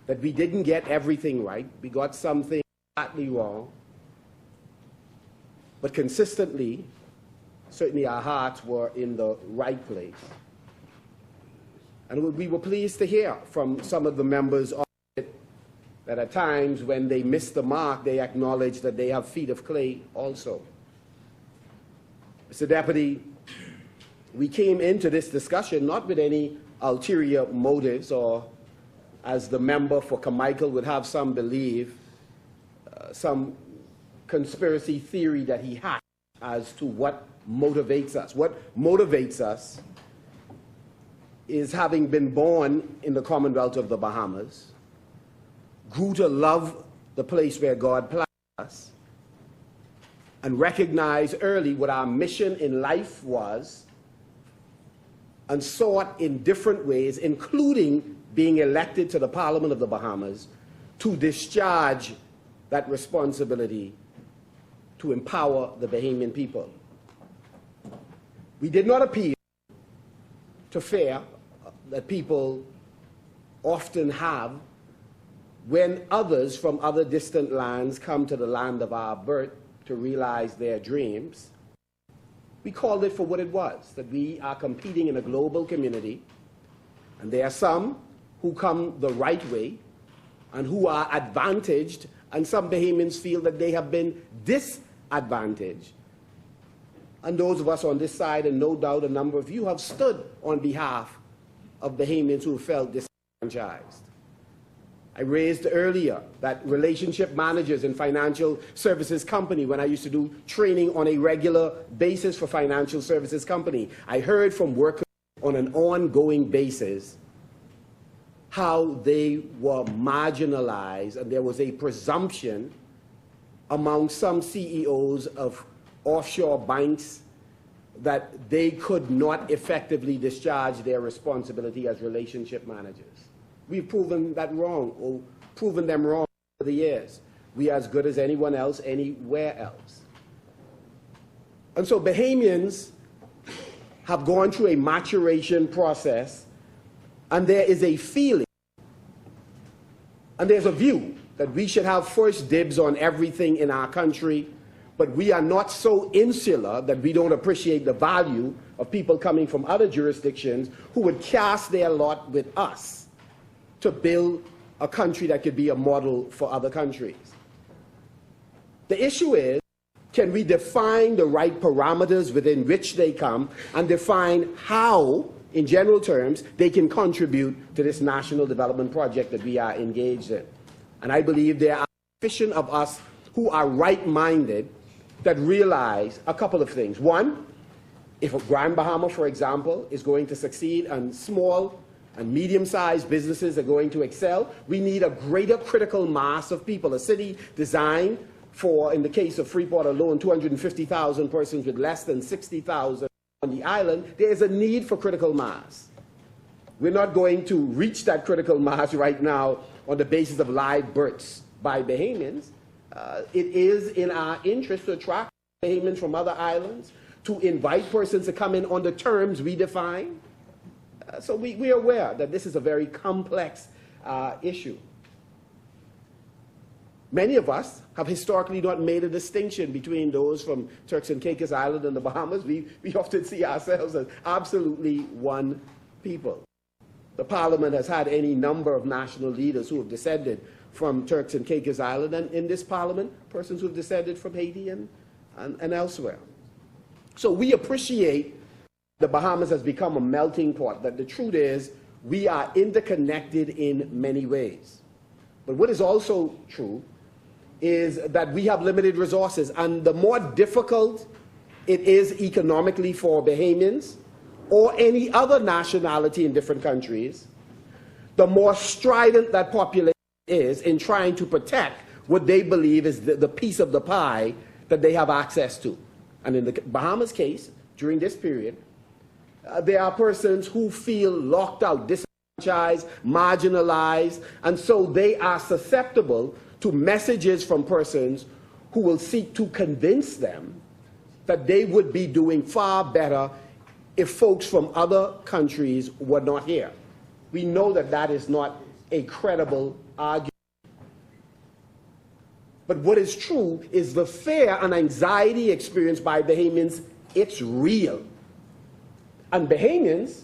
that we didn't get everything right. We got something slightly wrong. But consistently, certainly our hearts were in the right place. And we were pleased to hear from some of the members of it that at times when they missed the mark, they acknowledge that they have feet of clay also. Mr. Deputy, we came into this discussion not with any ulterior motives, or as the member for Carmichael would have some believe, some conspiracy theory that he had as to what motivates us. What motivates us is having been born in the Commonwealth of the Bahamas, grew to love the place where God planted us, and recognized early what our mission in life was, and sought in different ways, including being elected to the Parliament of the Bahamas, to discharge that responsibility to empower the Bahamian people. We did not appeal to fear that people often have when others from other distant lands come to the land of our birth to realize their dreams. We called it for what it was, that we are competing in a global community, and there are some who come the right way and who are advantaged, and some Bahamians feel that they have been disadvantaged. And those of us on this side, and no doubt a number of you, have stood on behalf of Bahamians who felt disenfranchised. I raised earlier that relationship managers in financial services company, when I used to do training on a regular basis for financial services company, I heard from workers on an ongoing basis how they were marginalized, and there was a presumption among some CEOs of offshore banks that they could not effectively discharge their responsibility as relationship managers. We've proven that wrong, or proven them wrong over the years. We are as good as anyone else, anywhere else. And so Bahamians have gone through a maturation process, and there is a feeling, and there's a view, that we should have first dibs on everything in our country, but we are not so insular that we don't appreciate the value of people coming from other jurisdictions who would cast their lot with us to build a country that could be a model for other countries. The issue is, can we define the right parameters within which they come, and define how, in general terms, they can contribute to this national development project that we are engaged in? And I believe there are sufficient of us who are right-minded that realize a couple of things. One, if a Grand Bahama, for example, is going to succeed and small and medium-sized businesses are going to excel, we need a greater critical mass of people. A city designed for, in the case of Freeport alone, 250,000 persons with less than 60,000 on the island, there is a need for critical mass. We're not going to reach that critical mass right now on the basis of live births by Bahamians. It is in our interest to attract Bahamians from other islands, to invite persons to come in on the terms we define. So we are aware that this is a very complex issue. Many of us have historically not made a distinction between those from Turks and Caicos Island and the Bahamas. We often see ourselves as absolutely one people. The Parliament has had any number of national leaders who have descended from Turks and Caicos Island, and in this Parliament, persons who have descended from Haiti and elsewhere. So we appreciate the Bahamas has become a melting pot, that the truth is we are interconnected in many ways. But what is also true is that we have limited resources, and the more difficult it is economically for Bahamians or any other nationality in different countries, the more strident that population is in trying to protect what they believe is the piece of the pie that they have access to. And in the Bahamas case, during this period, there are persons who feel locked out, disenfranchised, marginalized, and so they are susceptible to messages from persons who will seek to convince them that they would be doing far better if folks from other countries were not here. We know that that is not a credible argue. But what is true is the fear and anxiety experienced by Bahamians, it's real. And Bahamians,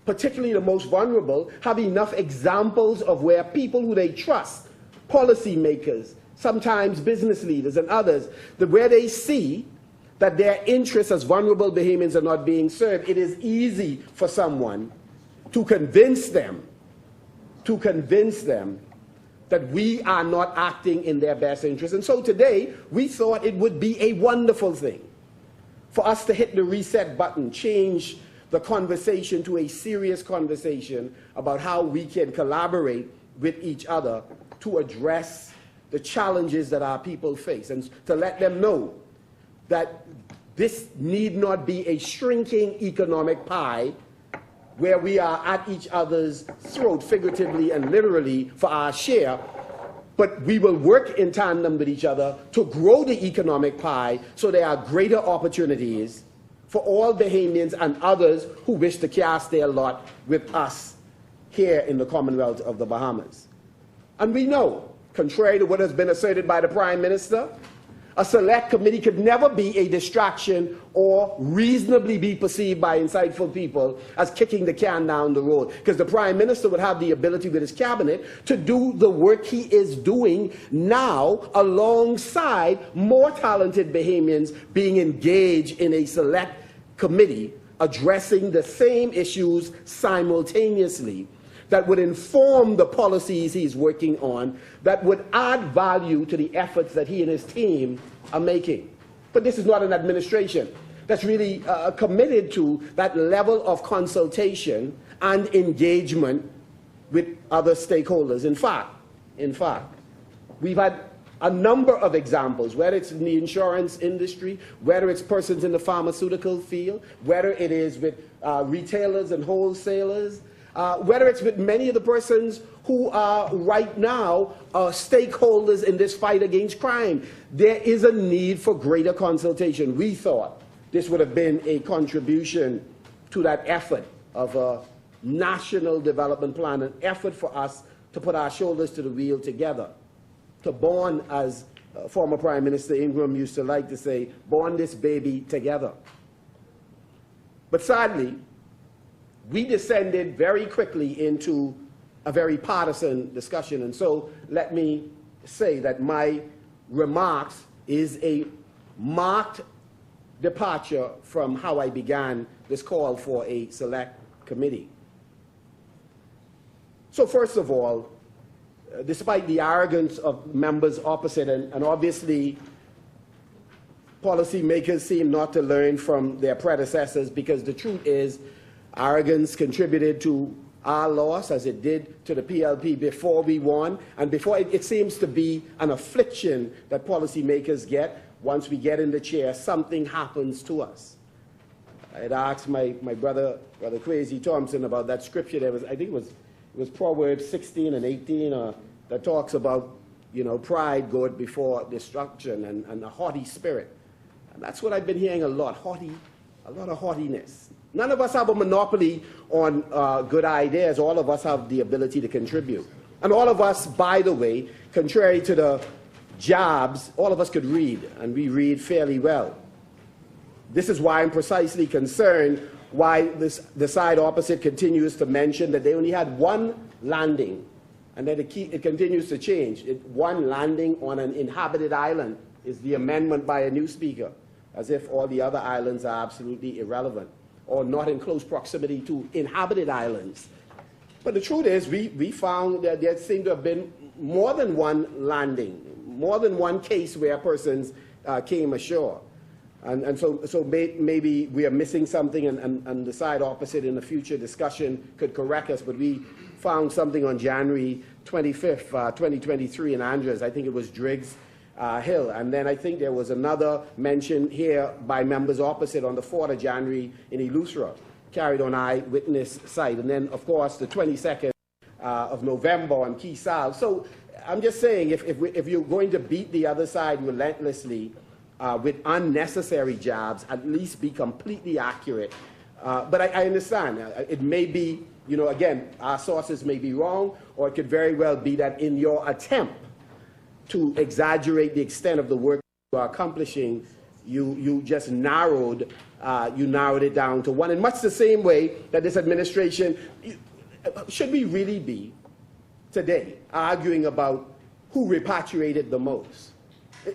particularly the most vulnerable, have enough examples of where people who they trust, policymakers, sometimes business leaders and others, that where they see that their interests as vulnerable Bahamians are not being served, it is easy for someone to convince them that we are not acting in their best interest. And so today, we thought it would be a wonderful thing for us to hit the reset button, change the conversation to a serious conversation about how we can collaborate with each other to address the challenges that our people face, and to let them know that this need not be a shrinking economic pie where we are at each other's throat, figuratively and literally, for our share, but we will work in tandem with each other to grow the economic pie so there are greater opportunities for all Bahamians and others who wish to cast their lot with us here in the Commonwealth of the Bahamas. And we know, contrary to what has been asserted by the Prime Minister, a select committee could never be a distraction or reasonably be perceived by insightful people as kicking the can down the road, because the Prime Minister would have the ability with his cabinet to do the work he is doing now alongside more talented Bahamians being engaged in a select committee addressing the same issues simultaneously that would inform the policies he's working on, that would add value to the efforts that he and his team are making. But this is not an administration that's really committed to that level of consultation and engagement with other stakeholders. In fact, we've had a number of examples, whether it's in the insurance industry, whether it's persons in the pharmaceutical field, whether it is with retailers and wholesalers, whether it's with many of the persons who are right now stakeholders in this fight against crime. There is a need for greater consultation. We thought this would have been a contribution to that effort of a national development plan, an effort for us to put our shoulders to the wheel together, to bond, as former Prime Minister Ingram used to like to say, bond this baby together. But sadly, we descended very quickly into a very partisan discussion. And so let me say that my remarks is a marked departure from how I began this call for a select committee. So first of all, despite the arrogance of members opposite, and obviously policymakers seem not to learn from their predecessors, because the truth is arrogance contributed to our loss as it did to the PLP before we won, and before it seems to be an affliction that policymakers get. Once we get in the chair, something happens to us. I had asked my brother Crazy Thompson about that scripture. There was, I think it was Proverbs 16 and 18 that talks about, pride goeth before destruction and a haughty spirit. And that's what I've been hearing a lot of haughtiness. None of us have a monopoly on good ideas. All of us have the ability to contribute. And all of us, by the way, contrary to the jobs, all of us could read, and we read fairly well. This is why I'm precisely concerned why the side opposite continues to mention that they only had one landing, and that it continues to change. One landing on an inhabited island is the amendment by a new speaker, as if all the other islands are absolutely irrelevant or not in close proximity to inhabited islands. But the truth is, we found that there seemed to have been more than one landing, more than one case where persons came ashore. And so maybe we are missing something, and the side opposite in a future discussion could correct us, but we found something on January 25th, 2023 in Andres. I think it was Driggs Hill. And then I think there was another mention here by members opposite on the 4th of January in Eleuthera, carried on eyewitness site. And then, of course, the 22nd of November on Key Sal. So I'm just saying, if you're going to beat the other side relentlessly with unnecessary jabs, at least be completely accurate. But I understand. It may be Again, our sources may be wrong, or it could very well be that in your attempt to exaggerate the extent of the work you are accomplishing, you just narrowed it down to one. In much the same way that this administration, should we really be today arguing about who repatriated the most?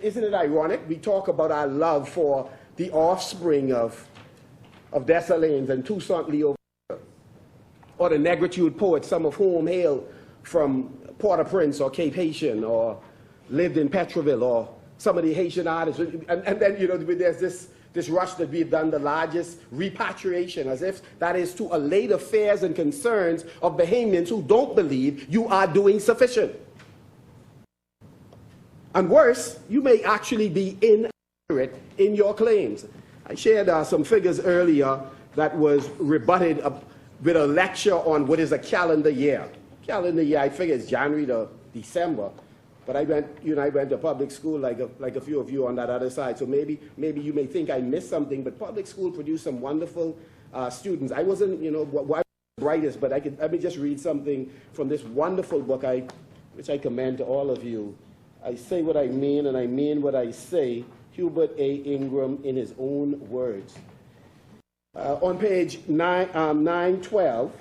Isn't it ironic? We talk about our love for the offspring of Dessalines and Toussaint L'Ouverture, or the Negritude poets, some of whom hail from Port-au-Prince or Cape Haitian, or lived in Petroville, or some of the Haitian artists. And then, there's this rush that we've done the largest repatriation, as if that is to allay the fears and concerns of Bahamians who don't believe you are doing sufficient. And worse, you may actually be inaccurate in your claims. I shared some figures earlier that was rebutted with a lecture on what is a calendar year. Calendar year, I figure, is January to December. But I went to public school like a few of you on that other side. So maybe you may think I missed something, but public school produced some wonderful students. I wasn't, the brightest, but let me just read something from this wonderful book, which I commend to all of you. I say what I mean, and I mean what I say. Hubert A. Ingram in his own words. On page 912,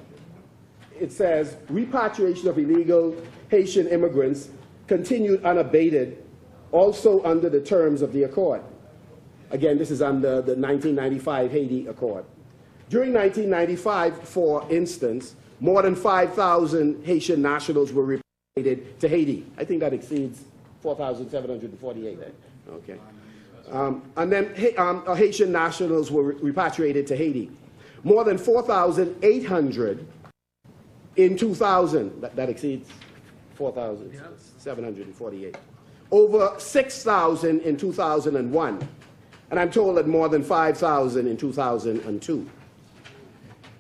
it says, repatriation of illegal Haitian immigrants continued unabated, also under the terms of the accord. Again, this is under the 1995 Haiti Accord. During 1995, for instance, more than 5,000 Haitian nationals were repatriated to Haiti. I think that exceeds 4,748. Okay. And then Haitian nationals were repatriated to Haiti. More than 4,800 in 2000. That exceeds 4,748. Over 6,000 in 2001. And I'm told that more than 5,000 in 2002. We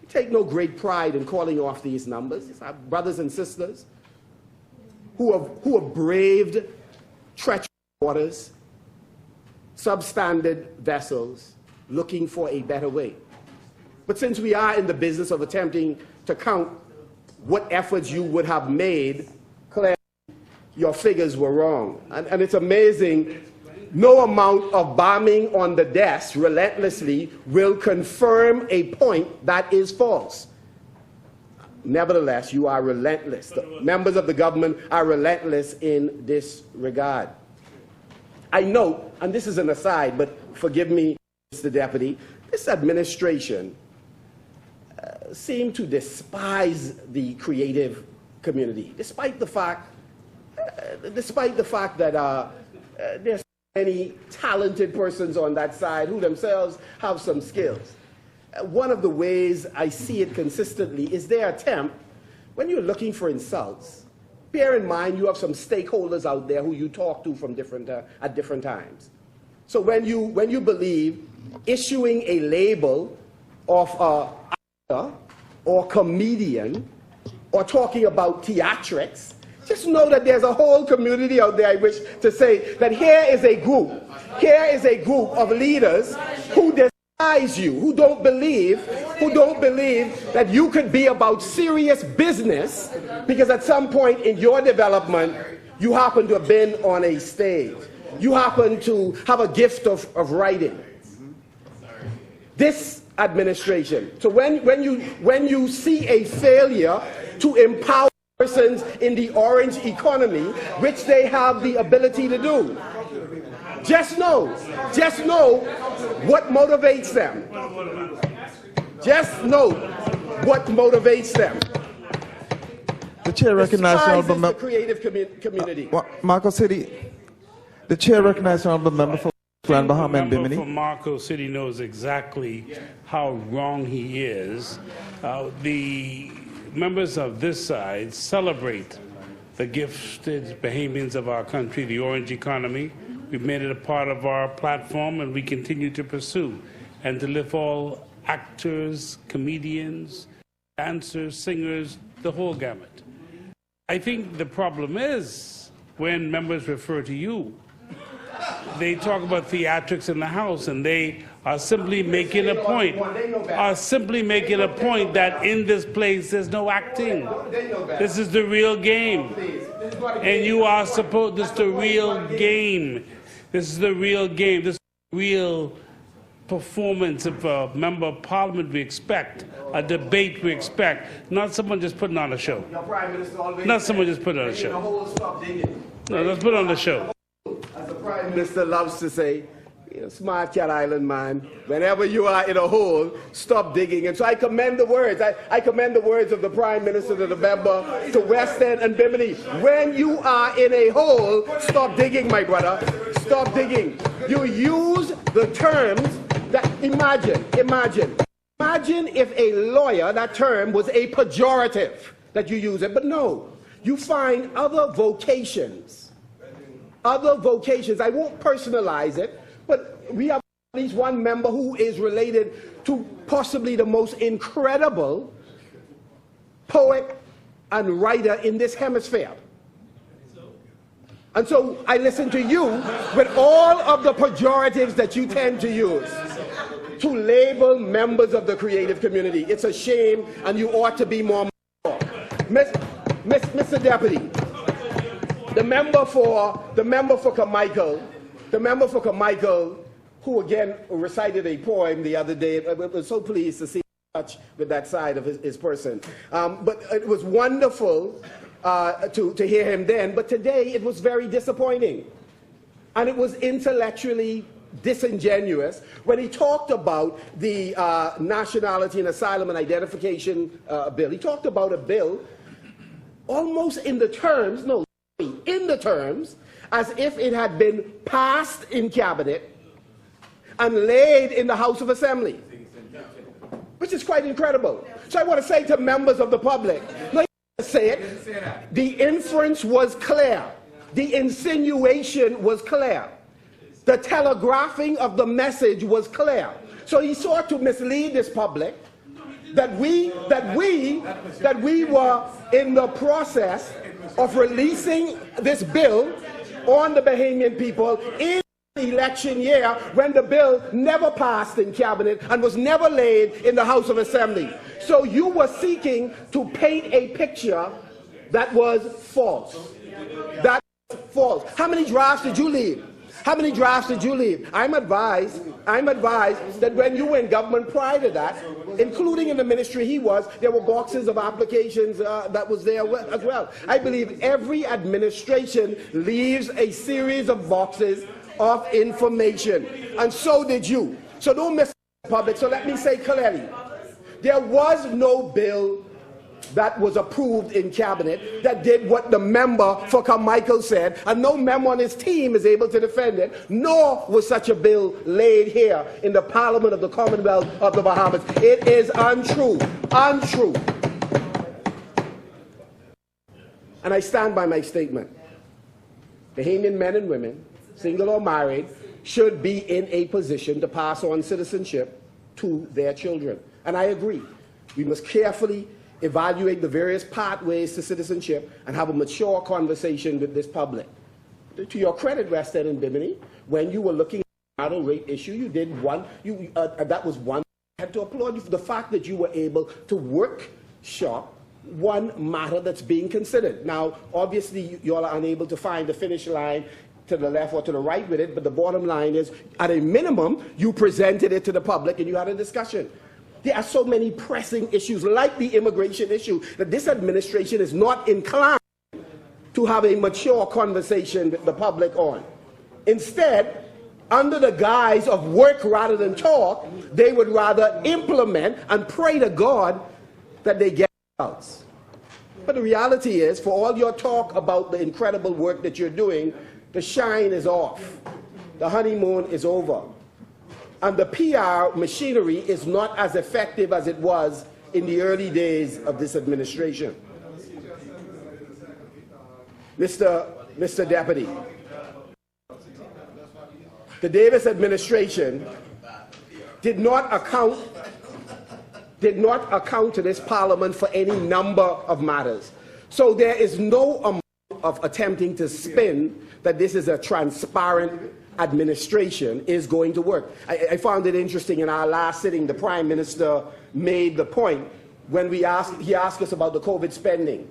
take no great pride in calling off these numbers. These are brothers and sisters who have braved treacherous waters, substandard vessels, looking for a better way. But since we are in the business of attempting to count what efforts you would have made, clearly your figures were wrong. And it's amazing, no amount of bombing on the desk relentlessly will confirm a point that is false. Nevertheless, you are relentless. The members of the government are relentless in this regard. I note, and this is an aside, but forgive me, Mr. Deputy, this administration seemed to despise the creative community, despite the fact that there's many talented persons on that side who themselves have some skills. One of the ways I see it consistently is their attempt, when you're looking for insults, bear in mind you have some stakeholders out there who you talk to from at different times. So when you believe issuing a label of actor or comedian or talking about theatrics, just know that there's a whole community out there, I wish to say, that here is a group of leaders who despise you, who don't believe that you could be about serious business because at some point in your development, you happen to have been on a stage. You happen to have a gift of writing. This administration, so when you see a failure to empower persons in the orange economy, which they have the ability to do, just know what motivates them. Just know what motivates them. The chair recognizes the creative community. Marco City. The chair recognizes honorable member for Grand Bahama and Bimini. From Marco City knows exactly how wrong he is. The members of this side celebrate the gifted Bahamians of our country, the orange economy. We've made it a part of our platform, and we continue to pursue and to lift all actors, comedians, dancers, singers, the whole gamut. I think the problem is when members refer to you, they talk about theatrics in the House, and they are simply making a point. Are simply making a point that in this place there's no acting. This is the real game. And you are supposed, this is the real game. This is the real game. This is the real performance of a member of parliament we expect, a debate we expect, not someone just putting on a show. Not someone just putting on a show. No, let's put on the show. As the Prime Minister loves to say, smart cat island man, whenever you are in a hole, stop digging. And so I commend the words. I commend the words of the Prime Minister to the member, to West End and Bimini. When you are in a hole, stop digging, my brother. Stop digging. You use the terms that, imagine if a lawyer, that term was a pejorative, that you use it, but no. You find other vocations. Other vocations. I won't personalize it, but we have at least one member who is related to possibly the most incredible poet and writer in this hemisphere. And so I listen to you with all of the pejoratives that you tend to use to label members of the creative community. It's a shame, and you ought to be more mature. Mr. Deputy, the member for Carmichael, who again recited a poem the other day. I was so pleased to see touch with that side of his person. But it was wonderful to hear him then. But today it was very disappointing, and it was intellectually disingenuous when he talked about the Nationality and Asylum and Identification Bill. He talked about a bill almost in the terms as if it had been passed in cabinet and laid in the House of Assembly, which is quite incredible. So I want to say to members of the public, no, you say it. The inference was clear. The insinuation was clear. The telegraphing of the message was clear. So he sought to mislead this public that we were in the process of releasing this bill on the Bahamian people in the election year, when the bill never passed in cabinet and was never laid in the House of Assembly. So you were seeking to paint a picture that was false. That was false. How many drafts did you leave? How many drafts did you leave? I'm advised that when you were in government prior to that, including in the ministry he was, there were boxes of applications that was there as well. I believe every administration leaves a series of boxes of information, and so did you. So don't miss the public. So let me say clearly, there was no bill that was approved in cabinet that did what the member for Carmichael said, and no member on his team is able to defend it, nor was such a bill laid here in the Parliament of the Commonwealth of the Bahamas. It is untrue. Untrue. And I stand by my statement. Bahamian men and women, single or married, should be in a position to pass on citizenship to their children. And I agree. We must carefully evaluate the various pathways to citizenship and have a mature conversation with this public. To your credit, West End and Bimini, when you were looking at the marital rate issue, you did one, that was one. I had to applaud you for the fact that you were able to workshop one matter that's being considered. Now, obviously, you all are unable to find the finish line to the left or to the right with it, but the bottom line is, at a minimum, you presented it to the public and you had a discussion. There are so many pressing issues, like the immigration issue, that this administration is not inclined to have a mature conversation with the public on. Instead, under the guise of work rather than talk, they would rather implement and pray to God that they get results. But the reality is, for all your talk about the incredible work that you're doing, the shine is off. The honeymoon is over. And the PR machinery is not as effective as it was in the early days of this administration. Mr. Deputy, the Davis administration did not account to this Parliament for any number of matters. So there is no amount of attempting to spin that this is a transparent administration is going to work. I found it interesting in our last sitting, the Prime Minister made the point when he asked us about the COVID spending.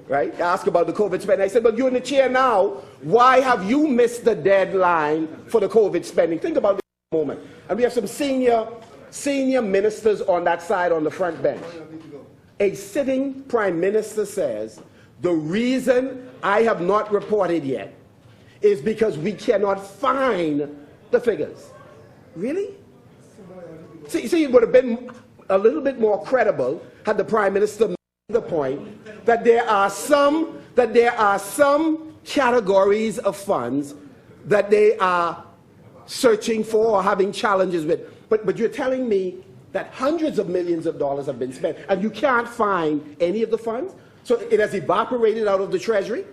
Right? Ask about the COVID spending. I said, but you're in the chair now. Why have you missed the deadline for the COVID spending? Think about this for a moment. And we have some senior ministers on that side on the front bench. A sitting prime minister says, the reason I have not reported yet is because we cannot find the figures. Really? See, it would have been a little bit more credible had the prime minister made the point that there are some categories of funds that they are searching for or having challenges with. But you're telling me that hundreds of millions of dollars have been spent and you can't find any of the funds? So it has evaporated out of the Treasury?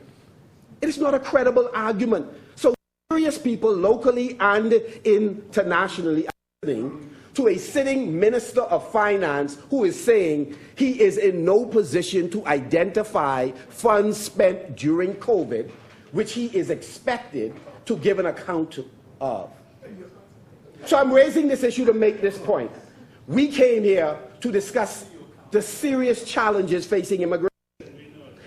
It is not a credible argument. So serious people locally and internationally are listening to a sitting Minister of Finance who is saying he is in no position to identify funds spent during COVID, which he is expected to give an account of. So I'm raising this issue to make this point. We came here to discuss the serious challenges facing immigration.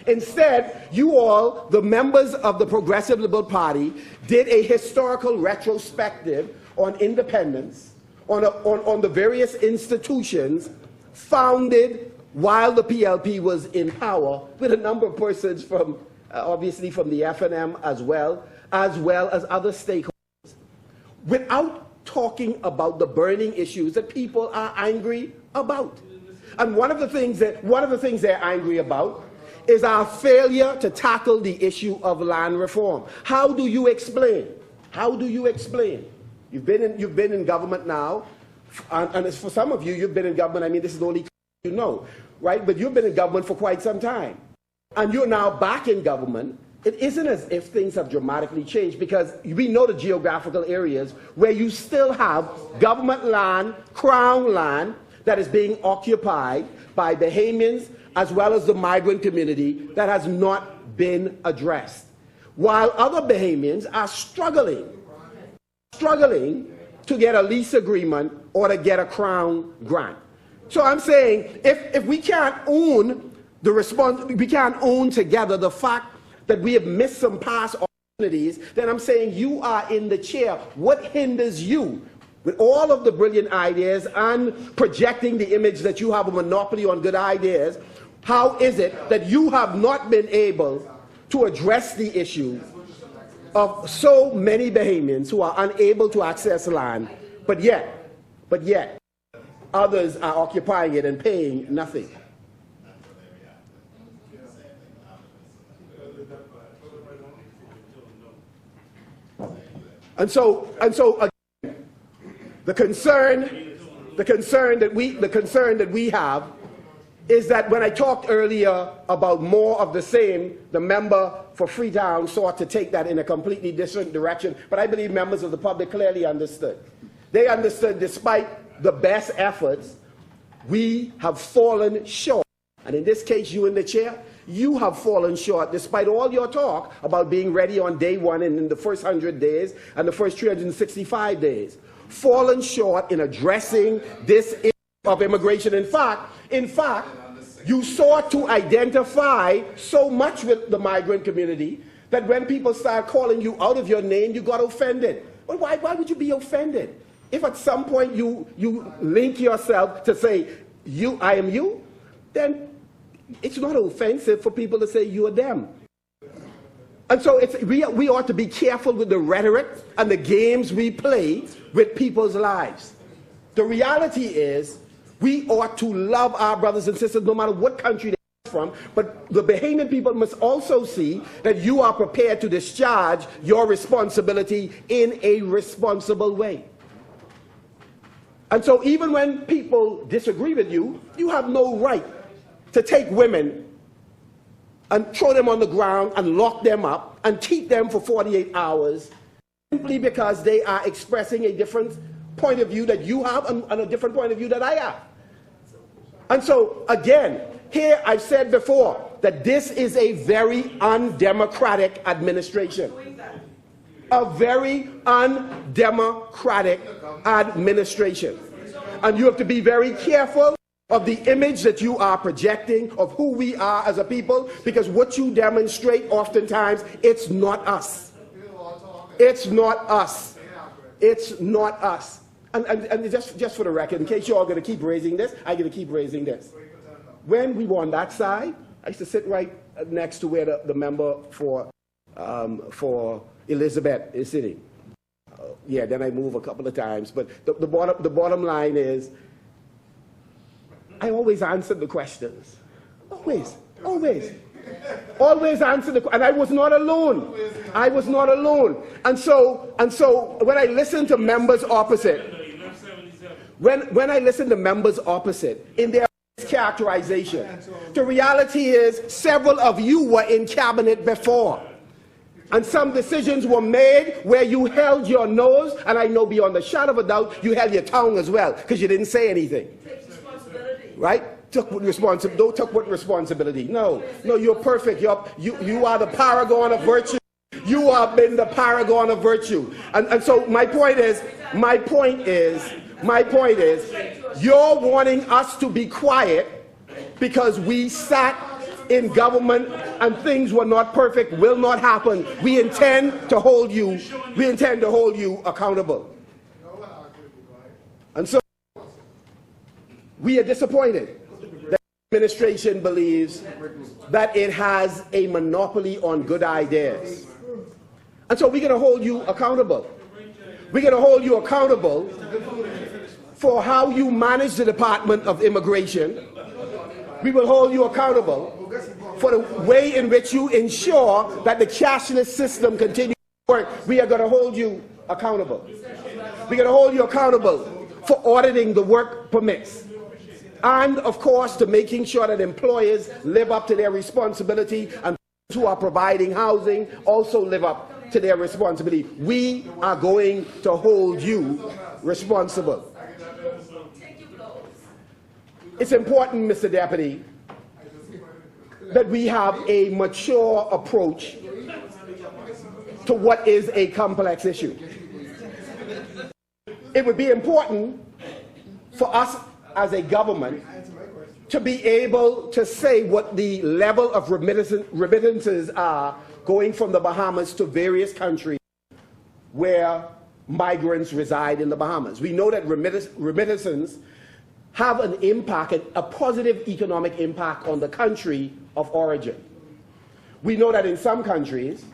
Instead, you all, the members of the Progressive Liberal Party, did a historical retrospective on independence, on the various institutions founded while the PLP was in power, with a number of persons from, obviously from the FNM as well as other stakeholders, without talking about the burning issues that people are angry about. And one of the things they're angry about is our failure to tackle the issue of land reform. How do you explain? How do you explain? You've been in government now, and as for some of you, you've been in government, I mean, this is the only you know, right? But you've been in government for quite some time. And you're now back in government. It isn't as if things have dramatically changed, because we know the geographical areas where you still have government land, crown land, that is being occupied by Bahamians as well as the migrant community that has not been addressed. While other Bahamians are struggling to get a lease agreement or to get a crown grant. So I'm saying if we can't own we can't own together the fact that we have missed some past opportunities, then I'm saying you are in the chair. What hinders you, with all of the brilliant ideas and projecting the image that you have a monopoly on good ideas, how is it that you have not been able to address the issue of so many Bahamians who are unable to access land, but yet others are occupying it and paying nothing? And so again, the concern that we have is that when I talked earlier about more of the same, the member for Freetown sought to take that in a completely different direction, but I believe members of the public clearly understood. They understood despite the best efforts, we have fallen short. And in this case, you in the chair, you have fallen short despite all your talk about being ready on day one and in the first 100 days and the first 365 days. Fallen short in addressing this issue of immigration. In fact, you sought to identify so much with the migrant community that when people start calling you out of your name, you got offended. Well, why would you be offended? If at some point you link yourself to say, I am you, then it's not offensive for people to say you are them. And so we ought to be careful with the rhetoric and the games we play with people's lives. The reality is we ought to love our brothers and sisters no matter what country they're from, but the Bahamian people must also see that you are prepared to discharge your responsibility in a responsible way. And so even when people disagree with you, you have no right to take women and throw them on the ground and lock them up and keep them for 48 hours simply because they are expressing a different point of view that you have and a different point of view that I have. And so, again, here I've said before that this is a very undemocratic administration. a very undemocratic administration. And you have to be very careful of the image that you are projecting of who we are as a people, because what you demonstrate oftentimes, it's not us. It's not us. It's not us. And just for the record, in case you're all going to keep raising this, I'm going to keep raising this. When we were on that side, I used to sit right next to where the member for Elizabeth is sitting. Yeah, then I move a couple of times. But the bottom line is, I always answered the questions. Always. Always answered the questions. And I was not alone. I was not alone. And so when I listen to members opposite, when I listen to members opposite in their characterization, the reality is several of you were in cabinet before. And some decisions were made where you held your nose, and I know beyond a shadow of a doubt you held your tongue as well, because you didn't say anything. Right? Don't took what responsibility. No, you're perfect. You are the paragon of virtue. You have been the paragon of virtue. And so my point is, you're wanting us to be quiet because we sat in government and things were not perfect, will not happen. We intend to hold you accountable. And so we are disappointed that the administration believes that it has a monopoly on good ideas. And so we're going to hold you accountable. We're going to hold you accountable for how you manage the Department of Immigration. We will hold you accountable for the way in which you ensure that the cashless system continues to work. We are going to hold you accountable. We're going to hold you accountable for auditing the work permits. And, of course, to making sure that employers live up to their responsibility and those who are providing housing also live up to their responsibility. We are going to hold you responsible. It's important, Mr. Deputy, that we have a mature approach to what is a complex issue. It would be important for us as a government to be able to say what the level of remittances are going from the Bahamas to various countries where migrants reside in the Bahamas. We know that remittances have an impact, a positive economic impact on the country of origin. We know that in some countries,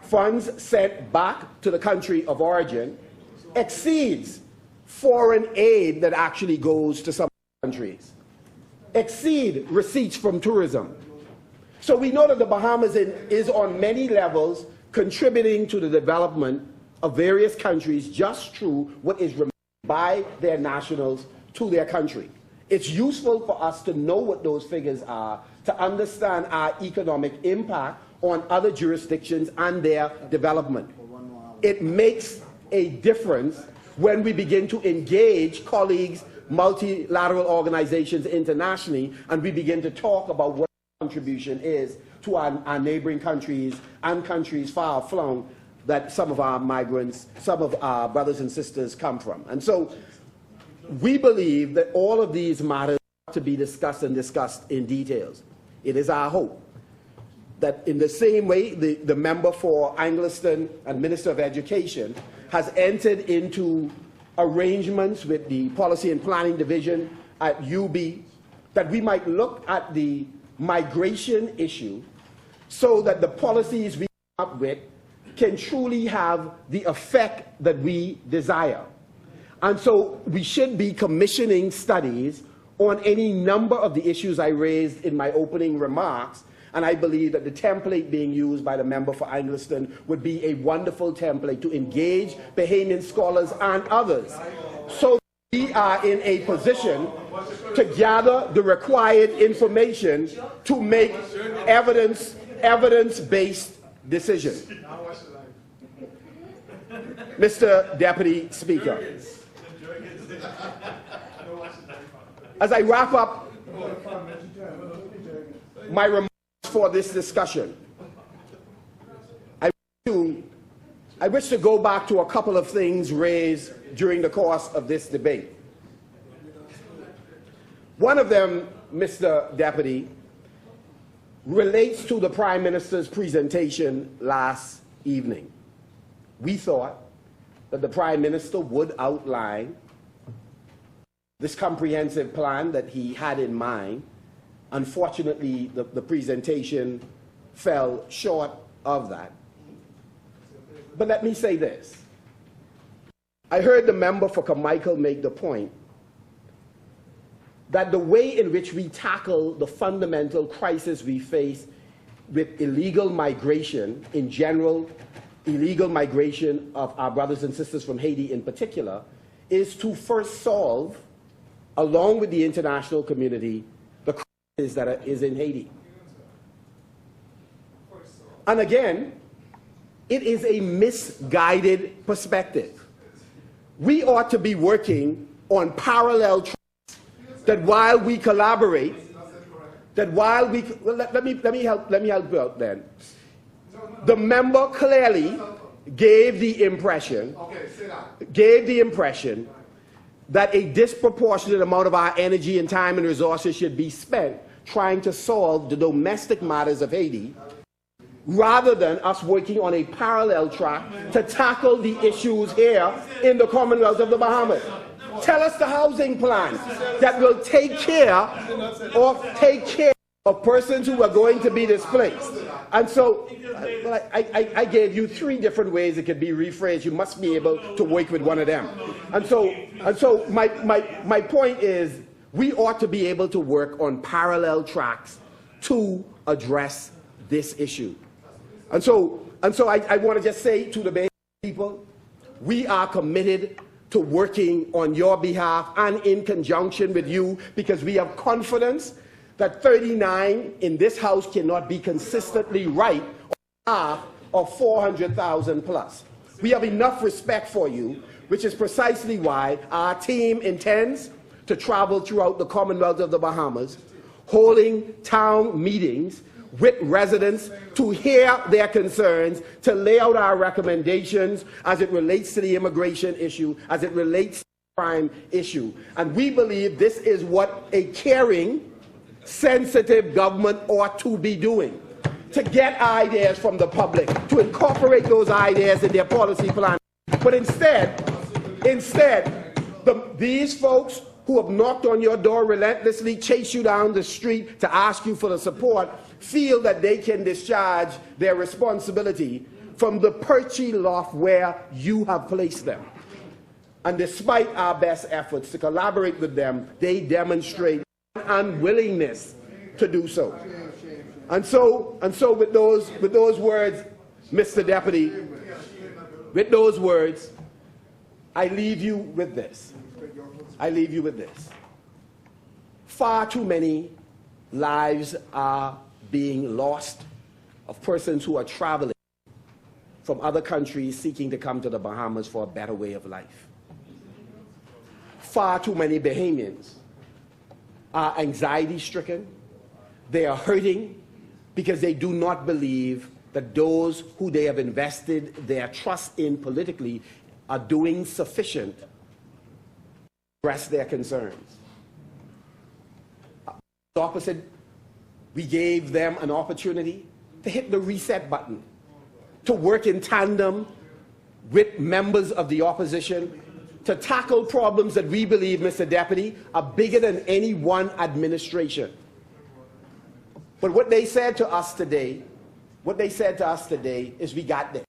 funds sent back to the country of origin exceeds foreign aid that actually goes to some countries, exceed receipts from tourism. So we know that the Bahamas is on many levels contributing to the development of various countries just through what is remitted by their nationals to their country. It's useful for us to know what those figures are, to understand our economic impact on other jurisdictions and their development. It makes a difference when we begin to engage colleagues, multilateral organizations internationally, and we begin to talk about what our contribution is to our neighboring countries and countries far flung that some of our migrants, some of our brothers and sisters come from. And so we believe that all of these matters have to be discussed in details. It is our hope that in the same way the member for Angliston and Minister of Education has entered into arrangements with the Policy and Planning Division at UB, that we might look at the migration issue so that the policies we come up with can truly have the effect that we desire. And so we should be commissioning studies on any number of the issues I raised in my opening remarks, and I believe that the template being used by the member for Angliston would be a wonderful template to engage Bahamian scholars and others, so that we are in a position to gather the required information to make evidence-based decisions. Mr. Deputy Speaker, as I wrap up my remarks for this discussion, I want to I wish to go back to a couple of things raised during the course of this debate. One of them, Mr. Deputy, relates to the Prime Minister's presentation last evening. We thought that the Prime Minister would outline this comprehensive plan that he had in mind. Unfortunately, the presentation fell short of that. But let me say this. I heard the member for Carmichael make the point that the way in which we tackle the fundamental crisis we face with illegal migration in general, illegal migration of our brothers and sisters from Haiti in particular, is to first solve, along with the international community, the crisis that is in Haiti. And again, it is a misguided perspective. We ought to be working on parallel tracks, that while we collaborate, that while we, well, let me help you out then. The member clearly gave the impression that a disproportionate amount of our energy and time and resources should be spent trying to solve the domestic matters of Haiti, rather than us working on a parallel track to tackle the issues here in the Commonwealth of the Bahamas. Tell us the housing plan that will take care of persons who are going to be displaced. And so I gave you 3 different ways it could be rephrased. You must be able to work with one of them. And so my point is, we ought to be able to work on parallel tracks to address this issue. And so I want to just say to the Bay people, we are committed to working on your behalf and in conjunction with you, because we have confidence that 39 in this House cannot be consistently right on behalf of 400,000 plus. We have enough respect for you, which is precisely why our team intends to travel throughout the Commonwealth of the Bahamas, holding town meetings with residents to hear their concerns, to lay out our recommendations as it relates to the immigration issue, as it relates to the crime issue. And we believe this is what a caring, sensitive government ought to be doing, to get ideas from the public, to incorporate those ideas in their policy plan. But instead, these folks who have knocked on your door relentlessly, chase you down the street to ask you for the support, feel that they can discharge their responsibility from the perchy loft where you have placed them. And despite our best efforts to collaborate with them, they demonstrate unwillingness to do so. And so with those words, Mr. Deputy, with those words, I leave you with this. Far too many lives are being lost of persons who are traveling from other countries seeking to come to the Bahamas for a better way of life. Far too many Bahamians are anxiety-stricken. They are hurting because they do not believe that those who they have invested their trust in politically are doing sufficient to address their concerns. The opposite, we gave them an opportunity to hit the reset button, to work in tandem with members of the opposition to tackle problems that we believe, Mr. Deputy, are bigger than any one administration. But what they said to us today is, we got this.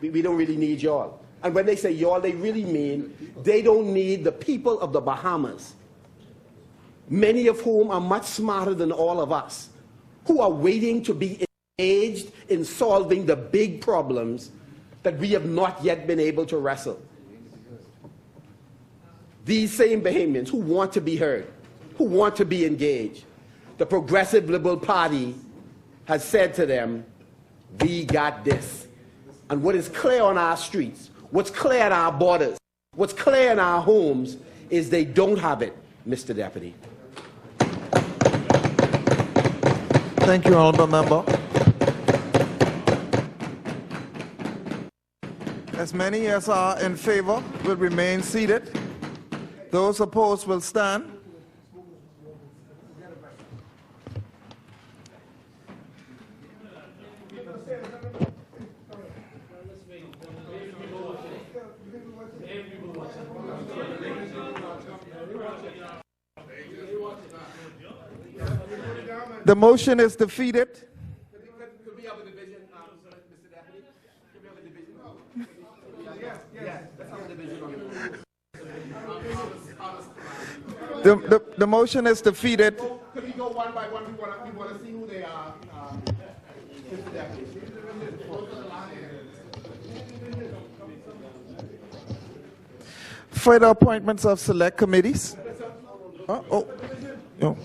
We don't really need y'all. And when they say y'all, they really mean they don't need the people of the Bahamas, many of whom are much smarter than all of us, who are waiting to be engaged in solving the big problems that we have not yet been able to wrestle. These same Bahamians who want to be heard, who want to be engaged, the Progressive Liberal Party has said to them, we got this. And what is clear on our streets, what's clear at our borders, what's clear in our homes, is they don't have it, Mr. Deputy. Thank you, Honourable Member. As many as are in favor will remain seated. Those opposed will stand. The motion is defeated. The motion is defeated. Could we go one by one? We want to see who they are. Further appointments of select committees. No.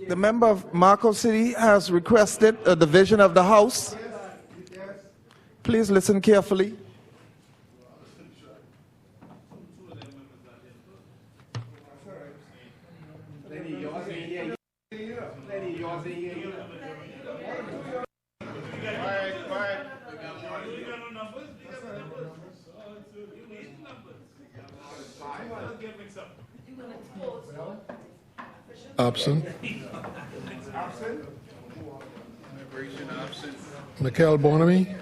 The member of Marco City has requested a division of the House. Please listen carefully. Absent. Michael Bonamy.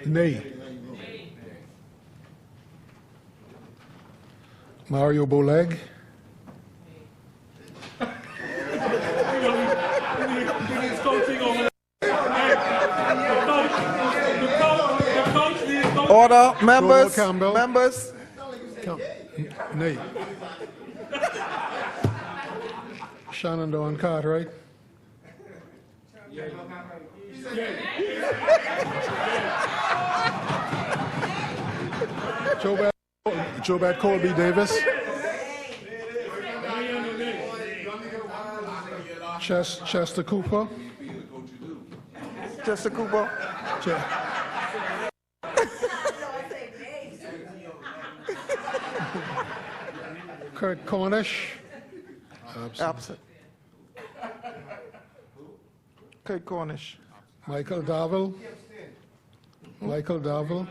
Nay. Mario Boleg. Order, members. Nay. Shannon Dawn Cartwright. Jobad Colby Davis. Chester Cooper. Chester Cooper. Kurt Cornish. Absent. Kurt Cornish. Michael Darville. Michael Darville.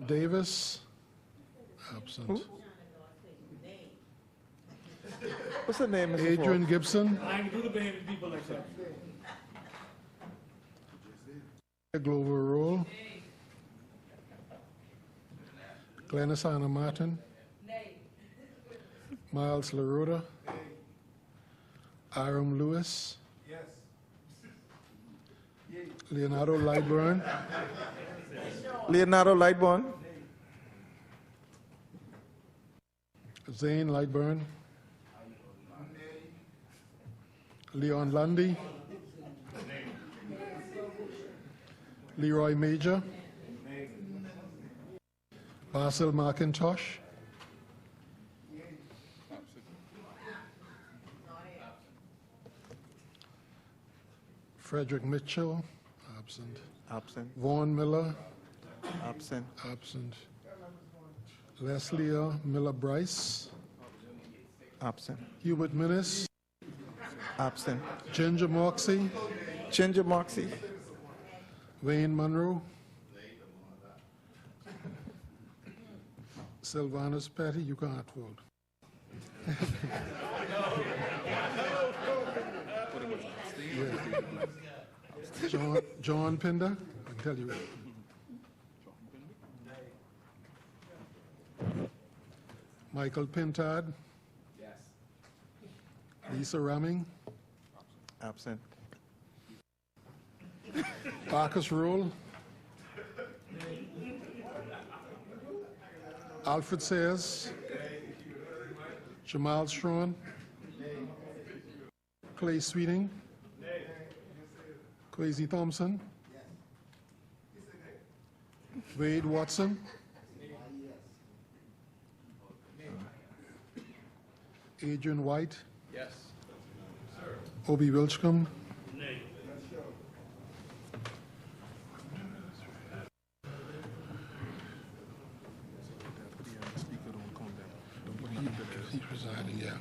Davis. Absent. What's the name? Adrian Gibson. Glover Roll. Glennis Anna Martin. Miles LaRuda. Aram Lewis. Leonardo Lightburn. Leonardo Lightburn. Zane Lightburn. Leon Lundy. Leroy Major. Basil McIntosh. Frederick Mitchell. Absent. Absent. Vaughn Miller. Absent. Absent. Leslie Miller Bryce. Absent. Hubert Minnis. Absent. Ginger Moxie. Ginger Moxie. Wayne Monroe. Sylvanus Petty, you can't vote. John Pinder, I can tell you. Michael Pintard. Yes. Lisa Ramming. Absent. Marcus Rule. Alfred Sayers. Jamal Strawn. Clay Sweeting. Kwesi Thompson. Wade Watson. Adrian White. Yes. Obi Wilchcombe. He's residing, yeah.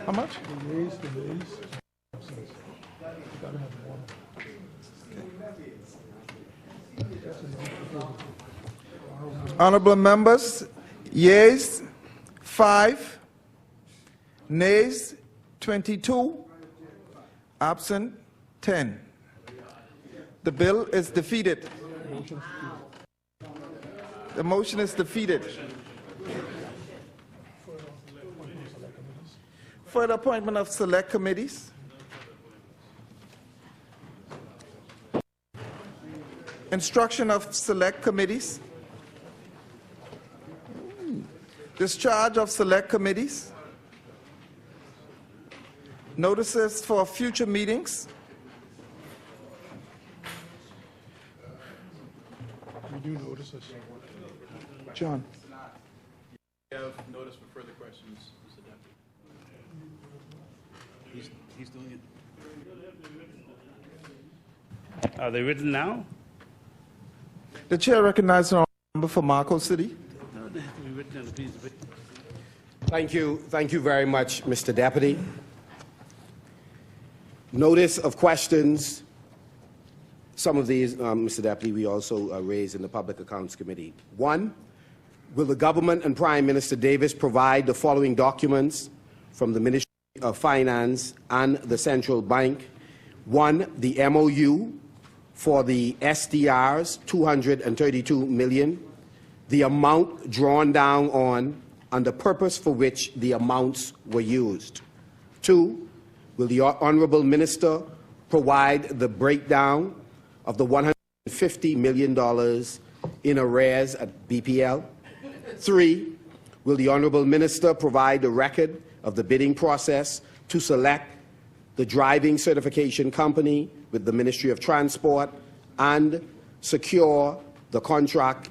How much? Honorable members, yeas 5, nays 22, absent 10. The bill is defeated. The motion is defeated. Further appointment of select committees. Instruction of select committees. Discharge of select committees. Notices for future meetings. We do notices. John. We have notice for further questions, Mr. Deputy. He's doing it. Are they written now? The chair recognizes the member for Marco City. No, they have to be written on a piece of paper. Thank you very much, Mr. Deputy. Notice of questions. Some of these, Mr. Deputy, we also raised in the Public Accounts Committee. 1, will the government and Prime Minister Davis provide the following documents from the Ministry of Finance and the Central Bank? 1, the MOU for the SDRs, $232 million, the amount drawn down on, and the purpose for which the amounts were used. 2, will the Honourable Minister provide the breakdown of the $150 million in arrears at BPL? 3, will the Honourable Minister provide the record of the bidding process to select the driving certification company with the Ministry of Transport and secure the contract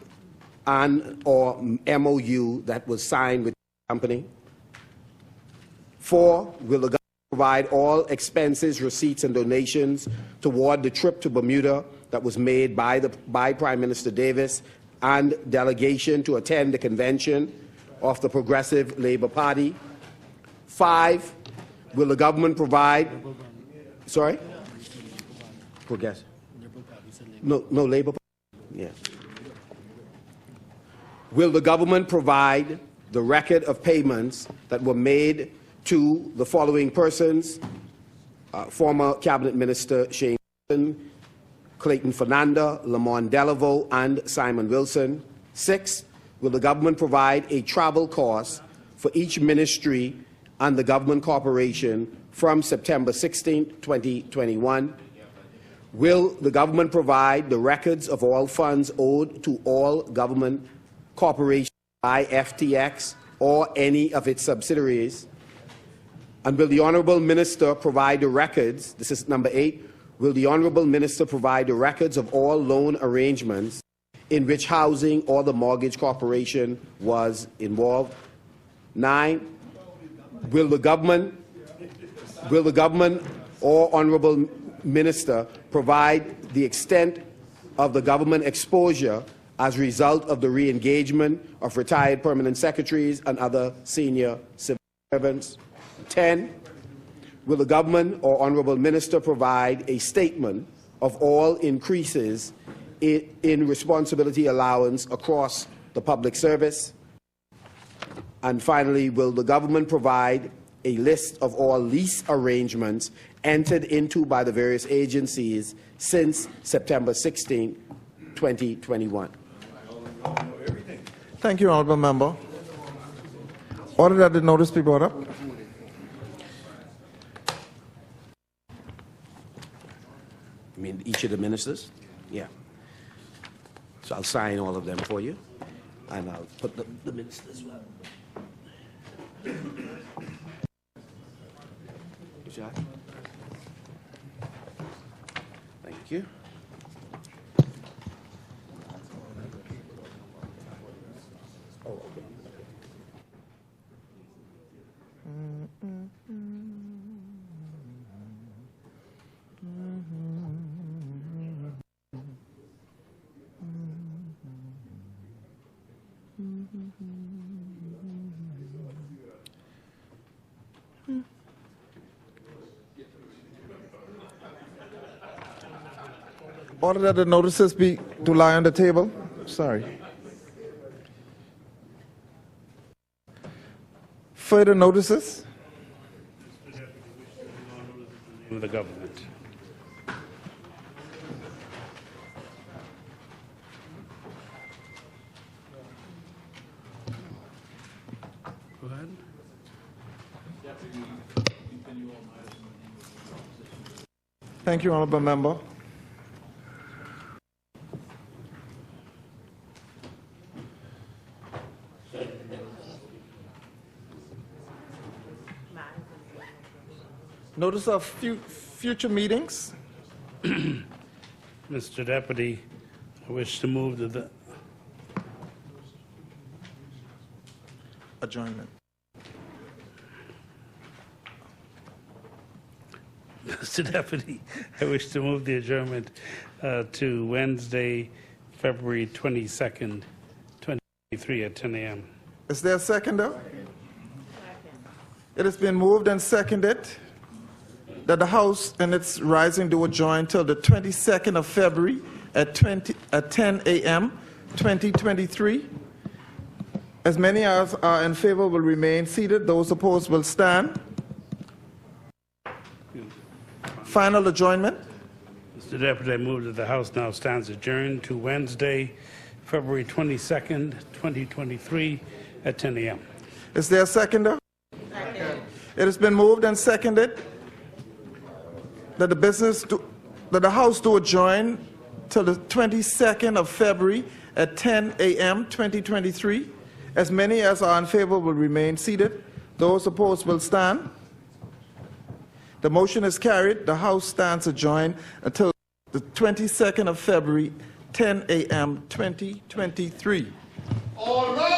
and or MOU that was signed with the company? 4, will the government provide all expenses, receipts, and donations toward the trip to Bermuda that was made by Prime Minister Davis and delegation to attend the convention of the Progressive Labour Party? 5, will the government provide... Sorry? Progressive. No, Labour Party. Yeah. Will the government provide the record of payments that were made to the following persons? Former Cabinet Minister Shane Wilson, Clayton Fernanda, Lamont Delaveau, and Simon Wilson. 6, will the government provide a travel cost for each ministry and the government corporation from September 16, 2021? Will the government provide the records of all funds owed to all government corporations by FTX or any of its subsidiaries? And will the Honourable Minister provide the records, this is number 8, will the Honourable Minister provide the records of all loan arrangements in which housing or the mortgage corporation was involved? 9, will the government or Honourable Minister provide the extent of the government exposure as a result of the re-engagement of retired permanent secretaries and other senior civil servants? 10, will the government or Honourable Minister provide a statement of all increases in responsibility allowance across the public service? And finally, will the government provide a list of all lease arrangements entered into by the various agencies since September 16, 2021? Thank you, Honourable Member. Order that the notice be brought up. I mean, each of the ministers? Yeah. So I'll sign all of them for you, and I'll put the ministers. Thank you. Order that the notices be to lie on the table. Sorry. Further notices? Of the government. Go ahead. Thank you, Honourable Member. Notice of future meetings. Mr. Deputy, I wish to move to the adjournment. Mr. Deputy, I wish to move the adjournment to Wednesday, February 22nd, 2023 at 10 a.m. Is there a seconder? It has been moved and seconded that the House and its rising do adjourn till the 22nd of February at 10 a.m. 2023. As many as are in favor will remain seated. Those opposed will stand. Final adjournment. Mr. Deputy, I move that the House now stands adjourned to Wednesday, February 22nd, 2023 at 10 a.m. Is there a seconder? Second. It has been moved and seconded that the House do adjourn till the 22nd of February at 10 a.m. 2023. As many as are in favor will remain seated. Those opposed will stand. The motion is carried. The House stands adjourned until the 22nd of February, 10 a.m. 2023. All right.